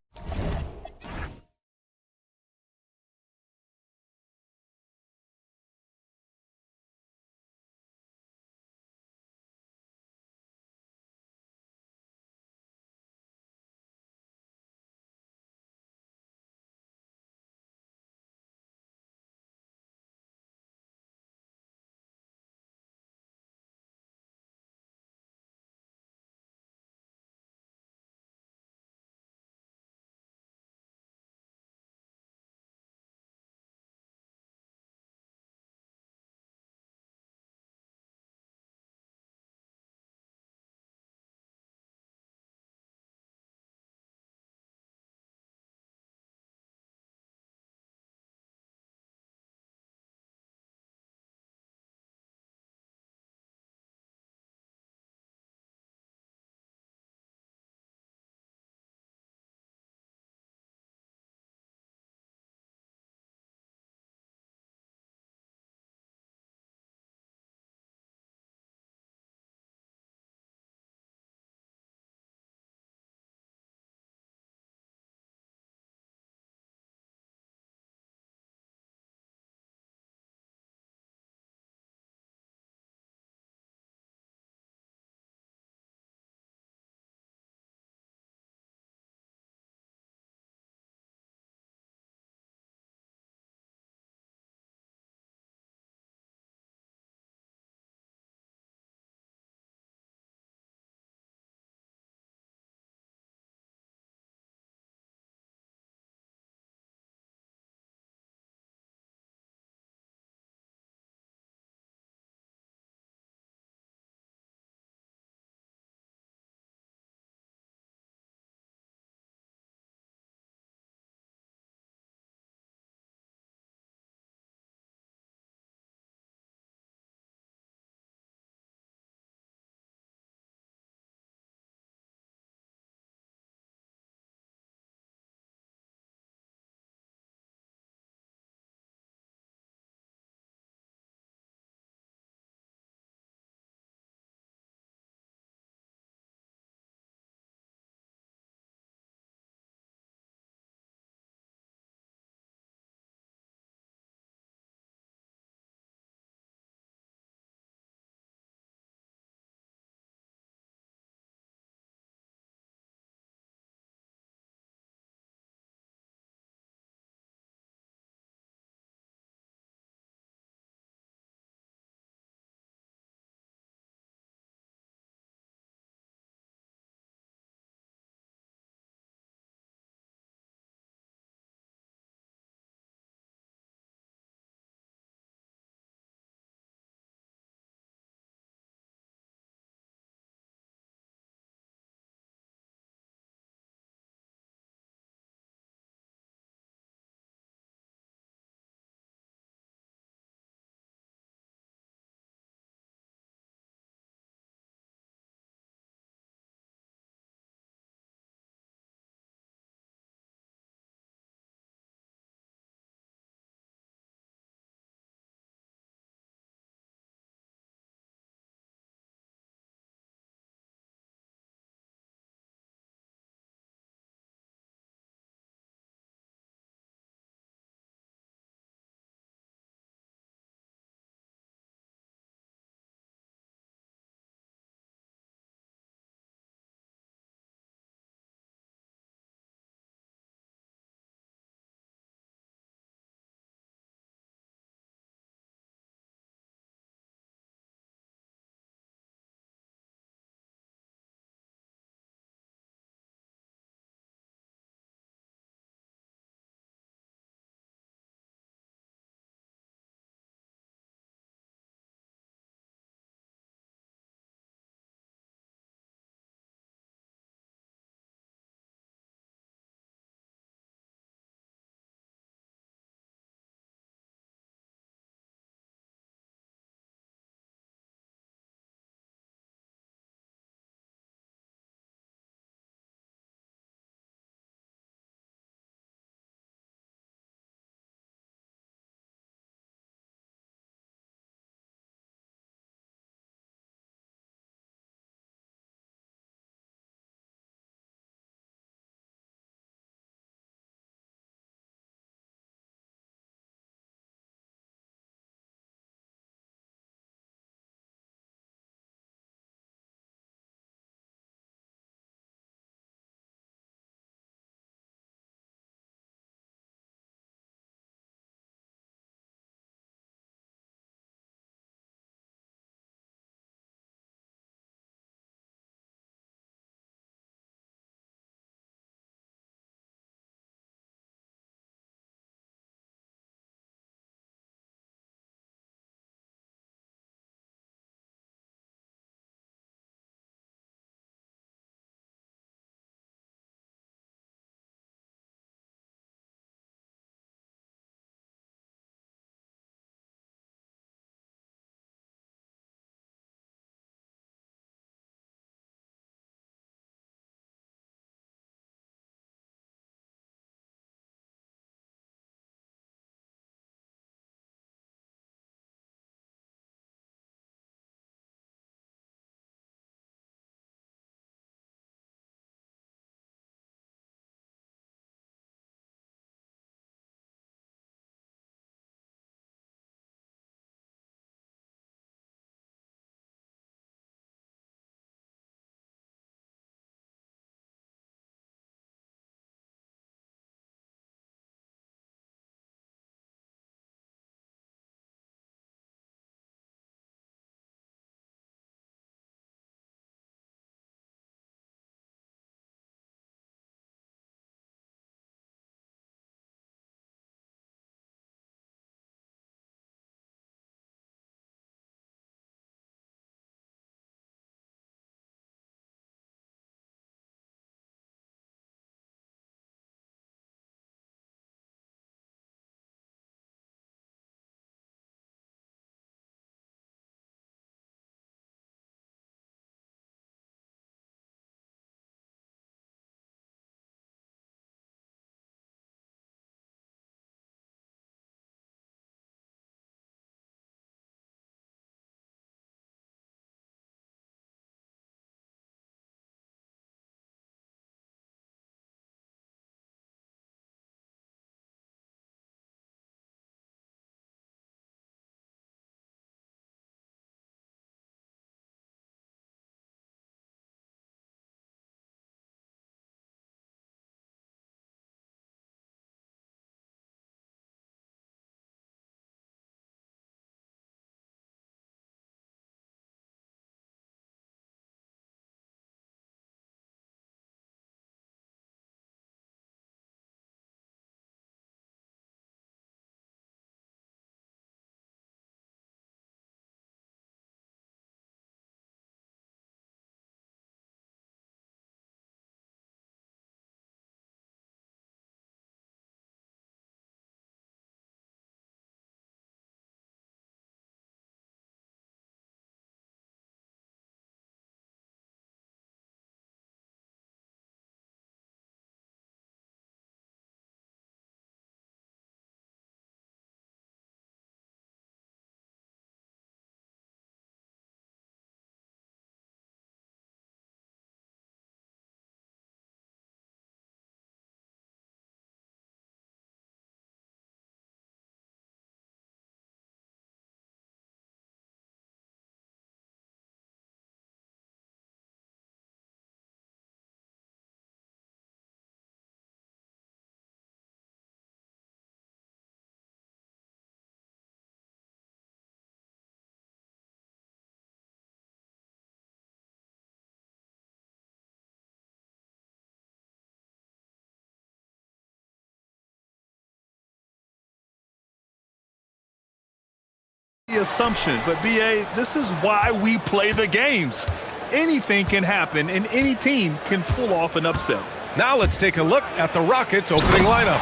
The assumption, but BA, this is why we play the games. Anything can happen, and any team can pull off an upset. Now let's take a look at the Rockets' opening lineup.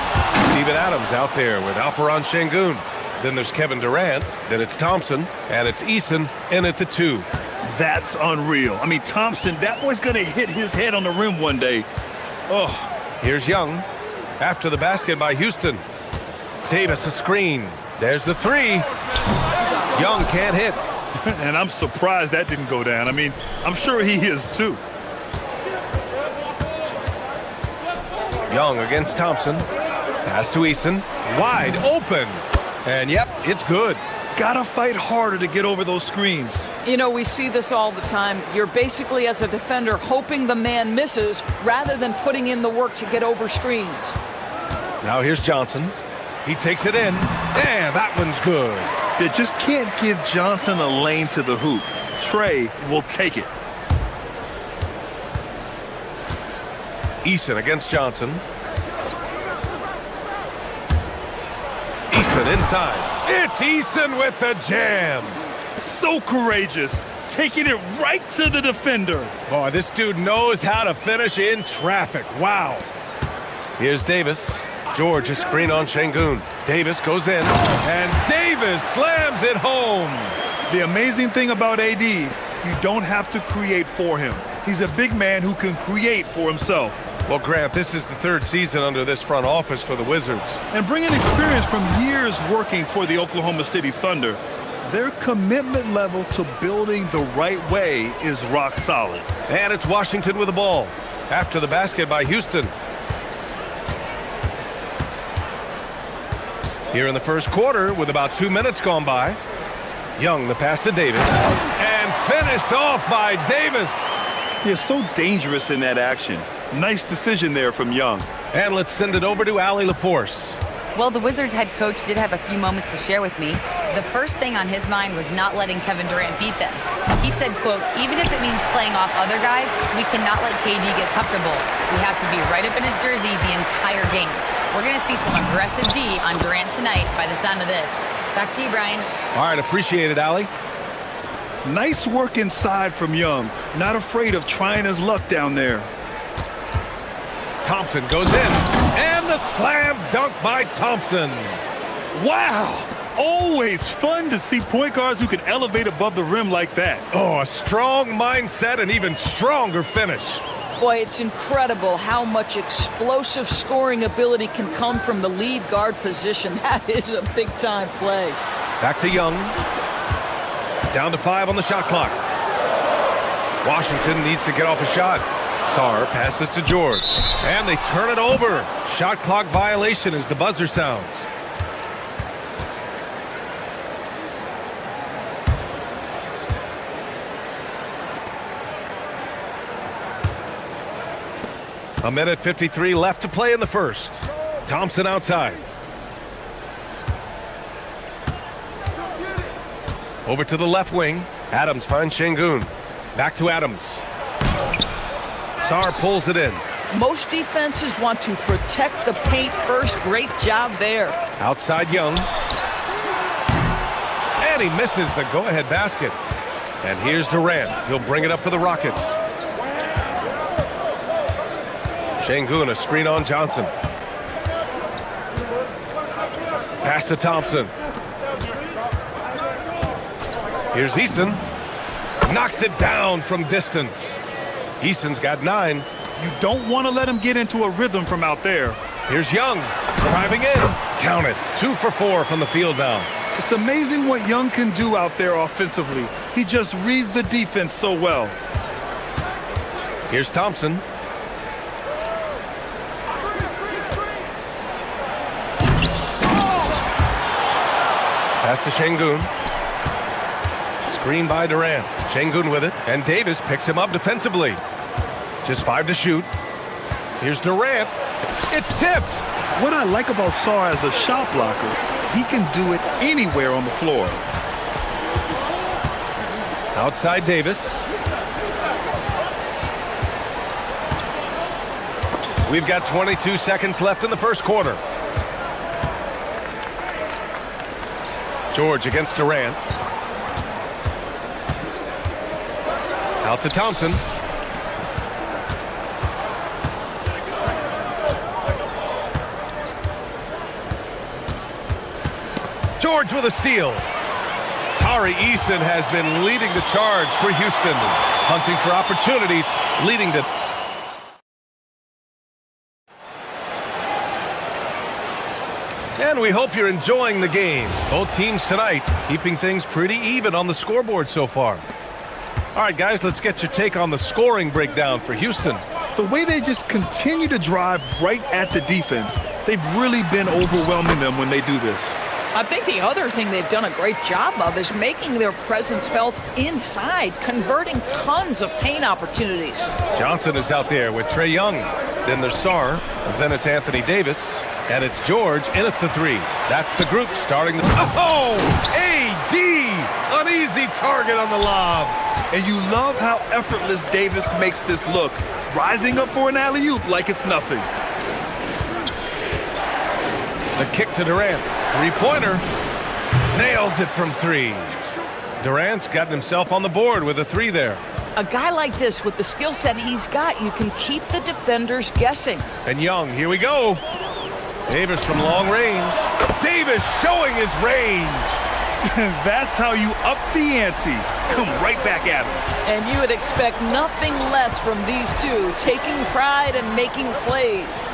Steven Adams out there with Alperen Şengün. Then there's Kevin Durant. Then it's Thompson, and it's Eason in at the 2. That's unreal. I mean, Thompson, that boy's going to hit his head on the rim one day. Oh. Here's Young. After the basket by Houston. Davis a screen. There's the 3. Young can't hit. And I'm surprised that didn't go down. I mean, I'm sure he is too. Young against Thompson. Pass to Eason. Wide open. And yep, it's good. Gotta fight harder to get over those screens. You know, we see this all the time. You're basically, as a defender, hoping the man misses rather than putting in the work to get over screens. Now here's Johnson. He takes it in, and that one's good. You just can't give Johnson a lane to the hoop. Trey will take it. Eason against Johnson. Eason inside. It's Eason with the jam. So courageous, taking it right to the defender. Boy, this dude knows how to finish in traffic. Wow. Here's Davis. George a screen on Şengün. Davis goes in, and Davis slams it home. The amazing thing about AD, you don't have to create for him. He's a big man who can create for himself. Well, Grant, this is the 3rd season under this front office for the Wizards. And bringing experience from years working for the Oklahoma City Thunder, their commitment level to building the right way is rock solid. And it's Washington with the ball. After the basket by Houston. Here in the first quarter, with about 2 minutes gone by, Young the pass to Davis, and finished off by Davis. He is so dangerous in that action. Nice decision there from Young. And let's send it over to Allie LaForce. Well, the Wizards head coach did have a few moments to share with me. The first thing on his mind was not letting Kevin Durant beat them. He said, quote, even if it means playing off other guys, we cannot let KD get comfortable. We have to be right up in his jersey the entire game. We're going to see some aggressive D on Durant tonight by the sound of this. Back to you, Brian. All right, appreciate it, Allie. Nice work inside from Young. Not afraid of trying his luck down there. Thompson goes in, and the slam dunk by Thompson. Wow! Always fun to see point guards who can elevate above the rim like that. Oh, a strong mindset and even stronger finish. Boy, it's incredible how much explosive scoring ability can come from the lead guard position. That is a big-time play. Back to Young. Down to 5 on the shot clock. Washington needs to get off a shot. Sarr passes to George. And they turn it over. Shot clock violation as the buzzer sounds. A minute 53 left to play in the first. Thompson outside. Over to the left wing. Adams finds Şengün. Back to Adams. Sarr pulls it in. Most defenses want to protect the paint first. Great job there. Outside Young. And he misses the go-ahead basket. And here's Durant. He'll bring it up for the Rockets. Şengün a screen on Johnson. Pass to Thompson. Here's Eason. Knocks it down from distance. Eason's got 9. You don't want to let him get into a rhythm from out there. Here's Young. Driving in. Count it. 2 for 4 from the field now. It's amazing what Young can do out there offensively. He just reads the defense so well. Here's Thompson. Pass to Şengün. Screen by Durant. Şengün with it. And Davis picks him up defensively. Just 5 to shoot. Here's Durant. It's tipped. What I like about Sarr as a shot blocker, he can do it anywhere on the floor. Outside Davis. We've got 22 seconds left in the first quarter. George against Durant. Out to Thompson. George with a steal. Tari Eason has been leading the charge for Houston, hunting for opportunities, leading to... And we hope you're enjoying the game. Both teams tonight keeping things pretty even on the scoreboard so far. All right, guys, let's get your take on the scoring breakdown for Houston. The way they just continue to drive right at the defense, they've really been overwhelming them when they do this. I think the other thing they've done a great job of is making their presence felt inside, converting tons of paint opportunities. Johnson is out there with Trae Young. Then there's Sarr, then it's Anthony Davis, and it's George in at the three. That's the group starting the... Oh! AD! An easy target on the lob. And you love how effortless Davis makes this look, rising up for an alley-oop like it's nothing. The kick to Durant. Three-pointer. Nails it from three. Durant's gotten himself on the board with a three there. A guy like this, with the skill set he's got, you can keep the defenders guessing. And Young, here we go. Davis from long range. Davis showing his range. That's how you up the ante. Come right back at him. And you would expect nothing less from these two, taking pride and making plays.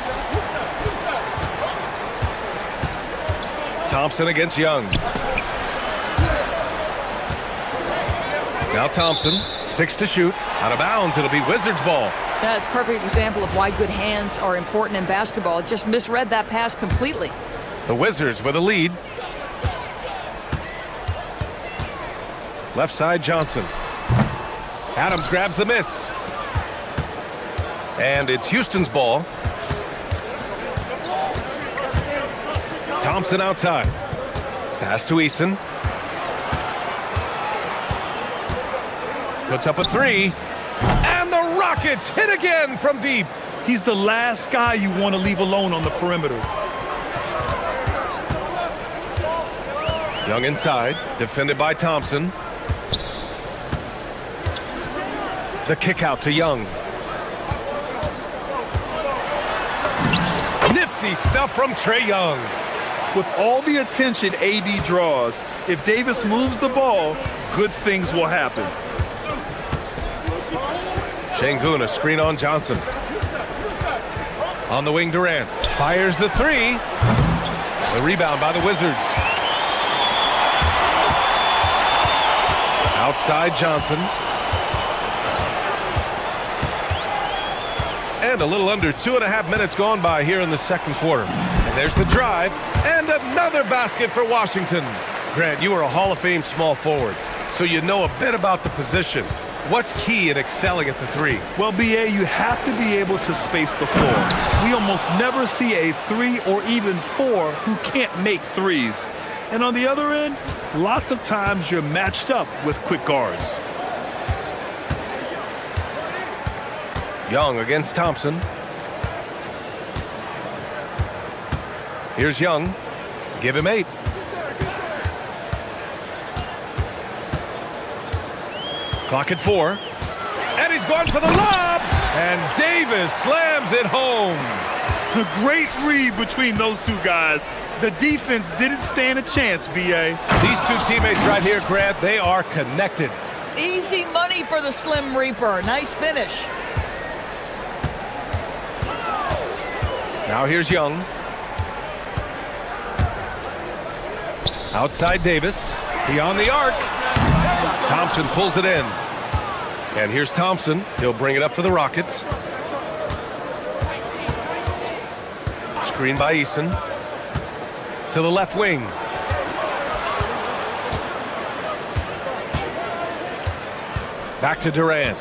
Thompson against Young. Now Thompson, 6 to shoot. Out of bounds, it'll be Wizards ball. That's a perfect example of why good hands are important in basketball. It just misread that pass completely. The Wizards with a lead. Left side, Johnson. Adams grabs the miss. And it's Houston's ball. Thompson outside. Pass to Eason. Puts up a three. And the Rockets hit again from deep. He's the last guy you want to leave alone on the perimeter. Young inside. Defended by Thompson. The kick out to Young. Nifty stuff from Trae Young. With all the attention AD draws, if Davis moves the ball, good things will happen. Şengün, a screen on Johnson. On the wing, Durant. Fires the three. The rebound by the Wizards. Outside Johnson. And a little under 2.5 minutes gone by here in the second quarter. And there's the drive. And another basket for Washington. Grant, you are a Hall of Fame small forward, so you know a bit about the position. What's key in excelling at the three? Well, BA, you have to be able to space the floor. We almost never see a 3 or even 4 who can't make threes. And on the other end, lots of times you're matched up with quick guards. Young against Thompson. Here's Young. Give him 8. Clock at 4. And he's going for the lob. And Davis slams it home. A great read between those two guys. The defense didn't stand a chance, BA. These two teammates right here, Grant, they are connected. Easy money for the Slim Reaper. Nice finish. Now here's Young. Outside Davis. Beyond the arc. Thompson pulls it in. And here's Thompson. He'll bring it up for the Rockets. Screen by Eason. To the left wing. Back to Durant.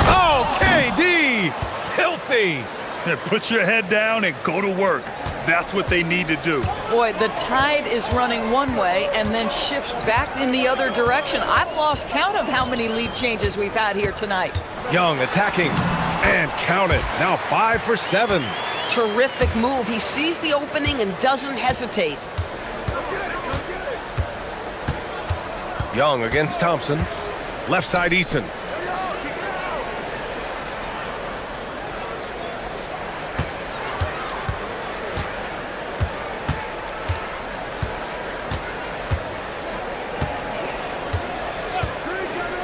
Oh, KD! Filthy! Put your head down and go to work. That's what they need to do. Boy, the tide is running one way and then shifts back in the other direction. I've lost count of how many lead changes we've had here tonight. Young attacking. And count it. Now 5 for 7. Terrific move. He sees the opening and doesn't hesitate. Young against Thompson. Left side, Eason.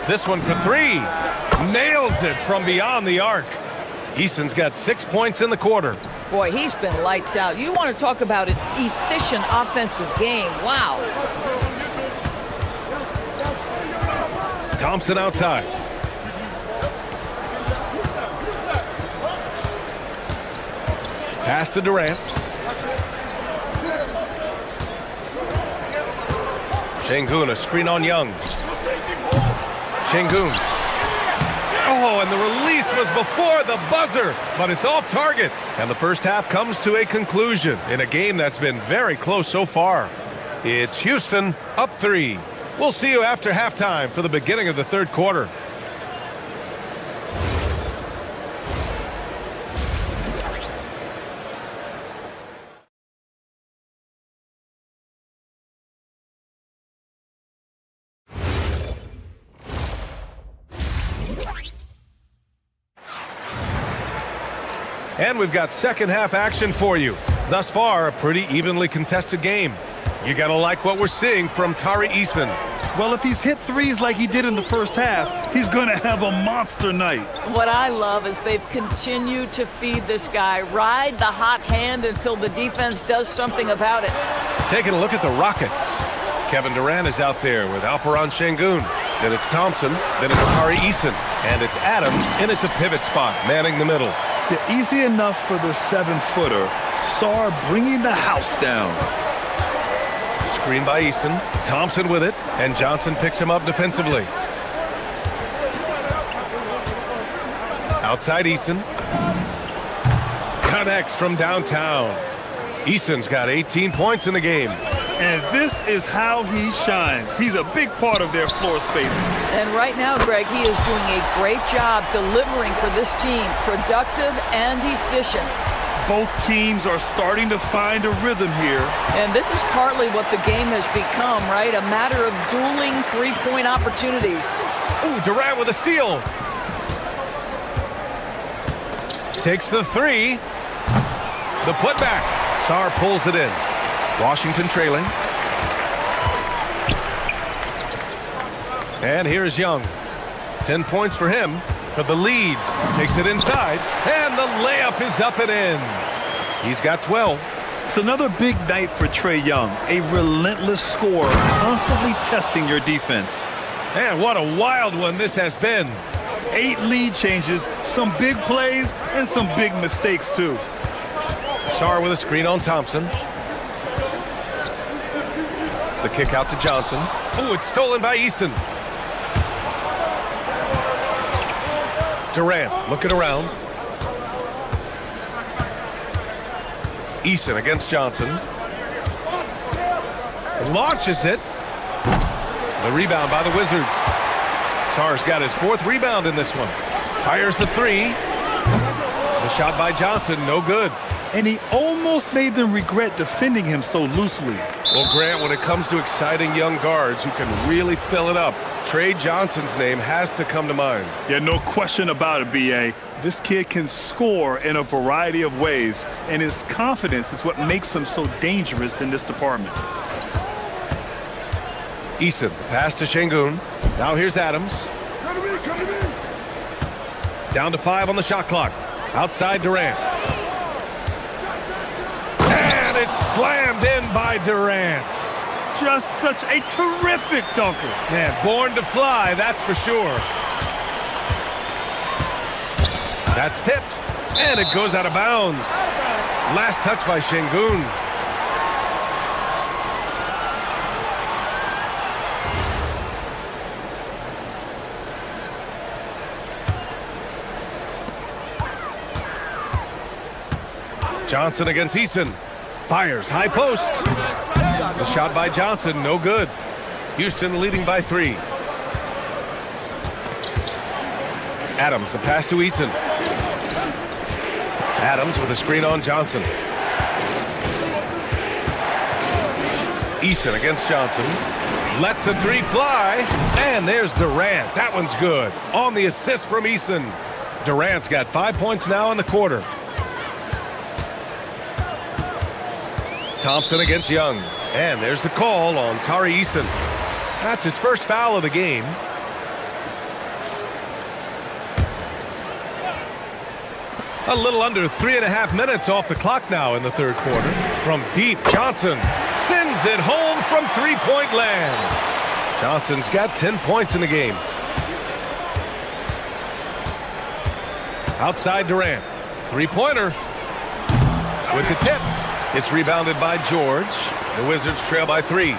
This one for three. Nails it from beyond the arc. Eason's got 6 points in the quarter. Boy, he's been lights out. You want to talk about an efficient offensive game. Wow. Thompson outside. Pass to Durant. Şengün, a screen on Young. Şengün. Oh, and the release was before the buzzer, but it's off target. And the first half comes to a conclusion in a game that's been very close so far. It's Houston up 3. We'll see you after halftime for the beginning of the third quarter. And we've got second half action for you. Thus far, a pretty evenly contested game. You gotta like what we're seeing from Tari Eason. Well, if he's hit threes like he did in the first half, he's going to have a monster night. What I love is they've continued to feed this guy, ride the hot hand until the defense does something about it. Taking a look at the Rockets. Kevin Durant is out there with Alperen Şengün. Then it's Thompson, then it's Tari Eason, and it's Adams in at the pivot spot, manning the middle. Yeah, easy enough for the 7-footer. Sarr bringing the house down. Screen by Eason. Thompson with it, and Johnson picks him up defensively. Outside Eason. Connects from downtown. Eason's got 18 points in the game. And this is how he shines. He's a big part of their floor spacing. And right now, Greg, he is doing a great job delivering for this team, productive and efficient. Both teams are starting to find a rhythm here. And this is partly what the game has become, right? A matter of dueling three-point opportunities. Ooh, Durant with a steal. Takes the three. The putback. Sarr pulls it in. Washington trailing. And here's Young. 10 points for him for the lead. Takes it inside, and the layup is up and in. He's got 12. It's another big night for Trae Young. A relentless scorer, constantly testing your defense. And what a wild one this has been. 8 lead changes, some big plays, and some big mistakes, too. Sarr with a screen on Thompson. The kick out to Johnson. Oh, it's stolen by Eason. Durant looking around. Eason against Johnson. Launches it. The rebound by the Wizards. Sarr's got his 4th rebound in this one. Fires the three. The shot by Johnson, no good. And he almost made them regret defending him so loosely. Well, Grant, when it comes to exciting young guards who can really fill it up, Trae Johnson's name has to come to mind. Yeah, no question about it, B.A. This kid can score in a variety of ways, and his confidence is what makes him so dangerous in this department. Eason, pass to Şengün. Now here's Adams. Down to 5 on the shot clock. Outside Durant. And it's slammed in by Durant. Just such a terrific dunker. Man, born to fly, that's for sure. That's tipped, and it goes out of bounds. Last touch by Şengün. Johnson against Eason. Fires, high post. The shot by Johnson, no good. Houston leading by 3. Adams, the pass to Eason. Adams with a screen on Johnson. Eason against Johnson. Lets the three fly. And there's Durant. That one's good. On the assist from Eason. Durant's got 5 points now in the quarter. Thompson against Young. And there's the call on Tari Eason. That's his first foul of the game. A little under 3.5 minutes off the clock now in the third quarter. From deep, Johnson sends it home from three-point land. Johnson's got 10 points in the game. Outside Durant. Three-pointer. With the tip. It's rebounded by George. The Wizards trail by 3.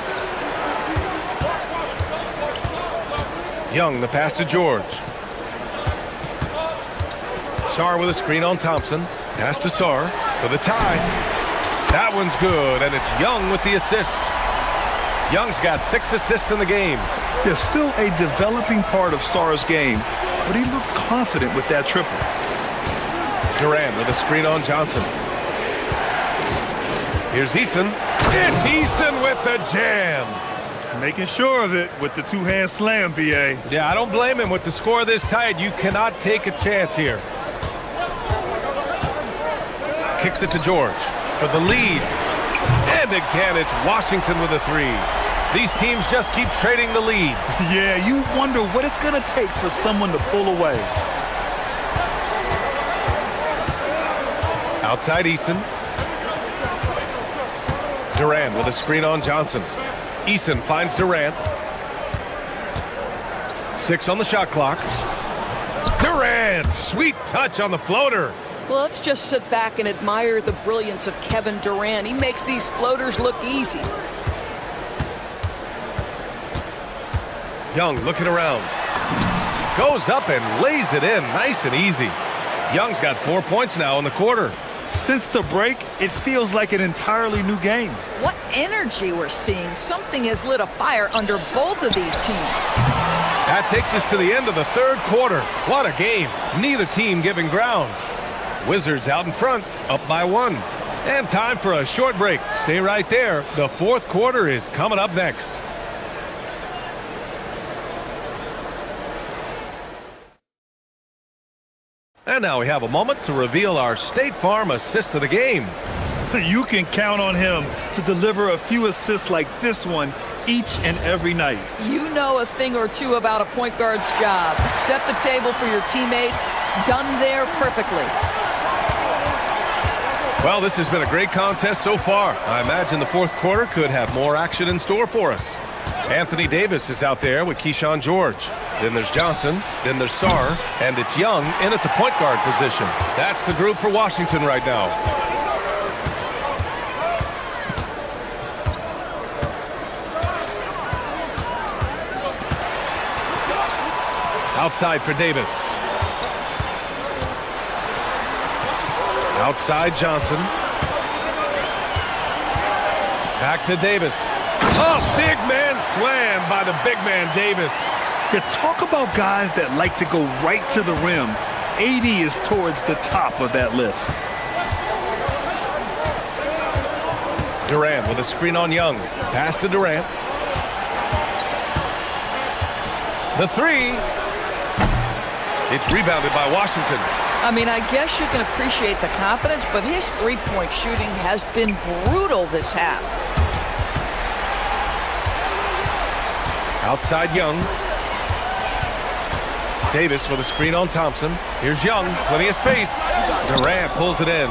Young, the pass to George. Sarr with a screen on Thompson. Pass to Sarr for the tie. That one's good, and it's Young with the assist. Young's got 6 assists in the game. There's still a developing part of Sarr's game, but he looked confident with that triple. Durant with a screen on Johnson. Here's Eason. It's Eason with the jam. Making sure of it with the two-hand slam, B.A. Yeah, I don't blame him. With the score this tight, you cannot take a chance here. Kicks it to George for the lead. And again, it's Washington with a 3. These teams just keep trading the lead. Yeah, you wonder what it's going to take for someone to pull away. Outside Eason. Durant with a screen on Johnson. Eason finds Durant. 6 on the shot clock. Durant, sweet touch on the floater. Well, let's just sit back and admire the brilliance of Kevin Durant. He makes these floaters look easy. Young looking around. Goes up and lays it in nice and easy. Young's got 4 points now in the quarter. Since the break, it feels like an entirely new game. What energy we're seeing. Something has lit a fire under both of these teams. That takes us to the end of the third quarter. What a game. Neither team giving ground. Wizards out in front, up by 1. And time for a short break. Stay right there. The fourth quarter is coming up next. And now we have a moment to reveal our State Farm assist of the game. You can count on him to deliver a few assists like this one each and every night. You know a thing or two about a point guard's job. Set the table for your teammates. Done there perfectly. Well, this has been a great contest so far. I imagine the fourth quarter could have more action in store for us. Anthony Davis is out there with Keyshawn George. Then there's Johnson. Then there's Sarr. And it's Young in at the point guard position. That's the group for Washington right now. Outside for Davis. Outside Johnson. Back to Davis. Oh, big man slam by the big man Davis. Yeah, talk about guys that like to go right to the rim. AD is towards the top of that list. Durant with a screen on Young. Pass to Durant. The 3. It's rebounded by Washington. I mean, I guess you can appreciate the confidence, but his three-point shooting has been brutal this half. Outside Young. Davis with a screen on Thompson. Here's Young, plenty of space. Durant pulls it in.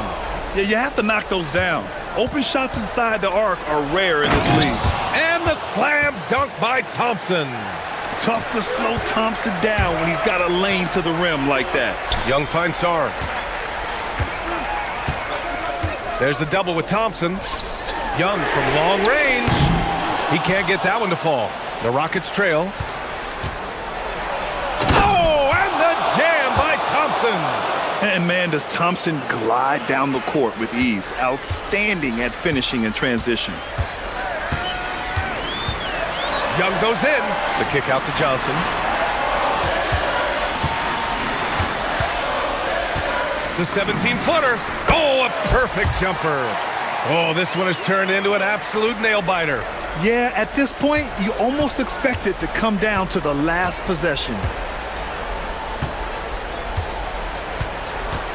Yeah, you have to knock those down. Open shots inside the arc are rare in this league. And the slam dunk by Thompson. Tough to slow Thompson down when he's got a lane to the rim like that. Young finds Sarr. There's the double with Thompson. Young from long range. He can't get that one to fall. The Rockets trail. Oh, and the jam by Thompson. And man, does Thompson glide down the court with ease. Outstanding at finishing in transition. Young goes in. The kick out to Johnson. The 17-footer. Oh, a perfect jumper. Oh, this one has turned into an absolute nail-biter. Yeah, at this point, you almost expect it to come down to the last possession.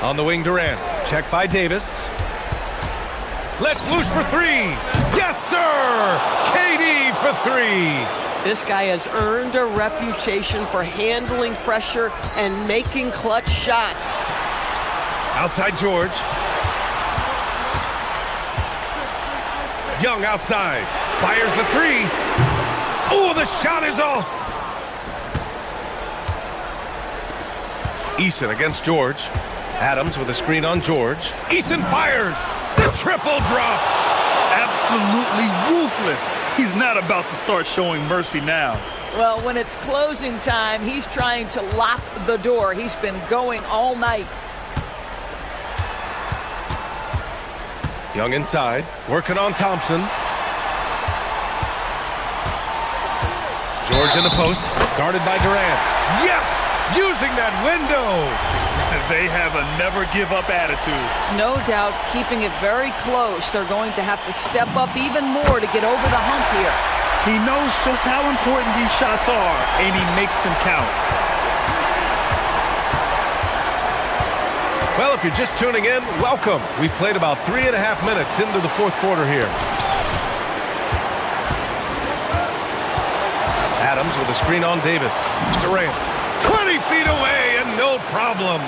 On the wing, Durant. Check by Davis. Let's loose for three. Yes, sir! KD for three. This guy has earned a reputation for handling pressure and making clutch shots. Outside George. Young outside. Fires the three. Oh, the shot is off. Eason against George. Adams with a screen on George. Eason fires. The triple drops. Absolutely ruthless. He's not about to start showing mercy now. Well, when it's closing time, he's trying to lock the door. He's been going all night. Young inside, working on Thompson. George in the post, guarded by Durant. Yes! Using that window! They have a never-give-up attitude. No doubt, keeping it very close. They're going to have to step up even more to get over the hump here. He knows just how important these shots are, and he makes them count. Well, if you're just tuning in, welcome. We've played about 3.5 minutes into the fourth quarter here. Adams with a screen on Davis. Durant, 20 feet away and no problem.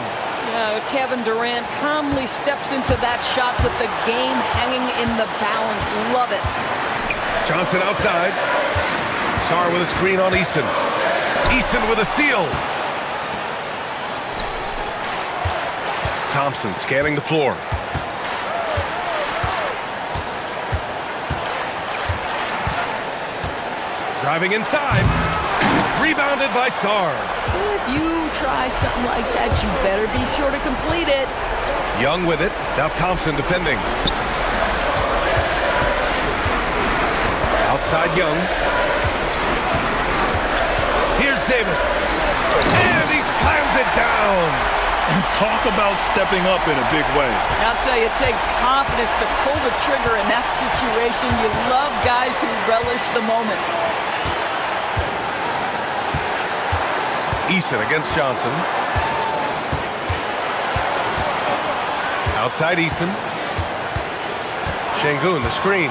Kevin Durant calmly steps into that shot with the game hanging in the balance. Love it. Johnson outside. Sarr with a screen on Eason. Eason with a steal. Thompson scanning the floor. Driving inside. Rebounded by Sarr. If you try something like that, you better be sure to complete it. Young with it. Now Thompson defending. Outside Young. Here's Davis. And he slams it down. And talk about stepping up in a big way. I'll tell you, it takes confidence to pull the trigger in that situation. You love guys who relish the moment. Eason against Johnson. Outside Eason. Şengün, the screen.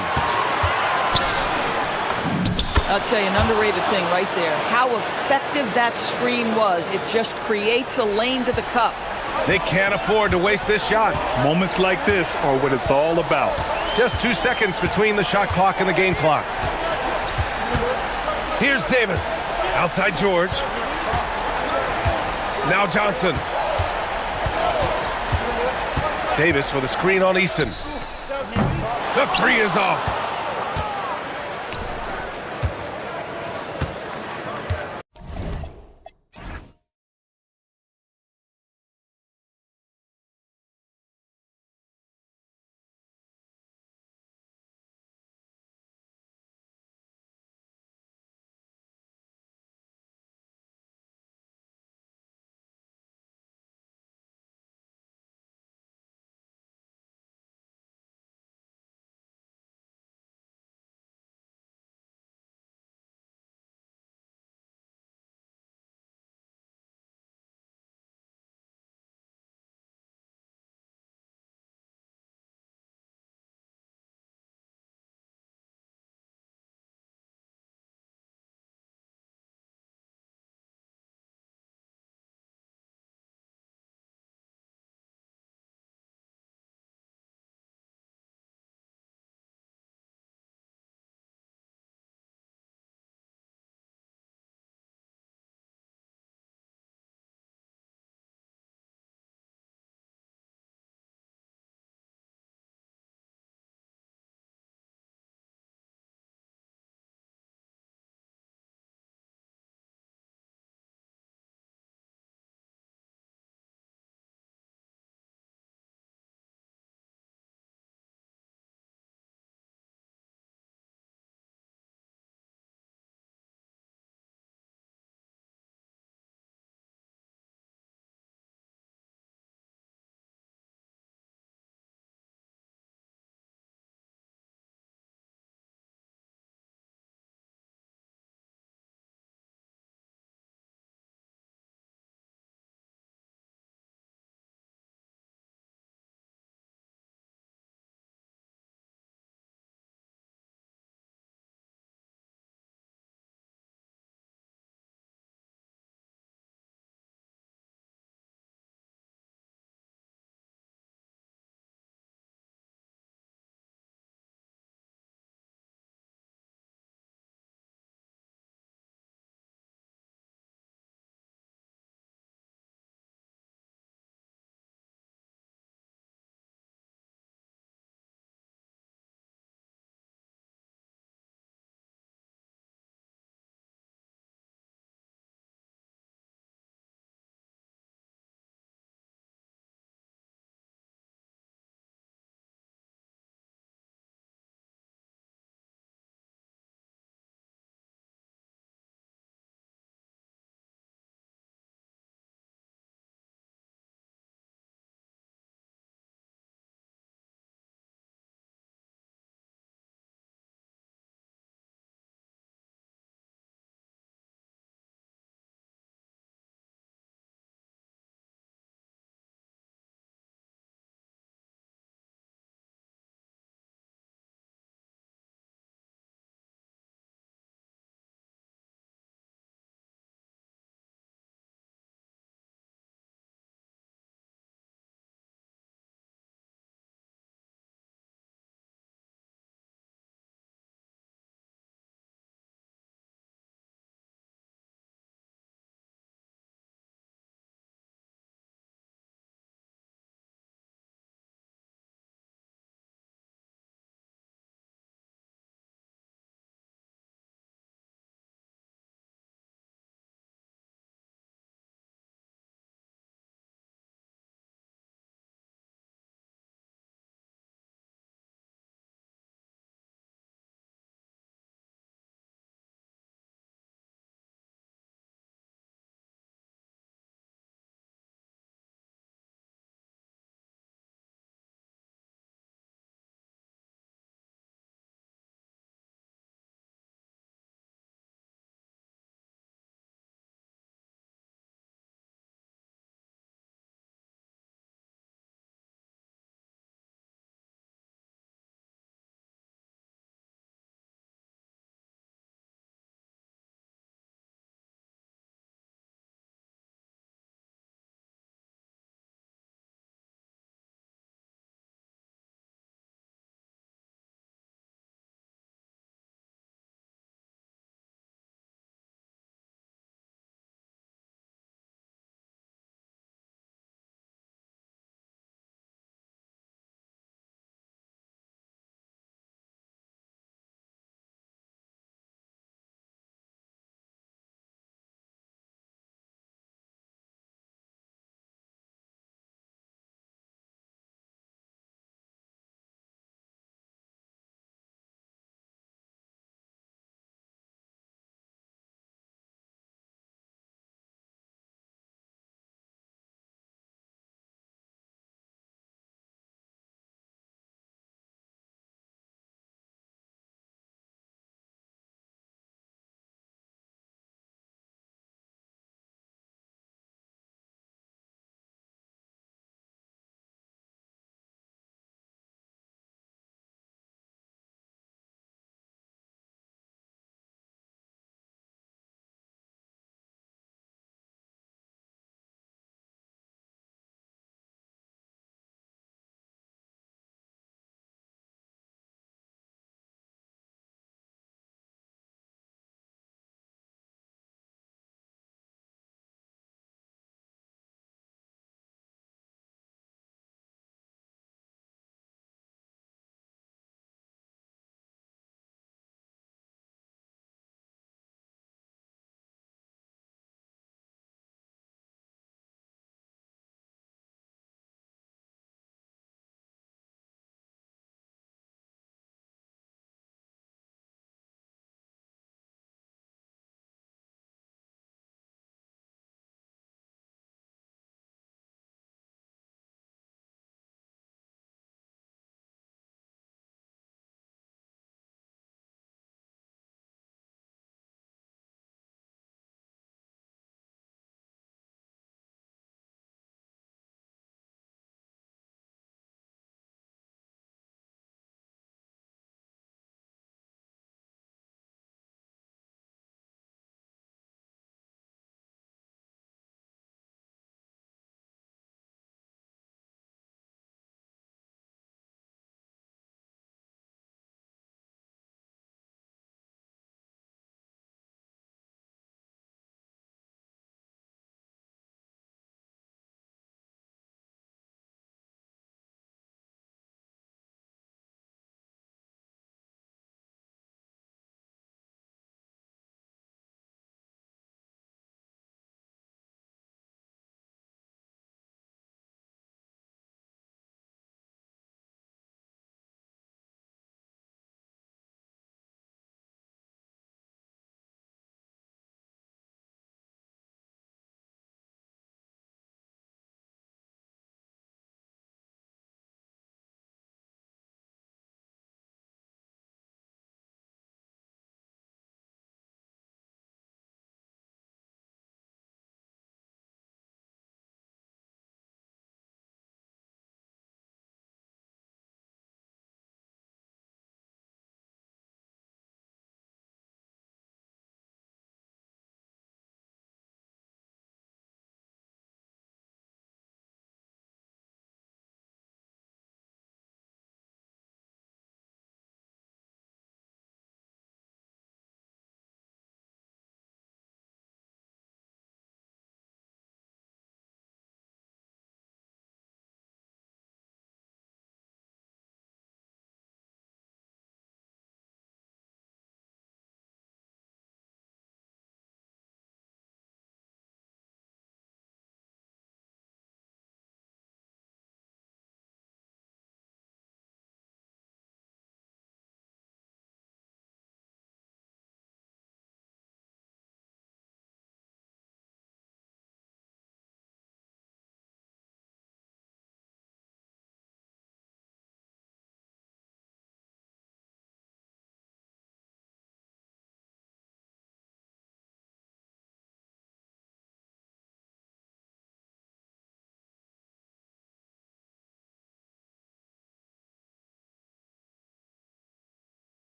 I'll tell you, an underrated thing right there. How effective that screen was. It just creates a lane to the cup. They can't afford to waste this shot. Moments like this are what it's all about. Just 2 seconds between the shot clock and the game clock. Here's Davis. Outside George. Now Johnson. Davis with a screen on Eason. The three is off.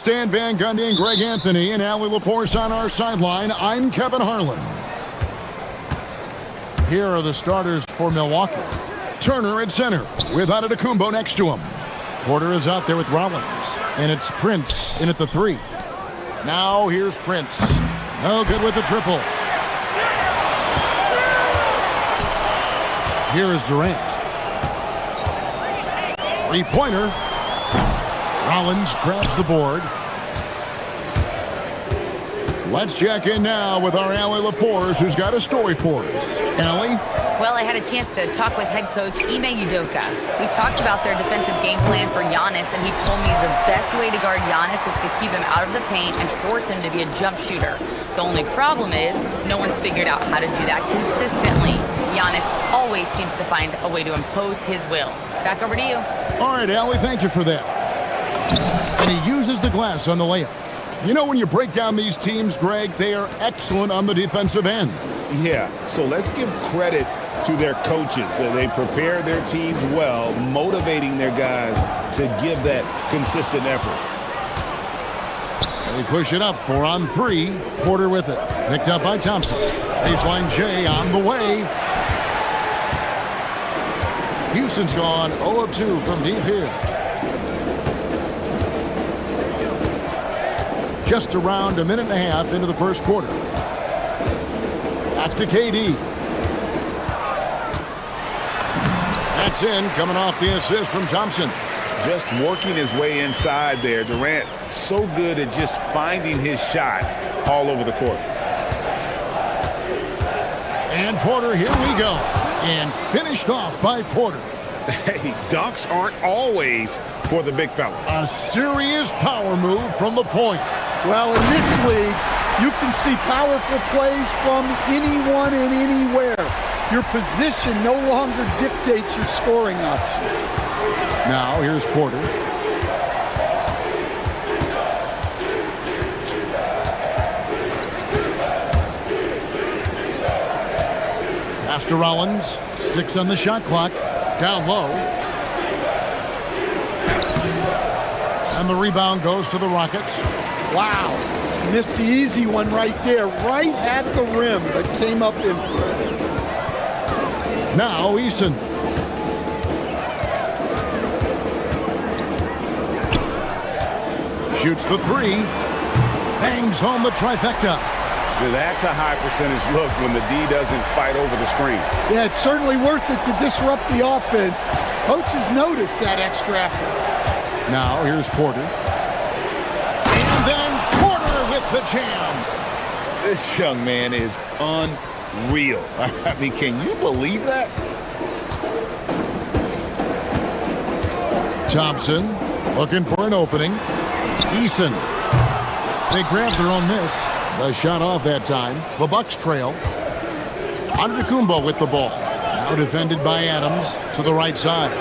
Stan Van Gundy and Greg Anthony and Allie LaForce on our sideline. I'm Kevin Harlan. Here are the starters for Milwaukee. Turner at center with Antetokounmpo next to him. Porter is out there with Rollins, and it's Prince in at the 3. Now here's Prince. No good with the triple. Here is Durant. Three-pointer. Rollins grabs the board. Let's check in now with our Allie LaForce, who's got a story for us. Allie? Well, I had a chance to talk with head coach Ime Udoka. We talked about their defensive game plan for Giannis, and he told me the best way to guard Giannis is to keep him out of the paint and force him to be a jump shooter. The only problem is no one's figured out how to do that consistently. Giannis always seems to find a way to impose his will. Back over to you. All right, Allie, thank you for that. And he uses the glass on the layup. You know, when you break down these teams, Greg, they are excellent on the defensive end. Yeah, so let's give credit to their coaches. They prepare their teams well, motivating their guys to give that consistent effort. They push it up 4 on 3. Porter with it. Picked up by Thompson. Baseline J on the way. Houston's gone 0 of 2 from deep here. Just around a minute and a half into the first quarter. Back to KD. That's in, coming off the assist from Thompson. Just working his way inside there. Durant so good at just finding his shot all over the court. And Porter, here we go. And finished off by Porter. Hey, dunks aren't always for the big fellas. A serious power move from the point. Well, in this league, you can see powerful plays from anyone and anywhere. Your position no longer dictates your scoring options. Now, here's Porter. Pass to Rollins. 6 on the shot clock. Down low. And the rebound goes to the Rockets. Wow. Missed the easy one right there, right at the rim, but came up empty. Now Eason. Shoots the 3. Bangs home the trifecta. That's a high percentage look when the D doesn't fight over the screen. Yeah, it's certainly worth it to disrupt the offense. Coaches notice that extra effort. Now here's Porter. And then Porter with the jam. This young man is unreal. I mean, can you believe that? Thompson looking for an opening. Eason. They grabbed their own miss. The shot off that time. The Bucks trail. Antetokounmpo with the ball. Now defended by Adams to the right side.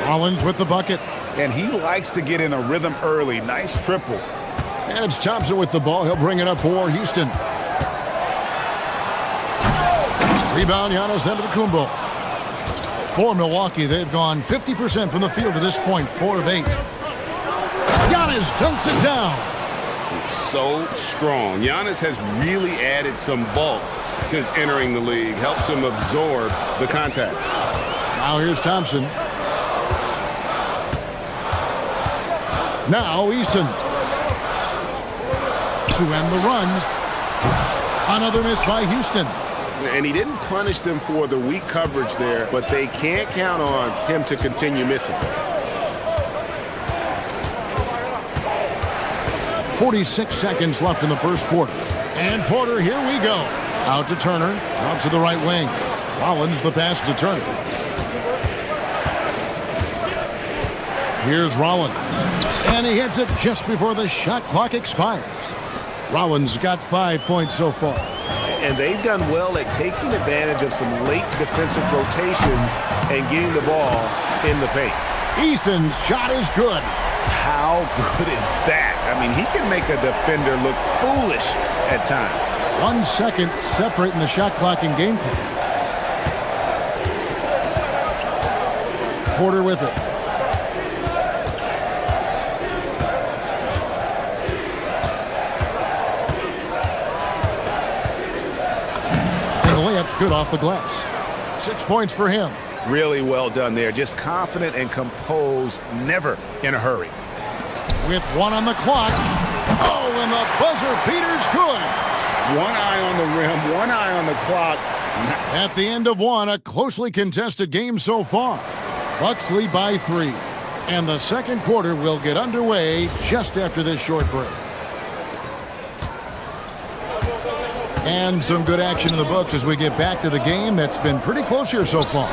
Rollins with the bucket. And he likes to get in a rhythm early. Nice triple. And it's Thompson with the ball. He'll bring it up for Houston. Rebound, Giannis Antetokounmpo. For Milwaukee, they've gone 50% from the field to this point. 4 of 8. Giannis dunks it down. So strong. Giannis has really added some bulk since entering the league. Helps him absorb the contact. Now here's Thompson. Now Eason. To end the run. Another miss by Houston. And he didn't punish them for the weak coverage there, but they can't count on him to continue missing. 46 seconds left in the first quarter. And Porter, here we go. Out to Turner, out to the right wing. Rollins the pass to Turner. Here's Rollins. And he hits it just before the shot clock expires. Rollins got 5 points so far. And they've done well at taking advantage of some late defensive rotations and getting the ball in the paint. Eason's shot is good. How good is that? I mean, he can make a defender look foolish at times. 1 second separating the shot clock and game clock. Porter with it. good off the glass. 6 points for him. Really well done there. Just confident and composed, never in a hurry. With 1 on the clock. Oh, and the buzzer beater's good. 1 eye on the rim, 1 eye on the clock. At the end of 1, a closely contested game so far. Bucks lead by 3. And the second quarter will get underway just after this short break. And some good action in the books as we get back to the game that's been pretty close here so far.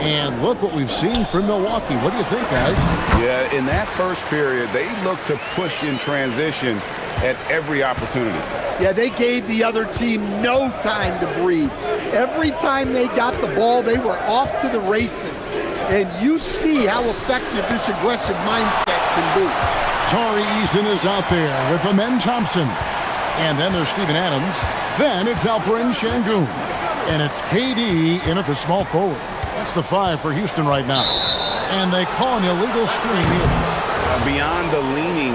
And look what we've seen from Milwaukee. What do you think, guys? Yeah, in that first period, they looked to push in transition at every opportunity. Yeah, they gave the other team no time to breathe. Every time they got the ball, they were off to the races. And you see how effective this aggressive mindset can be. Tari Eason is out there with Amen Thompson. And then there's Steven Adams. Then it's Alperen Şengün. And it's KD in at the small forward. That's the 5 for Houston right now. And they call an illegal screen here. Beyond the leaning,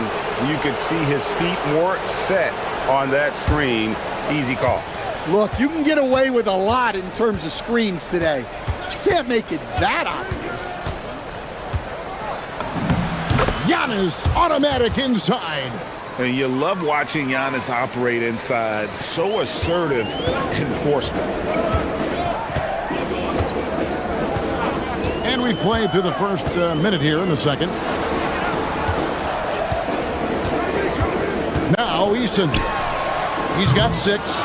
you could see his feet more set on that screen. Easy call. Look, you can get away with a lot in terms of screens today. But you can't make it that obvious. Giannis automatic inside. And you love watching Giannis operate inside. So assertive enforcement. And we've played through the first minute here in the second. Now Eason. He's got 6.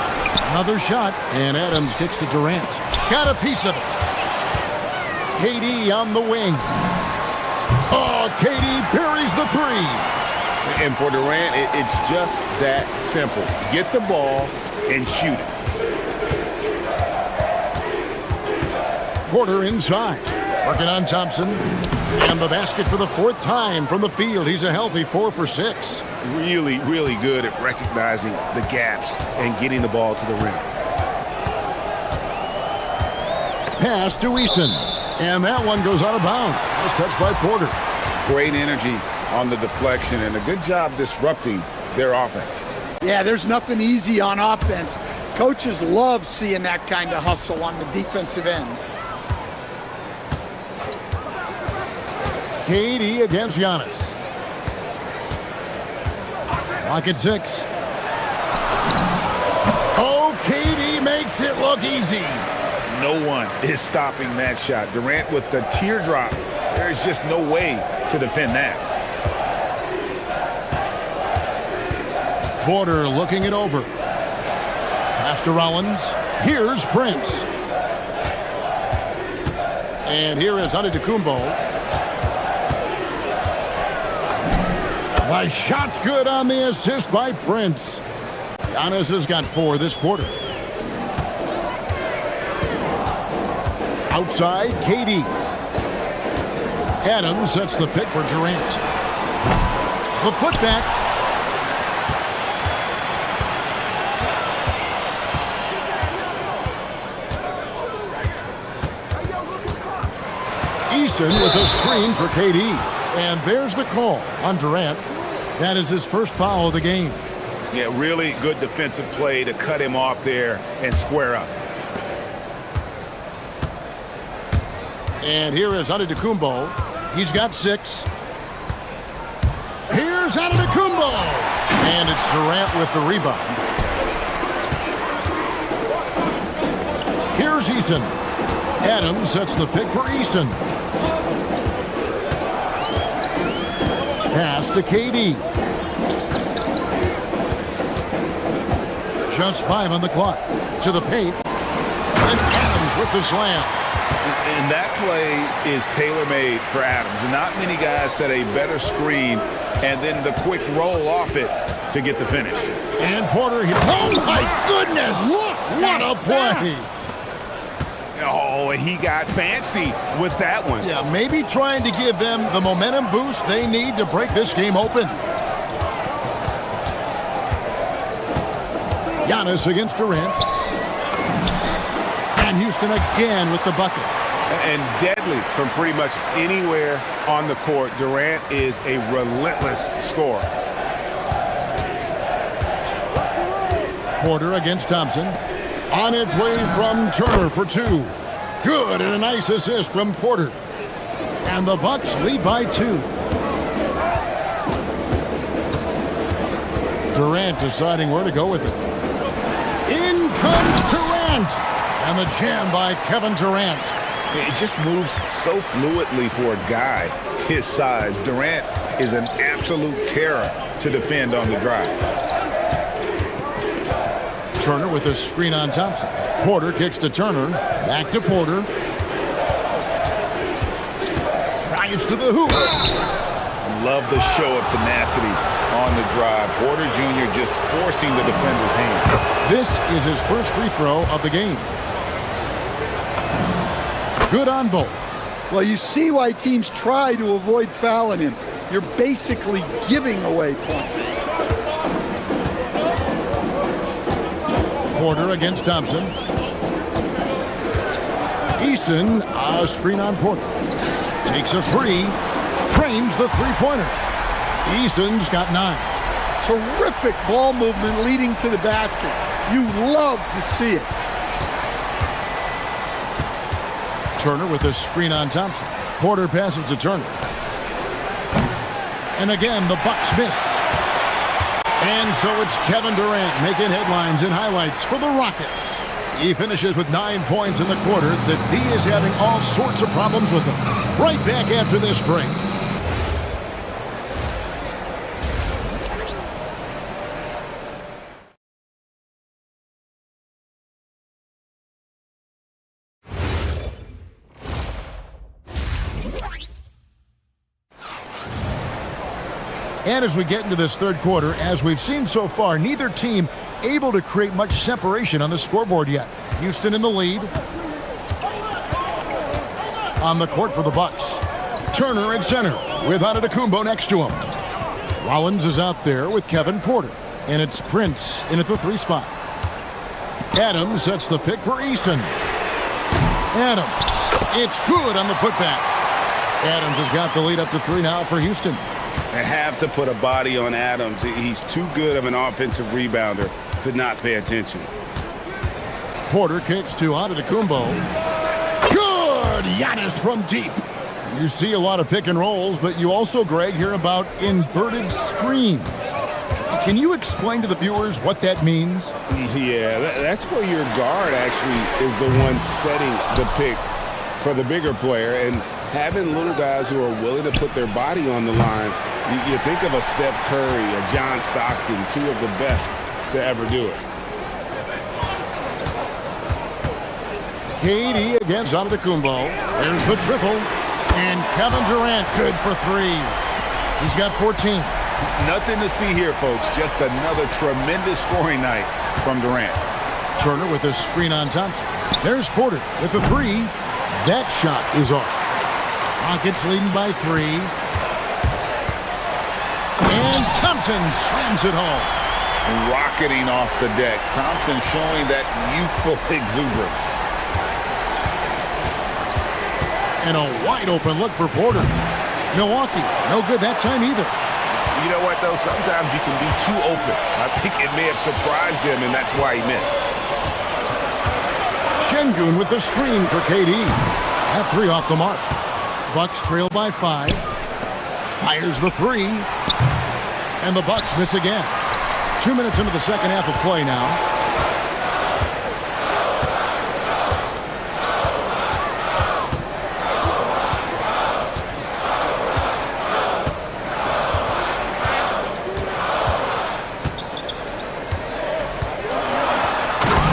Another shot. And Adams kicks to Durant. Got a piece of it. KD on the wing. Oh, KD buries the 3. And for Durant, it's just that simple. Get the ball and shoot it. Porter inside. Working on Thompson. And the basket for the 4th time from the field. He's a healthy 4 for 6. Really, really good at recognizing the gaps and getting the ball to the rim. Pass to Eason. And that one goes out of bounds. Nice touch by Porter. Great energy on the deflection and a good job disrupting their offense. Yeah, there's nothing easy on offense. Coaches love seeing that kind of hustle on the defensive end. KD against Giannis. Lock at 6. Oh, KD makes it look easy. No one is stopping that shot. Durant with the teardrop. There's just no way to defend that. Porter looking it over. Pass to Rollins. Here's Prince. And here is Antetokounmpo. My shot's good on the assist by Prince. Giannis has got 4 this quarter. Outside, KD. Adams sets the pick for Durant. The putback. Eason with a screen for KD. And there's the call on Durant. That is his first foul of the game. Yeah, really good defensive play to cut him off there and square up. And here is Antetokounmpo. He's got 6. Here's Antetokounmpo. And it's Durant with the rebound. Here's Eason. Adams sets the pick for Eason. Pass to KD. Just 5 on the clock. To the paint. And Adams with the slam. And that play is tailor-made for Adams. Not many guys set a better screen and then the quick roll off it to get the finish. And Porter, oh my goodness! Look, what a play! Oh, and he got fancy with that one. Yeah, maybe trying to give them the momentum boost they need to break this game open. Giannis against Durant. And Houston again with the bucket. And deadly from pretty much anywhere on the court. Durant is a relentless scorer. Porter against Thompson. On its way from Turner for two. Good, and a nice assist from Porter. And the Bucks lead by 2. Durant deciding where to go with it. In comes Durant. And the jam by Kevin Durant. It just moves so fluidly for a guy his size. Durant is an absolute terror to defend on the drive. Turner with a screen on Thompson. Porter kicks to Turner. Back to Porter. Drives to the hoop. Love the show of tenacity on the drive. Porter Jr. just forcing the defender's hand. This is his first free throw of the game. Good on both. Well, you see why teams try to avoid fouling him. You're basically giving away points. Porter against Thompson. Eason, a screen on Porter. Takes a three. Trains the three-pointer. Eason's got 9. Terrific ball movement leading to the basket. You love to see it. Turner with a screen on Thompson. Porter passes to Turner. And again, the Bucks miss. And so it's Kevin Durant making headlines and highlights for the Rockets. He finishes with 9 points in the quarter. The D is having all sorts of problems with him. Right back after this break. And as we get into this third quarter, as we've seen so far, neither team able to create much separation on the scoreboard yet. Houston in the lead. On the court for the Bucks. Turner at center with Antetokounmpo next to him. Rollins is out there with Kevin Porter. And it's Prince in at the 3 spot. Adams sets the pick for Eason. Adams. It's good on the putback. Adams has got the lead up to 3 now for Houston. They have to put a body on Adams. He's too good of an offensive rebounder to not pay attention. Porter kicks to Antetokounmpo. Good! Giannis from deep. You see a lot of pick and rolls, but you also, Greg, hear about inverted screens. Can you explain to the viewers what that means? Yeah, that's where your guard actually is the one setting the pick for the bigger player. And having little guys who are willing to put their body on the line, you think of a Steph Curry, a John Stockton, 2 of the best to ever do it. KD against Antetokounmpo. There's the triple. And Kevin Durant, good for 3. He's got 14. Nothing to see here, folks. Just another tremendous scoring night from Durant. Turner with a screen on Thompson. There's Porter with the 3. That shot is off. Rockets leading by 3. And Thompson slams it home. Rocketing off the deck. Thompson showing that youthful exuberance. And a wide open look for Porter. Milwaukee, no good that time either. You know what, though? Sometimes you can be too open. I think it may have surprised him, and that's why he missed. Şengün with the screen for KD. That 3 off the mark. Bucks trail by 5. Fires the 3. And the Bucks miss again. 2 minutes into the second half of play now.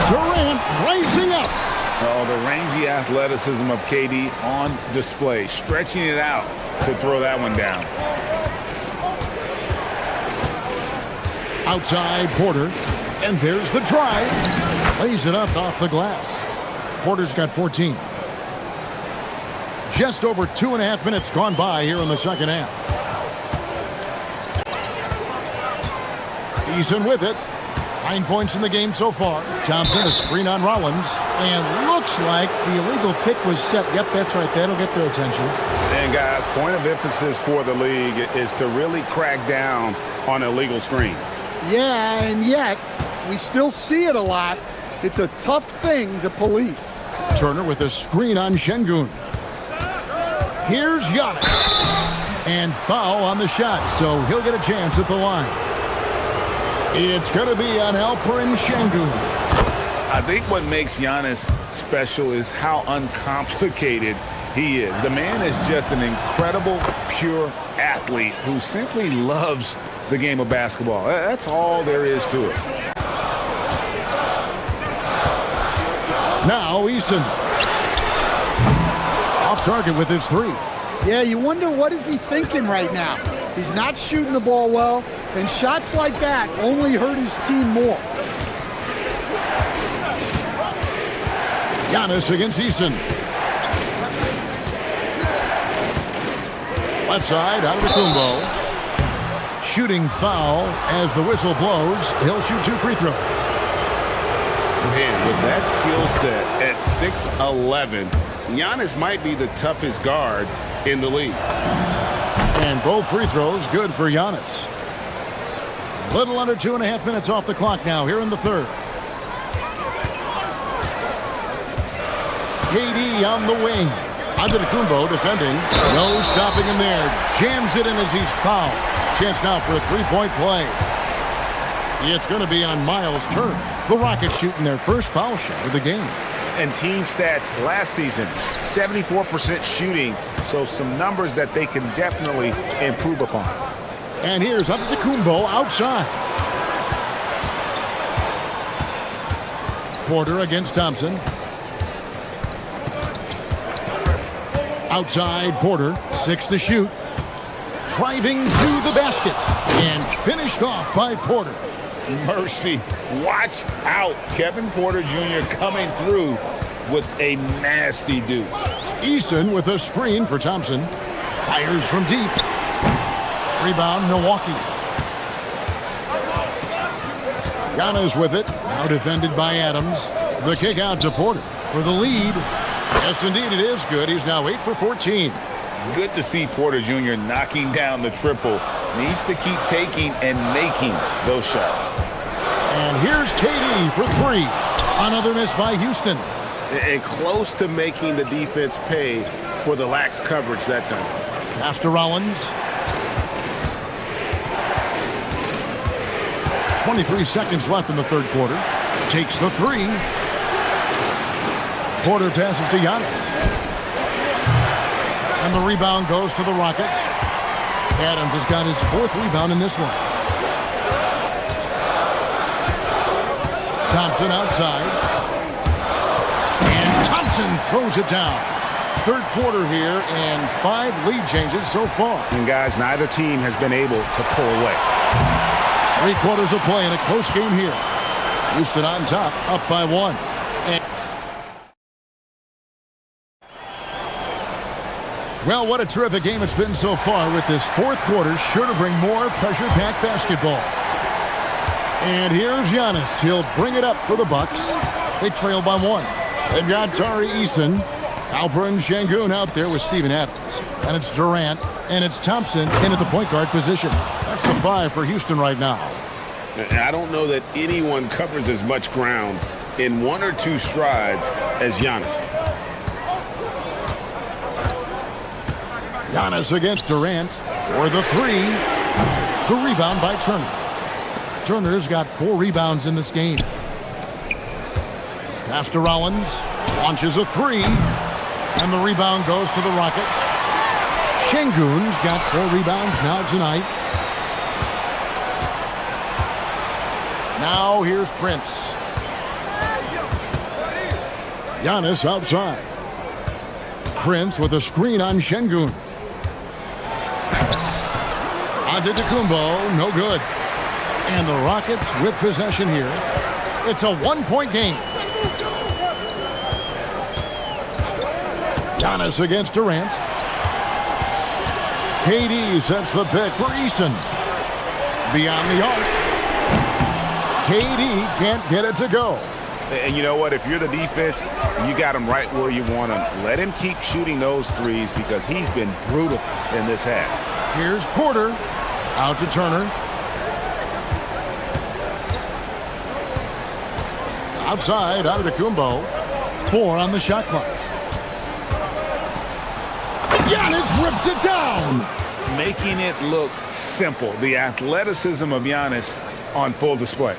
Durant rising up. Oh, the rangy athleticism of KD on display, stretching it out to throw that one down. Outside Porter, and there's the drive. Lays it up off the glass. Porter's got 14. Just over 2.5 minutes gone by here in the second half. Eason with it. 9 points in the game so far. Thompson, a screen on Rollins. And looks like the illegal pick was set. Yep, that's right. That'll get their attention. And, guys, point of emphasis for the league is to really crack down on illegal screens. Yeah, and yet we still see it a lot. It's a tough thing to police. Turner with a screen on Şengün. Here's Giannis. And foul on the shot, so he'll get a chance at the line. It's going to be on Alperen Şengün. I think what makes Giannis special is how uncomplicated he is. The man is just an incredible, pure athlete who simply loves the game of basketball. That's all there is to it. Now Eason. Off target with his three. Yeah, you wonder what is he thinking right now. He's not shooting the ball well, and shots like that only hurt his team more. Giannis against Eason. Left side, out of the Kumbo. Shooting foul as the whistle blows. He'll shoot 2 free throws. Man, with that skill set at 6'11", Giannis might be the toughest guard in the league. And both free throws good for Giannis. Little under 2.5 minutes off the clock now here in the third. KD on the wing. Antetokounmpo defending. No stopping him there. Jams it in as he's fouled. Chance now for a three-point play. It's going to be on Miles Turner. The Rockets shooting their first foul shot of the game. And team stats last season, 74% shooting, so some numbers that they can definitely improve upon. And here's Antetokounmpo outside. Porter against Thompson. Outside Porter, 6 to shoot. Driving to the basket and finished off by Porter. Mercy. Watch out. Kevin Porter Jr. coming through with a nasty deuce. Eason with a screen for Thompson. Fires from deep. Rebound, Milwaukee. Giannis with it. Now defended by Adams. The kick out to Porter for the lead. Yes, indeed, it is good. He's now 8 for 14. Good to see Porter Jr. knocking down the triple. Needs to keep taking and making those shots. And here's KD for 3. Another miss by Houston. And close to making the defense pay for the lax coverage that time. Pass to Rollins. 23 seconds left in the third quarter. Takes the 3. Porter passes to Giannis. And the rebound goes to the Rockets. Adams has got his 4th rebound in this one. Thompson outside. And Thompson throws it down. Third quarter here and 5 lead changes so far. And guys, neither team has been able to pull away. 3 quarters of play in a close game here. Houston on top, up by 1. Well, what a terrific game it's been so far, with this fourth quarter sure to bring more pressure-packed basketball. And here's Giannis. He'll bring it up for the Bucks. They trail by 1. They've got Tari Eason, Alperen Şengün out there with Steven Adams. And it's Durant, and it's Thompson in at the point guard position. That's the 5 for Houston right now. I don't know that anyone covers as much ground in 1 or 2 strides as Giannis. Giannis against Durant for the 3. The rebound by Turner. Turner's got 4 rebounds in this game. Pass to Rollins. Launches a 3. And the rebound goes to the Rockets. Şengün's got 4 rebounds now tonight. Now here's Prince. Giannis outside. Prince with a screen on Şengün. Antetokounmpo, no good. And the Rockets with possession here. It's a 1-point game. Giannis against Durant. KD sets the pick for Eason. Beyond the arc. KD can't get it to go. And you know what? If you're the defense, you got him right where you want him. Let him keep shooting those threes because he's been brutal in this half. Here's Porter. Out to Turner. Outside, Antetokounmpo. 4 on the shot clock. Giannis rips it down. Making it look simple. The athleticism of Giannis on full display.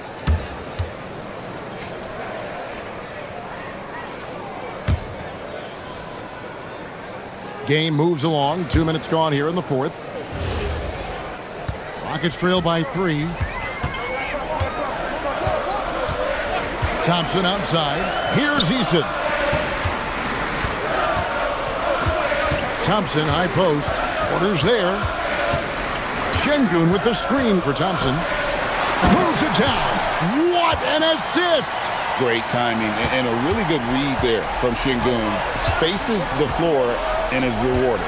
Game moves along. 2 minutes gone here in the fourth. Rockets trail by 3. Thompson outside. Here's Eason. Thompson, high post. Orders there. Şengün with the screen for Thompson. Throws it down. What an assist! Great timing and a really good read there from Şengün. Spaces the floor and is rewarded.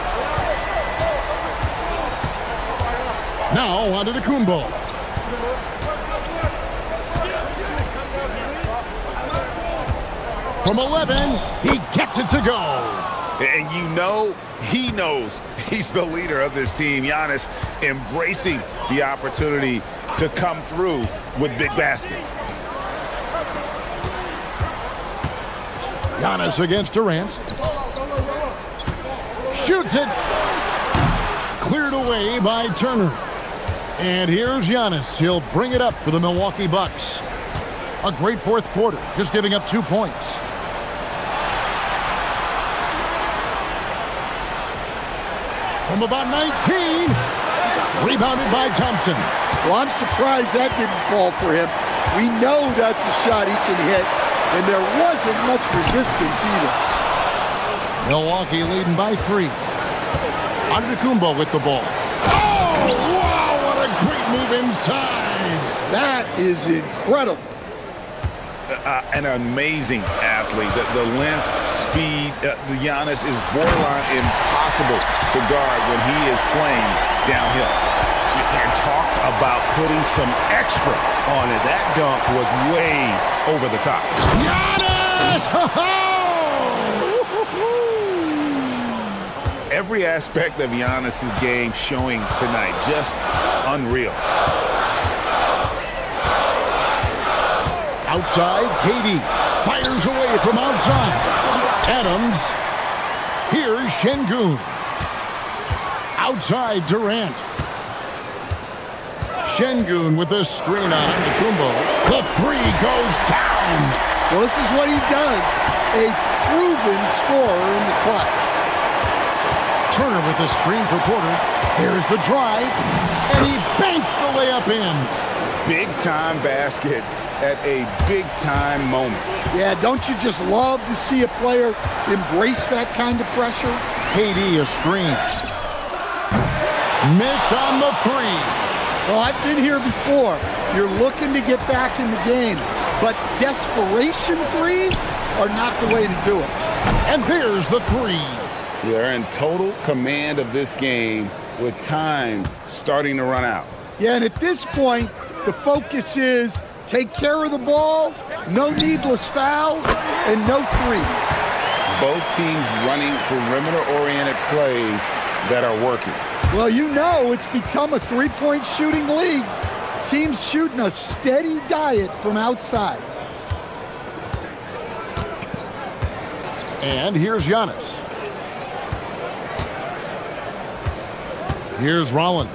Now onto the Antetokounmpo. From 11, he gets it to go. And you know, he knows he's the leader of this team. Giannis embracing the opportunity to come through with big baskets. Giannis against Durant. Shoots it. Cleared away by Turner. And here's Giannis. He'll bring it up for the Milwaukee Bucks. A great fourth quarter, just giving up 2 points. From about 19, rebounded by Thompson. Well, I'm surprised that didn't fall for him. We know that's a shot he can hit, and there wasn't much resistance either. Milwaukee leading by 3. Antetokounmpo with the ball. Oh, wow, what a great move inside. That is incredible. An amazing athlete. The length, speed, the Giannis is borderline impossible to guard when he is playing downhill. And talk about putting some extra on it. That dunk was way over the top. Giannis! Every aspect of Giannis's game showing tonight. Just unreal. Outside, KD fires away from outside. Adams. Here's Şengün. Outside, Durant. Şengün with a screen on Antetokounmpo. The 3 goes down. Well, this is what he does. A proven scorer in the clutch. Turner with the screen for Porter. Here's the drive. And he banks the layup in. Big-time basket at a big-time moment. Yeah, don't you just love to see a player embrace that kind of pressure? KD a screen. Missed on the 3. Well, I've been here before. You're looking to get back in the game, but desperation threes are not the way to do it. And there's the 3. They're in total command of this game with time starting to run out. Yeah, and at this point, the focus is take care of the ball, no needless fouls, and no threes. Both teams running perimeter-oriented plays that are working. Well, you know it's become a three-point shooting league. Teams shooting a steady diet from outside. And here's Giannis. Here's Rollins.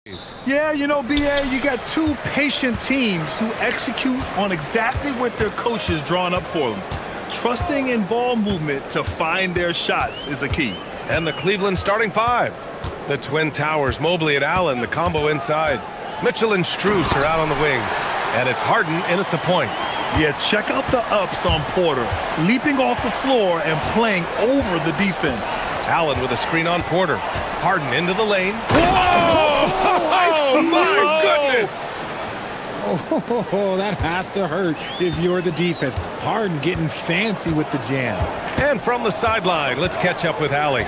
Yeah, you know, BA, you got two patient teams who execute on exactly what their coach is drawing up for them. Trusting in ball movement to find their shots is the key. And the Cleveland starting five. The Twin Towers, Mobley and Allen, the combo inside. Mitchell and Strus are out on the wings. And it's Harden in at the point. Yeah, check out the ups on Porter. Leaping off the floor and playing over the defense. Allen with a screen on Porter. Harden into the lane. Whoa! Oh, my goodness! Oh, that has to hurt if you're the defense. Harden getting fancy with the jam. And from the sideline, let's catch up with Allie.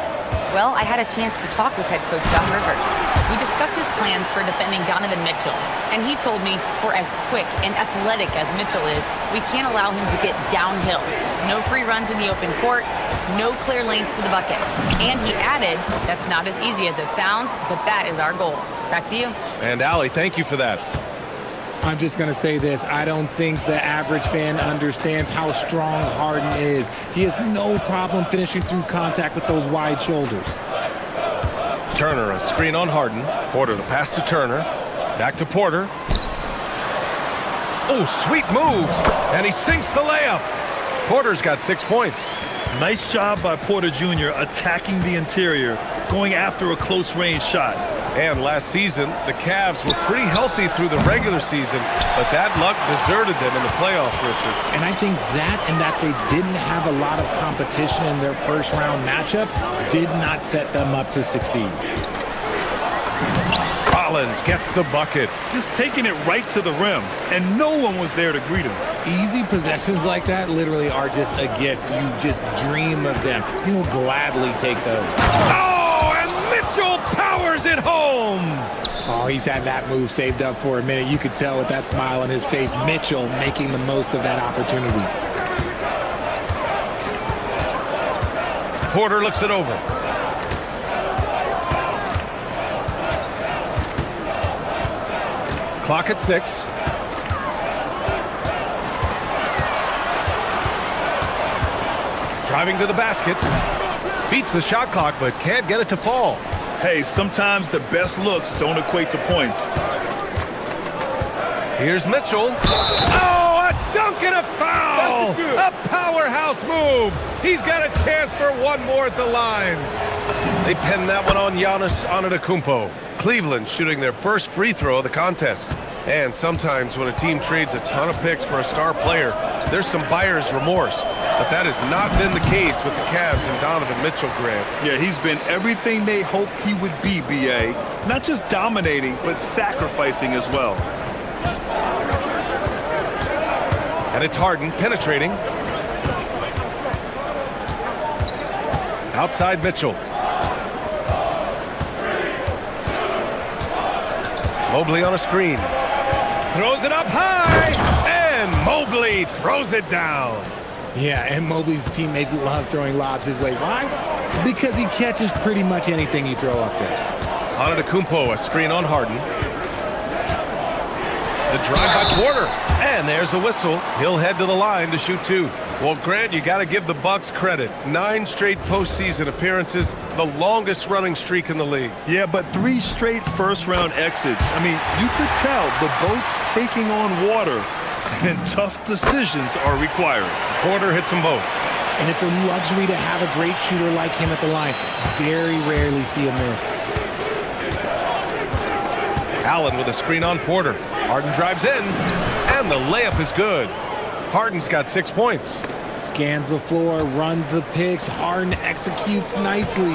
Well, I had a chance to talk with head coach Doc Rivers. We discussed his plans for defending Donovan Mitchell, and he told me for as quick and athletic as Mitchell is, we can't allow him to get downhill. No free runs in the open court, no clear lanes to the bucket. And he added, that's not as easy as it sounds, but that is our goal. Back to you. And Allie, thank you for that. I'm just going to say this. I don't think the average fan understands how strong Harden is. He has no problem finishing through contact with those wide shoulders. Turner, a screen on Harden. Porter, the pass to Turner. Back to Porter. Oh, sweet move. And he sinks the layup. Porter's got 6 points. Nice job by Porter Jr. attacking the interior, going after a close-range shot. And last season, the Cavs were pretty healthy through the regular season, but that luck deserted them in the playoffs, Richard. And I think that and that they didn't have a lot of competition in their first-round matchup did not set them up to succeed. Collins gets the bucket. Just taking it right to the rim, and no one was there to greet him. Easy possessions like that literally are just a gift. You just dream of them. He'll gladly take those. Oh, and Mitchell powers it home. Oh, he's had that move saved up for a minute. You could tell with that smile on his face, Mitchell making the most of that opportunity. Porter looks it over. Clock at 6. Driving to the basket. Beats the shot clock, but can't get it to fall. Hey, sometimes the best looks don't equate to points. Here's Mitchell. Oh, a dunk and a foul! A powerhouse move. He's got a chance for one more at the line. They pinned that one on Giannis Antetokounmpo. Cleveland shooting their first free throw of the contest. And sometimes when a team trades a ton of picks for a star player, there's some buyer's remorse. But that has not been the case with the Cavs and Donovan Mitchell, Grant. Yeah, he's been everything they hoped he would be, BA. Not just dominating, but sacrificing as well. And it's Harden penetrating. Outside Mitchell. Mobley on a screen. Throws it up high. And Mobley throws it down. Yeah, and Mobley's teammates love throwing lobs his way. Why? Because he catches pretty much anything you throw up there. Antetokounmpo, a screen on Harden. The drive by Porter. And there's a whistle. He'll head to the line to shoot 2. Well, Grant, you got to give the Bucks credit. 9 straight postseason appearances, the longest running streak in the league. Yeah, but 3 straight first-round exits. I mean, you could tell the boat's taking on water, and tough decisions are required. Porter hits them both. And it's a luxury to have a great shooter like him at the line. Very rarely see a miss. Allen with a screen on Porter. Harden drives in, and the layup is good. Harden's got 6 points. Scans the floor, runs the picks. Harden executes nicely.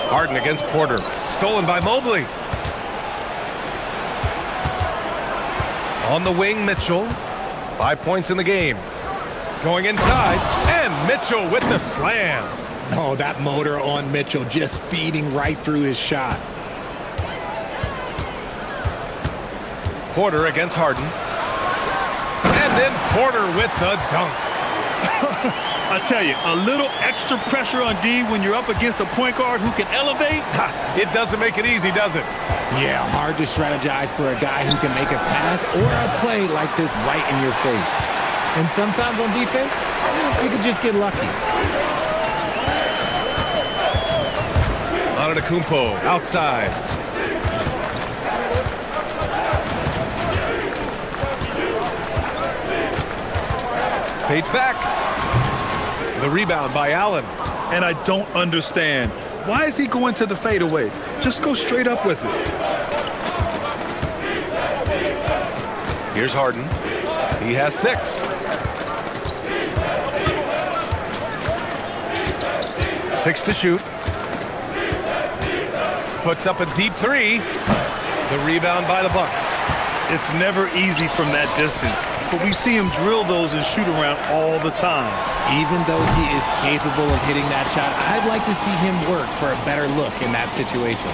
Harden against Porter. Stolen by Mobley. On the wing, Mitchell. 5 points in the game. Going inside, and Mitchell with the slam. Oh, that motor on Mitchell just speeding right through his shot. Porter against Harden. And then Porter with the dunk. I tell you, a little extra pressure on D when you're up against a point guard who can elevate. It doesn't make it easy, does it? Yeah, hard to strategize for a guy who can make a pass or a play like this right in your face. And sometimes on defense, you can just get lucky. Antetokounmpo outside. Fades back. The rebound by Allen. And I don't understand. Why is he going to the fadeaway? Just go straight up with it. Here's Harden. He has 6. Six to shoot. Puts up a deep 3. The rebound by the Bucks. It's never easy from that distance, but we see him drill those and shoot around all the time. Even though he is capable of hitting that shot, I'd like to see him work for a better look in that situation.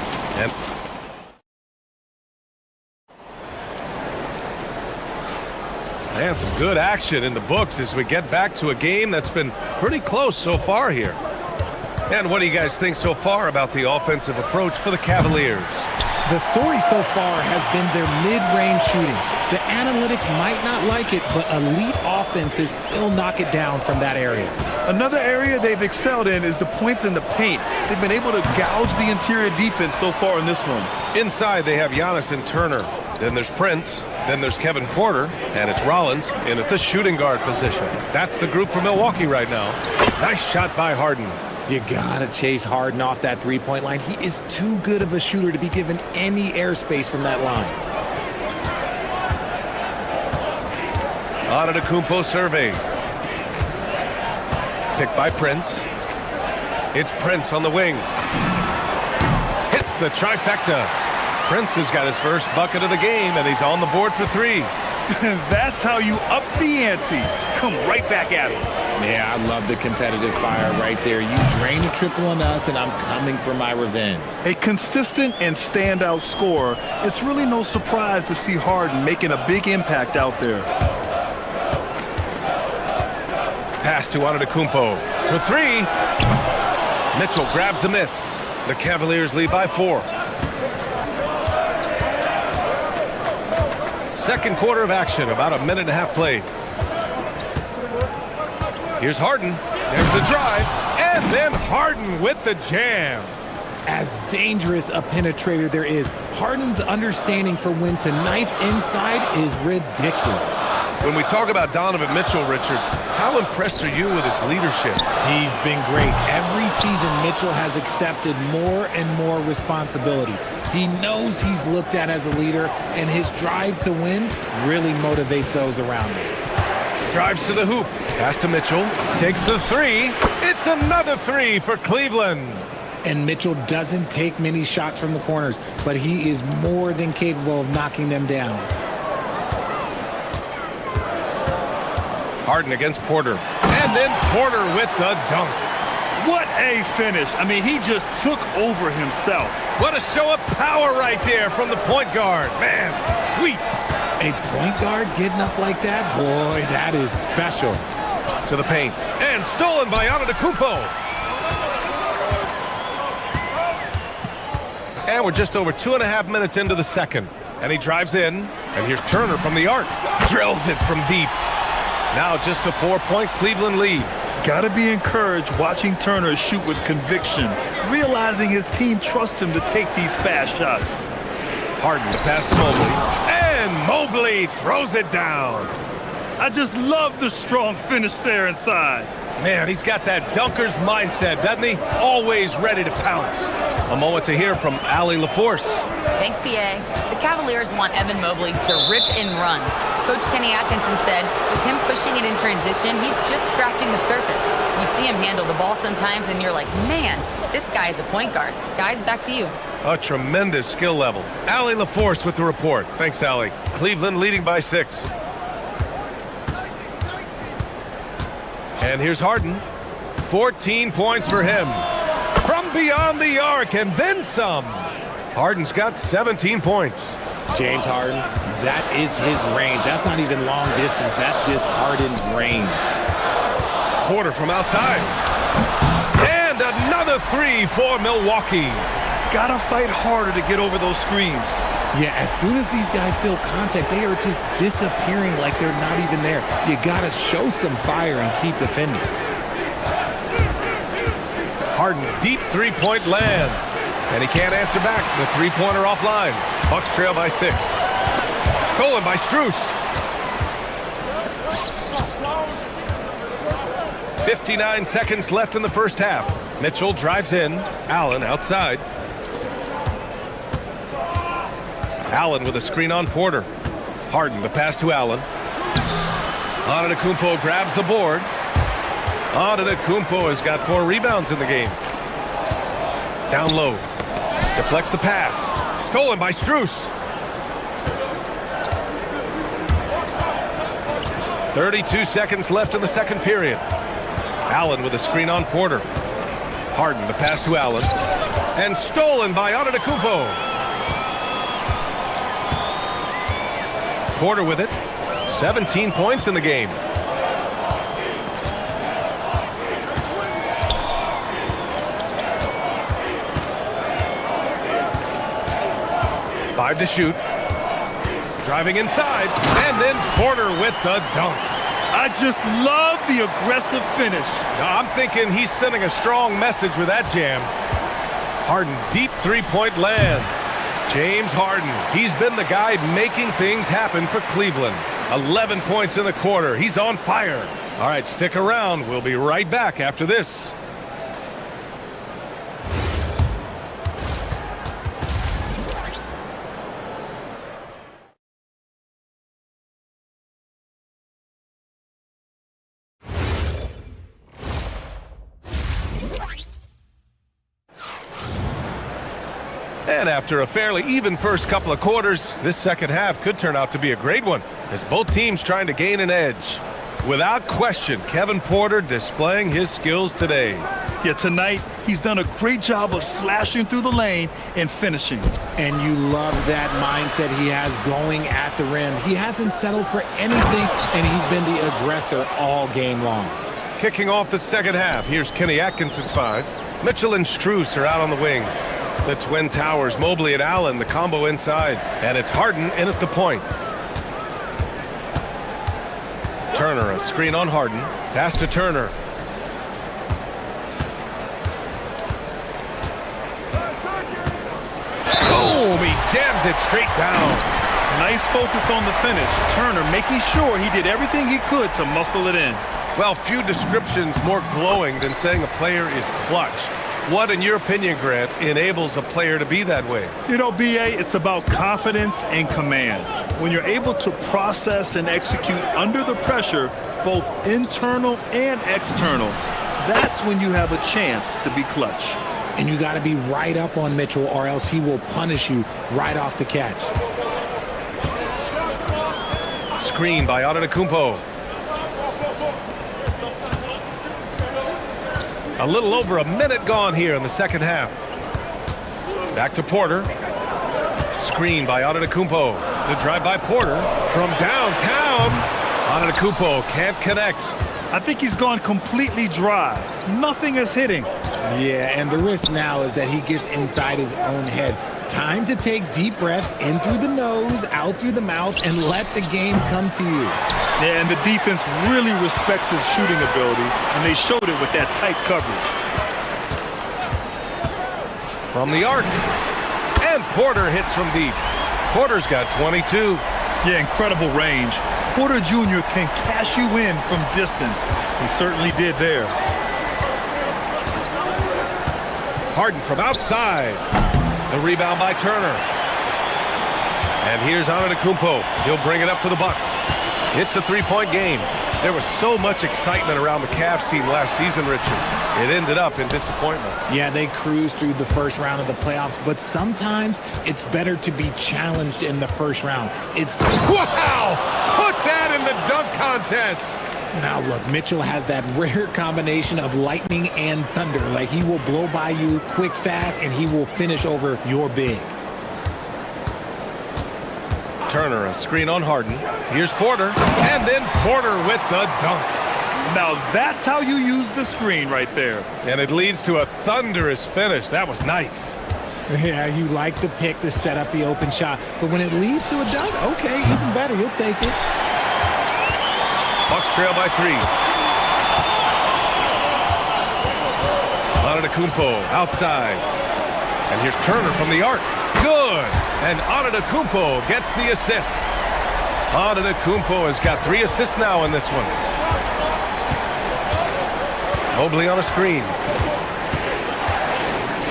And some good action in the books as we get back to a game that's been pretty close so far here. And what do you guys think so far about the offensive approach for the Cavaliers? The story so far has been their mid-range shooting. The analytics might not like it, but elite offenses still knock it down from that area. Another area they've excelled in is the points in the paint. They've been able to gouge the interior defense so far in this one. Inside, they have Giannis and Turner. Then there's Prince. Then there's Kevin Porter. And it's Rollins in at the shooting guard position. That's the group for Milwaukee right now. Nice shot by Harden. You gotta chase Harden off that three-point line. He is too good of a shooter to be given any airspace from that line. Antetokounmpo surveys. Picked by Prince. It's Prince on the wing. Hits the trifecta. Prince has got his first bucket of the game, and he's on the board for 3. That's how you up the ante. Come right back at him. Yeah, I love the competitive fire right there. You drain a triple on us, and I'm coming for my revenge. A consistent and standout scorer. It's really no surprise to see Harden making a big impact out there. Pass to Antetokounmpo for 3. Mitchell grabs a miss. The Cavaliers lead by 4. Second quarter of action, about a minute and a half played. Here's Harden. There's the drive. And then Harden with the jam. As dangerous a penetrator there is, Harden's understanding for when to knife inside is ridiculous. When we talk about Donovan Mitchell, Richard, how impressed are you with his leadership? He's been great. Every season, Mitchell has accepted more and more responsibility. He knows he's looked at as a leader, and his drive to win really motivates those around him. Drives to the hoop. Pass to Mitchell. Takes the 3. It's another 3 for Cleveland. And Mitchell doesn't take many shots from the corners, but he is more than capable of knocking them down. Harden against Porter. And then Porter with the dunk. What a finish. I mean, he just took over himself. What a show of power right there from the point guard. Man, sweet. A point guard getting up like that? Boy, that is special. To the paint. And stolen by Antetokounmpo. And we're just over 2.5 minutes into the second. And he drives in. And here's Turner from the arc. Drills it from deep. Now just a 4-point Cleveland lead. Gotta be encouraged watching Turner shoot with conviction, realizing his team trusts him to take these fast shots. Harden to pass to Mobley. And Mobley throws it down. I just love the strong finish there inside. Man, he's got that dunker's mindset, doesn't he? Always ready to pounce. A moment to hear from Allie LaForce. Thanks, BA. The Cavaliers want Evan Mobley to rip and run. Coach Kenny Atkinson said, with him pushing it in transition, he's just scratching the surface. You see him handle the ball sometimes, and you're like, man, this guy is a point guard. Guys, back to you. A tremendous skill level. Allie LaForce with the report. Thanks, Allie. Cleveland leading by 6. And here's Harden. 14 points for him. From beyond the arc, and then some. Harden's got 17 points. James Harden, that is his range. That's not even long distance. That's just Harden's range. Porter from outside. And another 3 for Milwaukee. Gotta fight harder to get over those screens. Yeah, as soon as these guys feel contact, they are just disappearing like they're not even there. You gotta show some fire and keep defending. Harden, deep 3-point land. And he can't answer back. The three-pointer offline. Bucks trail by 6. Stolen by Strus. 59 seconds left in the first half. Mitchell drives in. Allen outside. Allen with a screen on Porter. Harden, the pass to Allen. Antetokounmpo grabs the board. Antetokounmpo has got 4 rebounds in the game. Down low. Deflects the pass. Stolen by Strus. 32 seconds left in the second period. Allen with a screen on Porter. Harden, the pass to Allen. And stolen by Antetokounmpo. Porter with it. 17 points in the game. Five to shoot. Driving inside. And then Porter with the dunk. I just love the aggressive finish. Now, I'm thinking he's sending a strong message with that jam. Harden, deep three-point land. James Harden, he's been the guy making things happen for Cleveland. 11 points in the quarter. He's on fire. All right, stick around. We'll be right back after this. And after a fairly even first couple of quarters, this second half could turn out to be a great one, as both teams trying to gain an edge. Without question, Kevin Porter displaying his skills today. Yeah, tonight, he's done a great job of slashing through the lane and finishing. And you love that mindset he has going at the rim. He hasn't settled for anything, and he's been the aggressor all game long. Kicking off the second half, here's Kenny Atkinson's 5. Mitchell and Strus are out on the wings. The Twin Towers, Mobley and Allen, the combo inside. And it's Harden in at the point. Turner, a screen on Harden. Pass to Turner. Boom! He jams it straight down. Nice focus on the finish. Turner making sure he did everything he could to muscle it in. Well, few descriptions more glowing than saying a player is clutch. What, in your opinion, Grant, enables a player to be that way? You know, B.A., it's about confidence and command. When you're able to process and execute under the pressure, both internal and external, that's when you have a chance to be clutch. And you got to be right up on Mitchell, or else he will punish you right off the catch. Screen by Antetokounmpo. A little over a minute gone here in the second half. Back to Porter. Screen by Antetokounmpo. The drive by Porter from downtown. Antetokounmpo can't connect. I think he's gone completely dry. Nothing is hitting. Yeah, and the risk now is that he gets inside his own head. Time to take deep breaths in through the nose, out through the mouth, and let the game come to you. Yeah, and the defense really respects his shooting ability, and they showed it with that tight coverage. From the arc. And Porter hits from deep. Porter's got 22. Yeah, incredible range. Porter Jr. can cash you in from distance. He certainly did there. Harden from outside. The rebound by Turner. And here's Antetokounmpo. He'll bring it up for the Bucks. It's a three-point game. There was so much excitement around the Cavs team last season, Richard. It ended up in disappointment. Yeah, they cruised through the first round of the playoffs, but sometimes it's better to be challenged in the first round. It's... Wow! Put that in the dunk contest! Now look, Mitchell has that rare combination of lightning and thunder. Like, he will blow by you quick, fast, and he will finish over your big. Turner, a screen on Harden. Here's Porter, and then Porter with the dunk. Now that's how you use the screen right there. And it leads to a thunderous finish. That was nice. Yeah, you like the pick to set up the open shot, but when it leads to a dunk, okay, even better, you'll take it. Bucks trail by 3. Antetokounmpo outside. And here's Turner from the arc. Good. And Antetokounmpo gets the assist. Antetokounmpo has got 3 assists now in this one. Mobley on a screen.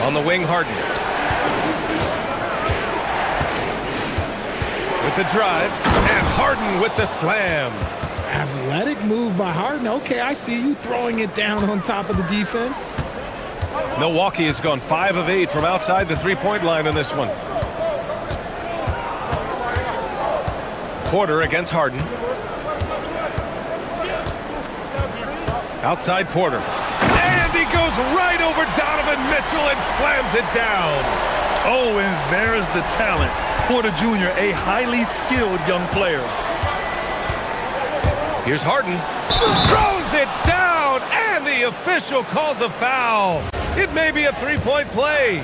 On the wing, Harden. With the drive. And Harden with the slam. Athletic move by Harden. Okay, I see you throwing it down on top of the defense. Milwaukee has gone 5 of 8 from outside the three-point line in this one. Porter against Harden. Outside Porter. And he goes right over Donovan Mitchell and slams it down. Oh, and there's the talent. Porter Jr., a highly skilled young player. Here's Harden. Throws it down, and the official calls a foul. It may be a three-point play.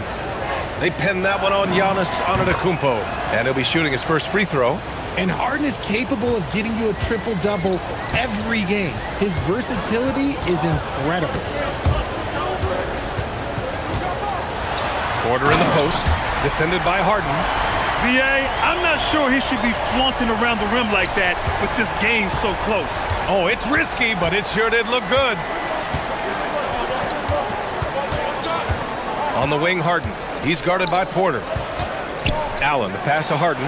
They pin that one on Giannis Antetokounmpo. And he'll be shooting his first free throw. And Harden is capable of getting you a triple-double every game. His versatility is incredible. Porter in the post, defended by Harden. B.A., I'm not sure he should be flaunting around the rim like that with this game so close. Oh, it's risky, but it sure did look good. On the wing, Harden. He's guarded by Porter. Allen, the pass to Harden.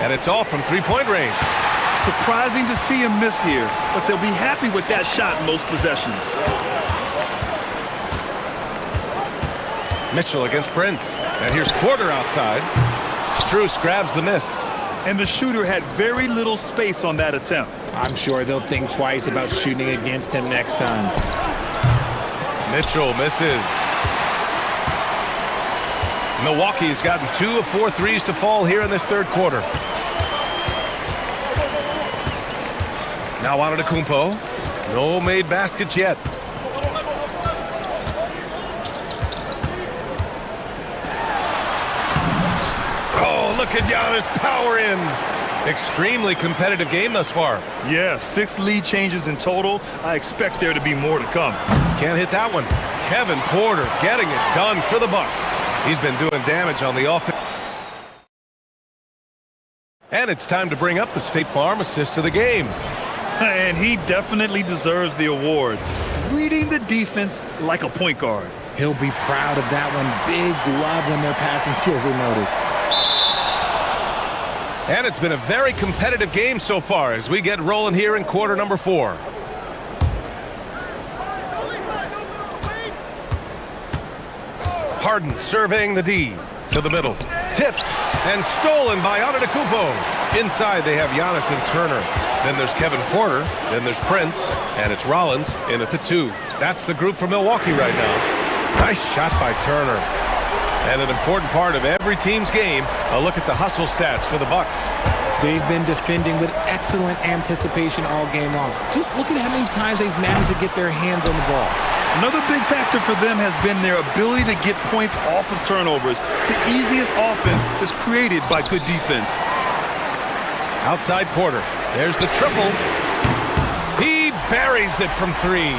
And it's off from three-point range. Surprising to see him miss here, but they'll be happy with that shot in most possessions. Mitchell against Prince. And here's Porter outside. Strus grabs the miss. And the shooter had very little space on that attempt. I'm sure they'll think twice about shooting against him next time. Mitchell misses. Milwaukee's gotten 2 of 4 threes to fall here in this third quarter. Now Antetokounmpo. No made baskets yet. Oh, look at Giannis power in. Extremely competitive game thus far. Yeah, 6 lead changes in total. I expect there to be more to come. Can't hit that one. Kevin Porter getting it done for the Bucks. He's been doing damage on the offense. And it's time to bring up the State Farm assist of the game. And he definitely deserves the award. Reading the defense like a point guard. He'll be proud of that one. Bigs love when their passing skills are noticed. And it's been a very competitive game so far as we get rolling here in quarter number 4. Harden surveying the D to the middle. Tipped and stolen by Antetokounmpo. Inside they have Giannis and Turner. Then there's Kevin Porter. Then there's Prince. And it's Rollins in at the 2. That's the group for Milwaukee right now. Nice shot by Turner. And an important part of every team's game, a look at the hustle stats for the Bucks. They've been defending with excellent anticipation all game long. Just look at how many times they've managed to get their hands on the ball. Another big factor for them has been their ability to get points off of turnovers. The easiest offense is created by good defense. Outside Porter. There's the triple. He buries it from 3.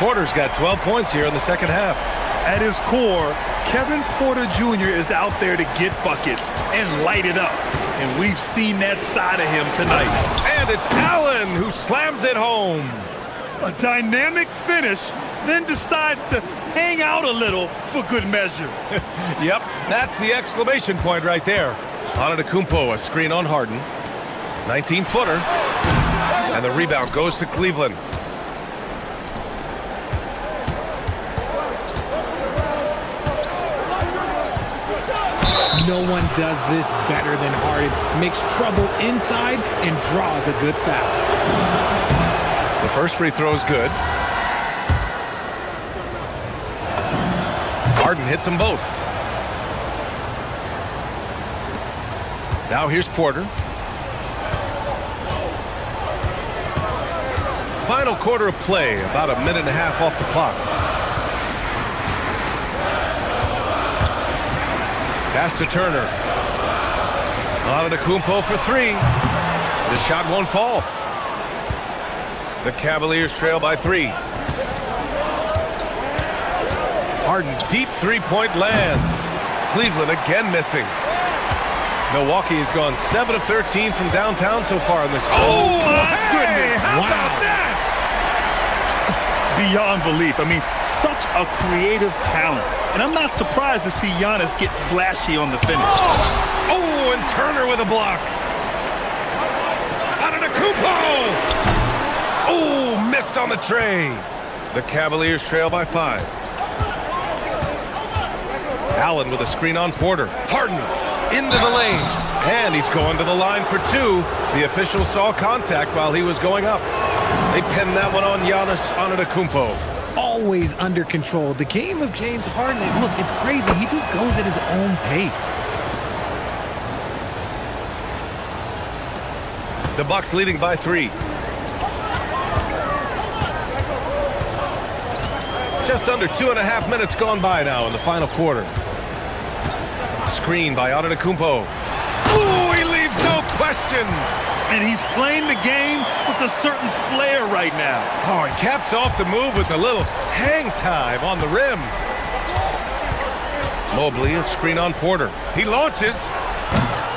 Porter's got 12 points here in the second half. At his core, Kevin Porter Jr. is out there to get buckets and light it up. And we've seen that side of him tonight. And it's Allen who slams it home. A dynamic finish, then decides to hang out a little for good measure. Yep, that's the exclamation point right there. Antetokounmpo, a screen on Harden. 19-footer. And the rebound goes to Cleveland. No one does this better than Harden. Makes trouble inside and draws a good foul. The first free throw is good. Harden hits them both. Now here's Porter. Final quarter of play, about a minute and a half off the clock. Pass to Turner. Antetokounmpo for 3. The shot won't fall. The Cavaliers trail by 3. Harden, deep three-point land. Cleveland again missing. Milwaukee has gone 7 of 13 from downtown so far in this. Oh, my goodness. How about that? Beyond belief. I mean, such a creative talent. And I'm not surprised to see Giannis get flashy on the finish. Oh, and Turner with a block. Antetokounmpo! Oh, missed on the tray. The Cavaliers trail by 5. Allen with a screen on Porter. Harden into the lane. And he's going to the line for 2. The official saw contact while he was going up. They pinned that one on Giannis Antetokounmpo. Always under control. The game of James Harden, look, it's crazy. He just goes at his own pace. The Bucks leading by 3. Just under 2.5 minutes gone by now in the final quarter. Screen by Antetokounmpo. Ooh, he leaves no question. And he's playing the game with a certain flair right now. Oh, he caps off the move with a little hang time on the rim. Mobley, a screen on Porter. He launches.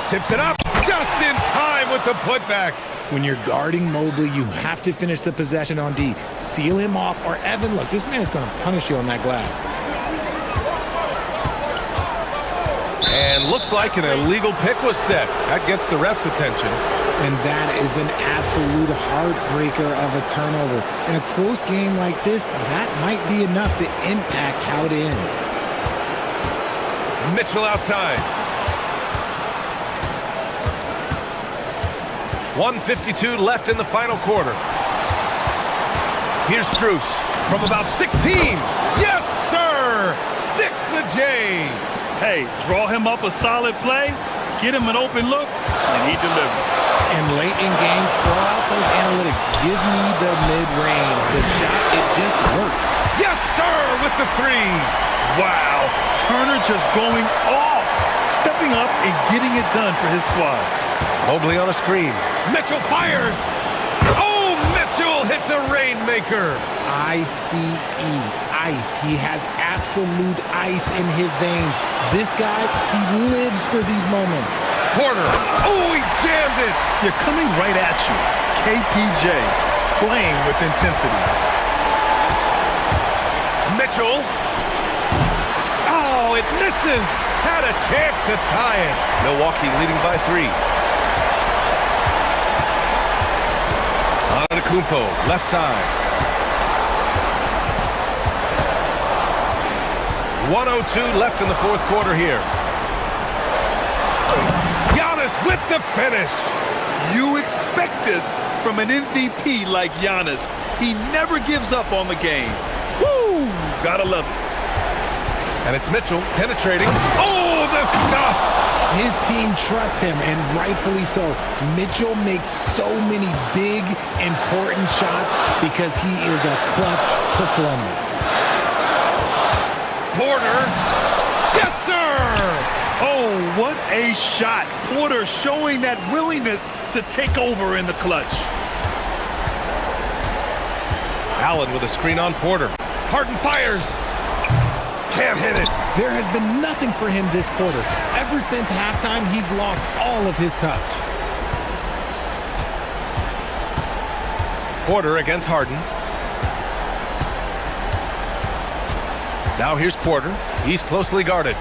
Tips it up. Just in time with the putback. When you're guarding Mobley, you have to finish the possession on D. Seal him off, or Evan, look, this man's going to punish you on that glass. And looks like an illegal pick was set. That gets the ref's attention. And that is an absolute heartbreaker of a turnover. In a close game like this, that might be enough to impact how it ends. Mitchell outside. 1:52 left in the final quarter. Here's Strus from about 16. Yes, sir! Sticks the J. Hey, draw him up a solid play, get him an open look, and he delivers. And late in games, throw out those analytics. Give me the mid-range. The shot, it just works. Yes, sir, with the 3. Wow, Turner just going off, stepping up and getting it done for his squad. Mobley on a screen. Mitchell fires. Oh, Mitchell hits a rainmaker. I-C-E, ice. He has absolute ice in his veins. This guy, he lives for these moments. Porter. Oh, he jammed it. You're coming right at you. KPJ playing with intensity. Mitchell. Oh, it misses. Had a chance to tie it. Milwaukee leading by 3. Antetokounmpo, left side. 1:02 left in the fourth quarter here. Giannis with the finish. You expect this from an MVP like Giannis. He never gives up on the game. Woo! Gotta love it. And it's Mitchell penetrating. Oh, the stuff! His team trusts him, and rightfully so. Mitchell makes so many big, important shots because he is a clutch performer. Porter. Yes, sir! Oh, what a shot. Porter showing that willingness to take over in the clutch. Allen with a screen on Porter. Harden fires. Can't hit it. There has been nothing for him this quarter. Ever since halftime, he's lost all of his touch. Porter against Harden. Now here's Porter. He's closely guarded.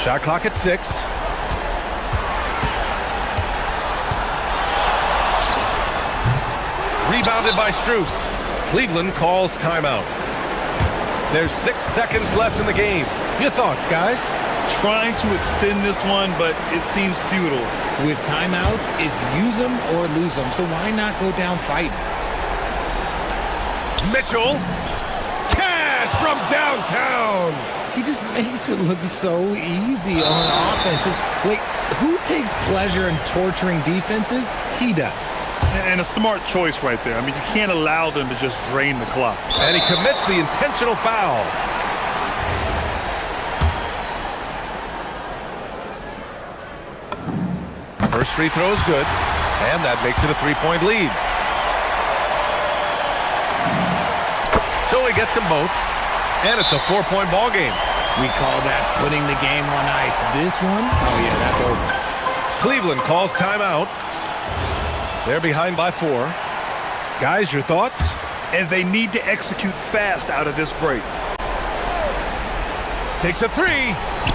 Shot clock at 6. Rebounded by Strus. Cleveland calls timeout. There's 6 seconds left in the game. Your thoughts, guys? Trying to extend this one, but it seems futile. With timeouts, it's use them or lose them, so why not go down fighting? Mitchell. Cash from downtown. He just makes it look so easy on offense. Like, who takes pleasure in torturing defenses? He does. And a smart choice right there. I mean, you can't allow them to just drain the clock. And he commits the intentional foul. First free throw is good, and that makes it a 3-point lead. So he gets them both, And it's a 4-point ball game. We call that putting the game on ice. This one, oh yeah, that's over. Cleveland calls timeout. They're behind by 4. Guys, your thoughts? And they need to execute fast out of this break. Takes a 3.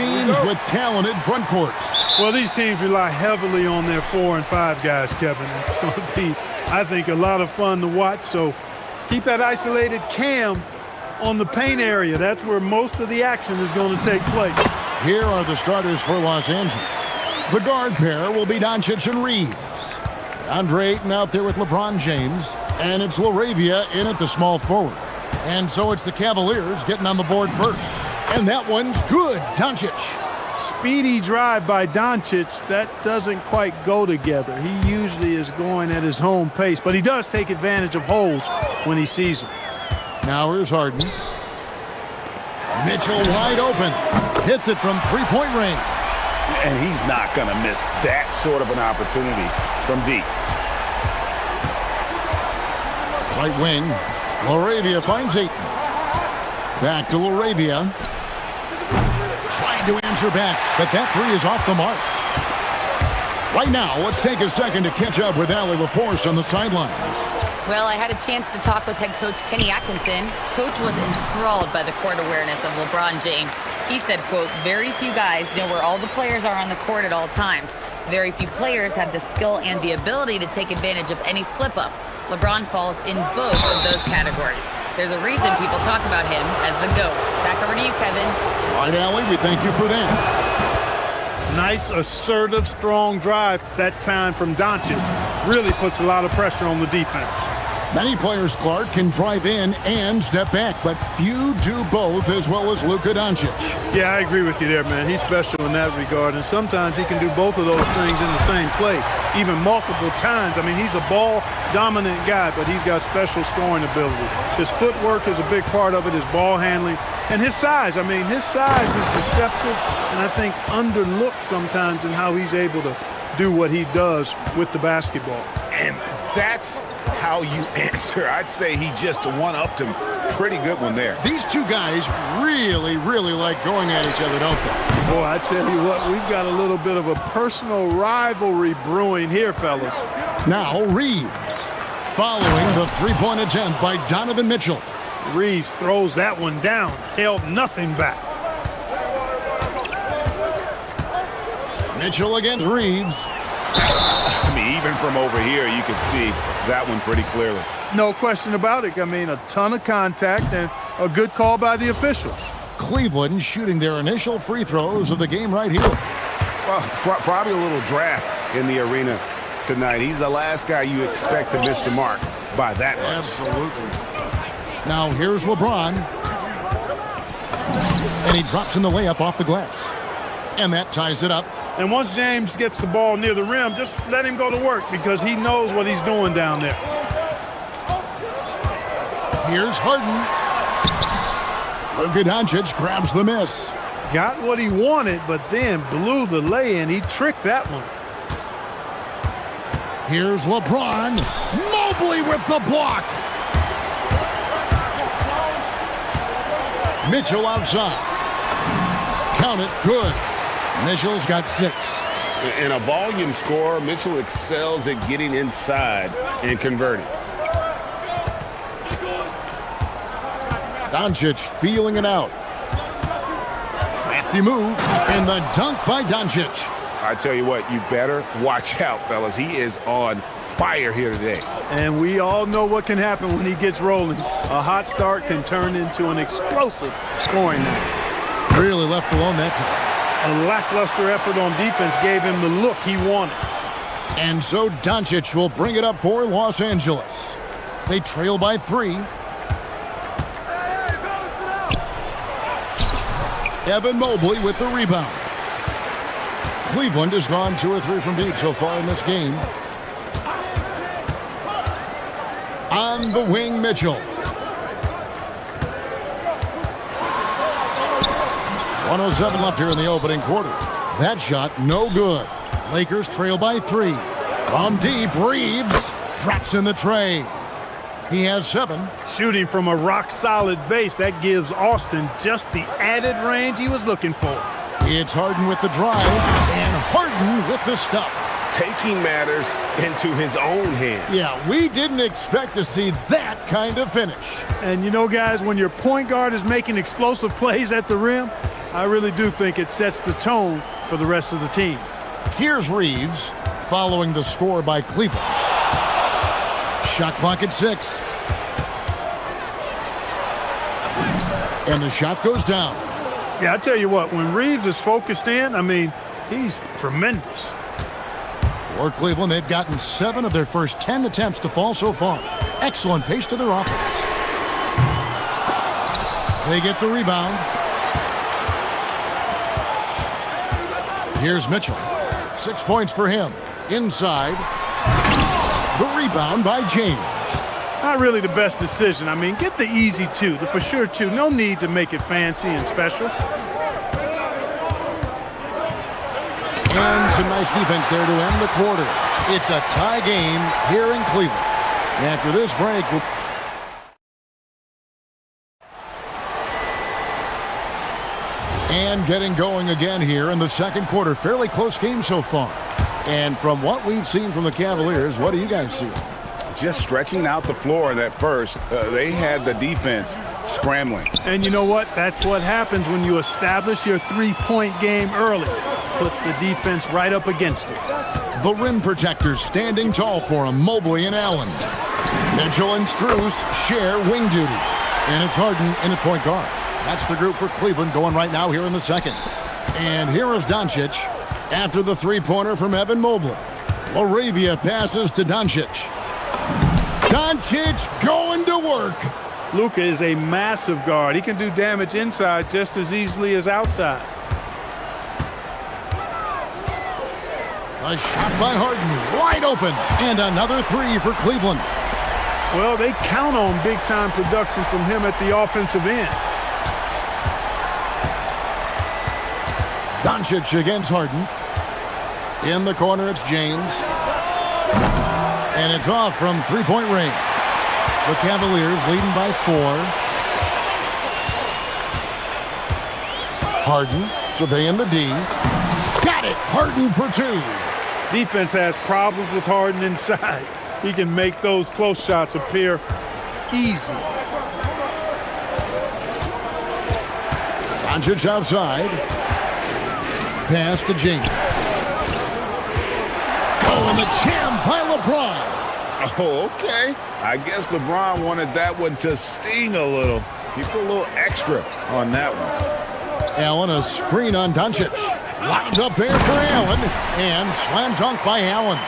teams with talented front courts. Well, these teams rely heavily on their 4 and 5 guys, Kevin. It's going to be, I think, a lot of fun to watch. So keep that isolated cam on the paint area. That's where most of the action is going to take place. Here are the starters for Los Angeles. The guard pair will be Doncic and Reeves. Andre Ayton out there with LeBron James. And it's LaRavia in at the small forward. And so it's the Cavaliers getting on the board first. And that one's good. Doncic. Speedy drive by Doncic. That doesn't quite go together. He usually is going at his home pace, but he does take advantage of holes when he sees them. Now here's Harden. Mitchell wide open. Hits it from three-point range. And he's not going to miss that sort of an opportunity from deep. Right wing. LaRavia finds Ayton. Back to LaRavia. Trying to answer back, but that three is off the mark. Right now, let's take a second to catch up with Allie LaForce on the sidelines. Well, I had a chance to talk with head coach Kenny Atkinson. Coach was enthralled by the court awareness of LeBron James. He said, quote, very few guys know where all the players are on the court at all times. Very few players have the skill and the ability to take advantage of any slip-up. LeBron falls in both of those categories. There's a reason people talk about him as the GOAT. Back over to you, Kevin. All right, Allie, we thank you for that. Nice, assertive, strong drive that time from Doncic. Really puts a lot of pressure on the defense. Many players, Clark, can drive in and step back, but few do both as well as Luka Doncic. Yeah, I agree with you there, man. He's special in that regard, and sometimes he can do both of those things in the same play, even multiple times. I mean, he's a ball-dominant guy, but he's got special scoring ability. His footwork is a big part of it, his ball handling, and his size. I mean, his size is deceptive, and I think underlooked sometimes in how he's able to do what he does with the basketball. And that's how you answer. I'd say he just one-upped him. Pretty good one there. These two guys really, really like going at each other, don't they? Boy, I tell you what, we've got a little bit of a personal rivalry brewing here, fellas. Now Reeves, following the three-point attempt by Donovan Mitchell. Reeves throws that one down, held nothing back. Mitchell against Reeves. I mean, even from over here, you can see that one pretty clearly. No question about it. I mean, a ton of contact and a good call by the officials. Cleveland shooting their initial free throws of the game right here. Well, probably a little draft in the arena tonight. He's the last guy you expect to miss the mark by that much. Absolutely. Now here's LeBron. And he drops in the layup off the glass. And that ties it up. And once James gets the ball near the rim, just let him go to work because he knows what he's doing down there. Here's Harden. Luka Doncic grabs the miss. Got what he wanted, but then blew the lay-in. He tricked that one. Here's LeBron. Mobley with the block. Mitchell outside. Count it, good. Mitchell's got 6. In a volume scorer, Mitchell excels at getting inside and converting. Doncic feeling it out. Crafty move, and the dunk by Doncic. I tell you what, you better watch out, fellas. He is on fire here today. And we all know what can happen when he gets rolling. A hot start can turn into an explosive scoring night. Really left alone that time. A lackluster effort on defense gave him the look he wanted. And so Doncic will bring it up for Los Angeles. They trail by 3. Evan Mobley with the rebound. Cleveland has gone 2 or 3 from deep so far in this game. On the wing, Mitchell. 1:07 left here in the opening quarter. That shot, no good. Lakers trail by 3. From deep, Reeves drops in the tray. He has 7. Shooting from a rock-solid base, that gives Austin just the added range he was looking for. It's Harden with the drive, and Harden with the stuff. Taking matters into his own hands. Yeah, we didn't expect to see that kind of finish. And you know, guys, when your point guard is making explosive plays at the rim, I really do think it sets the tone for the rest of the team. Here's Reeves following the score by Cleveland. Shot clock at 6. And the shot goes down. Yeah, I tell you what, when Reeves is focused in, I mean, he's tremendous. For Cleveland, they've gotten 7 of their first 10 attempts to fall so far. Excellent pace to their offense. They get the rebound. Here's Mitchell. 6 points for him. Inside. The rebound by James. Not really the best decision. I mean, get the easy 2, the for sure 2. No need to make it fancy and special. And some nice defense there to end the quarter. It's a tie game here in Cleveland. After this break, and getting going again here in the second quarter. Fairly close game so far. And from what we've seen from the Cavaliers, what do you guys see? Just stretching out the floor at first. They had the defense scrambling. And you know what? That's what happens when you establish your three-point game early. Puts the defense right up against it. The rim protectors standing tall for him, Mobley and Allen. Mitchell and Strus share wing duty. And it's Harden in at point guard. That's the group for Cleveland going right now here in the second. And here is Doncic after the three-pointer from Evan Mobley. Laravia passes to Doncic. Doncic going to work. Luka is a massive guard. He can do damage inside just as easily as outside. A shot by Harden, wide open, and another 3 for Cleveland. Well, they count on big-time production from him at the offensive end. Doncic against Harden. In the corner, it's James. And it's off from three-point range. The Cavaliers leading by 4. Harden surveying the D. Got it! Harden for 2. Defense has problems with Harden inside. He can make those close shots appear easy. Doncic outside. Pass to James. Oh, and the jam by LeBron. Oh, okay. I guess LeBron wanted that one to sting a little. He put a little extra on that one. Allen, a screen on Doncic. Lined up there for Allen. And slam dunk by Allen.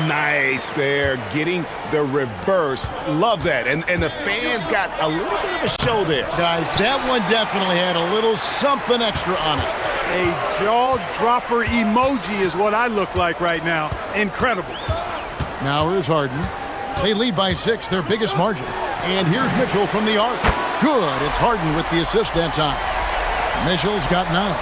Nice there, getting the reverse. Love that. And the fans got a little bit of a show there. Guys, that one definitely had a little something extra on it. A jaw-dropper emoji is what I look like right now. Incredible. Now here's Harden. They lead by 6, their biggest margin. And here's Mitchell from the arc. Good. It's Harden with the assist that time. Mitchell's got 9.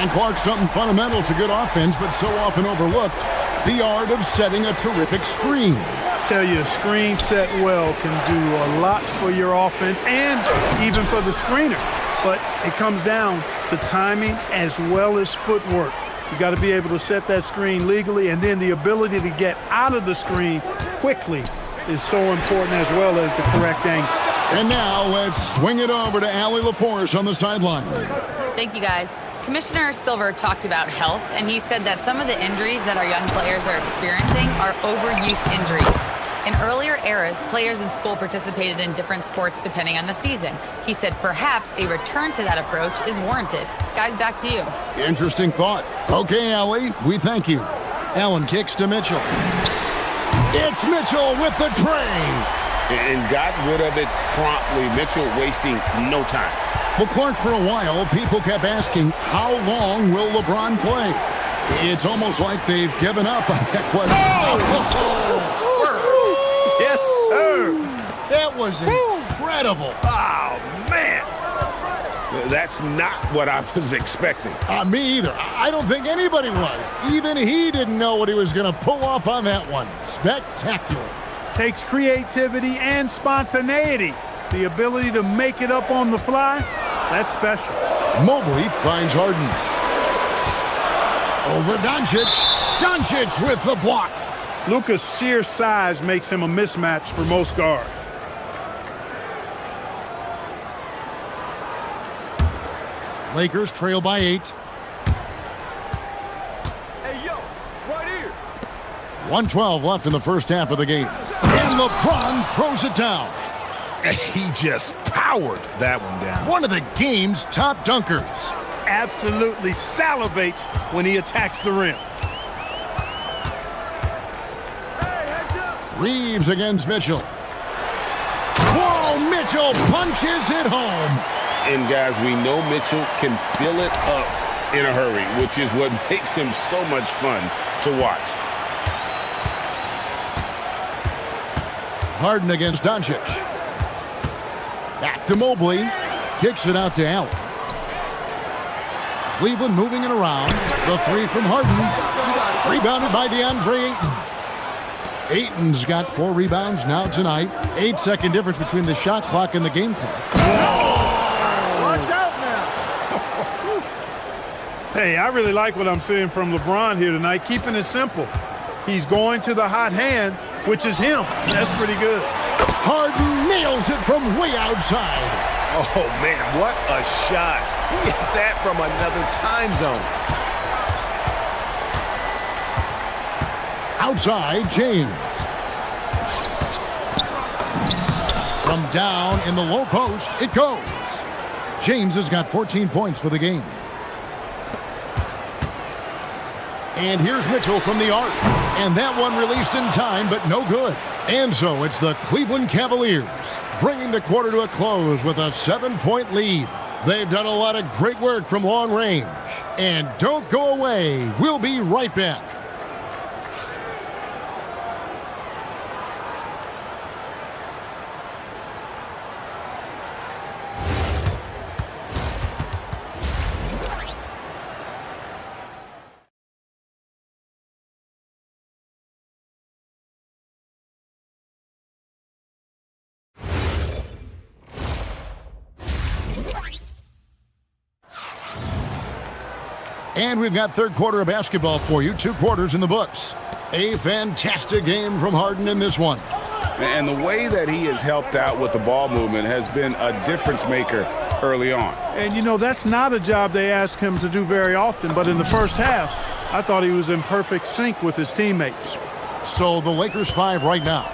And Clark, something fundamental to good offense, but so often overlooked. The art of setting a terrific screen. I tell you, a screen set well can do a lot for your offense and even for the screener. But it comes down to timing as well as footwork. You got to be able to set that screen legally, and then the ability to get out of the screen quickly is so important, as well as the correct angle. And now let's swing it over to Allie LaForce on the sideline. Thank you, guys. Commissioner Silver talked about health, and he said that some of the injuries that our young players are experiencing are overuse injuries. In earlier eras, players in school participated in different sports depending on the season. He said perhaps a return to that approach is warranted. Guys, back to you. Interesting thought. Okay, Allie, we thank you. Allen kicks to Mitchell. It's Mitchell with the tray. And got rid of it promptly. Mitchell wasting no time. Well, Clark, for a while, people kept asking, how long will LeBron play? It's almost like they've given up on that question. Oh! Yes, sir. That was incredible. Oh, man. That's not what I was expecting. Me either. I don't think anybody was. Even he didn't know what he was going to pull off on that one. Spectacular. Takes creativity and spontaneity. The ability to make it up on the fly, that's special. Mobley finds Harden. Over Doncic. Doncic with the block. Luka's sheer size makes him a mismatch for most guards. Lakers trail by 8. Hey, yo, right here. 1:12 left in the first half of the game. And LeBron throws it down. He just powered that one down. One of the game's top dunkers. Absolutely salivates when he attacks the rim. Reeves against Mitchell. Whoa, Mitchell punches it home. And guys, we know Mitchell can fill it up in a hurry, which is what makes him so much fun to watch. Harden against Doncic. Back to Mobley. Kicks it out to Allen. Cleveland moving it around. The three from Harden. Rebounded by DeAndre Ayton. Ayton's got 4 rebounds now tonight. 8-second difference between the shot clock and the game clock. Watch out now. Hey, I really like what I'm seeing from LeBron here tonight, keeping it simple. He's going to the hot hand, which is him. That's pretty good. Harden nails it from way outside. Oh, man, what a shot. He hit that from another time zone. Outside, James. From down in the low post, it goes. James has got 14 points for the game. And here's Mitchell from the arc. And that one released in time, but no good. And so it's the Cleveland Cavaliers bringing the quarter to a close with a 7-point lead. They've done a lot of great work from long range. And don't go away. We'll be right back. And we've got third quarter of basketball for you. 2 quarters in the books. A fantastic game from Harden in this one. And the way that he has helped out with the ball movement has been a difference maker early on. And, you know, that's not a job they ask him to do very often. But in the first half, I thought he was in perfect sync with his teammates. So the Lakers 5 right now.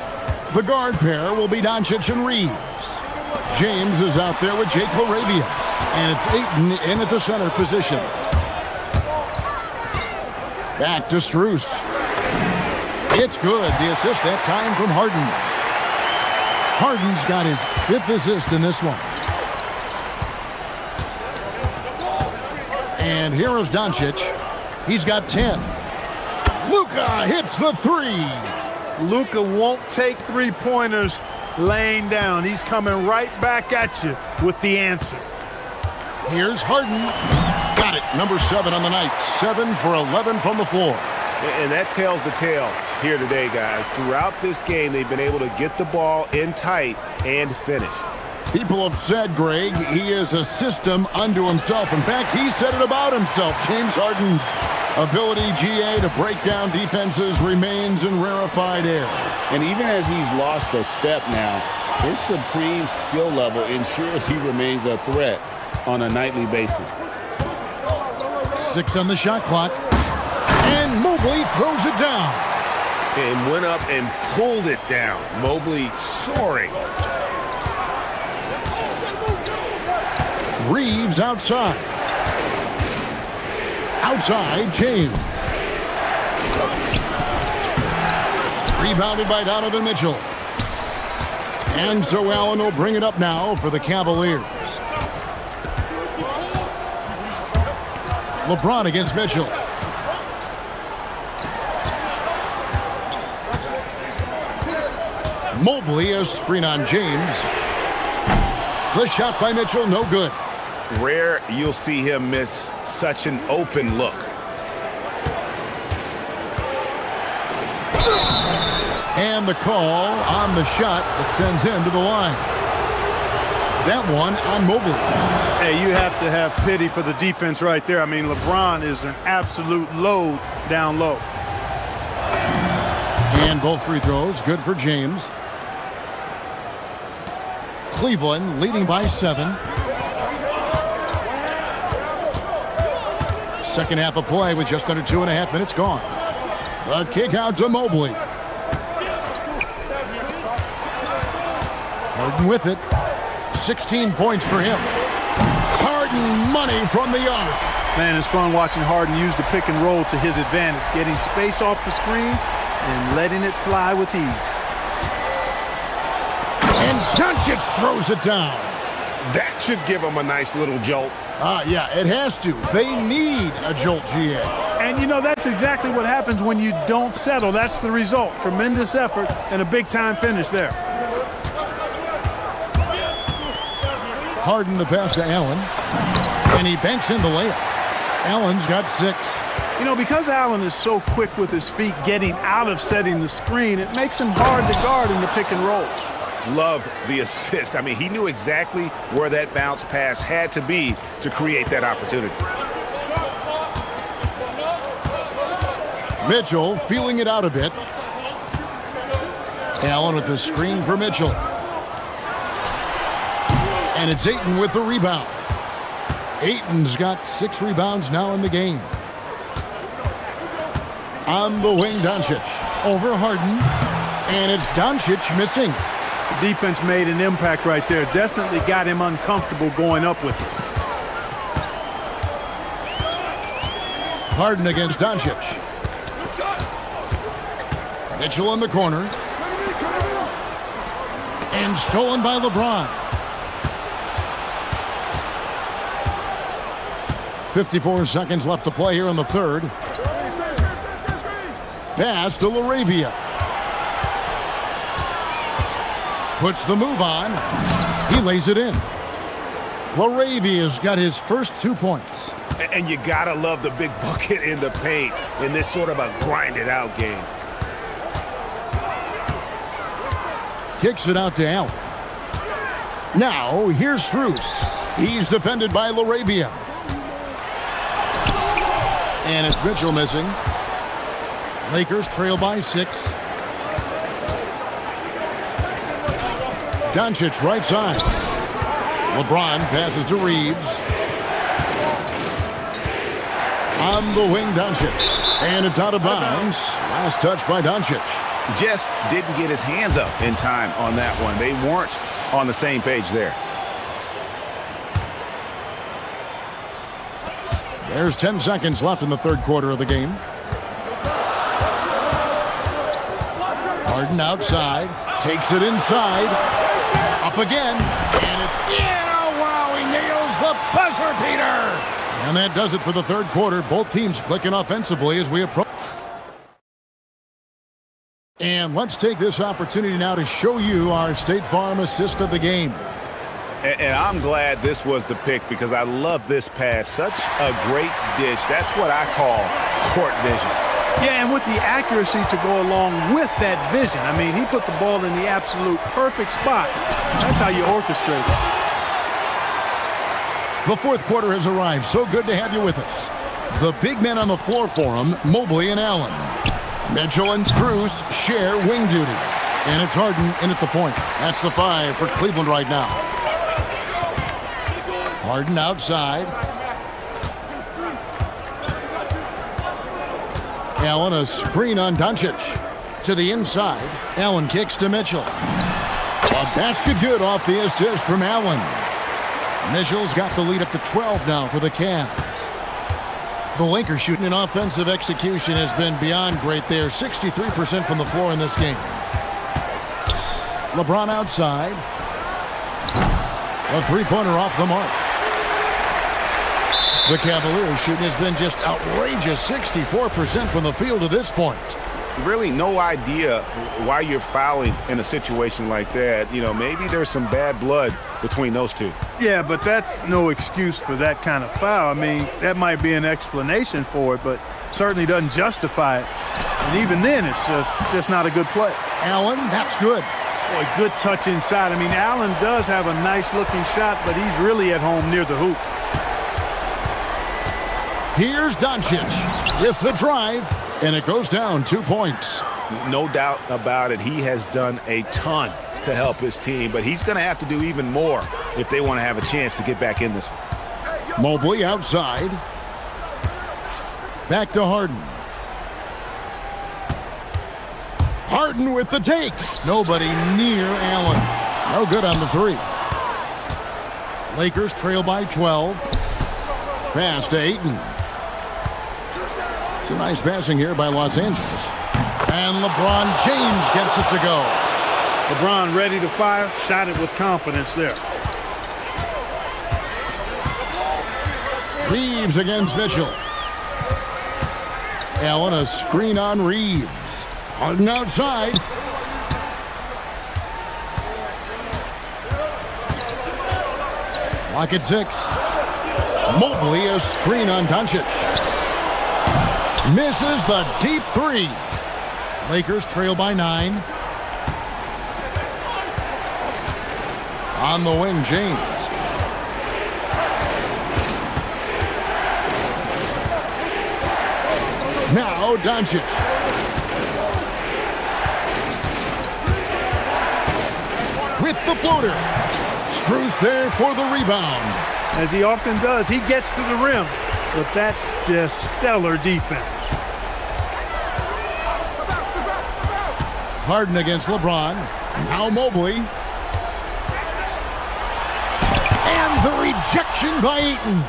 The guard pair will be Doncic and Reeves. James is out there with Jake LaRavia. And it's Ayton in at the center position. Back to Strus. It's good. The assist that time from Harden. Harden's got his 5th assist in this one. And here is Doncic. He's got 10. Luka hits the 3. Luka won't take 3-pointers laying down. He's coming right back at you with the answer. Here's Harden. Got it. Number 7 on the night. 7 for 11 from the floor. And that tells the tale here today, guys. Throughout this game, they've been able to get the ball in tight and finish. People have said, Greg, he is a system unto himself. In fact, he said it about himself. James Harden's ability, GA, to break down defenses remains in rarefied air. And even as he's lost a step now, his supreme skill level ensures he remains a threat on a nightly basis. 6 on the shot clock. And Mobley throws it down. And went up and pulled it down. Mobley soaring. Reeves outside. Outside, James. Rebounded by Donovan Mitchell. And so Allen will bring it up now for the Cavaliers. LeBron against Mitchell. Mobley, a screen on James. The shot by Mitchell, no good. Rare you'll see him miss such an open look. And the call on the shot that sends him to the line. That one on Mobley. Hey, you have to have pity for the defense right there. I mean, LeBron is an absolute load down low. And both free throws, good for James. Cleveland leading by 7. Second half of play with just under 2.5 minutes gone. The kick out to Mobley. Harden with it. 16 points for him. Harden money from the arc. Man, it's fun watching Harden use the pick and roll to his advantage, getting space off the screen and letting it fly with ease. And Doncic throws it down. That should give him a nice little jolt. Yeah, it has to. They need a jolt, GA. And, you know, that's exactly what happens when you don't settle. That's the result. Tremendous effort and a big-time finish there. Harden the pass to Allen. And he banks in the layup. Allen's got 6. You know, because Allen is so quick with his feet getting out of setting the screen, it makes him hard to guard in the pick and rolls. Love the assist. I mean, he knew exactly where that bounce pass had to be to create that opportunity. Mitchell feeling it out a bit. Allen with the screen for Mitchell. And it's Ayton with the rebound. Ayton's got 6 rebounds now in the game. On the wing, Doncic. Over Harden. And it's Doncic missing. The defense made an impact right there. Definitely got him uncomfortable going up with it. Harden against Doncic. Mitchell in the corner. And stolen by LeBron. 54 seconds left to play here in the third. Pass to LaRavia. Puts the move on. He lays it in. LaRavia's got his first 2 points. And you gotta love the big bucket in the paint in this sort of a grinded-out game. Kicks it out to Allen. Now, here's Strus. He's defended by LaRavia. And it's Mitchell missing. Lakers trail by 6. Doncic right side. LeBron passes to Reeves. On the wing, Doncic. And it's out of bounds. Last touch by Doncic. Just didn't get his hands up in time on that one. They weren't on the same page there. There's 10 seconds left in the third quarter of the game. Harden outside. Takes it inside. Up again. And it's in. Oh, wow. He nails the buzzer beater. And that does it for the third quarter. Both teams clicking offensively as we approach. And let's take this opportunity now to show you our State Farm assist of the game. And I'm glad this was the pick because I love this pass. Such a great dish. That's what I call court vision. Yeah, and with the accuracy to go along with that vision. I mean, he put the ball in the absolute perfect spot. That's how you orchestrate it. The fourth quarter has arrived. So good to have you with us. The big men on the floor for him, Mobley and Allen. Mitchell and Strus share wing duty. And it's Harden in at the point. That's the 5 for Cleveland right now. Harden outside. Allen a screen on Doncic. To the inside. Allen kicks to Mitchell. A basket good off the assist from Allen. Mitchell's got the lead up to 12 now for the Cavs. The Lakers shooting in offensive execution has been beyond great there. 63% from the floor in this game. LeBron outside. A three-pointer off the mark. The Cavaliers shooting has been just outrageous. 64% from the field to this point. Really no idea why you're fouling in a situation like that. You know, maybe there's some bad blood between those two. Yeah, but that's no excuse for that kind of foul. I mean, that might be an explanation for it, but certainly doesn't justify it. And even then, it's just not a good play. Allen, that's good. Boy, good touch inside. I mean, Allen does have a nice-looking shot, but he's really at home near the hoop. Here's Doncic with the drive, and it goes down 2 points. No doubt about it. He has done a ton to help his team, but he's going to have to do even more if they want to have a chance to get back in this one. Mobley outside. Back to Harden. Harden with the take. Nobody near Allen. No good on the three. Lakers trail by 12. Pass to Ayton. It's a nice passing here by Los Angeles. And LeBron James gets it to go. LeBron ready to fire. Shot it with confidence there. Reeves against Mitchell. Allen a screen on Reeves. Harden outside. Clock at 6. Mobley a screen on Doncic. Misses the deep three. Lakers trail by 9. On the wing, James. Now Doncic. With the floater. Strus there for the rebound. As he often does, he gets to the rim, but that's just stellar defense. Harden against LeBron. Now Mobley. And the rejection by Ayton.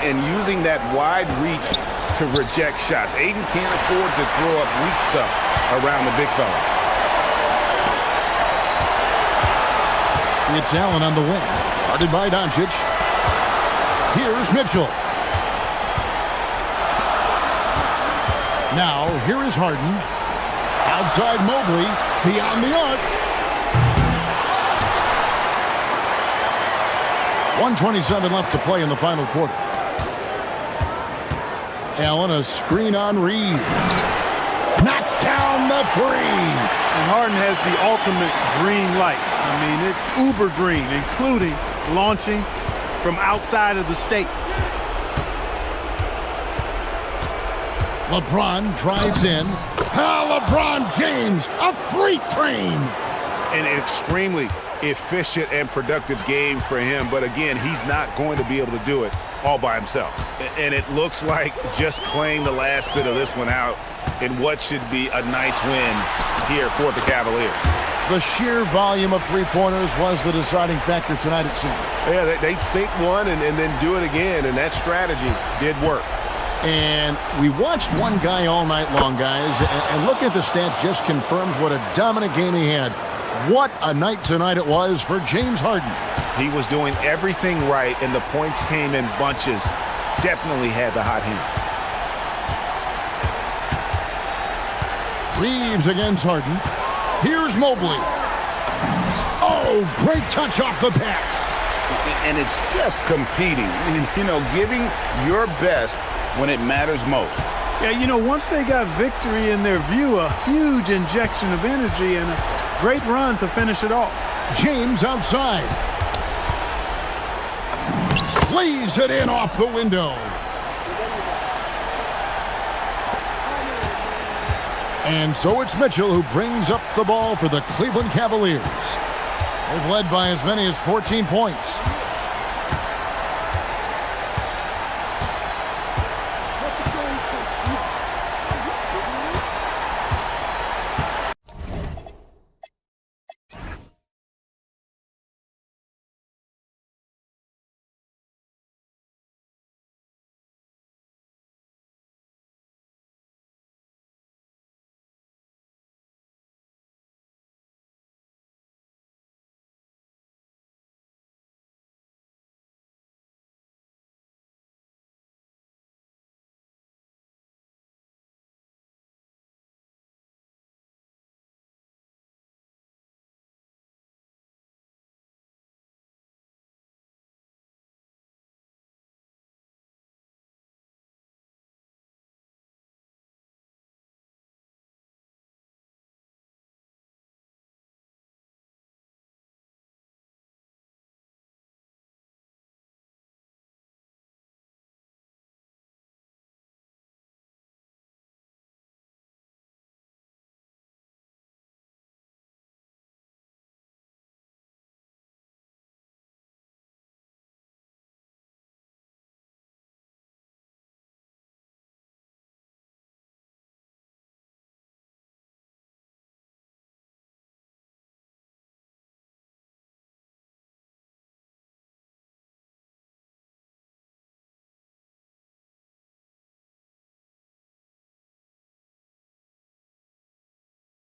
And using that wide reach to reject shots. Ayton can't afford to throw up weak stuff around the big fella. It's Allen on the wing. Guarded by Doncic. Here's Mitchell. Now, here is Harden. Outside Mobley. Beyond the arc. 1:27 left to play in the final quarter. Allen a screen on Reed. Knocks down the three. And Harden has the ultimate green light. I mean, it's uber green, including launching from outside of the state. LeBron drives in. LeBron James, a freight train. An extremely efficient and productive game for him. But again, he's not going to be able to do it all by himself. And it looks like just playing the last bit of this one out in what should be a nice win here for the Cavaliers. The sheer volume of three-pointers was the deciding factor tonight, it seemed. Yeah, they sink one and then do it again, and that strategy did work. And we watched one guy all night long, guys, and looking at the stats just confirms what a dominant game he had. What a night tonight it was for James Harden. He was doing everything right, and the points came in bunches. Definitely had the hot hand. Reeves against Harden. Here's Mobley. Oh, great touch off the pass. And it's just competing. You know, giving your best when it matters most. Yeah, you know, once they got victory in their view, a huge injection of energy and a great run to finish it off. James outside. Lays it in off the window. And so it's Mitchell who brings up the ball for the Cleveland Cavaliers. They've led by as many as 14 points.